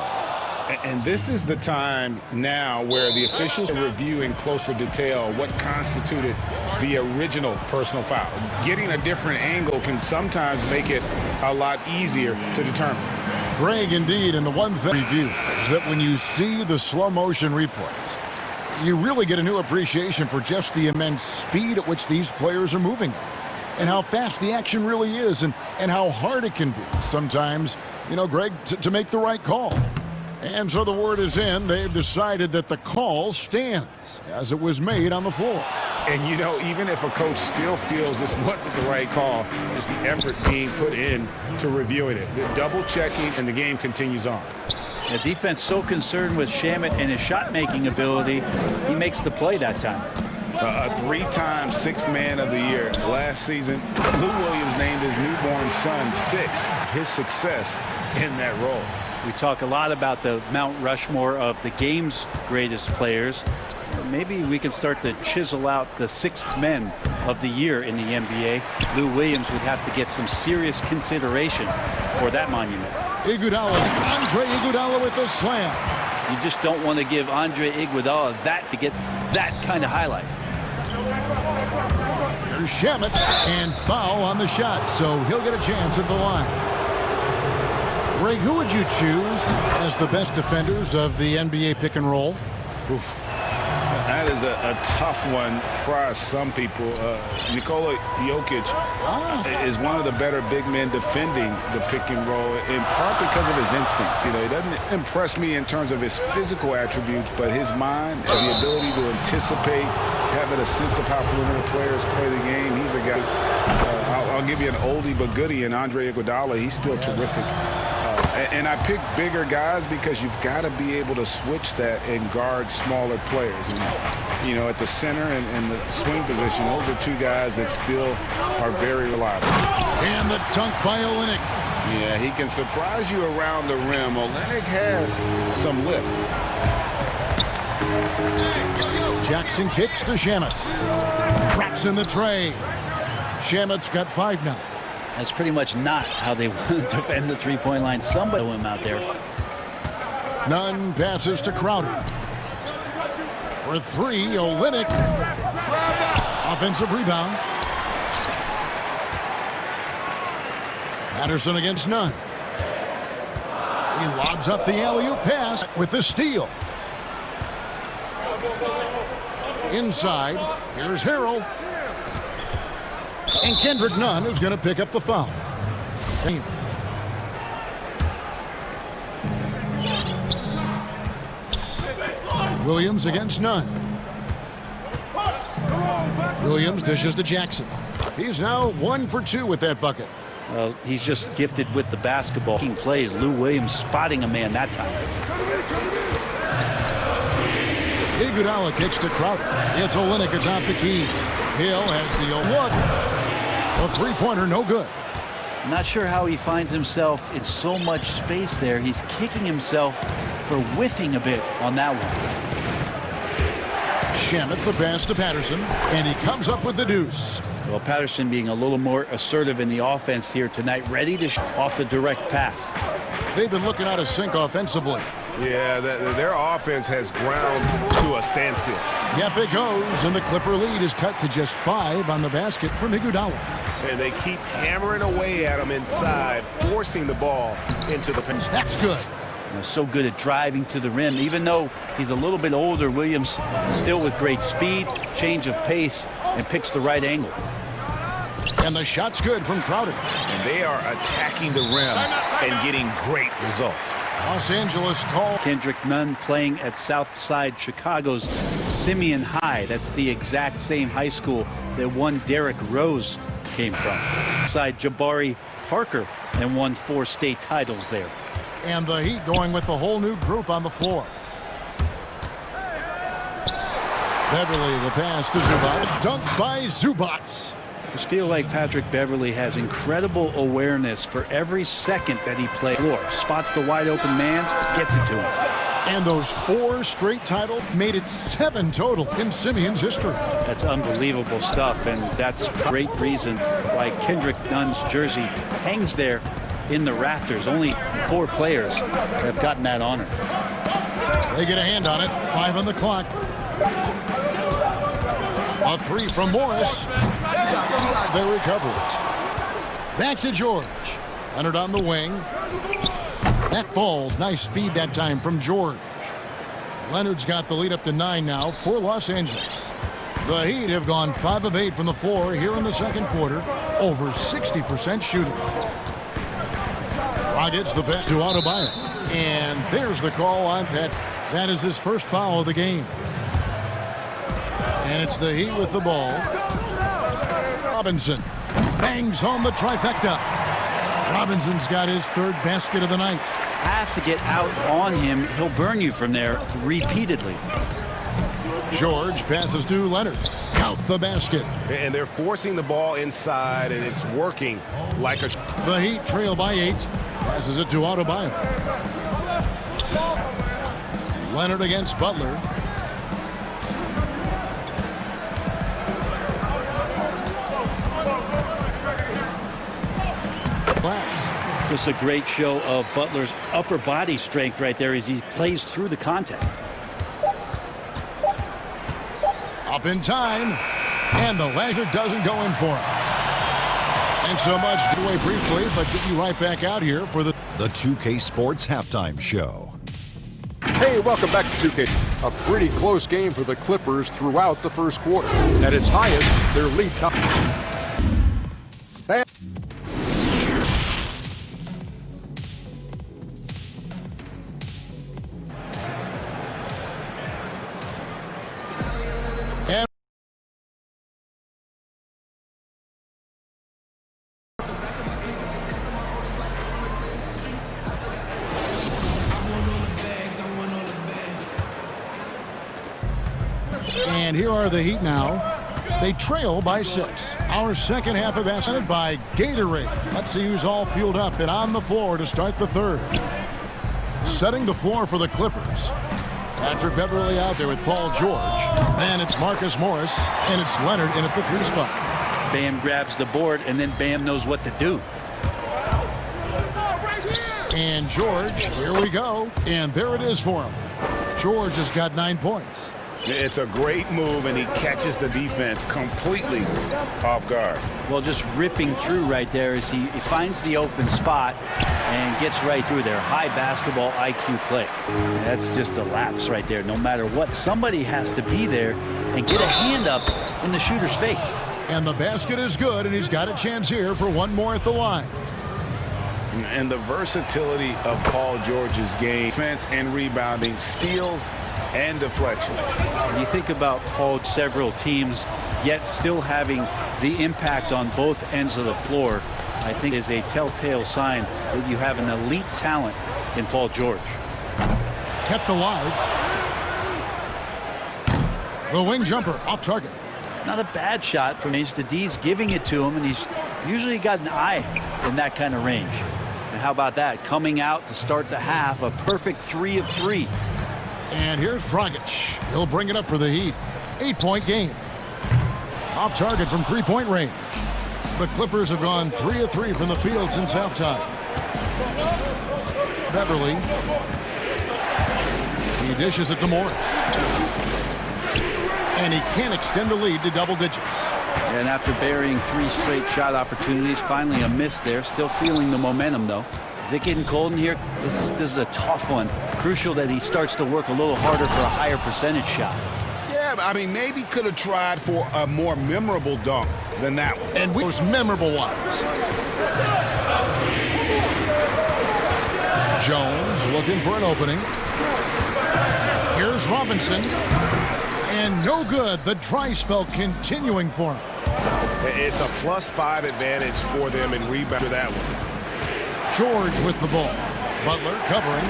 Speaker 3: And this is the time now where the officials are reviewing in closer detail what constituted the original personal foul. Getting a different angle can sometimes make it a lot easier to determine.
Speaker 1: Greg, indeed, and the one thing review is that when you see the slow motion replays, you really get a new appreciation for just the immense speed at which these players are moving and how fast the action really is and how hard it can be sometimes, you know, Greg, to make the right call. And so the word is in. They've decided that the call stands as it was made on the floor.
Speaker 3: And, you know, even if a coach still feels this wasn't the right call, it's the effort being put in to reviewing it. The double checking, and the game continues on.
Speaker 10: The defense so concerned with Shamet and his shot-making ability, he makes the play that time.
Speaker 3: A three-time sixth man of the year last season. Lou Williams named his newborn son sixth. His success in that role.
Speaker 10: We talk a lot about the Mount Rushmore of the game's greatest players. Maybe we can start to chisel out the sixth men of the year in the NBA. Lou Williams would have to get some serious consideration for that monument.
Speaker 1: Iguodala, Andre Iguodala with the slam.
Speaker 10: You just don't want to give Andre Iguodala that to get that kind of highlight.
Speaker 1: Here's Shamet, and foul on the shot, so he'll get a chance at the line. Greg, who would you choose as the best defenders of the NBA pick and roll?
Speaker 3: Oof. That is a tough one for some people. Nikola Jokic is one of the better big men defending the pick and roll, in part because of his instincts. You know, he doesn't impress me in terms of his physical attributes, but his mind, the ability to anticipate, having a sense of how perimeter players play the game. He's a guy. I'll give you an oldie but goodie in Andre Iguodala. He's still terrific. And I pick bigger guys because you've got to be able to switch that and guard smaller players. And, you know, at the center and the swing position, those are two guys that still are very reliable.
Speaker 1: And the dunk by Olynyk.
Speaker 3: Yeah, he can surprise you around the rim. Olynyk has some lift.
Speaker 1: Jackson kicks to Shamet. Drops in the tray. Shamet's got 5 now.
Speaker 10: That's pretty much not how they want to defend the three-point line. Somebody went out there.
Speaker 1: Nunn passes to Crowder. For 3, Olynyk. Offensive rebound. Patterson against Nunn. He lobs up the alley-oop pass with the steal. Inside, here's Harrell. And Kendrick Nunn is going to pick up the foul. Williams against Nunn. Williams dishes to Jackson. He's now 1 for 2 with that bucket.
Speaker 10: Well, he's just gifted with the basketball. He plays. Lou Williams spotting a man that time.
Speaker 1: Iguodala kicks to Crowder. It's Olynyk atop the key. Hill has the look. A three-pointer, no good.
Speaker 10: I'm not sure how he finds himself in so much space there. He's kicking himself for whiffing a bit on that one.
Speaker 1: Shamet the pass to Patterson, and he comes up with the deuce.
Speaker 10: Well, Patterson being a little more assertive in the offense here tonight, ready to off the direct pass.
Speaker 1: They've been looking out of sync offensively.
Speaker 14: Yeah, their offense has ground to a standstill.
Speaker 1: Yep, it goes, and the Clipper lead is cut to just 5 on the basket from Iguodala.
Speaker 14: And they keep hammering away at him inside, forcing the ball into the pinch.
Speaker 1: That's good.
Speaker 10: So good at driving to the rim. Even though he's a little bit older, Williams still with great speed, change of pace, and picks the right angle.
Speaker 1: And the shot's good from Crowder.
Speaker 7: And they are attacking the rim and getting great results.
Speaker 1: Los Angeles call.
Speaker 10: Kendrick Nunn playing at Southside Chicago's Simeon High. That's the exact same high school that one Derrick Rose came from. Side Jabari Parker and won 4 state titles there.
Speaker 1: And the Heat going with the whole new group on the floor. Beverly, the pass to Zubac. Dunked by Zubac.
Speaker 10: I just feel like Patrick Beverly has incredible awareness for every second that he plays floor. Spots the wide open man, gets it to him.
Speaker 1: And those 4 straight titles made it 7 total in Simeon's history.
Speaker 10: That's unbelievable stuff, and that's a great reason why Kendrick Nunn's jersey hangs there in the rafters. Only 4 players have gotten that honor.
Speaker 1: They get a hand on it. 5 on the clock. A 3 from Morris. They recover it. Back to George. Leonard on the wing. That falls. Nice feed that time from George. Leonard's got the lead up to 9 now for Los Angeles. The Heat have gone 5 of 8 from the floor here in the second quarter. Over 60% shooting. Rockets the pass to Adebayo. And there's the call on Pet. That is his first foul of the game. And it's the Heat with the ball. Robinson bangs home the trifecta. Robinson's got his 3rd basket of the night.
Speaker 10: Have to get out on him. He'll burn you from there repeatedly.
Speaker 1: George passes to Leonard. Count the basket.
Speaker 14: And they're forcing the ball inside, and it's working like a...
Speaker 1: The Heat trail by 8. Passes it to Adebayo. Leonard against Butler.
Speaker 10: Just a great show of Butler's upper body strength right there as he plays through the contact.
Speaker 1: Up in time, and the laser doesn't go in for him. Thanks so much. Get away briefly, but get you right back out here for the
Speaker 5: 2K Sports Halftime Show.
Speaker 6: Hey, welcome back to 2K. A pretty close game for the Clippers throughout the first quarter. At its highest, their lead time.
Speaker 1: And here are the Heat now. They trail by 6. Our second half of basketball by Gatorade. Let's see who's all fueled up and on the floor to start the third. Setting the floor for the Clippers. Patrick Beverly out there with Paul George. And it's Marcus Morris, and it's Leonard in at the 3 spot.
Speaker 10: Bam grabs the board, and then Bam knows what to do.
Speaker 1: And George, here we go. And there it is for him. George has got 9 points.
Speaker 7: It's a great move, and he catches the defense completely off guard.
Speaker 10: Well, just ripping through right there as he finds the open spot and gets right through there. High basketball IQ play. That's just a lapse right there. No matter what, somebody has to be there and get a hand up in the shooter's face.
Speaker 1: And the basket is good, and he's got a chance here for one more at the line.
Speaker 7: And the versatility of Paul George's game, defense and rebounding, steals and deflections.
Speaker 10: When you think about Paul, several teams, yet still having the impact on both ends of the floor, I think is a telltale sign that you have an elite talent in Paul George.
Speaker 1: Kept alive. The wing jumper off target.
Speaker 10: Not a bad shot from Ace. The D's giving it to him, and he's usually got an eye in that kind of range. And how about that? Coming out to start the half, a perfect 3 of 3.
Speaker 1: And here's Dragic. He'll bring it up for the Heat. 8-point game. Off target from 3-point range. The Clippers have gone 3 of 3 from the field since halftime. Beverly. He dishes it to Morris. And he can't extend the lead to double digits.
Speaker 10: And after burying 3 straight shot opportunities, finally a miss there. Still feeling the momentum, though. Is it getting cold in here? This is a tough one. Crucial that he starts to work a little harder for a higher percentage shot.
Speaker 3: Yeah, I mean, maybe could have tried for a more memorable dunk than that one.
Speaker 1: And those memorable ones. Jones looking for an opening. Here's Robinson. And no good. The dry spell continuing for him.
Speaker 14: It's a +5 advantage for them in rebound for that one.
Speaker 1: George with the ball. Butler covering.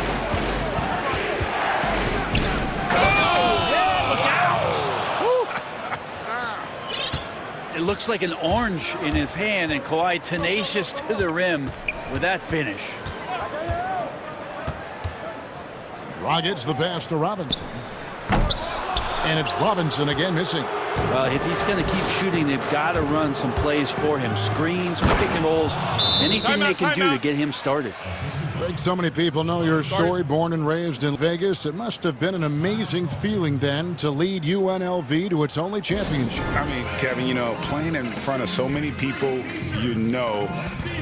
Speaker 10: It looks like an orange in his hand, and Kawhi tenacious to the rim with that finish.
Speaker 1: Rockets the pass to Robinson. And it's Robinson again missing.
Speaker 10: Well, if he's going to keep shooting, they've got to run some plays for him. Screens, pick and rolls, anything they can do to get him started.
Speaker 1: Greg, so many people know your story. Born and raised in Vegas. It must have been an amazing feeling then to lead UNLV to its only championship.
Speaker 3: I mean, Kevin, you know, playing in front of so many people you know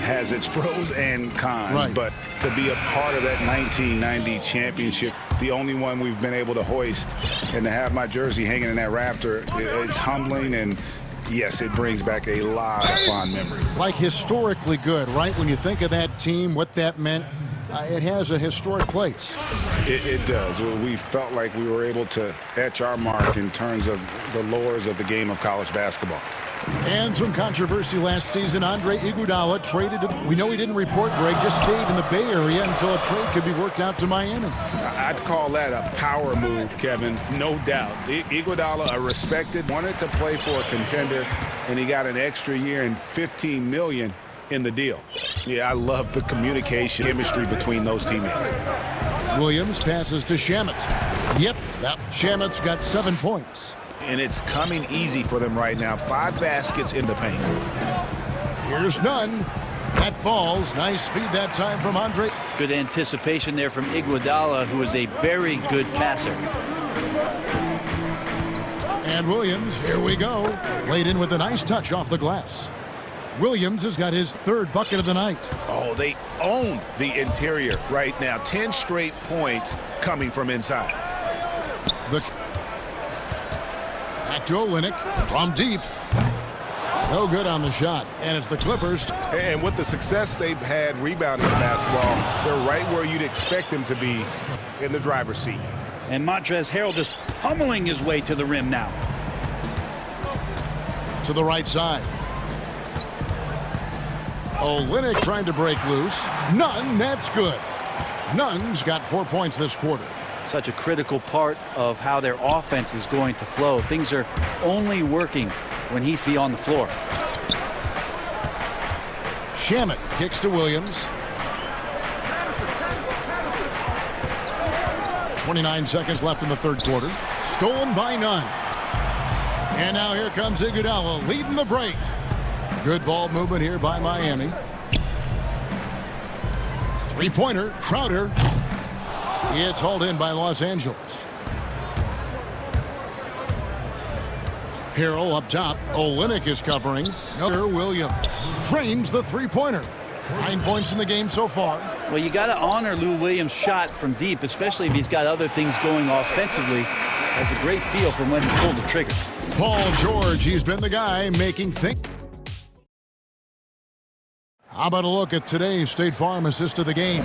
Speaker 3: has its pros and cons.
Speaker 1: Right.
Speaker 3: But to be a part of that 1990 championship, the only one we've been able to hoist, and to have my jersey hanging in that rafter, it's humbling, and yes, it brings back a lot of fond memories.
Speaker 1: Like historically good, right? When you think of that team, what that meant, it has a historic place.
Speaker 3: It does. We felt like we were able to etch our mark in terms of the lures of the game of college basketball.
Speaker 1: And some controversy last season. Andre Iguodala traded. We know he didn't report, Greg, just stayed in the Bay Area until a trade could be worked out to Miami.
Speaker 3: I'd call that a power move, Kevin, no doubt. Iguodala, a respected, wanted to play for a contender, and he got an extra year and $15 million in the deal. Yeah, I love the communication, chemistry between those teammates.
Speaker 1: Williams passes to Shamet. Yep, Shamet's got 7 points.
Speaker 3: And it's coming easy for them right now. 5 baskets in the paint.
Speaker 1: Here's none. That falls. Nice feed that time from Andre.
Speaker 10: Good anticipation there from Iguodala, who is a very good passer.
Speaker 1: And Williams, here we go. Laid in with a nice touch off the glass. Williams has got his 3rd bucket of the night.
Speaker 3: Oh, they own the interior right now. 10 straight points coming from inside.
Speaker 1: Back to Olynyk from deep. No good on the shot. And it's the Clippers.
Speaker 14: And with the success they've had rebounding basketball, they're right where you'd expect them to be, in the driver's seat.
Speaker 10: And Montrezl Harrell just pummeling his way to the rim now.
Speaker 1: To the right side. Olynyk trying to break loose. Nunn, that's good. Nunn's got 4 points this quarter.
Speaker 10: Such a critical part of how their offense is going to flow. Things are only working when he's on the floor.
Speaker 1: Shamet kicks to Williams. 29 seconds left in the 3rd quarter. Stolen by Nunn. And now here comes Iguodala leading the break. Good ball movement here by Miami. 3-pointer, Crowder. It's hauled in by Los Angeles. Harrell up top. Olynyk is covering. Williams drains the 3-pointer. 9 points in the game so far.
Speaker 10: Well, you got to honor Lou Williams' shot from deep, especially if he's got other things going offensively. Has a great feel for when to pull the trigger.
Speaker 1: Paul George, he's been the guy making think. How about a look at today's State Farm assist of the game?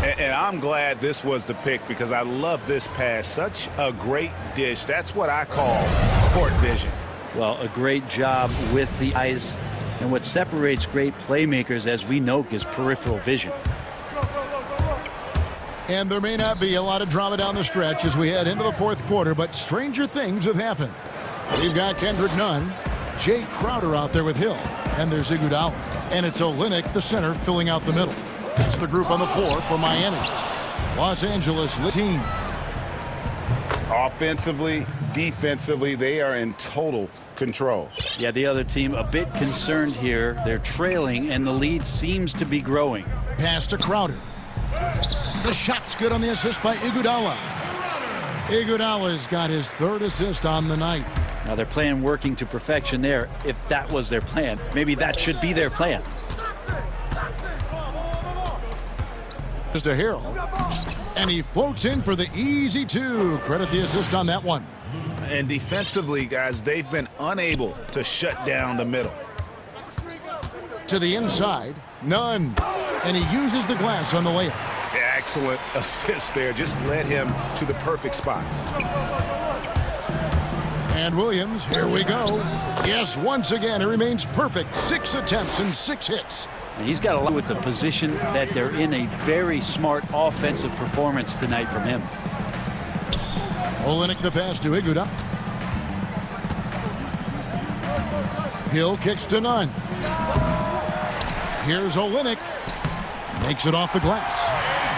Speaker 14: And I'm glad this was the pick because I love this pass. Such a great dish. That's what I call court vision.
Speaker 10: Well, a great job with the eyes. And what separates great playmakers, as we know, is peripheral vision.
Speaker 1: And there may not be a lot of drama down the stretch as we head into the 4th quarter, but stranger things have happened. We've got Kendrick Nunn, Jay Crowder out there with Hill, and there's Iguodala. And it's Olynyk, the center, filling out the middle. It's the group on the floor for Miami. Los Angeles team.
Speaker 3: Offensively, defensively, they are in total control.
Speaker 10: Yeah, the other team a bit concerned here. They're trailing, and the lead seems to be growing.
Speaker 1: Pass to Crowder. The shot's good on the assist by Iguodala. Iguodala's got his 3rd assist on the night.
Speaker 10: Now they're playing working to perfection there. If that was their plan, maybe that should be their plan.
Speaker 1: Just a Harrell. And he floats in for the easy 2. Credit the assist on that one.
Speaker 3: And defensively, guys, they've been unable to shut down the middle.
Speaker 1: To the inside, none. And he uses the glass on the layup.
Speaker 14: Excellent assist there. Just led him to the perfect spot.
Speaker 1: And Williams, here we go. Yes, once again, it remains perfect. 6 attempts and 6 hits.
Speaker 10: And he's got a lot with the position that they're in. A very smart offensive performance tonight from him.
Speaker 1: Olynyk the pass to Iguodala. Hill kicks to none. Here's Olynyk. Makes it off the glass.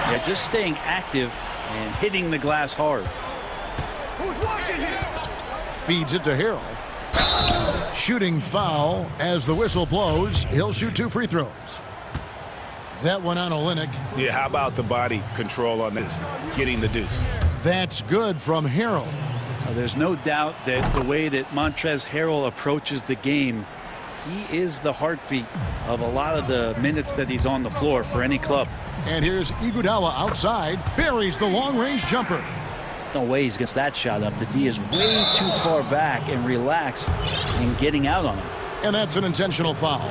Speaker 10: Yeah, just staying active and hitting the glass hard.
Speaker 1: Feeds it to Harrell. Shooting foul as the whistle blows. He'll shoot 2 free throws. That one on Olynyk.
Speaker 3: Yeah, how about the body control on this? Getting the deuce.
Speaker 1: That's good from Harrell.
Speaker 10: There's no doubt that the way that Montrezl Harrell approaches the game, he is the heartbeat of a lot of the minutes that he's on the floor for any club.
Speaker 1: And here's Iguodala outside. Buries the long-range jumper.
Speaker 10: No way he's gets that shot up. The D is way too far back and relaxed in getting out on him.
Speaker 1: And that's an intentional foul.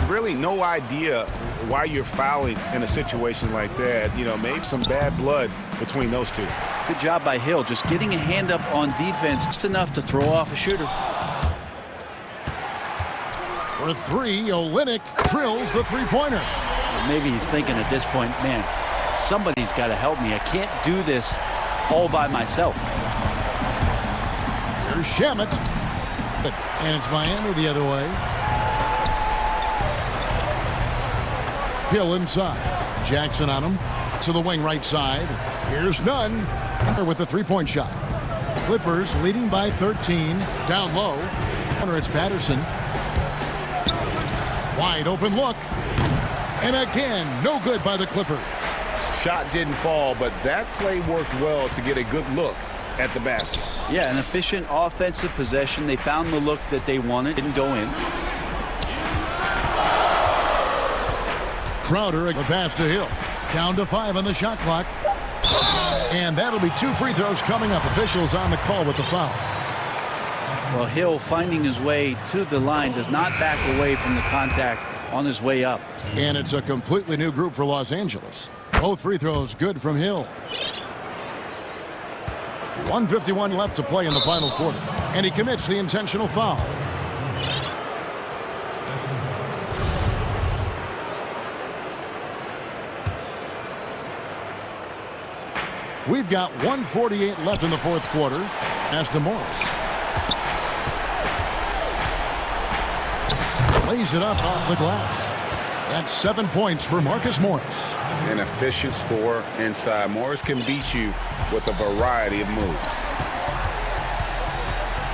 Speaker 3: Really no idea why you're fouling in a situation like that. You know, maybe some bad blood between those two.
Speaker 10: Good job by Hill, just getting a hand up on defense just enough to throw off a shooter.
Speaker 1: For 3, Olynyk drills the 3-pointer.
Speaker 10: Maybe he's thinking at this point, man, somebody's got to help me. I can't do this all by myself.
Speaker 1: Here's Shamet. And it's Miami the other way. Hill inside. Jackson on him. To the wing right side. Here's Nunn with the 3-point shot. Clippers leading by 13. Down low. It's Patterson. Wide open look. And again, no good by the Clippers.
Speaker 3: Shot didn't fall, but that play worked well to get a good look at the basket.
Speaker 10: Yeah, an efficient offensive possession. They found the look that they wanted. Didn't go in.
Speaker 1: Crowder, a pass to Hill. Down to 5 on the shot clock. And that'll be 2 free throws coming up. Officials on the call with the foul.
Speaker 10: Well, Hill finding his way to the line, does not back away from the contact on his way up.
Speaker 1: And it's a completely new group for Los Angeles. Both free throws good from Hill. 1:51 left to play in the final quarter. And he commits the intentional foul. We've got 1:48 left in the 4th quarter. As to Morris. Lays it up off the glass. That's 7 points for Marcus Morris.
Speaker 3: An efficient scorer inside. Morris can beat you with a variety of moves.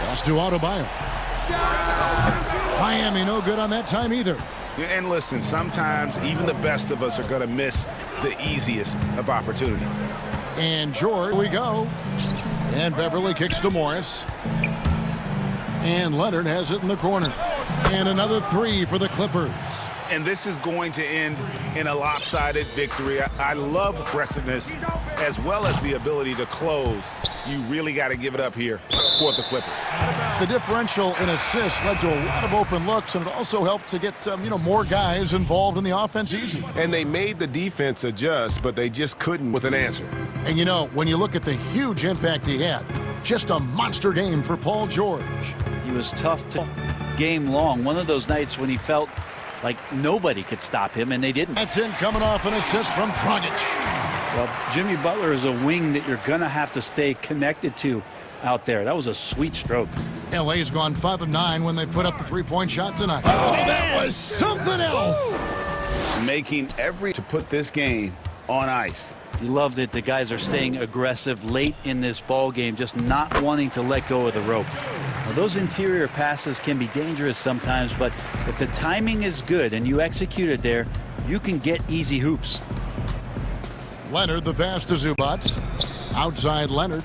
Speaker 1: Pass to Adebayo. Miami no good on that time either.
Speaker 3: And listen, sometimes even the best of us are going to miss the easiest of opportunities.
Speaker 1: And George, we go. And Beverly kicks to Morris. And Leonard has it in the corner. And another 3 for the Clippers.
Speaker 3: And this is going to end in a lopsided victory. I love aggressiveness as well as the ability to close. You really got to give it up here for the Clippers.
Speaker 1: The differential in assists led to a lot of open looks, and it also helped to get more guys involved in the offense easy.
Speaker 14: And they made the defense adjust, but they just couldn't with an answer.
Speaker 1: And when you look at the huge impact he had, just a monster game for Paul George.
Speaker 10: He was tough to game long. One of those nights when he felt like nobody could stop him, and they didn't.
Speaker 1: That's in coming off an assist from Dragic.
Speaker 10: Well, Jimmy Butler is a wing that you're going to have to stay connected to out there. That was a sweet stroke.
Speaker 1: LA's gone 5 of 9 when they put up the 3-point shot tonight. Oh, that was something else.
Speaker 3: Making every to put this game on ice.
Speaker 10: You love that the guys are staying aggressive late in this ball game, just not wanting to let go of the rope. Now, those interior passes can be dangerous sometimes, but if the timing is good and you execute it there, you can get easy hoops.
Speaker 1: Leonard the pass to Zubac. Outside Leonard.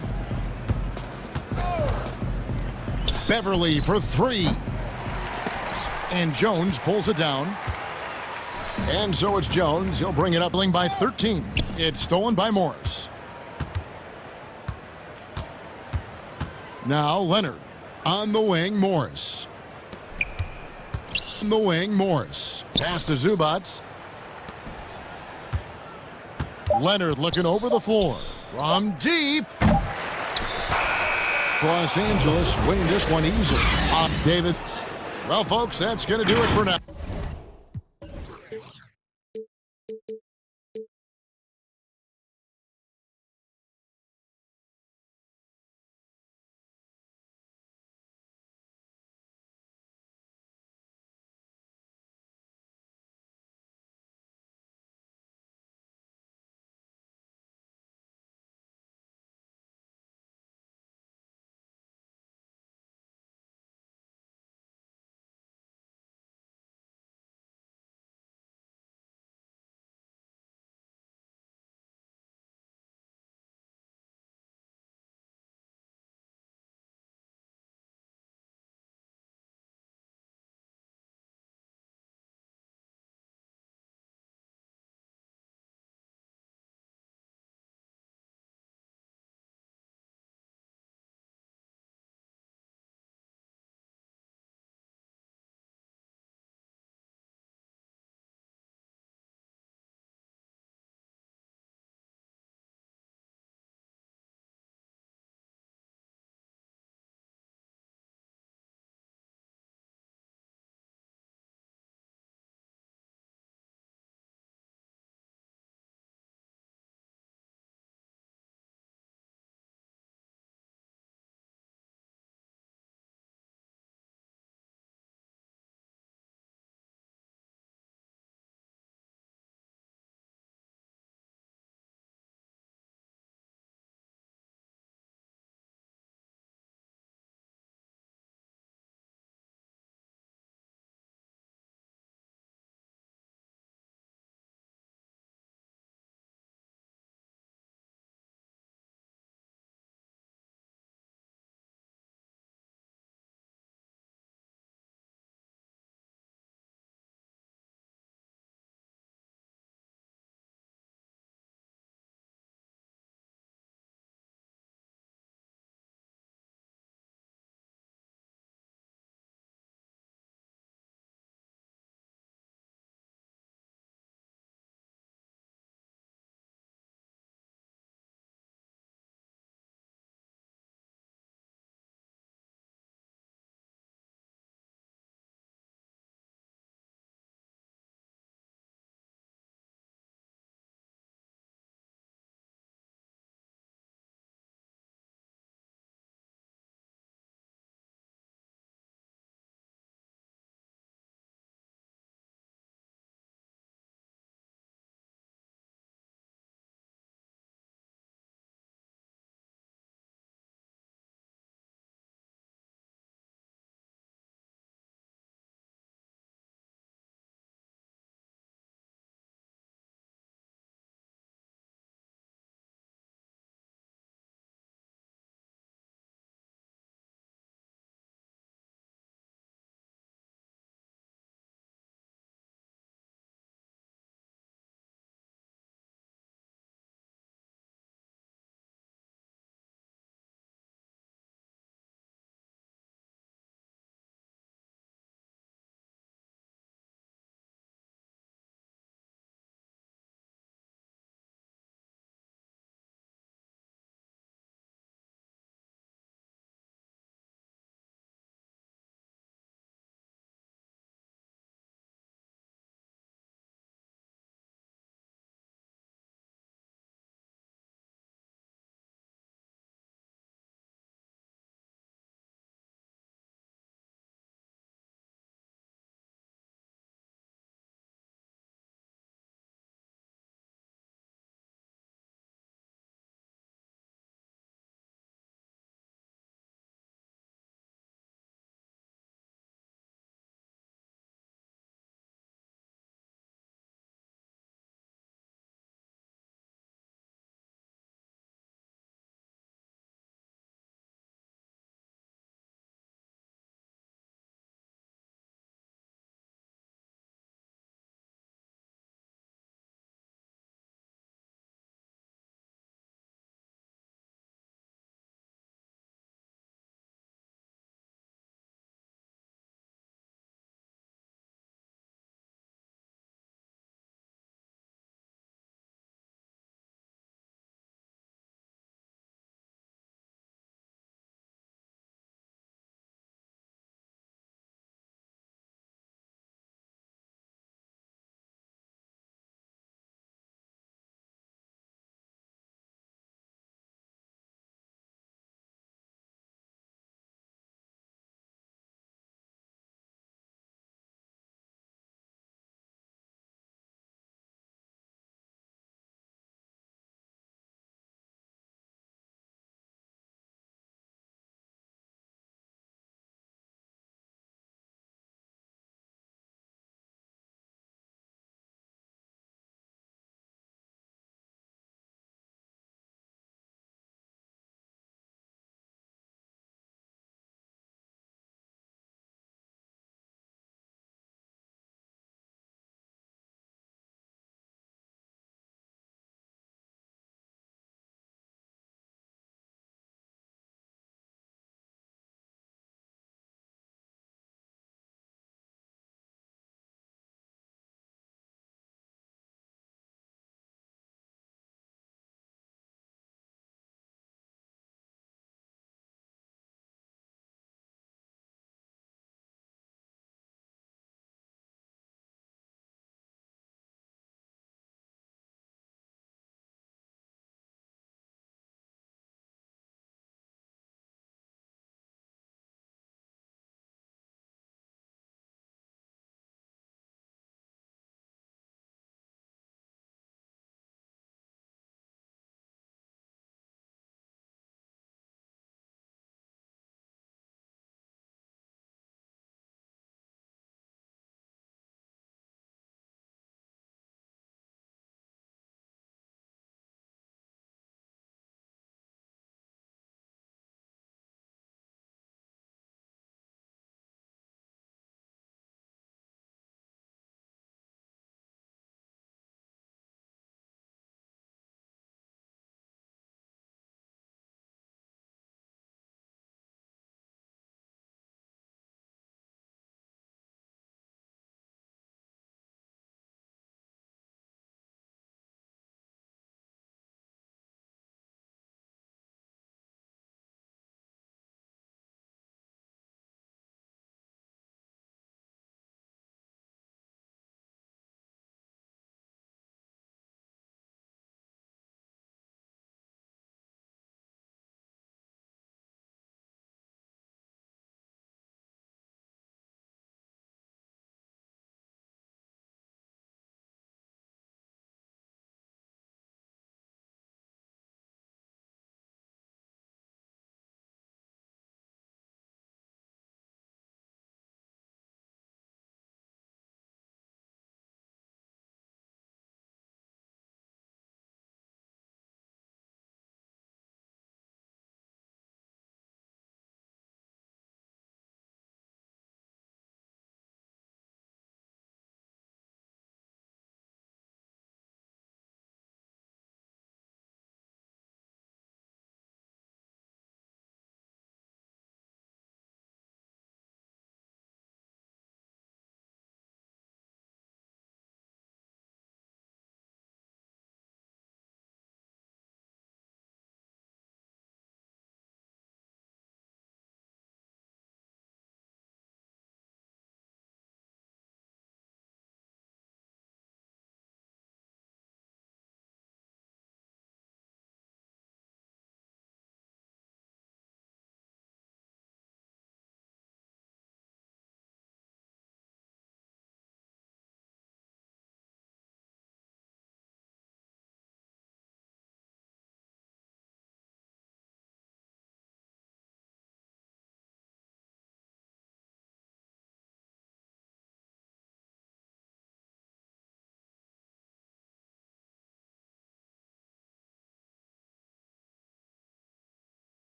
Speaker 1: Beverly for three. And Jones pulls it down. And so it's Jones. He'll bring it up by 13. It's stolen by Morris. Now Leonard. On the wing, Morris. On the wing, Morris. Pass to Zubats. Leonard looking over the floor. From deep. Los Angeles winning this one easily. David. Well, folks, that's going to do it for now.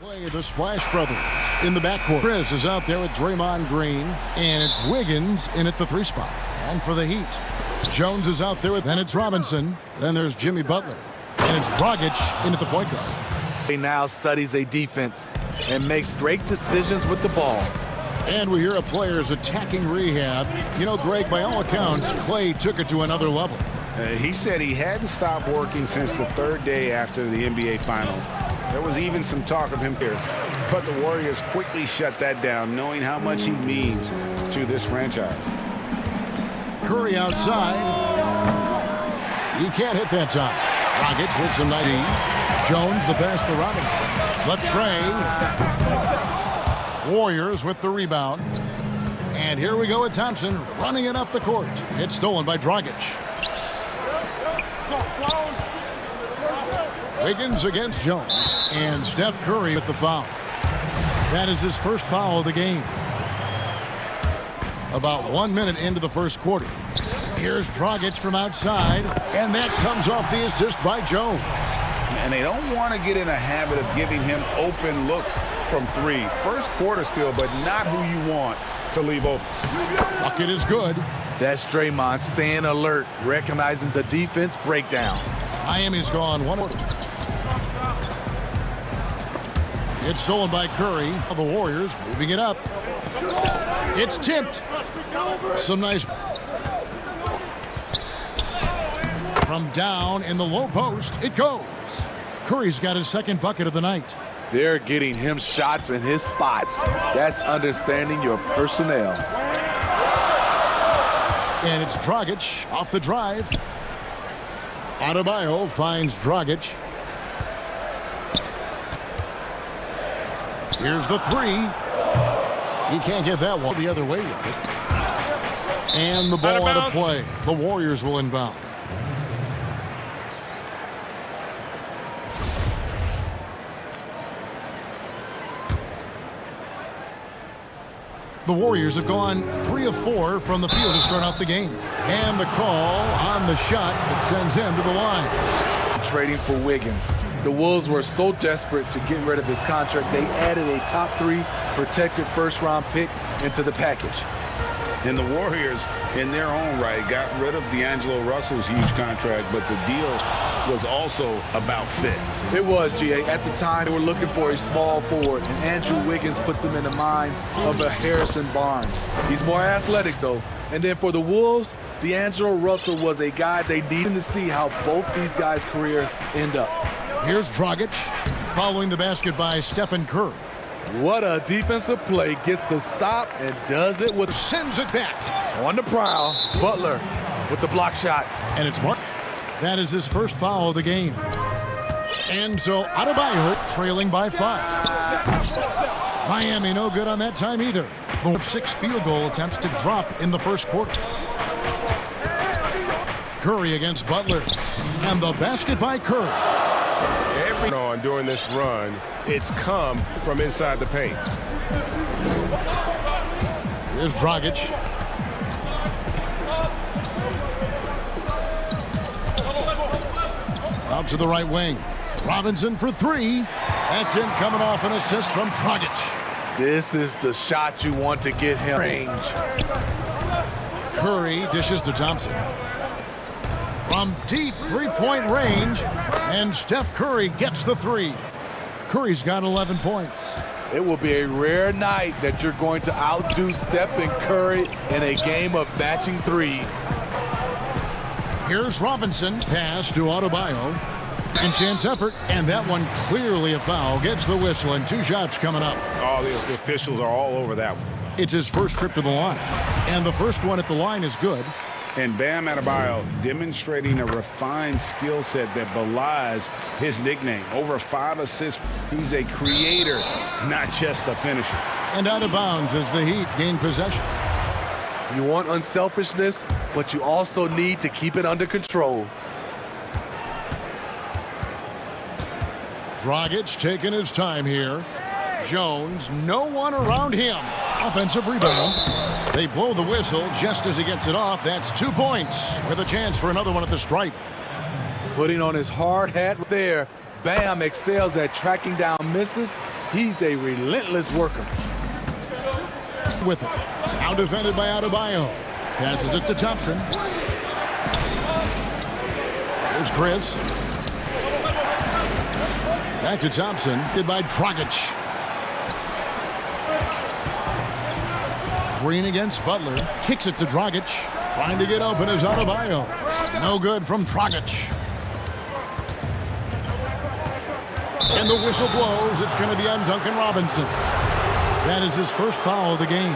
Speaker 1: Play the Splash Brothers in the backcourt. Chris is out there with Draymond Green, and it's Wiggins in at the 3 spot. And for the Heat, Jones is out there with, then it's Robinson, then there's Jimmy Butler, and it's Dragic in at the point guard.
Speaker 2: He now studies a defense and makes great decisions with the ball.
Speaker 1: And we hear a player's attacking rehab. You know, Greg, by all accounts, Clay took it to another level.
Speaker 3: He said he hadn't stopped working since the 3rd day after the NBA Finals. There was even some talk of him here, but the Warriors quickly shut that down, knowing how much he means to this franchise.
Speaker 1: Curry outside. He can't hit that time. Dragic with some 90. Jones the pass to Robinson. The tray. Warriors with the rebound. And here we go with Thompson running it up the court. It's stolen by Dragic. Wiggins against Jones. And Steph Curry with the foul. That is his first foul of the game. About 1 minute into the first quarter. Here's Dragic from outside, and that comes off the assist by Jones.
Speaker 3: And they don't want to get in a habit of giving him open looks from 3. First quarter still, but not who you want to leave open.
Speaker 1: Bucket is good.
Speaker 2: That's Draymond staying alert, recognizing the defense breakdown.
Speaker 1: Miami's gone 1 quarter. It's stolen by Curry. The Warriors moving it up. It's tipped. Some nice from down in the low post. It goes. Curry's got his second bucket of the night.
Speaker 2: They're getting him shots in his spots. That's understanding your personnel.
Speaker 1: And it's Dragic off the drive. Adebayo finds Dragic. Here's the 3. He can't get that one the other way with it. And the ball out of play. The Warriors will inbound. The Warriors have gone 3 of 4 from the field to start out the game. And the call on the shot that sends him to the line.
Speaker 2: Trading for Wiggins. The Wolves were so desperate to get rid of his contract, they added a top 3 protected first-round pick into the package.
Speaker 3: And the Warriors, in their own right, got rid of D'Angelo Russell's huge contract, but the deal was also about fit.
Speaker 2: It was, G.A. At the time, they were looking for a small forward, and Andrew Wiggins put them in the mind of a Harrison Barnes. He's more athletic, though. And then for the Wolves, D'Angelo Russell was a guy they needed to see how both these guys' careers end up.
Speaker 1: Here's Dragic, following the basket by Stephen Curry.
Speaker 2: What a defensive play. Gets the stop and does it with...
Speaker 1: Sends it back.
Speaker 2: On the prowl, Butler with the block shot.
Speaker 1: And it's Mark. That is his first foul of the game. And so Adebayo trailing by 5. Miami no good on that time either. The 6 field goal attempts to drop in the first quarter. Curry against Butler. And the basket by Curry.
Speaker 14: On during this run, it's come from inside the paint.
Speaker 1: Here's Dragic. Out to the right wing. Robinson for 3. That's in, coming off an assist from Dragic.
Speaker 2: This is the shot you want to get him range.
Speaker 1: Curry dishes to Thompson. From deep 3-point range, and Steph Curry gets the 3. Curry's got 11 points.
Speaker 2: It will be a rare night that you're going to outdo Steph and Curry in a game of matching threes.
Speaker 1: Here's Robinson, pass to Adebayo. And chance effort, and that one clearly a foul. Gets the whistle, and 2 shots coming up.
Speaker 3: Oh, the officials are all over that one.
Speaker 1: It's his first trip to the line, and the first one at the line is good.
Speaker 3: And Bam Adebayo demonstrating a refined skill set that belies his nickname. Over 5 assists. He's a creator, not just a finisher.
Speaker 1: And out of bounds as the Heat gain possession.
Speaker 2: You want unselfishness, but you also need to keep it under control.
Speaker 1: Dragic taking his time here. Jones, no one around him. Offensive rebound. They blow the whistle just as he gets it off. That's 2 points with a chance for another one at the stripe.
Speaker 2: Putting on his hard hat there. Bam excels at tracking down misses He's a relentless worker.
Speaker 1: With it. Now defended by Adebayo. Passes it to Thompson. Here's Chris. Back to Thompson. Hit by Dragic. Green against Butler. Kicks it to Dragic. Trying to get open is Adebayo. No good from Dragic. And the whistle blows. It's going to be on Duncan Robinson. That is his first foul of the game.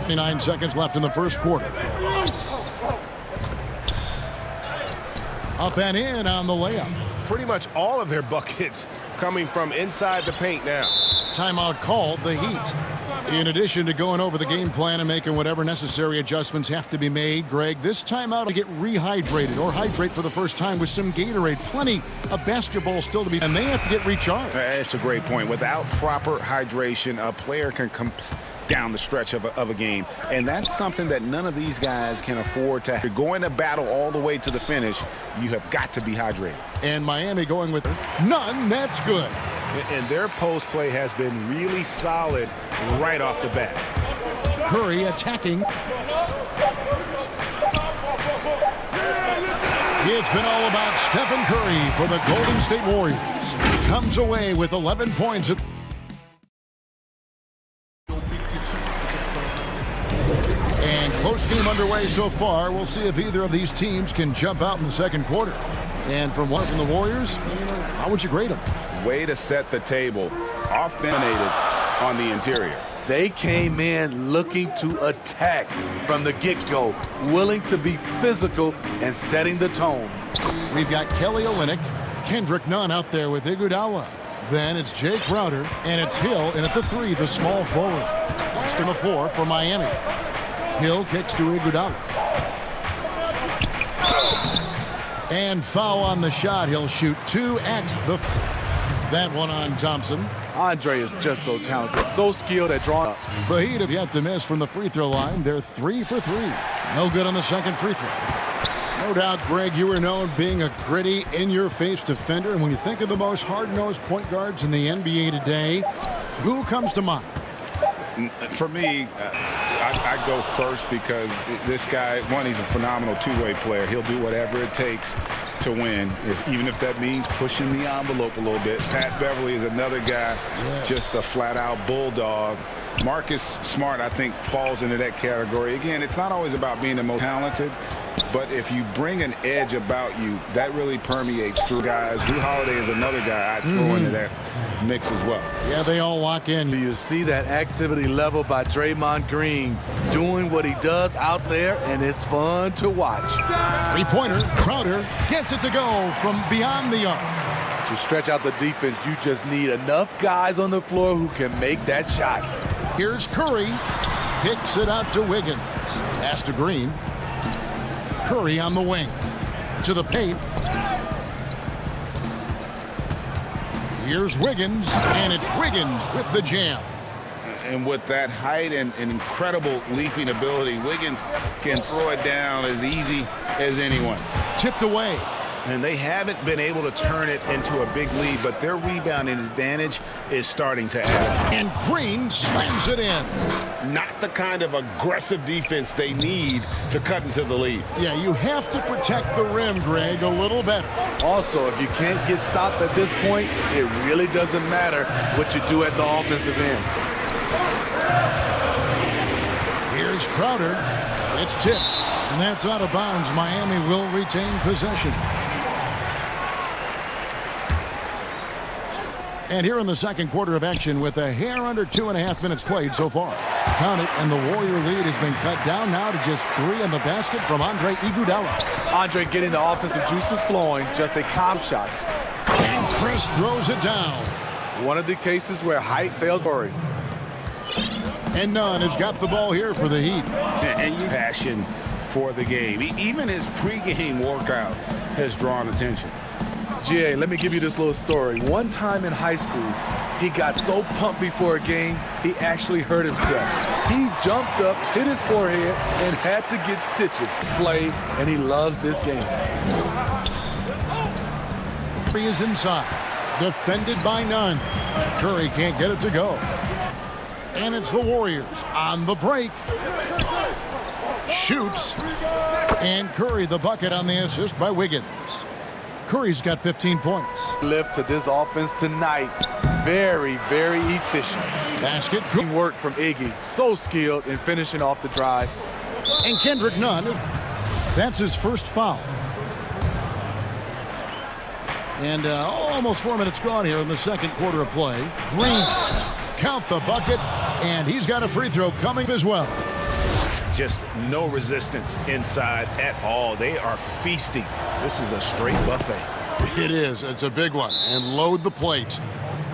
Speaker 1: 29 seconds left in the first quarter. Up and in on the layup.
Speaker 14: Pretty much all of their buckets coming from inside the paint now.
Speaker 1: Timeout called, the Heat. In addition to going over the game plan and making whatever necessary adjustments have to be made, Greg, this timeout to get rehydrated or hydrate for the first time with some Gatorade. Plenty of basketball still to be, and they have to get recharged.
Speaker 3: That's a great point. Without proper hydration, a player can come down the stretch of a game, and that's something that none of these guys can afford to. If you're going to battle all the way to the finish, you have got to be hydrated.
Speaker 1: And Miami going with none. That's good.
Speaker 14: And their post play has been really solid right off the bat.
Speaker 1: Curry attacking. It's been all about Stephen Curry for the Golden State Warriors. Comes away with 11 points. And close game underway so far. We'll see if either of these teams can jump out in the second quarter. And from the Warriors, how would you grade them?
Speaker 3: Way to set the table. Offensive on the interior.
Speaker 2: They came in looking to attack from the get-go, willing to be physical and setting the tone.
Speaker 1: We've got Kelly Olynyk, Kendrick Nunn out there with Iguodala. Then it's Jay Crowder, and it's Hill in at the 3, the small forward. Next in the 4 for Miami. Hill kicks to Iguodala. And foul on the shot. He'll shoot 2 at the... That one on Thompson.
Speaker 2: Andre is just so talented, so skilled at drawing up.
Speaker 1: The Heat have yet to miss from the free throw line. They're 3 for 3. No good on the second free throw. No doubt, Greg, you were known being a gritty, in-your-face defender. And when you think of the most hard-nosed point guards in the NBA today, who comes to mind?
Speaker 3: For me, I go first because this guy, one, he's a phenomenal two-way player. He'll do whatever it takes to win, even if that means pushing the envelope a little bit. Pat Beverly is another guy, just a flat-out bulldog. Marcus Smart, I think, falls into that category. Again, it's not always about being the most talented, but if you bring an edge about you, that really permeates through guys. Drew Holiday is another guy I'd throw into that mix as well.
Speaker 1: Yeah, they all lock in.
Speaker 2: You see that activity level by Draymond Green doing what he does out there, and it's fun to watch.
Speaker 1: Three-pointer, Crowder gets it to go from beyond the arc.
Speaker 2: To stretch out the defense, you just need enough guys on the floor who can make that shot.
Speaker 1: Here's Curry, kicks it out to Wiggins. Pass to Green. Curry on the wing. To the paint. Here's Wiggins, and it's Wiggins with the jam.
Speaker 3: And with that height and incredible leaping ability, Wiggins can throw it down as easy as anyone.
Speaker 1: Tipped away.
Speaker 14: And they haven't been able to turn it into a big lead, but their rebounding advantage is starting to add.
Speaker 1: And Green slams it in.
Speaker 14: Not the kind of aggressive defense they need to cut into the lead.
Speaker 1: Yeah, you have to protect the rim, Greg, a little better.
Speaker 2: Also, if you can't get stops at this point, it really doesn't matter what you do at the offensive end.
Speaker 1: Here's Crowder. It's tipped, and that's out of bounds. Miami will retain possession. And here in the second quarter of action with a hair under 2.5 minutes played so far. Count it, and the Warrior lead has been cut down now to just 3 in the basket from Andre Iguodala.
Speaker 2: Andre getting the offensive juices flowing, just a comp shot.
Speaker 1: And Chris throws it down.
Speaker 2: One of the cases where height fails Curry.
Speaker 1: And Nunn has got the ball here for the Heat.
Speaker 3: And passion for the game. Even his pregame workout has drawn attention.
Speaker 2: GA, let me give you this little story. One time in high school, he got so pumped before a game, he actually hurt himself. He jumped up, hit his forehead, and had to get stitches. Play, and he loves this game.
Speaker 1: He is inside. defended by none. Curry can't get it to go. And it's the Warriors on the break. Shoots. And Curry the bucket on the assist by Wiggins. Curry's got 15 points.
Speaker 2: Lift to this offense tonight. Very, very efficient.
Speaker 1: Basket.
Speaker 2: Good work from Iggy. So skilled in finishing off the drive.
Speaker 1: And Kendrick Nunn. That's his first foul. And almost 4 minutes gone here in the second quarter of play. Green. Count the bucket. And he's got a free throw coming as well.
Speaker 14: Just no resistance inside at all. They are feasting. This is a straight buffet.
Speaker 1: It is. It's a big one. And load the plate.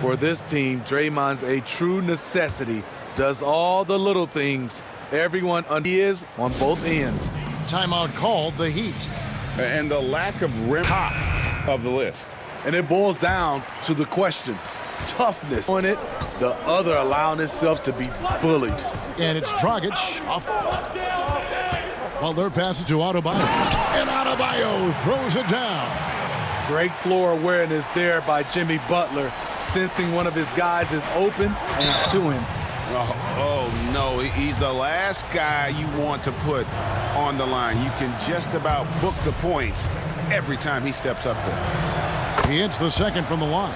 Speaker 2: For this team, Draymond's a true necessity. Does all the little things. Everyone is on both ends.
Speaker 1: Timeout called, the Heat.
Speaker 3: And the lack of rim top of the list.
Speaker 2: And it boils down to the question. Toughness on it, the other allowing itself to be bullied.
Speaker 1: And it's Dragic off. Well, they're passing to Adebayo. And Adebayo throws it down.
Speaker 2: Great floor awareness there by Jimmy Butler, sensing one of his guys is open and to him.
Speaker 3: Oh, no, he's the last guy you want to put on the line. You can just about book the points every time he steps up there.
Speaker 1: He hits the second from the line.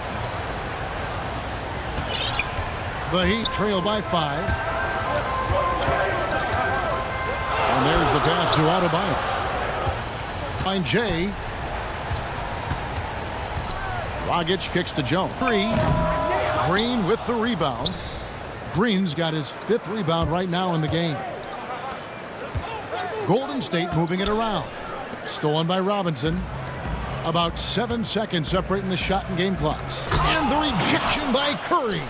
Speaker 1: The Heat trail by 5. And there's the pass to Adebayo. Find Jay. Dragic kicks to Jones. Green with the rebound. Green's got his 5th rebound right now in the game. Golden State moving it around. Stolen by Robinson. About 7 seconds separating the shot and game clocks. And the rejection by Curry.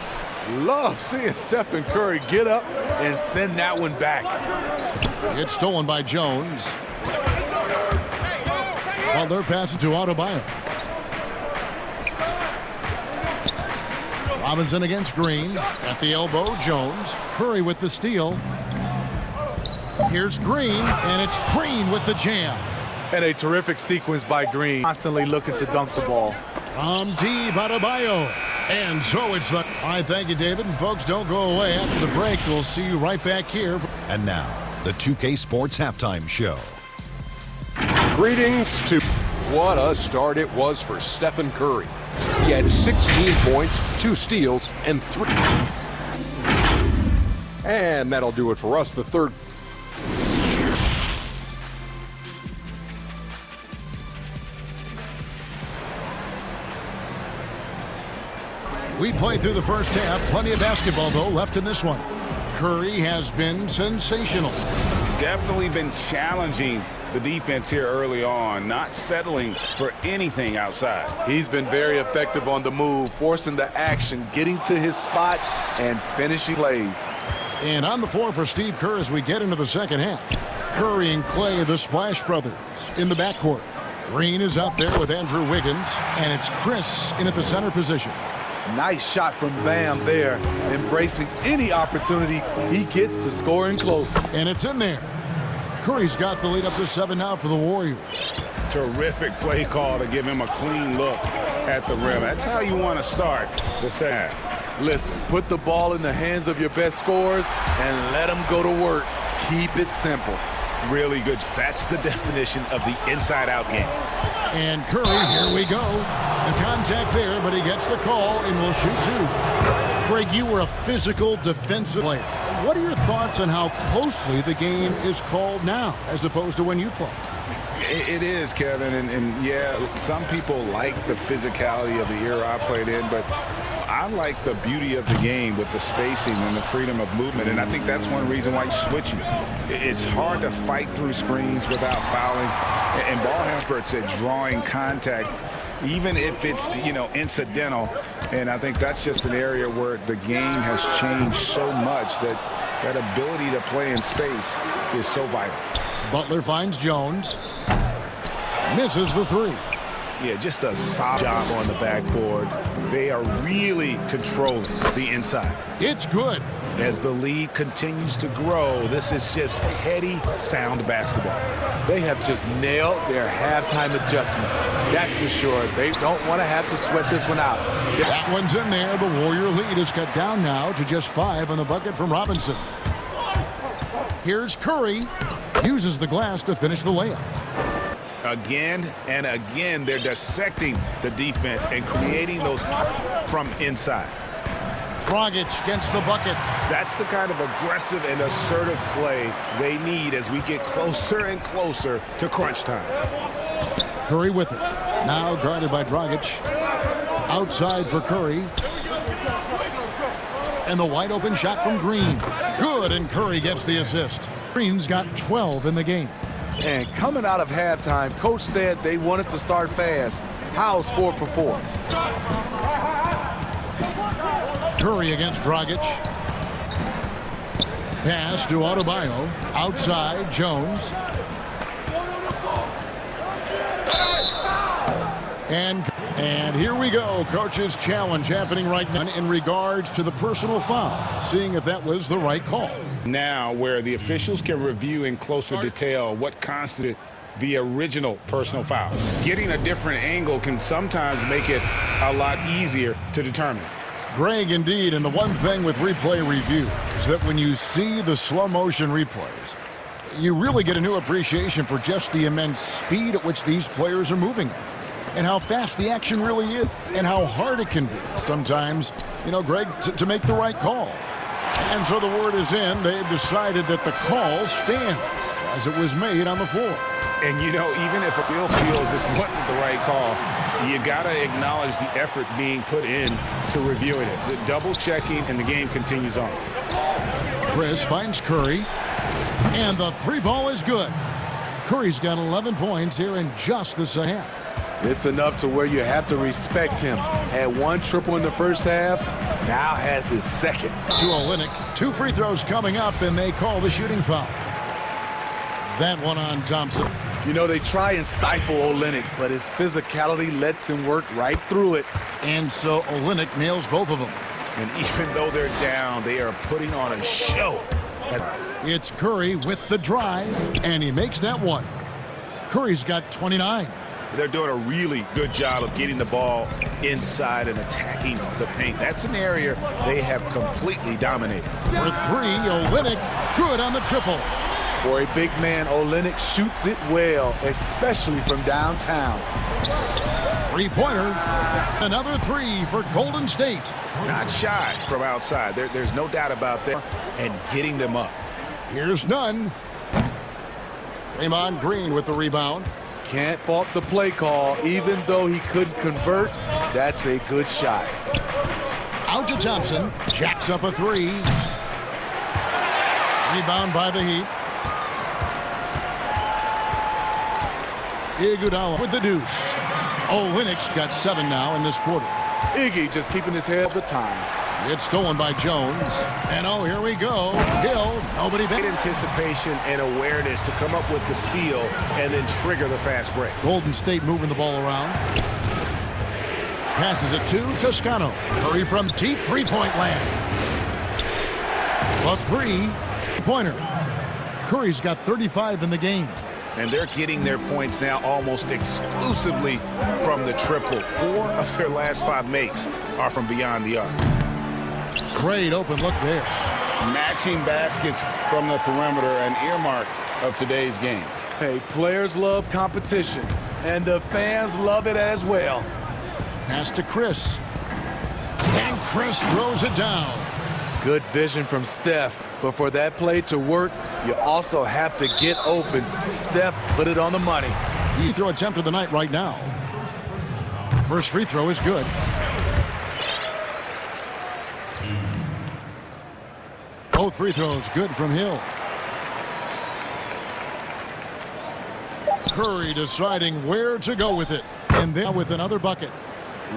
Speaker 2: Love seeing Stephen Curry get up and send that one back.
Speaker 1: It's stolen by Jones. Well, they're passing to Adebayo. Robinson against Green. At the elbow, Jones. Curry with the steal. Here's Green, and it's Green with the jam.
Speaker 2: And a terrific sequence by Green. Constantly looking to dunk the ball.
Speaker 1: From deep, Adebayo. And so it's the... All right, thank you, David. And folks, don't go away. After the break, we'll see you right back here.
Speaker 5: And now, the 2K Sports Halftime Show.
Speaker 6: Greetings to... What a start it was for Stephen Curry. He had 16 points, 2 steals, and 3. And that'll do it for us. The third...
Speaker 1: We played through the first half. Plenty of basketball, though, left in this one. Curry has been sensational.
Speaker 3: Definitely been challenging the defense here early on, not settling for anything outside.
Speaker 2: He's been very effective on the move, forcing the action, getting to his spots, and finishing plays.
Speaker 1: And on the floor for Steve Kerr as we get into the second half. Curry and Clay, the Splash Brothers, in the backcourt. Green is out there with Andrew Wiggins, and it's Chris in at the center position.
Speaker 2: Nice shot from Bam there, embracing any opportunity he gets to scoring close.
Speaker 1: And it's in there. Curry's got the lead up to 7 now for the Warriors.
Speaker 3: Terrific play call to give him a clean look at the rim. That's how you want to start the second.
Speaker 2: Listen, put the ball in the hands of your best scorers and let them go to work. Keep it simple.
Speaker 14: Really good. That's the definition of the inside-out game.
Speaker 1: And Curry, here we go. And contact there, but he gets the call and will shoot 2. Craig, you were a physical defensive player. What are your thoughts on how closely the game is called now as opposed to when you played?
Speaker 3: It is, Kevin, and yeah, some people like the physicality of the era I played in, but I like the beauty of the game with the spacing and the freedom of movement, and I think that's one reason why you switch me. It's hard to fight through screens without fouling, and ball experts at drawing contact, even if it's, you know, incidental, and I think that's just an area where the game has changed so much that that ability to play in space is so vital.
Speaker 1: Butler finds Jones. Misses the 3.
Speaker 14: Yeah, just a solid job on the backboard. They are really controlling the inside.
Speaker 1: It's good.
Speaker 14: As the lead continues to grow, this is just heady, sound basketball.
Speaker 2: They have just nailed their halftime adjustments. That's for sure. They don't want to have to sweat this one out.
Speaker 1: That one's in there. The Warrior lead is cut down now to just 5 on the bucket from Robinson. Here's Curry. Uses the glass to finish the layup.
Speaker 14: Again and again, they're dissecting the defense and creating those from inside.
Speaker 1: Dragic gets the bucket.
Speaker 14: That's the kind of aggressive and assertive play they need as we get closer and closer to crunch time.
Speaker 1: Curry with it. Now guarded by Dragic. Outside for Curry. And the wide open shot from Green. Good, and Curry gets the assist. Green's got 12 in the game.
Speaker 2: And coming out of halftime, coach said they wanted to start fast. How's 4 for 4?
Speaker 1: Curry against Dragic. Pass to Adebayo. Outside, Jones. And here we go. Coach's challenge happening right now in regards to the personal foul. Seeing if that was the right call.
Speaker 3: Now where the officials can review in closer detail what constituted the original personal foul. Getting a different angle can sometimes make it a lot easier to determine.
Speaker 1: Greg, indeed, and the one thing with replay review is that when you see the slow motion replays, you really get a new appreciation for just the immense speed at which these players are moving at, and how fast the action really is, and how hard it can be sometimes, you know, Greg, to make the right call. And so the word is in. They've decided that the call stands as it was made on the floor.
Speaker 3: And, you know, even if a still feels this wasn't the right call, you got to acknowledge the effort being put in to reviewing it. The double checking, and the game continues on.
Speaker 1: Chris finds Curry, and the 3-ball is good. Curry's got 11 points here in just the second half.
Speaker 2: It's enough to where you have to respect him. Had 1 triple in the first half, now has his second.
Speaker 1: To Olynyk, 2 free throws coming up, and they call the shooting foul. That one on Thompson.
Speaker 2: You know, they try and stifle Olynyk, but his physicality lets him work right through it.
Speaker 1: And so Olynyk nails both of them.
Speaker 14: And even though they're down, they are putting on a show.
Speaker 1: It's Curry with the drive, and he makes that one. Curry's got 29.
Speaker 14: They're doing a really good job of getting the ball inside and attacking the paint. That's an area they have completely dominated.
Speaker 1: For 3, Olynyk, good on the triple.
Speaker 2: For a big man, Olynyk shoots it well, especially from downtown.
Speaker 1: 3-pointer. Another 3 for Golden State.
Speaker 14: Not shy from outside. There's no doubt about that. And getting them up.
Speaker 1: Here's none. Draymond Green with the rebound.
Speaker 2: Can't fault the play call. Even though he couldn't convert, that's a good shot.
Speaker 1: Out to Thompson. Jacks up a 3. Rebound by the Heat. Iguodala with the deuce. Olynyk's got 7 now in this quarter.
Speaker 2: Iggy just keeping his head at the time.
Speaker 1: It's stolen by Jones. And oh, here we go. Hill, nobody back.
Speaker 14: Anticipation and awareness to come up with the steal and then trigger the fast break.
Speaker 1: Golden State moving the ball around. Passes it to Toscano. Curry from deep three-point land. A 3-pointer. Curry's got 35 in the game.
Speaker 14: And they're getting their points now almost exclusively from the triple. 4 of their last 5 makes are from beyond the arc.
Speaker 1: Great open look there.
Speaker 3: Matching baskets from the perimeter, an earmark of today's game.
Speaker 2: Hey, players love competition, and the fans love it as well.
Speaker 1: Pass to Chris. And Chris throws it down.
Speaker 2: Good vision from Steph. But for that play to work, you also have to get open. Steph put it on the money.
Speaker 1: Free throw attempt of the night right now. First free throw is good. Both free throws good from Hill. Curry deciding where to go with it. And then with another bucket.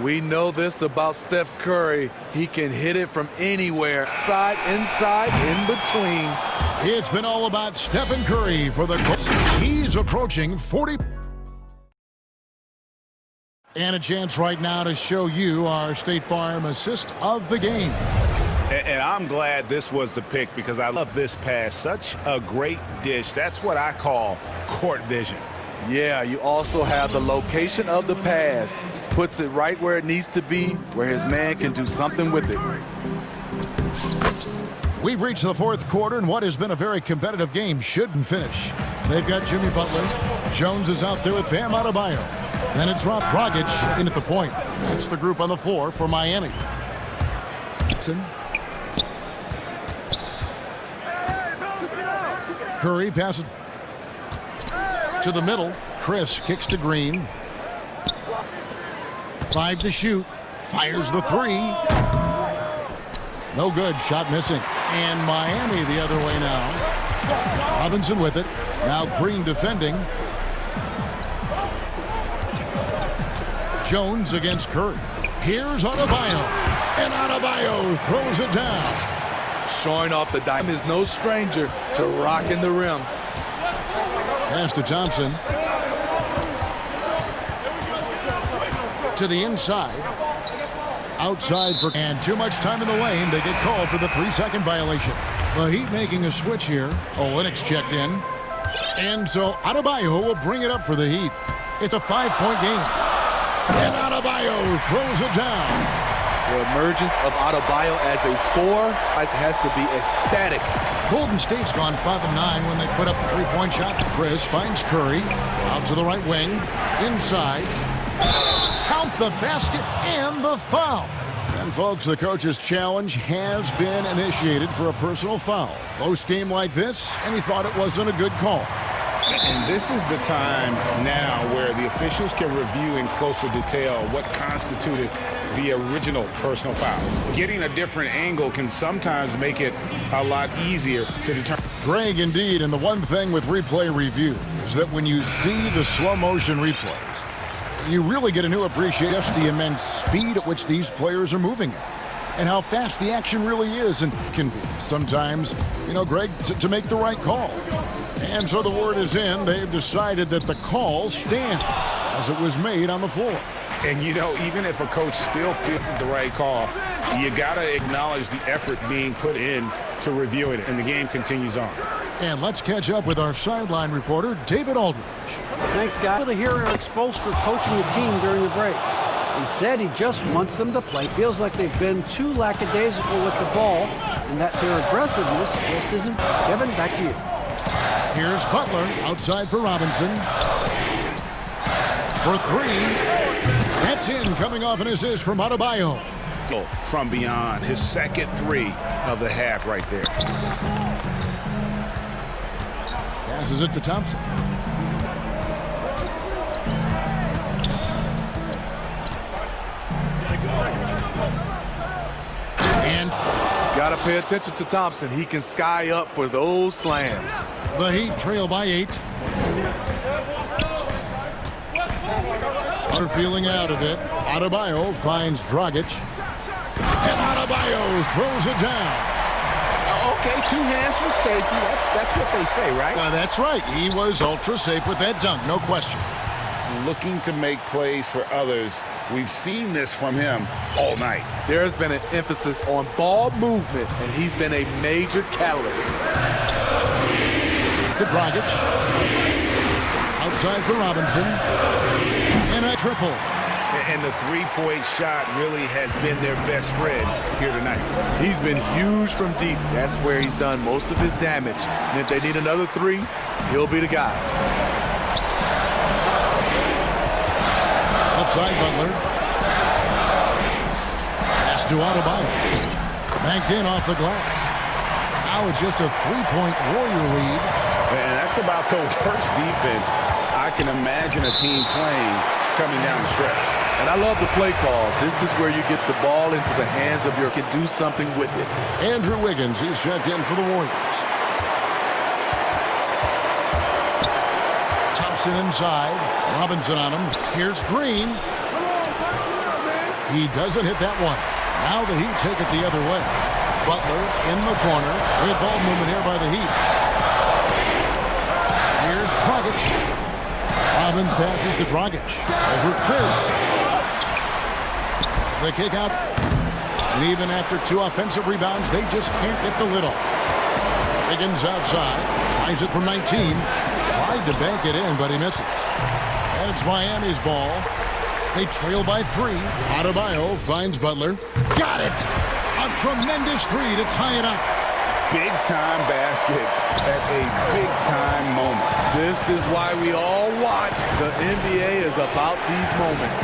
Speaker 2: We know this about Steph Curry. He can hit it from anywhere. Side, inside, in between.
Speaker 1: It's been all about Stephen Curry for the Colts. He's approaching 40. And a chance right now to show you our State Farm assist of the game.
Speaker 7: And I'm glad this was the pick because I love this pass. Such a great dish. That's what I call court vision.
Speaker 2: Yeah, you also have the location of the pass. Puts it right where it needs to be, where his man can do something with it.
Speaker 1: We've reached the fourth quarter, and what has been a very competitive game shouldn't finish. They've got Jimmy Butler. Jones is out there with Bam Adebayo. Then it's Rob Dragic in at the point. It's the group on the floor for Miami. Curry passes to the middle. Chris kicks to Green. 5 to shoot. Fires the 3. No good. Shot missing. And Miami the other way now. Robinson with it. Now Green defending. Jones against Curry. Here's Adebayo. And Adebayo throws it down.
Speaker 2: Showing off the dime is no stranger to rocking the rim.
Speaker 1: Pass to Thompson. To the inside. Outside for, and too much time in the lane. They get called for the 3-second violation. The Heat making a switch here. Olynyk checked in. And so Adebayo will bring it up for the Heat. It's a 5-point game. And Adebayo throws it down.
Speaker 2: The emergence of Adebayo as a scorer has to be ecstatic.
Speaker 1: Golden State's gone 5-9 when they put up the 3-point shot. Chris finds Curry. Out to the right wing. Inside. Count the basket and the foul. And folks, the coach's challenge has been initiated for a personal foul. Close game like this, and he thought it wasn't a good call.
Speaker 3: And this is the time now where the officials can review in closer detail what constituted the original personal foul. Getting a different angle can sometimes make it a lot easier to determine.
Speaker 1: Greg, indeed, and the one thing with replay review is that when you see the slow motion replays, you really get a new appreciation of the immense speed at which these players are moving at and how fast the action really is and can be sometimes, Greg, to make the right call. And so the word is in. They've decided that the call stands as it was made on the floor.
Speaker 3: And, even if a coach still feels it's the right call, you got to acknowledge the effort being put in to reviewing it. And the game continues on.
Speaker 1: And let's catch up with our sideline reporter, David Aldridge.
Speaker 8: Thanks, guys. To hear Eric Spoelstra coaching the team during the break. He said he just wants them to play. Feels like they've been too lackadaisical with the ball and that their aggressiveness just isn't. Kevin, back to you.
Speaker 1: Here's Butler outside for Robinson. For 3. That's in, coming off an assist from Adebayo.
Speaker 3: From beyond, his second 3 of the half right there.
Speaker 1: Passes it to Thompson. And
Speaker 2: got to pay attention to Thompson. He can sky up for those slams.
Speaker 1: The Heat trail by 8. They're feeling out of it. Adebayo finds Dragic. And Adebayo throws it down.
Speaker 3: Okay, 2 hands for safety. That's what they say, right?
Speaker 1: That's right. He was ultra safe with that dunk, no question.
Speaker 3: Looking to make plays for others. We've seen this from him all night.
Speaker 2: There's been an emphasis on ball movement, and he's been a major catalyst.
Speaker 1: The Dragic. Outside for Robinson. And a triple.
Speaker 7: And the 3-point shot really has been their best friend here tonight.
Speaker 2: He's been huge from deep. That's where he's done most of his damage. And if they need another 3, he'll be the guy.
Speaker 1: Outside Butler. Pass to Adebayo. Banked in off the glass. Now it's just a 3-point Warrior lead.
Speaker 3: And that's about the worst defense I can imagine a team playing coming down the stretch.
Speaker 2: And I love the play call. This is where you get the ball into the hands of your can do something with it.
Speaker 1: Andrew Wiggins, he's checked in for the Warriors. Thompson inside. Robinson on him. Here's Green. He doesn't hit that one. Now the Heat take it the other way. Butler in the corner. Good ball movement here by the Heat. Here's Dragic. Robbins passes to Dragic. Over Chris. The kick out. And even after 2 offensive rebounds, they just can't get the lid off. Wiggins outside, tries it from 19. Tried to bank it in, but he misses. And it's Miami's ball. They trail by 3. Adebayo finds Butler. Got it! A tremendous 3 to tie it up.
Speaker 14: Big-time basket at a big-time moment.
Speaker 2: This is why we all watch. The NBA is about these moments.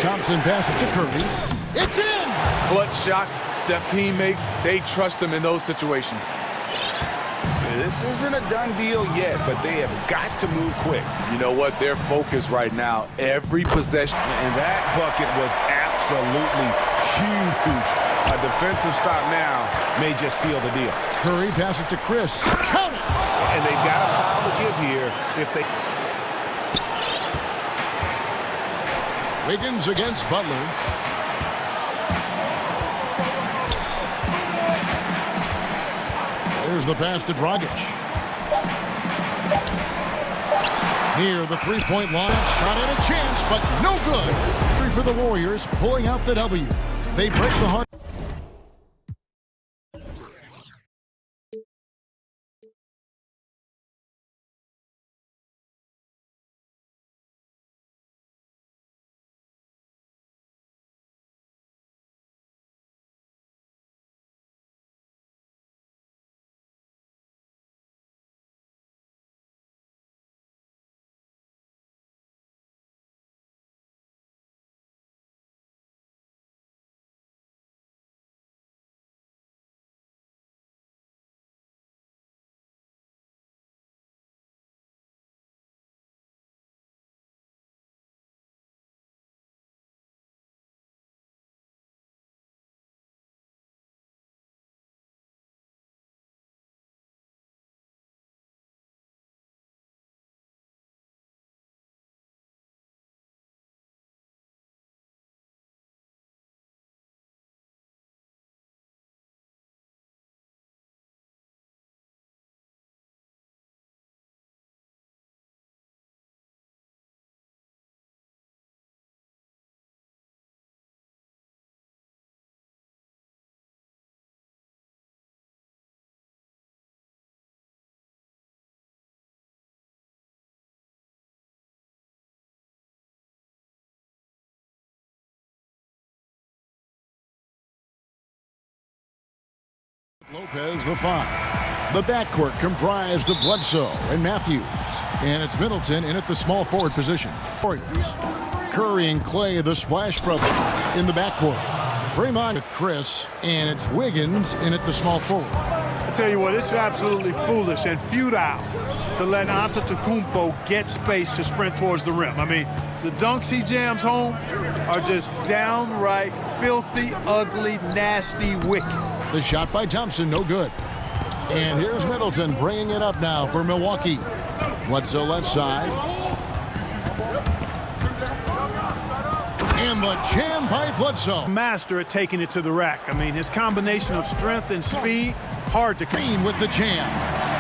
Speaker 1: Thompson passes to Curry. It's in!
Speaker 2: Clutch shots Steph team makes, they trust him in those situations.
Speaker 14: This isn't a done deal yet, but they have got to move quick.
Speaker 2: You know what? They're focused right now. Every possession.
Speaker 14: And that bucket was absolutely huge. A defensive stop now may just seal the deal.
Speaker 1: Curry passes to Chris. Count it!
Speaker 14: And they've got a foul to give here if they...
Speaker 1: Wiggins against Butler. There's the pass to Dragic. Near the three-point line. Shot at a chance, but no good. For the Warriors, pulling out the W. They break the heart. Lopez, the 5. The backcourt comprised of Bledsoe and Matthews. And it's Middleton in at the small forward position. Warriors. Curry and Clay, the Splash Brothers, in the backcourt. Draymond with Chris, and it's Wiggins in at the small forward.
Speaker 9: I tell you what, it's absolutely foolish and futile to let Antetokounmpo get space to sprint towards the rim. I mean, the dunks he jams home are just downright filthy, ugly, nasty, wicked.
Speaker 1: The shot by Thompson, no good. And here's Middleton bringing it up now for Milwaukee. Bledsoe left side. And the jam by Bledsoe.
Speaker 9: Master at taking it to the rack. I mean, his combination of strength and speed, hard to clean
Speaker 1: with the jam.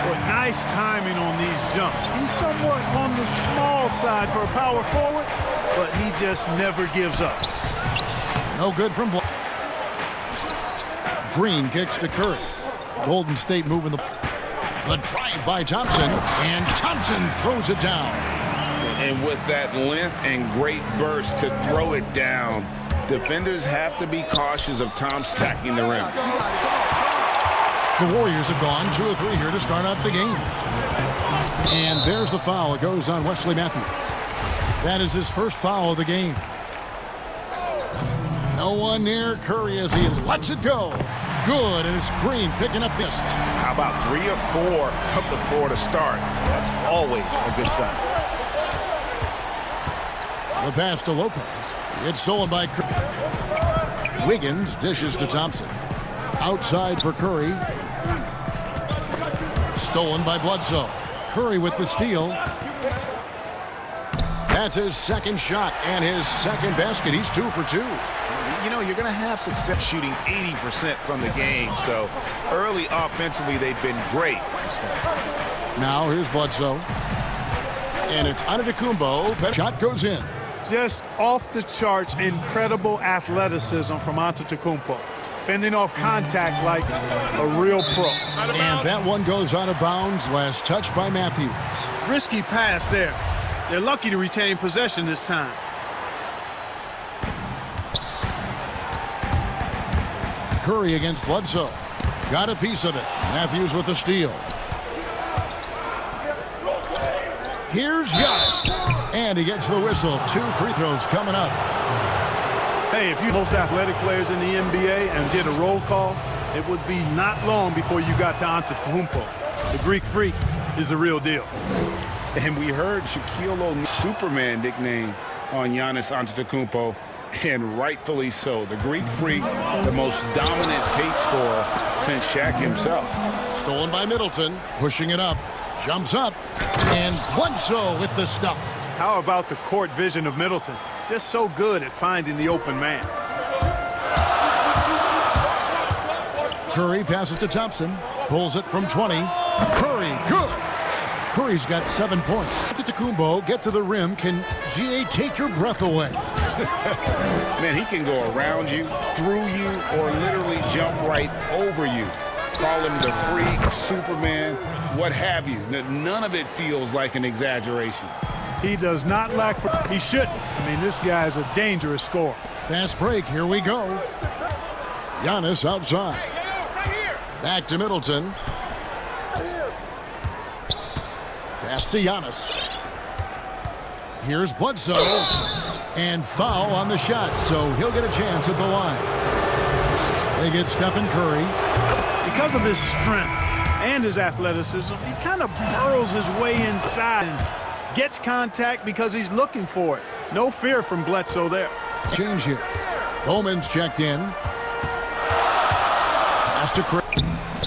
Speaker 9: But nice timing on these jumps. He's somewhat on the small side for a power forward, but he just never gives up.
Speaker 1: No good from Bledsoe. Green kicks to Curry. Golden State moving the drive by Thompson, and Thompson throws it down.
Speaker 14: And with that length and great burst to throw it down, defenders have to be cautious of Tom stacking the rim.
Speaker 1: The Warriors have gone 2 of 3 here to start out the game. And there's the foul. It goes on Wesley Matthews. That is his first foul of the game. No one near Curry as he lets it go. Good, and it's Green picking up this.
Speaker 14: How about 3 or 4 from the floor to start? That's always a good sign.
Speaker 1: The pass to Lopez. It's stolen by Curry. Wiggins dishes to Thompson. Outside for Curry. Stolen by Bledsoe. Curry with the steal. That's his second shot and his second basket. He's 2 for 2.
Speaker 14: You know, you're going to have success shooting 80% from the game. So early offensively, they've been great to start.
Speaker 1: Now here's Bledsoe. And it's Antetokounmpo. Shot goes in.
Speaker 9: Just off the charts, incredible athleticism from Antetokounmpo. Fending off contact like a real pro.
Speaker 1: And that one goes out of bounds. Last touch by Matthews.
Speaker 9: Risky pass there. They're lucky to retain possession this time.
Speaker 1: Curry against Bledsoe. Got a piece of it. Matthews with the steal. Here's Giannis. And he gets the whistle. 2 free throws coming up.
Speaker 9: Hey, if you're most athletic players in the NBA and did a roll call, it would be not long before you got to Antetokounmpo. The Greek Freak is the real deal.
Speaker 3: And we heard Shaquille O'Neal's Superman nickname on Giannis Antetokounmpo, and rightfully so. The Greek Freak, the most dominant paint scorer since Shaq himself.
Speaker 1: Stolen by Middleton, pushing it up, jumps up, and Bledsoe with the stuff.
Speaker 9: How about the court vision of Middleton? Just so good at finding the open man.
Speaker 1: Curry passes to Thompson, pulls it from 20. Curry, good. Curry's got 7 points. Antetokounmpo get to the rim. Can GA take your breath away?
Speaker 3: Man, he can go around you, through you, or literally jump right over you. Call him the Freak, Superman, what have you. None of it feels like an exaggeration.
Speaker 9: He does not lack for... He shouldn't. I mean, this guy's a dangerous scorer.
Speaker 1: Fast break. Here we go. Giannis outside. Back to Middleton. Pass to Giannis. Here's Bledsoe. And foul on the shot, so he'll get a chance at the line. They get Stephen Curry.
Speaker 9: Because of his strength and his athleticism, he kind of burrows his way inside and gets contact because he's looking for it. No fear from Bledsoe there.
Speaker 1: Change here. Bowman's checked in. Pass to Chris.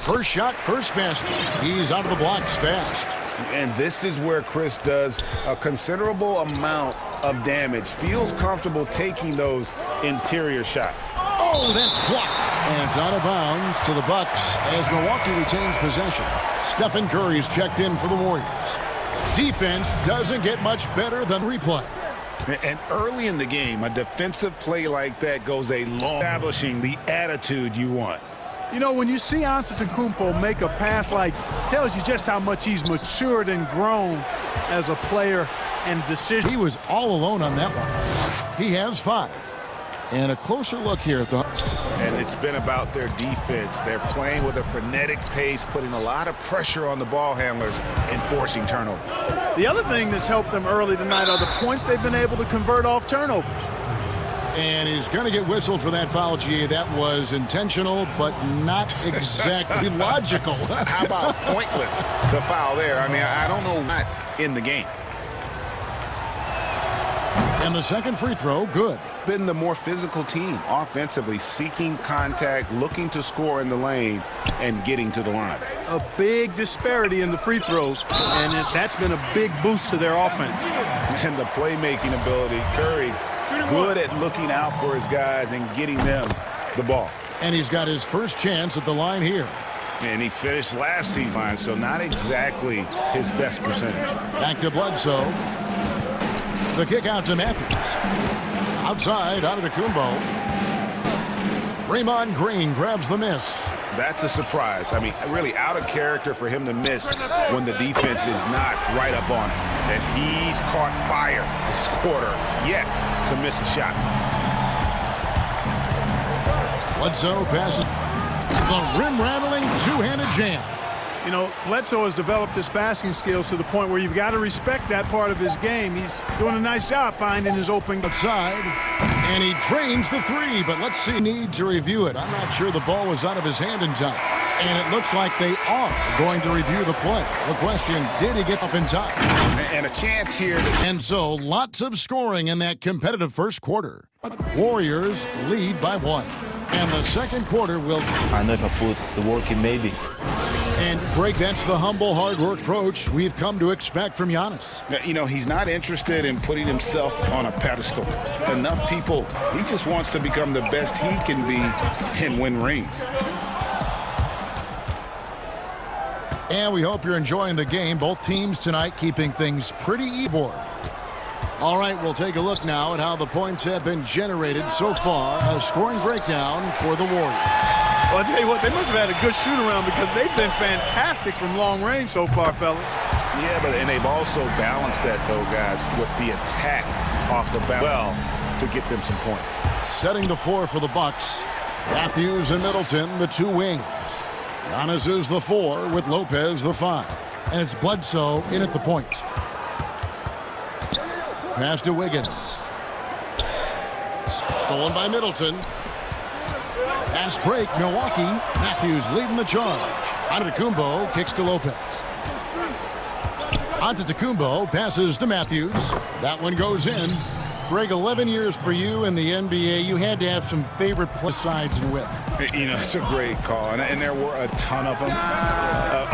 Speaker 1: First shot, first basket. He's out of the blocks fast.
Speaker 3: And this is where Chris does a considerable amount of damage. Feels comfortable taking those interior shots.
Speaker 1: Oh, that's blocked. And it's out of bounds to the Bucks as Milwaukee retains possession. Stephen Curry's checked in for the Warriors. Defense doesn't get much better than replay.
Speaker 3: And early in the game, a defensive play like that goes a long establishing the attitude you want.
Speaker 9: You know, when you see Antetokounmpo make a pass like, tells you just how much he's matured and grown as a player and decision.
Speaker 1: He was all alone on that one. He has 5. And a closer look here at the Hawks.
Speaker 14: And it's been about their defense. They're playing with a frenetic pace, putting a lot of pressure on the ball handlers and forcing turnovers.
Speaker 9: The other thing that's helped them early tonight are the points they've been able to convert off turnovers.
Speaker 1: And he's going to get whistled for that foul, GA. That was intentional, but not exactly logical.
Speaker 14: How about pointless to foul there? I mean, I don't know what in the game.
Speaker 1: And the second free throw, good.
Speaker 14: Been the more physical team offensively, seeking contact, looking to score in the lane, and getting to the line.
Speaker 9: A big disparity in the free throws, and that's been a big boost to their offense.
Speaker 14: And the playmaking ability, Curry, good at looking out for his guys and getting them the ball.
Speaker 1: And he's got his first chance at the line here.
Speaker 14: And he finished last season, so not exactly his best percentage.
Speaker 1: Back to Bledsoe. The kick out to Matthews. Outside, Antetokounmpo. Draymond Green grabs the miss.
Speaker 14: That's a surprise. I mean, really out of character for him to miss when the defense is not right up on him. And he's caught fire this quarter, yet to miss a shot.
Speaker 1: Bledsoe passes the rim-rattling two-handed jam.
Speaker 9: You know, Bledsoe has developed his passing skills to the point where you've got to respect that part of his game. He's doing a nice job finding his open
Speaker 1: outside. And he drains the 3, but let's see. Need to review it. I'm not sure the ball was out of his hand in time. And it looks like they are going to review the play. The question, did he get up in time?
Speaker 14: And a chance here.
Speaker 1: And so, lots of scoring in that competitive first quarter. Warriors lead by 1. And the second quarter will...
Speaker 17: I know if I put the work in, maybe.
Speaker 1: And, Greg, that's the humble, hard work approach we've come to expect from Giannis.
Speaker 3: You know, he's not interested in putting himself on a pedestal. Enough people, he just wants to become the best he can be and win rings.
Speaker 1: And we hope you're enjoying the game. Both teams tonight keeping things pretty even. All right, we'll take a look now at how the points have been generated so far. A scoring breakdown for the Warriors.
Speaker 9: Well, I'll tell you what, they must have had a good shoot-around because they've been fantastic from long range so far, fellas.
Speaker 14: Yeah, and they've also balanced that, though, guys, with the attack off the bat well to get them some points.
Speaker 1: Setting the floor for the Bucks. Matthews and Middleton, the two wings. Giannis is the 4 with Lopez the 5. And it's Bledsoe in at the point. Pass to Wiggins. Stolen by Middleton. Fast break, Milwaukee. Matthews leading the charge. Antetokounmpo kicks to Lopez. Antetokounmpo passes to Matthews. That one goes in. Greg, 11 years for you in the NBA. You had to have some favorite plus sides and width.
Speaker 3: You know, it's a great call, and there were a ton of them.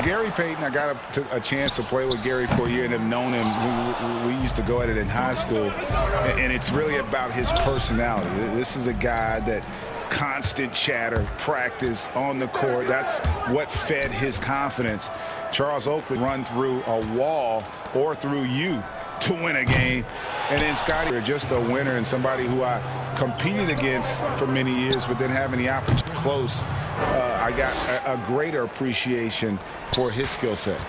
Speaker 3: Gary Payton, I got a chance to play with Gary for a year and have known him. We used to go at it in high school, and it's really about his personality. This is a guy that constant chatter, practice on the court. That's what fed his confidence. Charles Oakley run through a wall or through you to win a game. And then Scotty, just a winner and somebody who I competed against for many years, but then having the opportunity close, I got a greater appreciation for his skill set.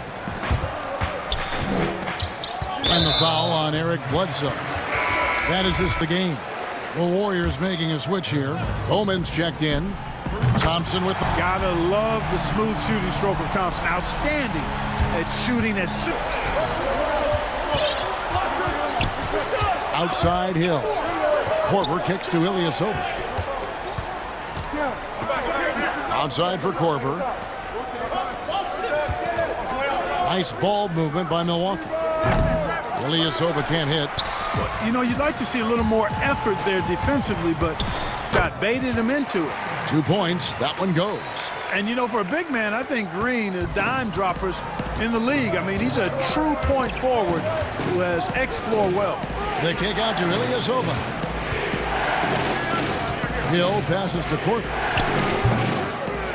Speaker 1: And the foul on Eric Bledsoe. That is just the game. The Warriors making a switch here. Coleman's checked in. Thompson with the...
Speaker 9: Gotta love the smooth shooting stroke of Thompson. Outstanding at shooting that...
Speaker 1: Outside Hill. Korver kicks to Ilyasova. Outside for Korver. Nice ball movement by Milwaukee. Ilyasova can't hit.
Speaker 9: You know, you'd like to see a little more effort there defensively, but got baited him into it.
Speaker 1: 2 points. That one goes.
Speaker 9: And, you know, for a big man, I think Green, the dime droppers in the league. I mean, he's a true point forward who has X-floor well.
Speaker 1: The kick out to Ilyasova. Hill passes to Korver.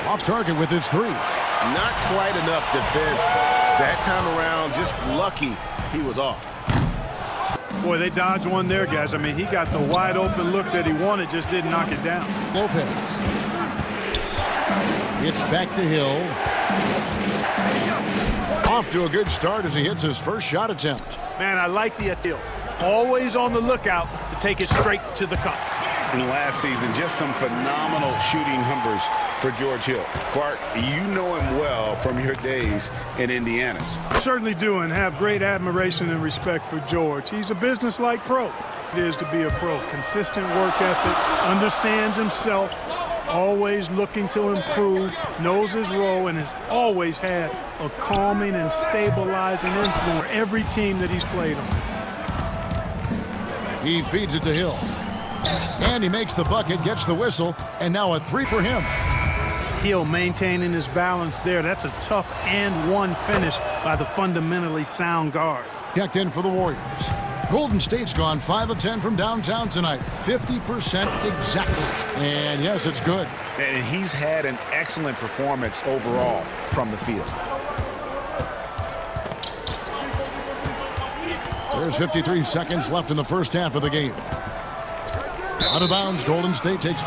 Speaker 1: Off target with his 3.
Speaker 7: Not quite enough defense that time around. Just lucky he was off.
Speaker 9: Boy, they dodged one there, guys. I mean, he got the wide open look that he wanted, just didn't knock it down.
Speaker 1: Lopez. It's back to Hill. Off to a good start as he hits his first shot attempt.
Speaker 9: Man, I like the Hill. Always on the lookout to take it straight to the cup.
Speaker 3: In last season, just some phenomenal shooting numbers for George Hill. Clark, you know him well from your days in Indiana.
Speaker 9: Certainly do, and have great admiration and respect for George. He's a business-like pro. It is to be a pro. Consistent work ethic, understands himself, always looking to improve, knows his role, and has always had a calming and stabilizing influence for every team that he's played on.
Speaker 1: He feeds it to Hill. And he makes the bucket, gets the whistle, and now a 3 for him.
Speaker 9: Hill maintaining his balance there. That's a tough and one finish by the fundamentally sound guard.
Speaker 1: Checked in for the Warriors. Golden State's gone 5 of 10 from downtown tonight. 50% exactly. And yes, it's good.
Speaker 14: And he's had an excellent performance overall from the field.
Speaker 1: There's 53 seconds left in the first half of the game. Out of bounds, Golden State takes...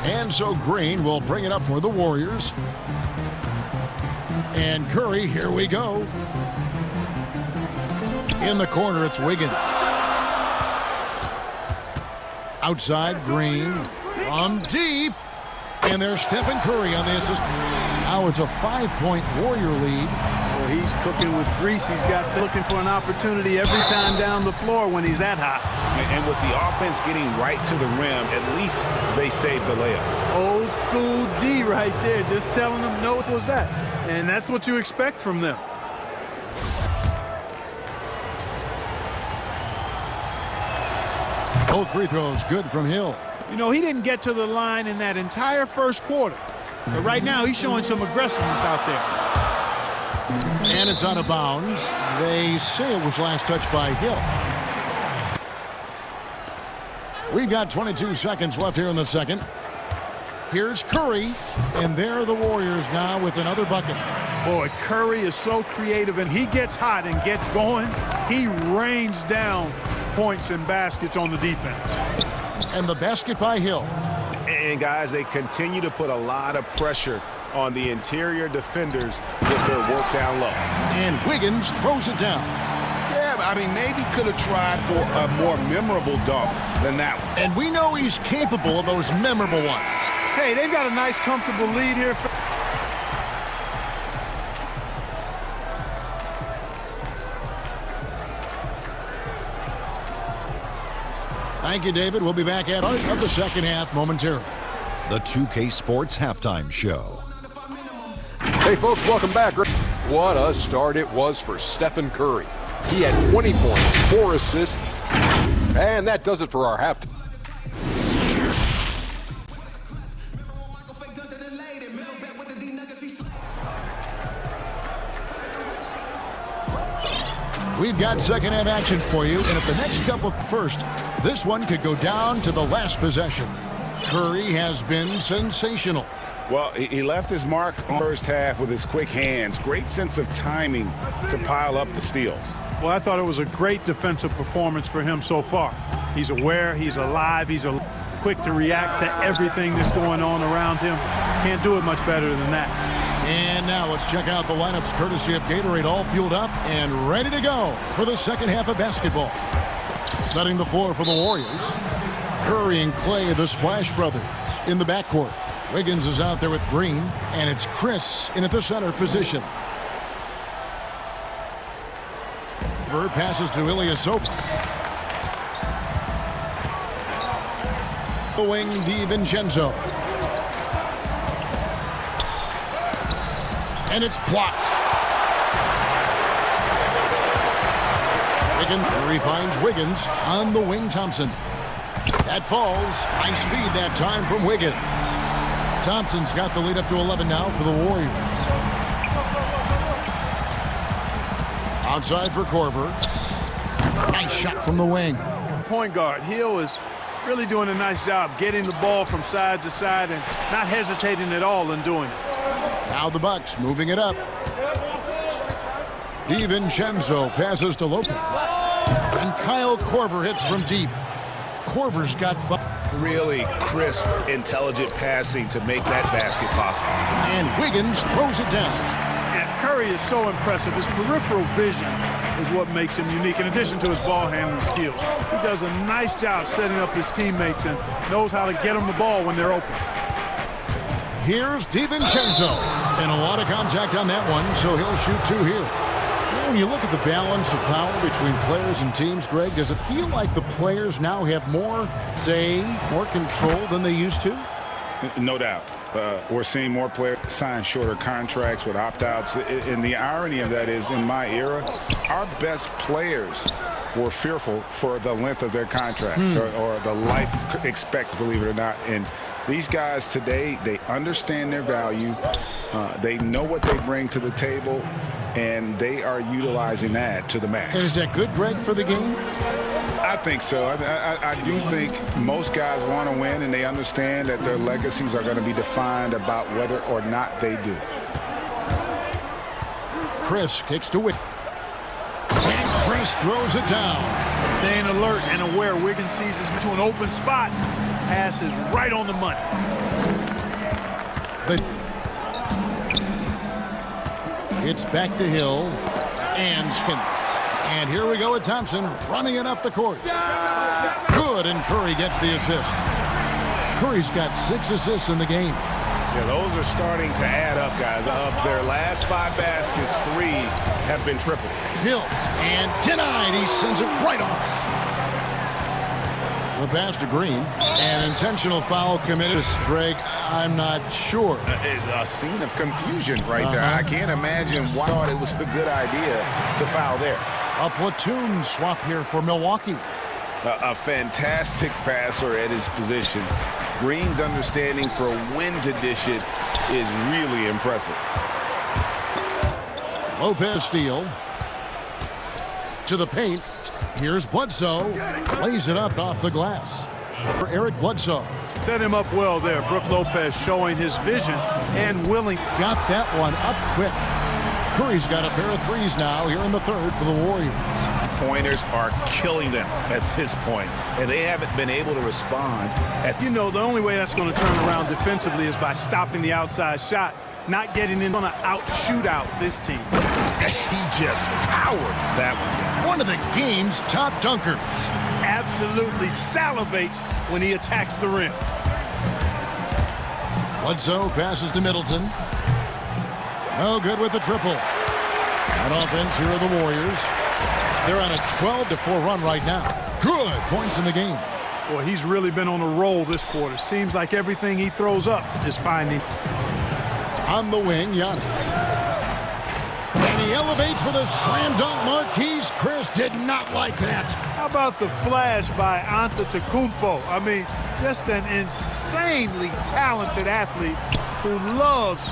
Speaker 1: And so Green will bring it up for the Warriors. And Curry, here we go. In the corner, it's Wiggins. Outside, Green. From deep. And there's Stephen Curry on the assist. Now it's a 5-point Warrior lead.
Speaker 9: Well, he's cooking with grease. He's got looking for an opportunity every time down the floor when he's that hot.
Speaker 14: And with the offense getting right to the rim, at least they saved the layup.
Speaker 9: Old school D right there, just telling them, no, what was that? And that's what you expect from them.
Speaker 1: Both free throws good from Hill.
Speaker 9: You know, he didn't get to the line in that entire first quarter. But right now, he's showing some aggressiveness out there.
Speaker 1: And it's out of bounds. They say it was last touched by Hill. We've got 22 seconds left here in the second. Here's Curry, and there the Warriors now with another bucket.
Speaker 9: Boy, Curry is so creative, and he gets hot and gets going. He rains down points and baskets on the defense.
Speaker 1: And the basket by Hill.
Speaker 14: And, guys, they continue to put a lot of pressure on the interior defenders with their work down low.
Speaker 1: And Wiggins throws it down.
Speaker 14: Yeah, I mean, maybe could have tried for a more memorable dunk than that one.
Speaker 1: And we know he's capable of those memorable ones.
Speaker 9: Hey, they've got a nice, comfortable lead here.
Speaker 1: Thank you, David. We'll be back at the of the second half momentarily.
Speaker 5: The 2K Sports Halftime Show.
Speaker 6: Hey, folks, welcome back. What a start it was for Stephen Curry. He had 20 points, 4 assists, and that does it for our halftime.
Speaker 1: We've got second half action for you, and if the next couple first, this one could go down to the last possession. Curry has been sensational.
Speaker 3: Well, he left his mark on the first half with his quick hands. Great sense of timing to pile up the steals.
Speaker 9: Well, I thought it was a great defensive performance for him so far. He's aware, he's alive, he's quick to react to everything that's going on around him. Can't do it much better than that.
Speaker 1: And now let's check out the lineups courtesy of Gatorade, all fueled up and ready to go for the second half of basketball. Setting the floor for the Warriors. Curry and Clay, the Splash Brothers, in the backcourt. Wiggins is out there with Green, and it's Chris in at the center position. Bird passes to Ilyasova. The wing, DiVincenzo. And it's blocked. Curry finds Wiggins on the wing. Thompson. That falls. Nice feed that time from Wiggins. Thompson's got the lead up to 11 now for the Warriors. Outside for Korver. Nice shot from the wing.
Speaker 9: Point guard Hill is really doing a nice job getting the ball from side to side and not hesitating at all in doing it.
Speaker 1: Now the Bucks moving it up. DiVincenzo passes to Lopez. And Kyle Korver hits from deep. Korver's got fun.
Speaker 14: Really crisp, intelligent passing to make that basket possible.
Speaker 1: And Wiggins throws it down.
Speaker 9: And Curry is so impressive. His peripheral vision is what makes him unique, in addition to his ball handling skills. He does a nice job setting up his teammates and knows how to get them the ball when they're open.
Speaker 1: Here's DiVincenzo. And a lot of contact on that one, so he'll shoot 2 here. When you look at the balance of power between players and teams, Greg, does it feel like the players now have more say, more control than they used to?
Speaker 3: No doubt. We're seeing more players sign shorter contracts with opt-outs. And the irony of that is, in my era, our best players were fearful for the length of their contracts or the life expect, believe it or not. And these guys today, they understand their value. They know what they bring to the table, and they are utilizing that to the max.
Speaker 1: And is that good, Greg, for the game?
Speaker 3: I think so. I do think most guys want to win, and they understand that their legacies are going to be defined about whether or not they do.
Speaker 1: Chris kicks to Wiggins. And Chris throws it down.
Speaker 9: Staying alert and aware. Wiggins sees his to an open spot. Pass is right on the money.
Speaker 1: It's back to Hill and Skinner. And here we go with Thompson running it up the court. Good, and Curry gets the assist. Curry's got 6 assists in the game.
Speaker 14: Yeah, those are starting to add up, guys. Of their last 5 baskets, 3 have been triple.
Speaker 1: Hill, and denied. He sends it right off. The pass to Green. An intentional foul committed. Greg, I'm not sure.
Speaker 3: A scene of confusion right there. I can't imagine why I thought it was a good idea to foul there.
Speaker 1: A platoon swap here for Milwaukee.
Speaker 14: A fantastic passer at his position. Green's understanding for when to dish it is really impressive.
Speaker 1: Lopez steal. To the paint. Here's Bledsoe. Lays it up off the glass. For Eric Bledsoe.
Speaker 9: Set him up well there. Brook Lopez showing his vision and willing.
Speaker 1: Got that one up quick. Curry's got a pair of threes now here in the third for the Warriors.
Speaker 14: Pointers are killing them at this point, and they haven't been able to respond.
Speaker 9: You know, the only way that's going to turn around defensively is by stopping the outside shot, not getting in on an out-shoot out this team.
Speaker 14: He just powered that one.
Speaker 1: One of the game's top dunkers.
Speaker 9: Absolutely salivates when he attacks the rim.
Speaker 1: Bledsoe passes to Middleton. No good with the triple. On offense, here are the Warriors. They're on a 12-4 run right now. Good points in the game.
Speaker 9: Boy, he's really been on a roll this quarter. Seems like everything he throws up is finding.
Speaker 1: On the wing, Giannis. And he elevates for the slam dunk. Marquise Chris did not like that.
Speaker 9: How about the flash by Antetokounmpo? I mean, just an insanely talented athlete who loves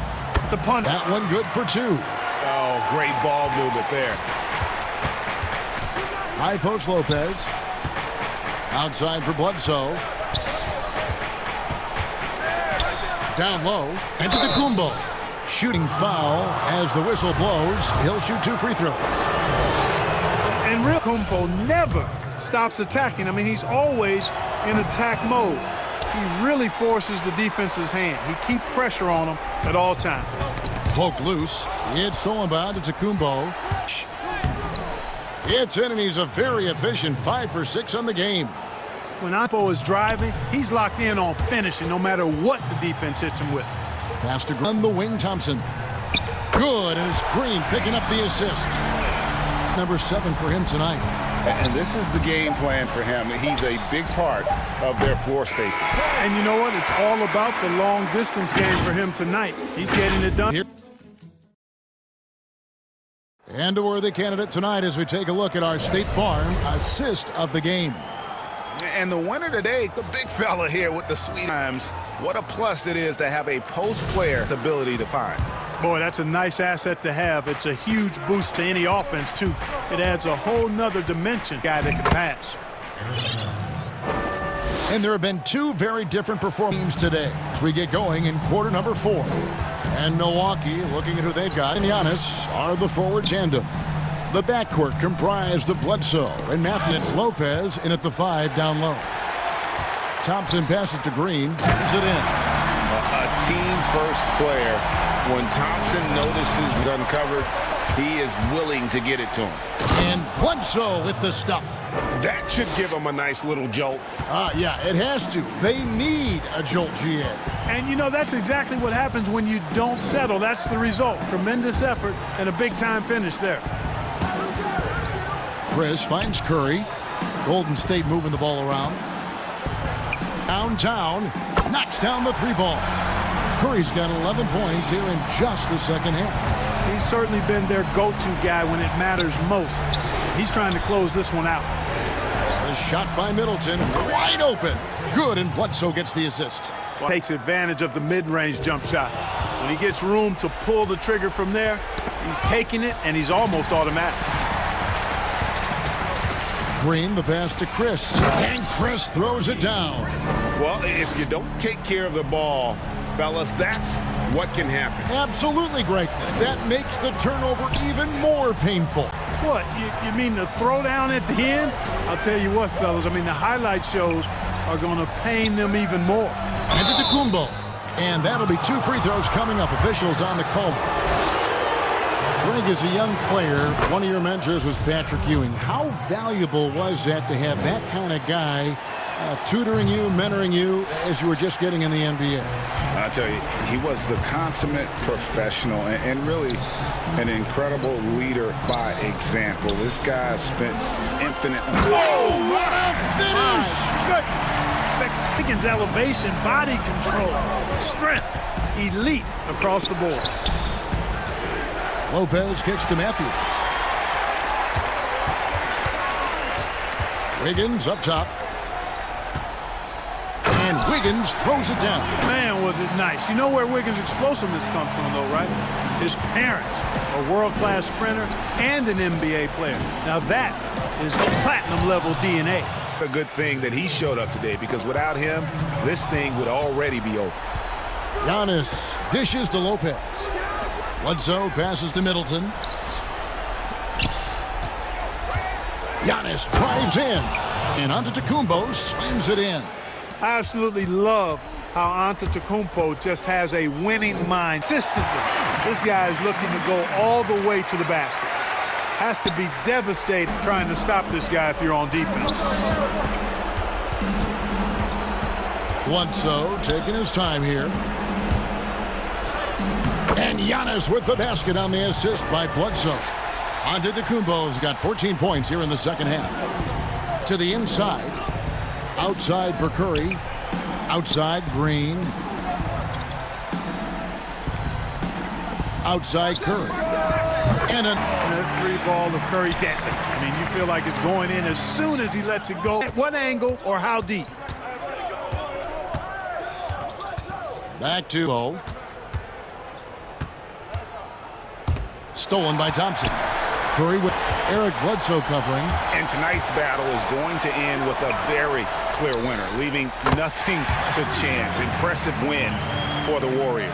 Speaker 9: to punt.
Speaker 1: That one good for two.
Speaker 14: Oh, great ball movement there.
Speaker 1: High post Lopez. Outside for Bledsoe. Down low. Antetokounmpo. Shooting foul as the whistle blows. He'll shoot 2 free throws.
Speaker 9: And real Kumpo never stops attacking. I mean, he's always in attack mode. He really forces the defense's hand. He keeps pressure on him at all times.
Speaker 1: Poked loose. It's stolen by Antetokounmpo. It's in, and he's a very efficient 5 for 6 on the game.
Speaker 9: When Ampo is driving, he's locked in on finishing no matter what the defense hits him with.
Speaker 1: Pass to on the wing, Thompson. Good, and it's Green picking up the assist. Number 7 for him tonight.
Speaker 14: And this is the game plan for him. He's a big part of their floor spacing.
Speaker 9: And you know what? It's all about the long distance game for him tonight. He's getting it done.
Speaker 1: Here. And a worthy candidate tonight as we take a look at our State Farm assist of the game.
Speaker 14: And the winner today, the big fella here with the sweet times. What a plus it is to have a post player ability to find.
Speaker 9: Boy, that's a nice asset to have. It's a huge boost to any offense, too. It adds a whole nother dimension, guy that can pass.
Speaker 1: And there have been 2 very different performances today as we get going in quarter number 4. And Milwaukee, looking at who they've got, and Giannis are the forward tandem. The backcourt comprised of Bledsoe and Matthews Lopez in at the 5 down low. Thompson passes to Green, puts it in.
Speaker 14: A team-first player. When Thompson notices he's uncovered, he is willing to get it to him.
Speaker 1: And Bledsoe with the stuff.
Speaker 14: That should give him a nice little jolt.
Speaker 1: Yeah, it has to. They need a jolt, GA.
Speaker 9: And, you know, that's exactly what happens when you don't settle. That's the result. Tremendous effort and a big-time finish there.
Speaker 1: Chris finds Curry. Golden State moving the ball around. Downtown, knocks down the 3-ball. Curry's got 11 points here in just the second half.
Speaker 9: He's certainly been their go-to guy when it matters most. He's trying to close this one out.
Speaker 1: The shot by Middleton, wide open. Good, and Bledsoe gets the assist.
Speaker 9: Takes advantage of the mid-range jump shot. When he gets room to pull the trigger from there, he's taking it, and he's almost automatic.
Speaker 1: Green, the pass to Chris, and Chris throws it down.
Speaker 14: Well, if you don't take care of the ball, fellas, that's what can happen.
Speaker 1: Absolutely, Greg. That makes the turnover even more painful.
Speaker 9: What, you mean the throwdown at the end? I'll tell you what, fellas, I mean, the highlight shows are going to pain them even more.
Speaker 1: Antetokounmpo, and that'll be 2 free throws coming up. Officials on the call. Greg, as a young player, one of your mentors was Patrick Ewing. How valuable was that to have that kind of guy tutoring you, mentoring you as you were just getting in the NBA?
Speaker 3: I'll tell you, he was the consummate professional and really an incredible leader by example. This guy spent infinite...
Speaker 1: Whoa, what a finish!
Speaker 9: Good. Higgins' elevation, body control, strength, elite across the board.
Speaker 1: Lopez kicks to Matthews. Wiggins up top. And Wiggins throws it down.
Speaker 9: Man, was it nice. You know where Wiggins' explosiveness comes from, though, right? His parents, a world-class sprinter and an NBA player. Now that is platinum-level DNA.
Speaker 14: A good thing that he showed up today, because without him, this thing would already be over.
Speaker 1: Giannis dishes to Lopez. Bledsoe passes to Middleton. Giannis drives in. And Antetokounmpo slams it in.
Speaker 9: I absolutely love how Antetokounmpo just has a winning mind. Consistently, this guy is looking to go all the way to the basket. Has to be devastating trying to stop this guy if you're on defense.
Speaker 1: Bledsoe taking his time here. And Giannis with the basket on the assist by Bledsoe. Antetokounmpo's got 14 points here in the second half. To the inside. Outside for Curry. Outside Green. Outside Curry. And a
Speaker 9: three ball of Curry dead. I mean, you feel like it's going in as soon as he lets it go. At what angle or how deep?
Speaker 1: Back to Bo. Stolen by Thompson. Curry with Eric Bledsoe covering.
Speaker 14: And tonight's battle is going to end with a very clear winner, leaving nothing to chance. Impressive win for the Warriors.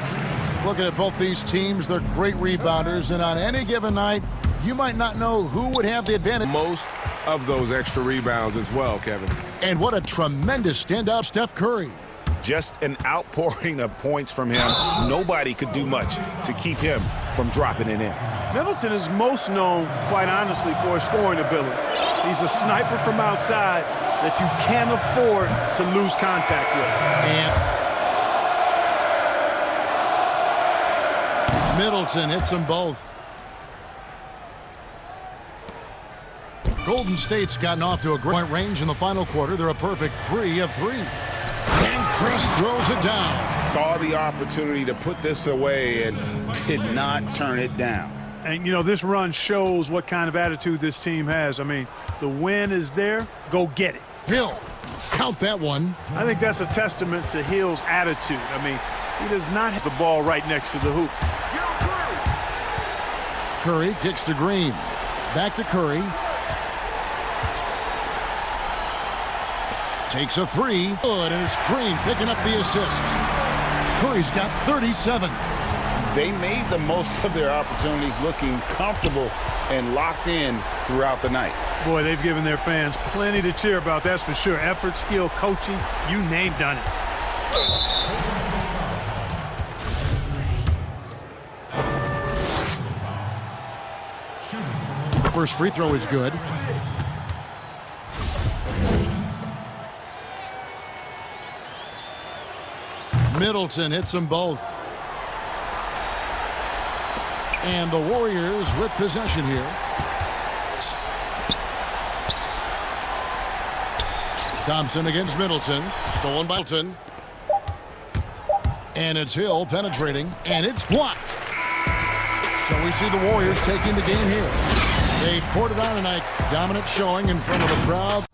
Speaker 1: Looking at both these teams, they're great rebounders, and on any given night, you might not know who would have the advantage.
Speaker 7: Most of those extra rebounds as well, Kevin.
Speaker 1: And what a tremendous standout Steph Curry.
Speaker 14: Just an outpouring of points from him. Nobody could do much to keep him from dropping it in.
Speaker 9: Middleton is most known, quite honestly, for his scoring ability. He's a sniper from outside that you can't afford to lose contact with.
Speaker 1: And Middleton hits them both. Golden State's gotten off to a great point range in the final quarter. They're a perfect 3 of 3. And Chris throws it down.
Speaker 14: Saw the opportunity to put this away and did not turn it down.
Speaker 9: And, you know, this run shows what kind of attitude this team has. I mean, the win is there. Go get it.
Speaker 1: Hill, count that one.
Speaker 9: I think that's a testament to Hill's attitude. I mean, he does not have the ball right next to the hoop.
Speaker 1: Curry kicks to Green. Back to Curry. Takes a 3. Good, and it's Green picking up the assist. Curry's got 37.
Speaker 14: They made the most of their opportunities, looking comfortable and locked in throughout the night.
Speaker 9: Boy, they've given their fans plenty to cheer about, that's for sure. Effort, skill, coaching, you name done it.
Speaker 1: First free throw is good. Middleton hits them both. And the Warriors with possession here. Thompson against Middleton. Stolen by Middleton. And it's Hill penetrating. And it's blocked. So we see the Warriors taking the game here. They poured it on tonight. Dominant showing in front of the crowd.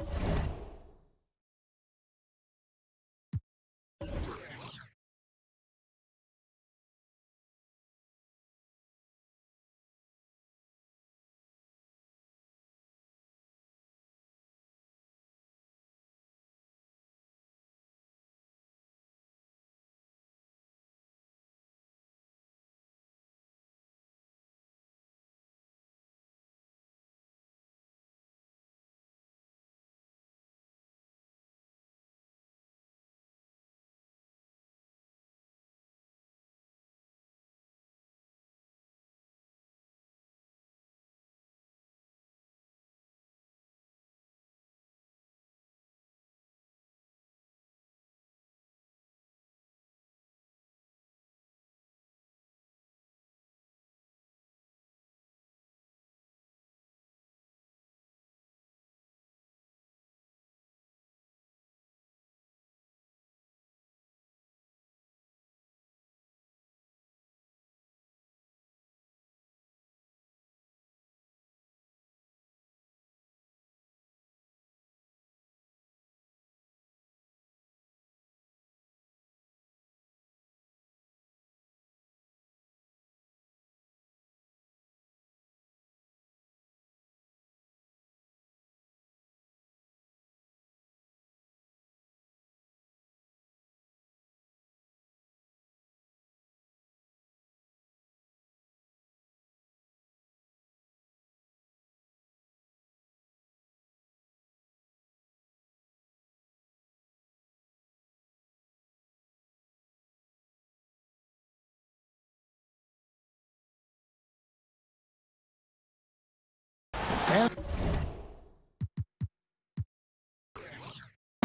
Speaker 1: And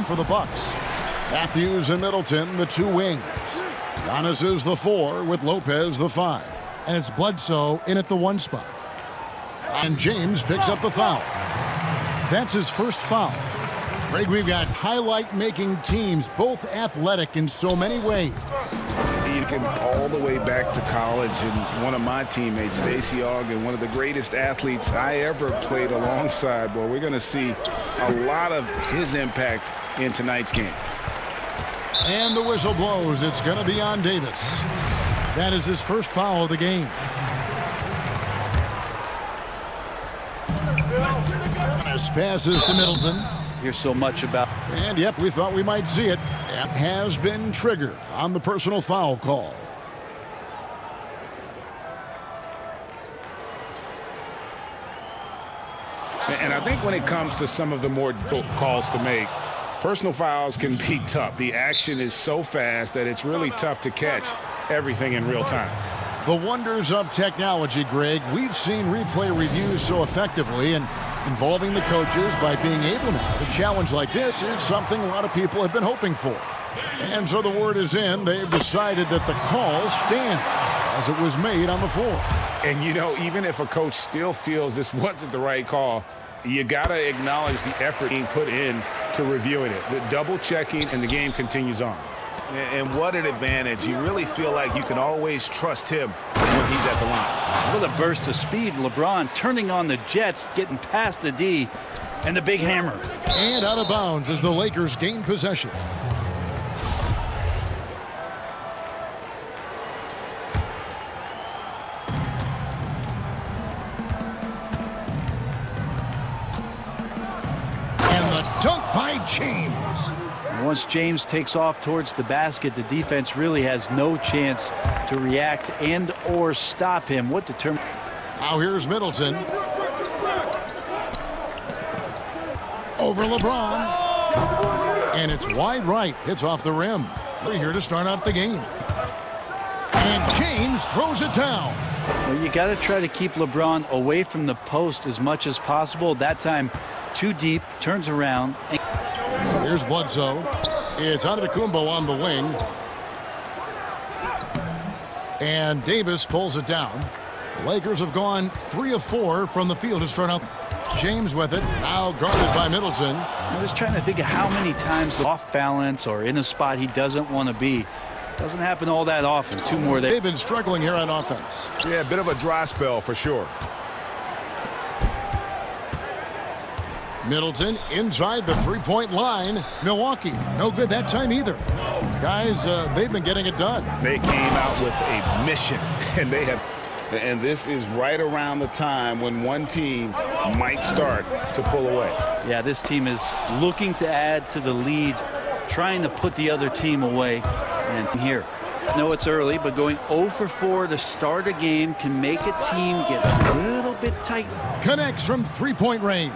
Speaker 1: for the Bucks, Matthews and Middleton, the two wings. Giannis is the 4 with Lopez the 5. And it's Bledsoe in at the 1 spot. And James picks up the foul. That's his first foul. Greg, we've got highlight-making teams, both athletic in so many ways.
Speaker 3: You can all the way back to college, and one of my teammates, Stacey Ogden, one of the greatest athletes I ever played alongside. Well, we're going to see a lot of his impact in tonight's game.
Speaker 1: And the whistle blows. It's going to be on Davis. That is his first foul of the game. Giannis passes to Middleton.
Speaker 10: Here's so much about.
Speaker 1: And yep, we thought we might see it. That has been triggered on the personal foul call.
Speaker 3: And I think when it comes to some of the more difficult calls to make, personal fouls can be tough. The action is so fast that it's really tough to catch everything in real time.
Speaker 1: The wonders of technology, Greg. We've seen replay reviews so effectively, and involving the coaches by being able now to challenge like this is something a lot of people have been hoping for. And so the word is in. They've decided that the call stands as it was made on the floor.
Speaker 3: And, you know, even if a coach still feels this wasn't the right call, you got to acknowledge the effort being put in to reviewing it. The double checking, and the game continues on.
Speaker 14: And what an advantage. You really feel like you can always trust him when he's at the line.
Speaker 10: What a burst of speed. LeBron turning on the Jets, getting past the D, and the big hammer.
Speaker 1: And out of bounds as the Lakers gain possession. And the dunk by James.
Speaker 10: Once James takes off towards the basket, the defense really has no chance to react and or stop him. What determines?
Speaker 1: Now here's Middleton. Over LeBron. And it's wide right. Hits off the rim. We're here to start out the game. And James throws it down.
Speaker 10: Well, you got to try to keep LeBron away from the post as much as possible. That time, too deep, turns around.
Speaker 1: Here's Bledsoe. It's Antetokounmpo on the wing. And Davis pulls it down. The Lakers have gone 3 of 4 from the field to start out. James with it, now guarded by Middleton.
Speaker 10: I was trying to think of how many times off balance or in a spot he doesn't want to be. Doesn't happen all that often. 2 more there.
Speaker 1: They've been struggling here on offense.
Speaker 3: Yeah, a bit of a dry spell for sure.
Speaker 1: Middleton inside the three-point line. Milwaukee, no good that time either. Guys, they've been getting it done.
Speaker 3: They came out with a mission, and they have. And this is right around the time when one team might start to pull away.
Speaker 10: Yeah, this team is looking to add to the lead, trying to put the other team away. And here, I know it's early, but going 0 for 4 to start a game can make a team get a little bit tight.
Speaker 1: Connects from three-point range.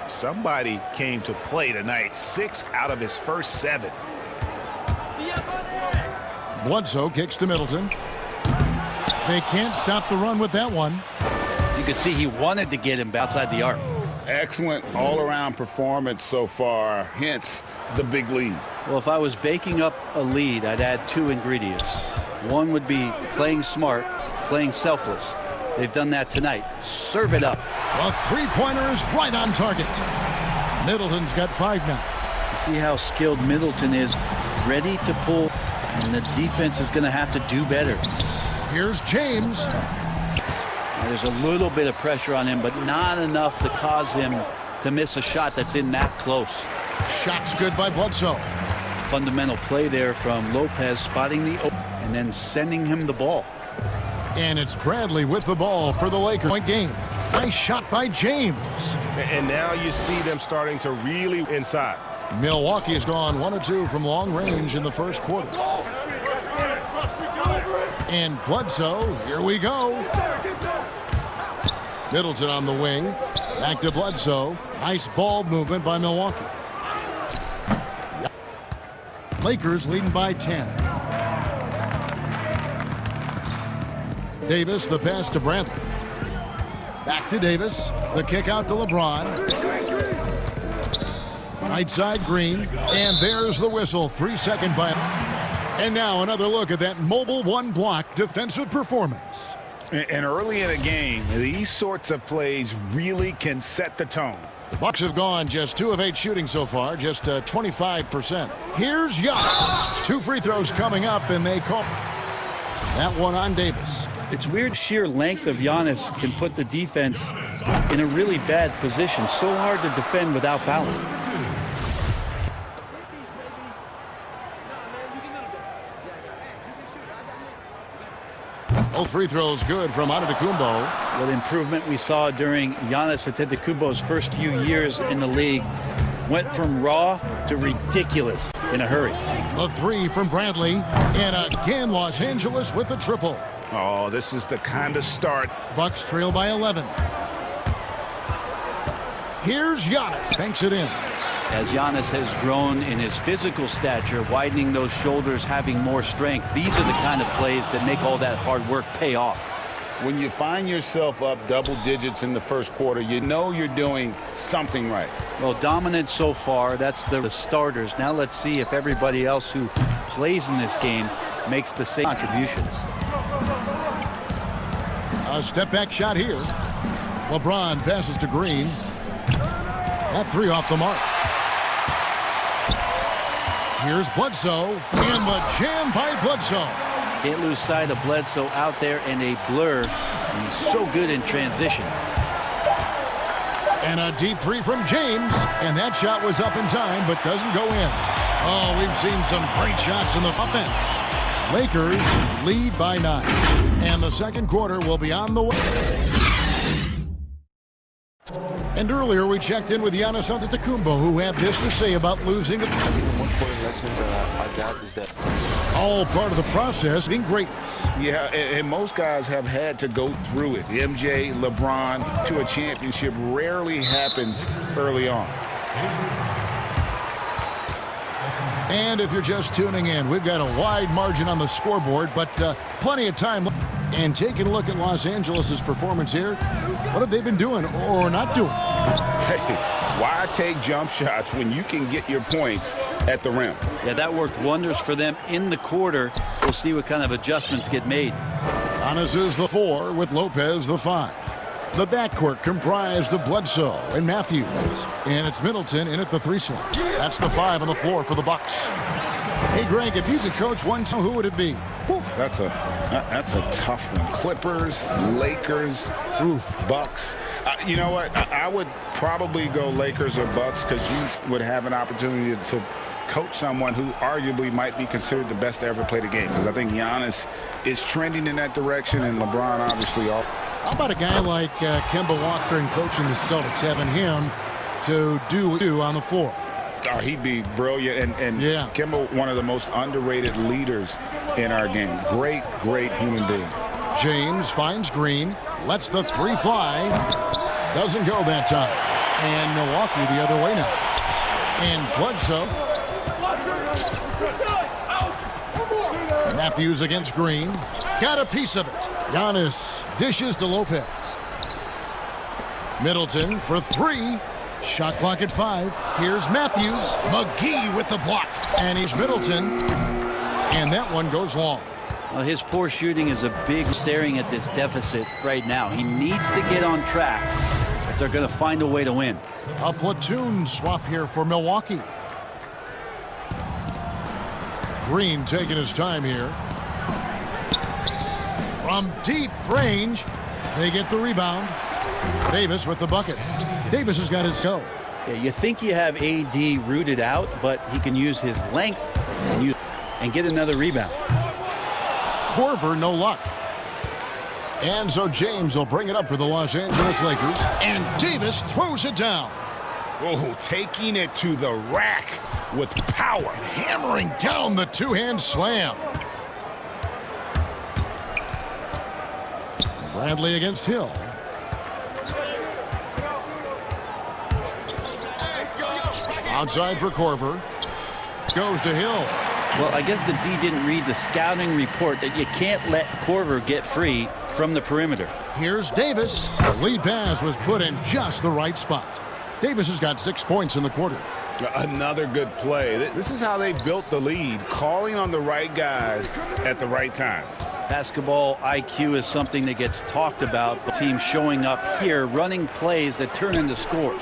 Speaker 14: Somebody came to play tonight. 6 out of his first 7.
Speaker 1: Bledsoe kicks to Middleton. They can't stop the run with that one.
Speaker 10: You could see he wanted to get him outside the arc.
Speaker 3: Excellent all-around performance so far, hence the big lead.
Speaker 10: Well, if I was baking up a lead, I'd add 2 ingredients. One would be playing smart, playing selfless. They've done that tonight. Serve it up.
Speaker 1: A three-pointer is right on target. Middleton's got 5 now.
Speaker 10: You see how skilled Middleton is, ready to pull, and the defense is going to have to do better.
Speaker 1: Here's James.
Speaker 10: There's a little bit of pressure on him, but not enough to cause him to miss a shot that's in that close.
Speaker 1: Shot's good by Bledsoe.
Speaker 10: Fundamental play there from Lopez, spotting the open and then sending him the ball.
Speaker 1: And it's Bradley with the ball for the Lakers. Point game. Nice shot by James.
Speaker 14: And now you see them starting to really inside.
Speaker 1: Milwaukee's gone 1 of 2 from long range in the first quarter. And Bledsoe, here we go. Middleton on the wing. Back to Bledsoe. Nice ball movement by Milwaukee. Lakers leading by 10. Davis, the pass to Bradley. Back to Davis. The kick out to LeBron. Right side, Green. And there's the whistle. 3-second violation. And now another look at that mobile one-block defensive performance.
Speaker 3: And early in a game, these sorts of plays really can set the tone.
Speaker 1: The Bucks have gone just 2 of 8 shooting so far, just 25%. Here's Giannis. 2 free throws coming up, and they call that one on Davis.
Speaker 10: It's weird sheer length of Giannis can put the defense in a really bad position. So hard to defend without fouling.
Speaker 1: Both free throws good from Antetokounmpo.
Speaker 10: What improvement we saw during Giannis Antetokounmpo's first few years in the league. Went from raw to ridiculous in a hurry.
Speaker 1: The 3 from Bradley. And again, Los Angeles with the triple.
Speaker 3: Oh, this is the kind of start.
Speaker 1: Bucks trail by 11. Here's Giannis. Banks it in.
Speaker 10: As Giannis has grown in his physical stature, widening those shoulders, having more strength, these are the kind of plays that make all that hard work pay off.
Speaker 3: When you find yourself up double digits in the first quarter, you know you're doing something right.
Speaker 10: Well, dominant so far. That's the starters. Now let's see if everybody else who plays in this game makes the same contributions.
Speaker 1: A step-back shot here. LeBron passes to Green. That 3 off the mark. Here's Bledsoe, and the jam by Bledsoe.
Speaker 10: Can't lose sight of Bledsoe out there in a blur. And he's so good in transition.
Speaker 1: And a deep 3 from James, and that shot was up in time, but doesn't go in. Oh, we've seen some great shots in the offense. Lakers lead by 9, and the second quarter will be on the way. And earlier we checked in with Giannis Antetokounmpo, who had this to say about losing.
Speaker 15: The most important lesson that I got is that
Speaker 1: all part of the process being greatness.
Speaker 3: Yeah, and most guys have had to go through it. MJ, LeBron, to a championship rarely happens early on.
Speaker 1: And if you're just tuning in, we've got a wide margin on the scoreboard, but plenty of time. And taking a look at Los Angeles' performance here, what have they been doing or not doing?
Speaker 3: Hey, why take jump shots when you can get your points at the rim?
Speaker 10: Yeah, that worked wonders for them in the quarter. We'll see what kind of adjustments get made.
Speaker 1: Giannis is the 4 with Lopez the 5. The backcourt comprised of Bledsoe and Matthews. And it's Middleton in at the 3 slot. That's the 5 on the floor for the Bucks. Hey, Greg, if you could coach one team, who would it be?
Speaker 3: That's a tough one. Clippers, Lakers, Bucks. You know what? I would probably go Lakers or Bucks because you would have an opportunity to coach someone who arguably might be considered the best to ever play the game, because I think Giannis is trending in that direction, and LeBron obviously are.
Speaker 1: How about a guy like Kemba Walker and coaching the Celtics, having him to do on the floor?
Speaker 3: Oh, he'd be brilliant, and
Speaker 1: yeah.
Speaker 3: Kemba, one of the most underrated leaders in our game. Great human being.
Speaker 1: James finds Green, lets the 3 fly, doesn't go that time. And Milwaukee the other way now. And Bledsoe. Matthews against Green, got a piece of it. Giannis dishes to Lopez. Middleton for 3. Shot clock at 5. Here's Matthews. McGee with the block. And he's Middleton. And that one goes long.
Speaker 10: Well, his poor shooting is a big staring at this deficit right now. He needs to get on track if they're going to find a way to win.
Speaker 1: A platoon swap here for Milwaukee. Green taking his time here. From deep range, they get the rebound. Davis with the bucket. Davis has got his toe.
Speaker 10: Yeah, you think you have AD rooted out, but he can use his length and get another rebound.
Speaker 1: Korver, no luck. And so James will bring it up for the Los Angeles Lakers. And Davis throws it down.
Speaker 3: Oh, taking it to the rack with power.
Speaker 1: And hammering down the 2-hand slam. Bradley against Hill. Outside for Korver. Goes to Hill.
Speaker 10: Well, I guess the D didn't read the scouting report that you can't let Korver get free from the perimeter.
Speaker 1: Here's Davis. The lead pass was put in just the right spot. Davis has got 6 points in the quarter.
Speaker 14: Another good play. This is how they built the lead, calling on the right guys at the right time.
Speaker 10: Basketball IQ is something that gets talked about. The team showing up here, running plays that turn into scores.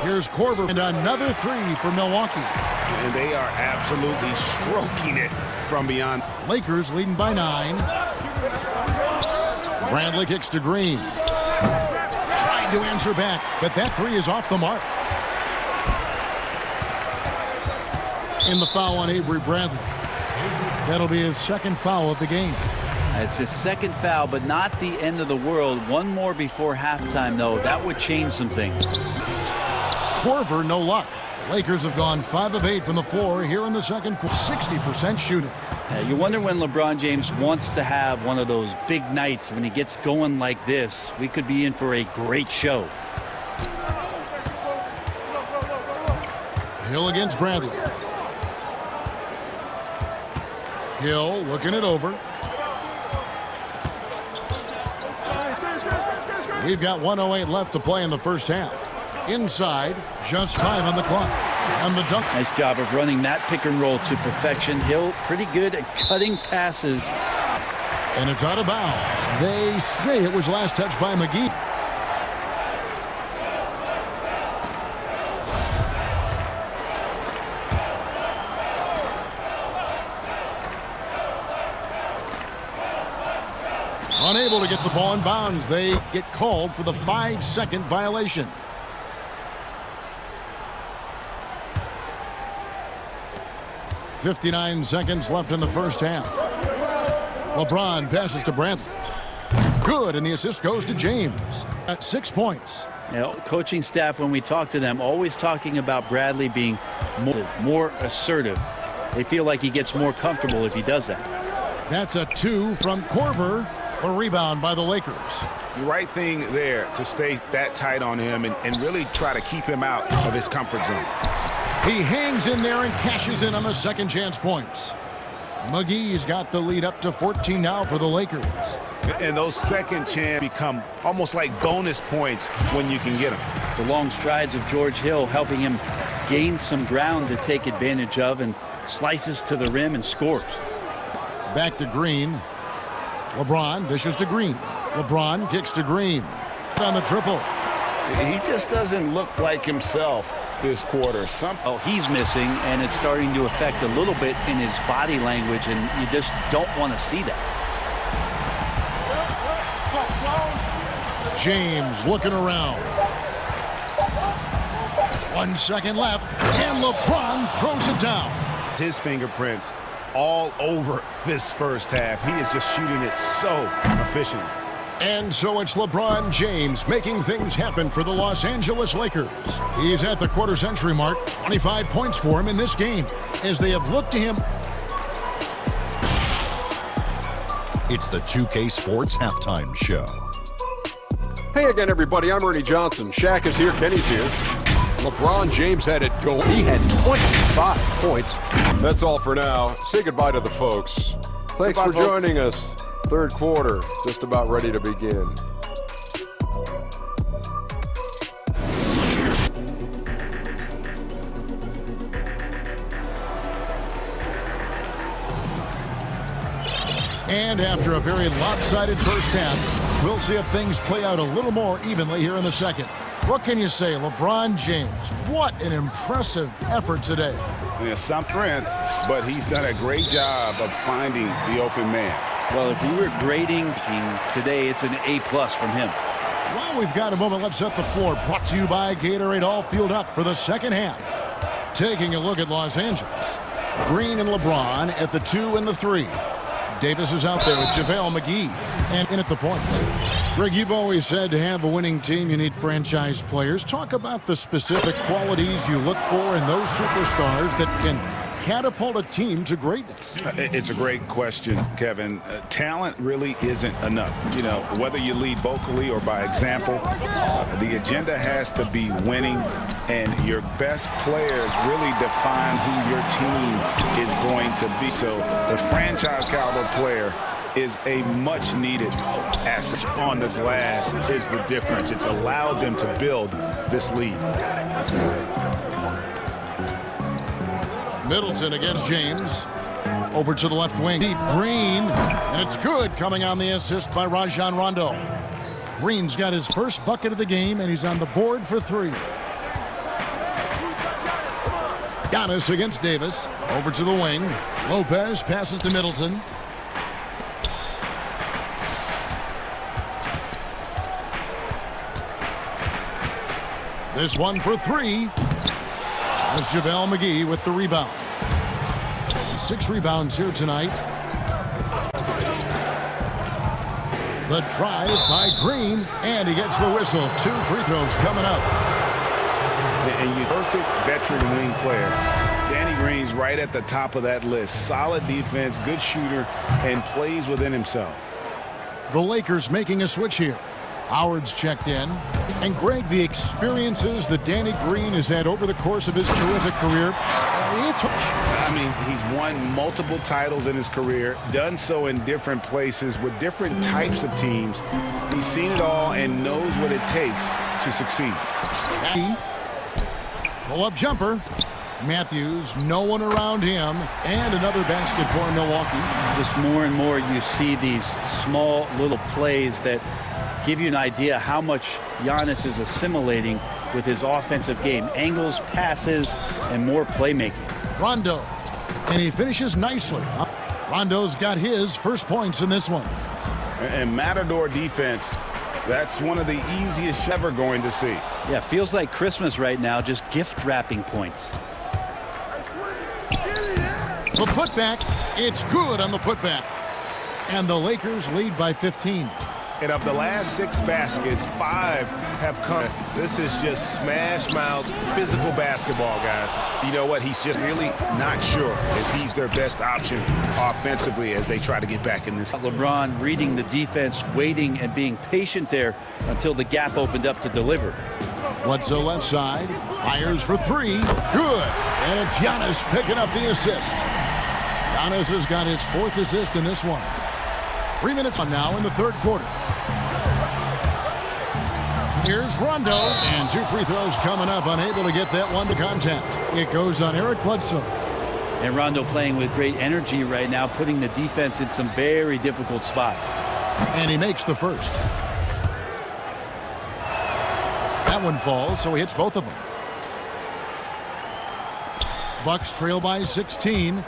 Speaker 1: Here's Korver and another three for Milwaukee.
Speaker 14: And they are absolutely stroking it from beyond.
Speaker 1: Lakers leading by 9. Bradley kicks to Green. Tried to answer back, but that three is off the mark. In the foul on Avery Bradley. That'll be his second foul of the game.
Speaker 10: It's his second foul, but not the end of the world. One more before halftime, though. That would change some things.
Speaker 1: Korver, no luck. The Lakers have gone 5 of 8 from the floor here in the second quarter. 60% shooting.
Speaker 10: You wonder when LeBron James wants to have one of those big nights when he gets going like this. We could be in for a great show.
Speaker 1: Hill against Bradley. Hill looking it over. We've got 1:08 left to play in the first half. Inside, just 5 on the clock. And the dunk.
Speaker 10: Nice job of running that pick and roll to perfection. Hill pretty good at cutting passes.
Speaker 1: And it's out of bounds. They say it was last touched by McGee. Unable to get the ball in bounds. They get called for the 5-second violation. .59 seconds left in the first half. LeBron passes to Bradley. Good, and the assist goes to James at 6 points.
Speaker 10: You know, coaching staff, when we talk to them, always talking about Bradley being more assertive. They feel like he gets more comfortable if he does that.
Speaker 1: That's a 2 from Korver. A rebound by the Lakers.
Speaker 14: The right thing there to stay that tight on him and really try to keep him out of his comfort zone.
Speaker 1: He hangs in there and cashes in on the second chance points. McGee's got the lead up to 14 now for the Lakers.
Speaker 14: And those second chance become almost like bonus points when you can get them.
Speaker 10: The long strides of George Hill helping him gain some ground to take advantage of, and slices to the rim and scores.
Speaker 1: Back to Green. LeBron dishes to Green. LeBron kicks to Green. On the triple.
Speaker 14: He just doesn't look like himself this quarter.
Speaker 10: Oh, he's missing, and it's starting to affect a little bit in his body language, and you just don't want to see that.
Speaker 1: James looking around. 1 second left, and LeBron throws it down.
Speaker 14: His fingerprints all over this first half. He is just shooting it so efficiently.
Speaker 1: And so it's LeBron James making things happen for the Los Angeles Lakers. He's at the quarter-century mark. 25 points for him in this game as they have looked to him.
Speaker 5: It's the 2K Sports Halftime Show.
Speaker 6: Hey again, everybody. I'm Ernie Johnson. Shaq is here. Kenny's here. LeBron James had it going. He had 25 points. That's all for now. Say goodbye to the folks. Thanks for joining us. Third quarter, just about ready to begin.
Speaker 1: And after a very lopsided first half, we'll see if things play out a little more evenly here in the second. What can you say, LeBron James? What an impressive effort today.
Speaker 14: Yeah, some strength, but he's done a great job of finding the open man.
Speaker 10: Well, if we were grading today, it's an A+ from him.
Speaker 1: Well, we've got a moment. Let's set the floor. Brought to you by Gatorade. All fueled up for the second half. Taking a look at Los Angeles. Green and LeBron at the 2 and the 3. Davis is out there with JaVale McGee and in at the point. Greg, you've always said to have a winning team, you need franchise players. Talk about the specific qualities you look for in those superstars that can catapult a team to greatness?
Speaker 3: It's a great question, Kevin. Talent really isn't enough. You know, whether you lead vocally or by example, the agenda has to be winning, and your best players really define who your team is going to be. So the franchise caliber player is a much-needed asset. On the glass is the difference. It's allowed them to build this lead.
Speaker 1: Middleton against James. Over to the left wing. Deep Green. And it's good, coming on the assist by Rajon Rondo. Green's got his first bucket of the game, and he's on the board for 3. Giannis against Davis. Over to the wing. Lopez passes to Middleton. This one for 3. That's JaVale McGee with the rebound. 6 rebounds here tonight. The drive by Green, and he gets the whistle. 2 free throws coming up.
Speaker 3: And you perfect veteran wing player. Danny Green's right at the top of that list. Solid defense, good shooter, and plays within himself.
Speaker 1: The Lakers making a switch here. Howard's checked in. And Greg, the experiences that Danny Green has had over the course of his terrific career,
Speaker 3: I mean, he's won multiple titles in his career, done so in different places with different types of teams. He's seen it all and knows what it takes to succeed.
Speaker 1: Pull-up jumper. Matthews, no one around him, and another basket for Milwaukee.
Speaker 10: Just more and more you see these small little plays that give you an idea how much Giannis is assimilating with his offensive game. Angles, passes, and more playmaking.
Speaker 1: Rondo, and he finishes nicely. Rondo's got his first points in this one.
Speaker 3: And Matador defense, that's one of the easiest ever going to see.
Speaker 10: Yeah, feels like Christmas right now, just gift wrapping points.
Speaker 1: The putback, it's good on the putback. And the Lakers lead by 15.
Speaker 7: And of the last 6 baskets, 5 have come. This is just smash mouth physical basketball, guys. You know what? He's just really not sure if he's their best option offensively as they try to get back in this.
Speaker 10: LeBron reading the defense, waiting and being patient there until the gap opened up to deliver.
Speaker 1: Bledsoe left side, fires for 3. Good. And it's Giannis picking up the assist. Giannis has got his 4th assist in this one. 3 minutes on now in the 3rd quarter. Here's Rondo, and 2 free throws coming up, unable to get that one to contact. It goes on Eric Bledsoe.
Speaker 10: And Rondo playing with great energy right now, putting the defense in some very difficult spots.
Speaker 1: And he makes the first. That one falls, so he hits both of them. Bucks trail by 16.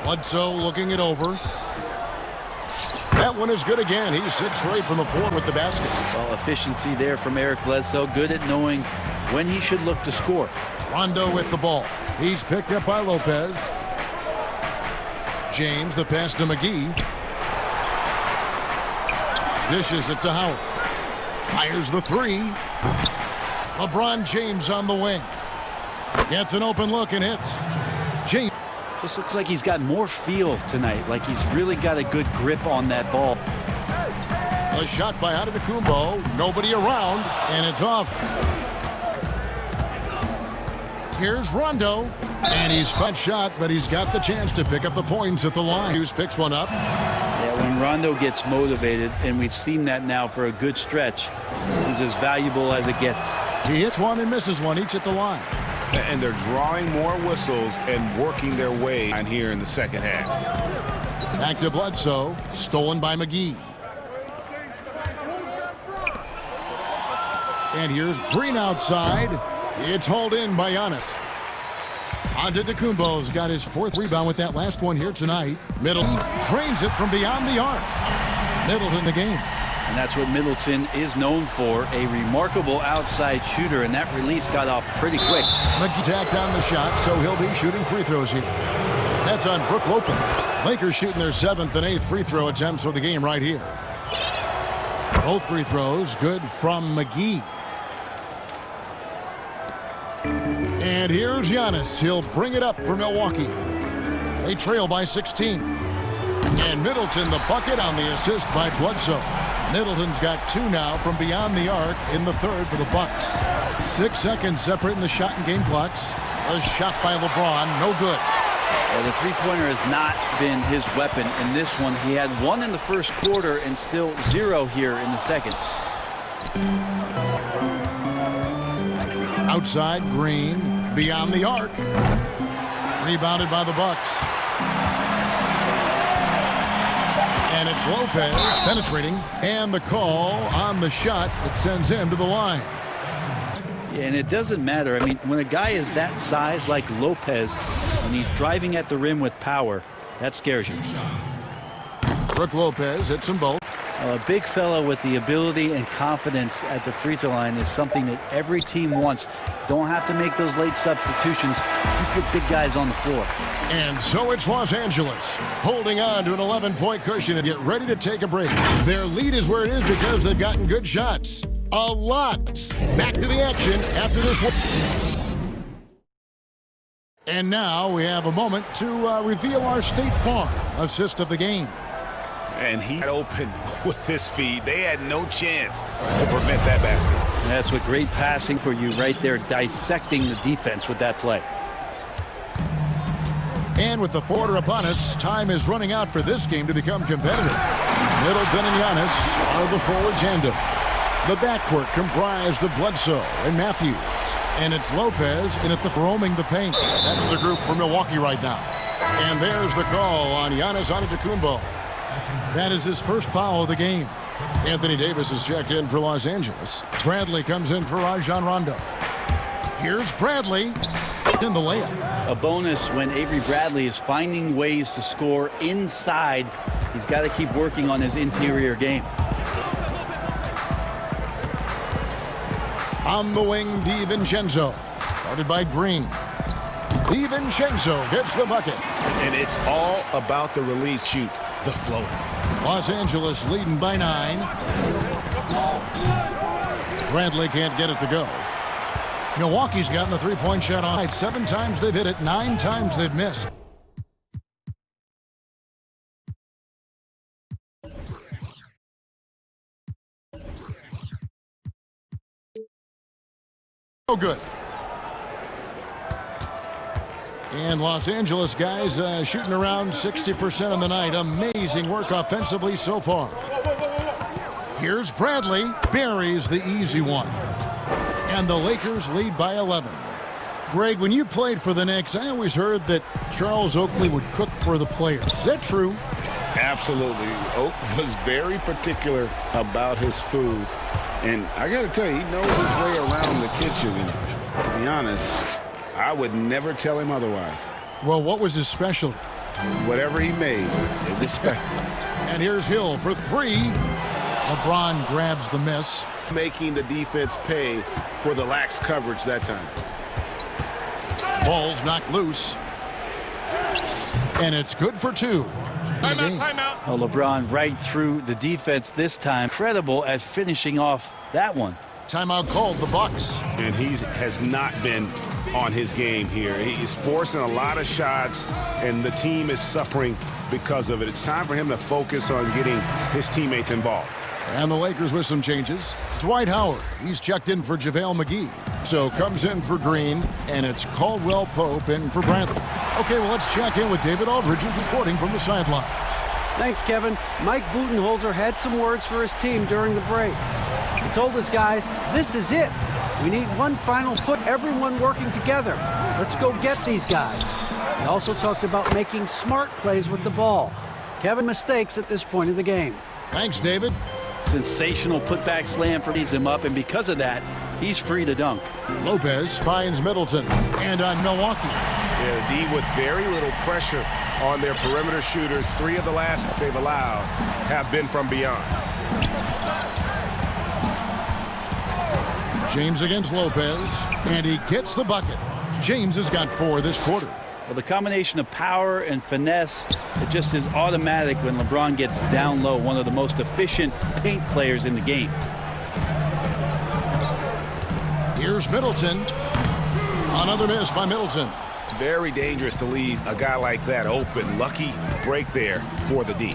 Speaker 1: Bledsoe looking it over. That one is good again. He's 6 for 8 from the floor with the basket.
Speaker 10: Well, efficiency there from Eric Bledsoe. Good at knowing when he should look to score.
Speaker 1: Rondo with the ball. He's picked up by Lopez. James, the pass to McGee. Dishes it to Howard. Fires the 3. LeBron James on the wing. Gets an open look and hits. James.
Speaker 10: Just looks like he's got more feel tonight, like he's really got a good grip on that ball.
Speaker 1: A shot by Antetokounmpo, nobody around, and it's off. Here's Rondo, and he's fun shot, but he's got the chance to pick up the points at the line. Hughes picks one up.
Speaker 10: Yeah, when Rondo gets motivated, and we've seen that now for a good stretch, he's as valuable as it gets.
Speaker 1: He hits one and misses one, each at the line.
Speaker 7: And they're drawing more whistles and working their way on here in the second half.
Speaker 1: Back to Bledsoe, stolen by McGee. And here's Green outside. It's hauled in by Giannis. Antetokounmpo's got his 4th rebound with that last one here tonight. Middleton drains it from beyond the arc. Middleton the game.
Speaker 10: And that's what Middleton is known for, a remarkable outside shooter, and that release got off pretty quick.
Speaker 1: McGee tacked on the shot, so he'll be shooting free throws here. That's on Brook Lopez. Lakers shooting their 7th and 8th free throw attempts for the game right here. Both free throws good from McGee. And here's Giannis. He'll bring it up for Milwaukee. They trail by 16. And Middleton the bucket on the assist by Bledsoe. Middleton's got 2 now from beyond the arc in the third for the Bucks. 6 seconds separating the shot and game clocks. A shot by LeBron, no good.
Speaker 10: Well, the three-pointer has not been his weapon in this one. He had 1 in the first quarter and still 0 here in the second.
Speaker 1: Outside, Green, beyond the arc. Rebounded by the Bucks. And it's Lopez penetrating. And the call on the shot that sends him to the line.
Speaker 10: Yeah, and it doesn't matter. I mean, when a guy is that size like Lopez, when he's driving at the rim with power, that scares you.
Speaker 1: Brook Lopez hits them both.
Speaker 10: A big fella with the ability and confidence at the free throw line is something that every team wants. Don't have to make those late substitutions. Keep your big guys on the floor.
Speaker 1: And so it's Los Angeles holding on to an 11-point cushion and get ready to take a break. Their lead is where it is because they've gotten good shots. A lot. Back to the action after this one. And now we have a moment to reveal our State Farm assist of the game.
Speaker 14: And he had open with this feed. They had no chance to prevent that basket.
Speaker 10: That's what great passing for you right there, dissecting the defense with that play.
Speaker 1: And with the quarter upon us, time is running out for this game to become competitive. Middleton and Giannis are the forward tandem. The backcourt comprised of Bledsoe and Matthews. And it's Lopez in at the roaming the paint. That's the group for Milwaukee right now. And there's the call on Giannis Antetokounmpo. That is his first foul of the game. Anthony Davis is checked in for Los Angeles. Bradley comes in for Rajon Rondo. Here's Bradley in the layup.
Speaker 10: A bonus when Avery Bradley is finding ways to score inside. He's got to keep working on his interior game.
Speaker 1: On the wing, DiVincenzo. Guarded by Green. DiVincenzo gets the bucket.
Speaker 14: And it's all about the release shoot, the floater.
Speaker 1: Los Angeles leading by 9. Bradley can't get it to go. Milwaukee's gotten the three-point shot on. 7 times they've hit it, 9 times they've missed. Oh, good. And Los Angeles guys shooting around 60% on the night. Amazing work offensively so far. Here's Bradley. Buries the easy one. And the Lakers lead by 11. Greg, when you played for the Knicks, I always heard that Charles Oakley would cook for the players. Is that true?
Speaker 3: Absolutely. Oak was very particular about his food. And I got to tell you, he knows his way around the kitchen. And to be honest, I would never tell him otherwise.
Speaker 1: Well, what was his specialty?
Speaker 3: Whatever he made, it was special.
Speaker 1: And here's Hill for 3. LeBron grabs the miss.
Speaker 14: Making the defense pay for the lax coverage that time.
Speaker 1: Ball's knocked loose. And it's good for 2.
Speaker 16: Timeout.
Speaker 10: Oh, LeBron right through the defense this time. Incredible at finishing off that one.
Speaker 1: Timeout called the Bucks.
Speaker 14: And he has not been on his game here. He's forcing a lot of shots, and the team is suffering because of it. It's time for him to focus on getting his teammates involved.
Speaker 1: And the Lakers with some changes. Dwight Howard, he's checked in for JaVale McGee. So comes in for Green, and it's Caldwell Pope in for Bradley. Okay, well, let's check in with David Aldridge, who's reporting from the sideline.
Speaker 8: Thanks, Kevin. Mike Budenholzer had some words for his team during the break. He told his guys, this is it. We need one final put, everyone working together. Let's go get these guys. He also talked about making smart plays with the ball. Kevin, mistakes at this point of the game.
Speaker 1: Thanks, David.
Speaker 10: Sensational putback slam for him up, and because of that, he's free to dunk.
Speaker 1: Lopez finds Middleton, and on Milwaukee.
Speaker 14: Yeah, D with very little pressure on their perimeter shooters. 3 of the last they've allowed have been from beyond.
Speaker 1: James against Lopez, and he gets the bucket. James has got 4 this quarter.
Speaker 10: Well, the combination of power and finesse, it just is automatic when LeBron gets down low, one of the most efficient paint players in the game.
Speaker 1: Here's Middleton. Another miss by Middleton.
Speaker 14: Very dangerous to leave a guy like that open. Lucky break there for the D.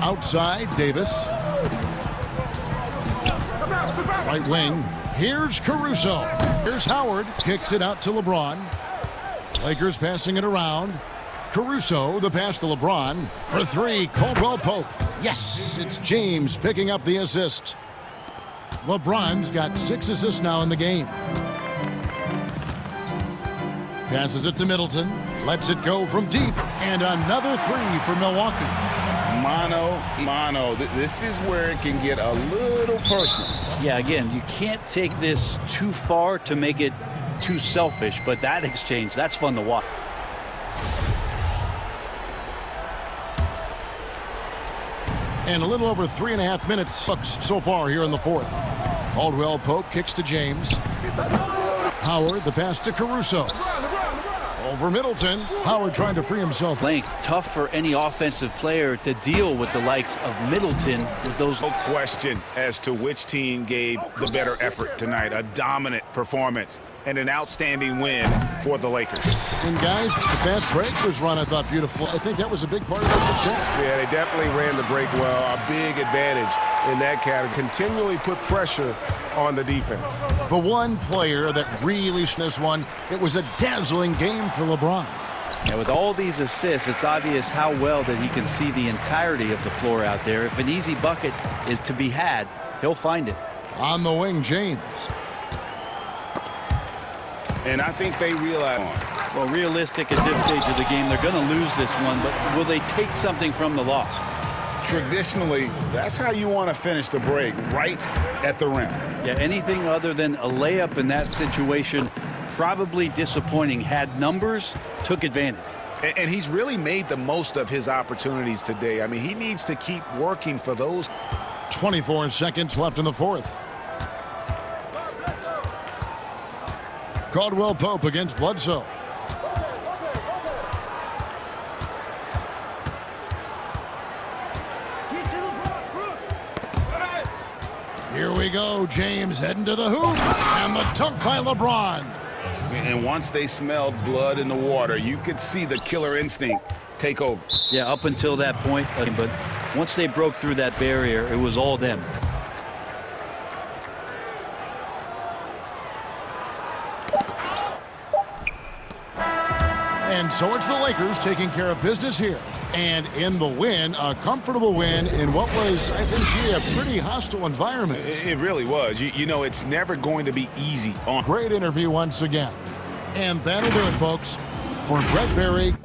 Speaker 1: Outside, Davis. Right wing. Here's Caruso. Here's Howard. Kicks it out to LeBron. Lakers passing it around. Caruso, the pass to LeBron. For three, Caldwell Pope. Yes, it's James picking up the assist. LeBron's got 6 assists now in the game. Passes it to Middleton. Lets it go from deep. And another three for Milwaukee.
Speaker 7: Mano. This is where it can get a little personal.
Speaker 10: Yeah, again, you can't take this too far to make it too selfish, but that exchange, that's fun to watch.
Speaker 1: And a little over 3.5 minutes so far here in the fourth. Caldwell Pope kicks to James. Howard, the pass to Caruso. Over Middleton. Howard trying to free himself.
Speaker 10: Length, tough for any offensive player to deal with the likes of Middleton with those.
Speaker 14: No question as to which team gave the better effort tonight. A dominant performance and an outstanding win for the Lakers.
Speaker 1: And guys, the fast break was run, I thought, beautiful. I think that was a big part of their success.
Speaker 7: Yeah, they definitely ran the break well. A big advantage in that category. Continually put pressure on the defense.
Speaker 1: The one player that really this one, it was a dazzling game for LeBron.
Speaker 10: Yeah, with all these assists, it's obvious how well that he can see the entirety of the floor out there. If an easy bucket is to be had, he'll find it.
Speaker 1: On the wing, James.
Speaker 14: And I think they realize.
Speaker 10: Well, realistic at this stage of the game, they're going to lose this one, but will they take something from the loss?
Speaker 14: Traditionally, that's how you want to finish the break, right at the rim.
Speaker 10: Yeah, anything other than a layup in that situation, probably disappointing. Had numbers, took advantage.
Speaker 14: And he's really made the most of his opportunities today. I mean, he needs to keep working for those.
Speaker 1: 24 seconds left in the fourth. Caldwell Pope against Bledsoe. Here we go. James heading to the hoop. And the dunk by LeBron.
Speaker 14: And once they smelled blood in the water, you could see the killer instinct take over.
Speaker 10: Yeah, up until that point. But once they broke through that barrier, it was all them.
Speaker 1: And so it's the Lakers taking care of business here. And in the win, a comfortable win in what was, I think, a pretty hostile environment.
Speaker 14: It really was. You know, it's never going to be easy.
Speaker 1: Great interview once again. And that'll do it, folks. For Brett Berry,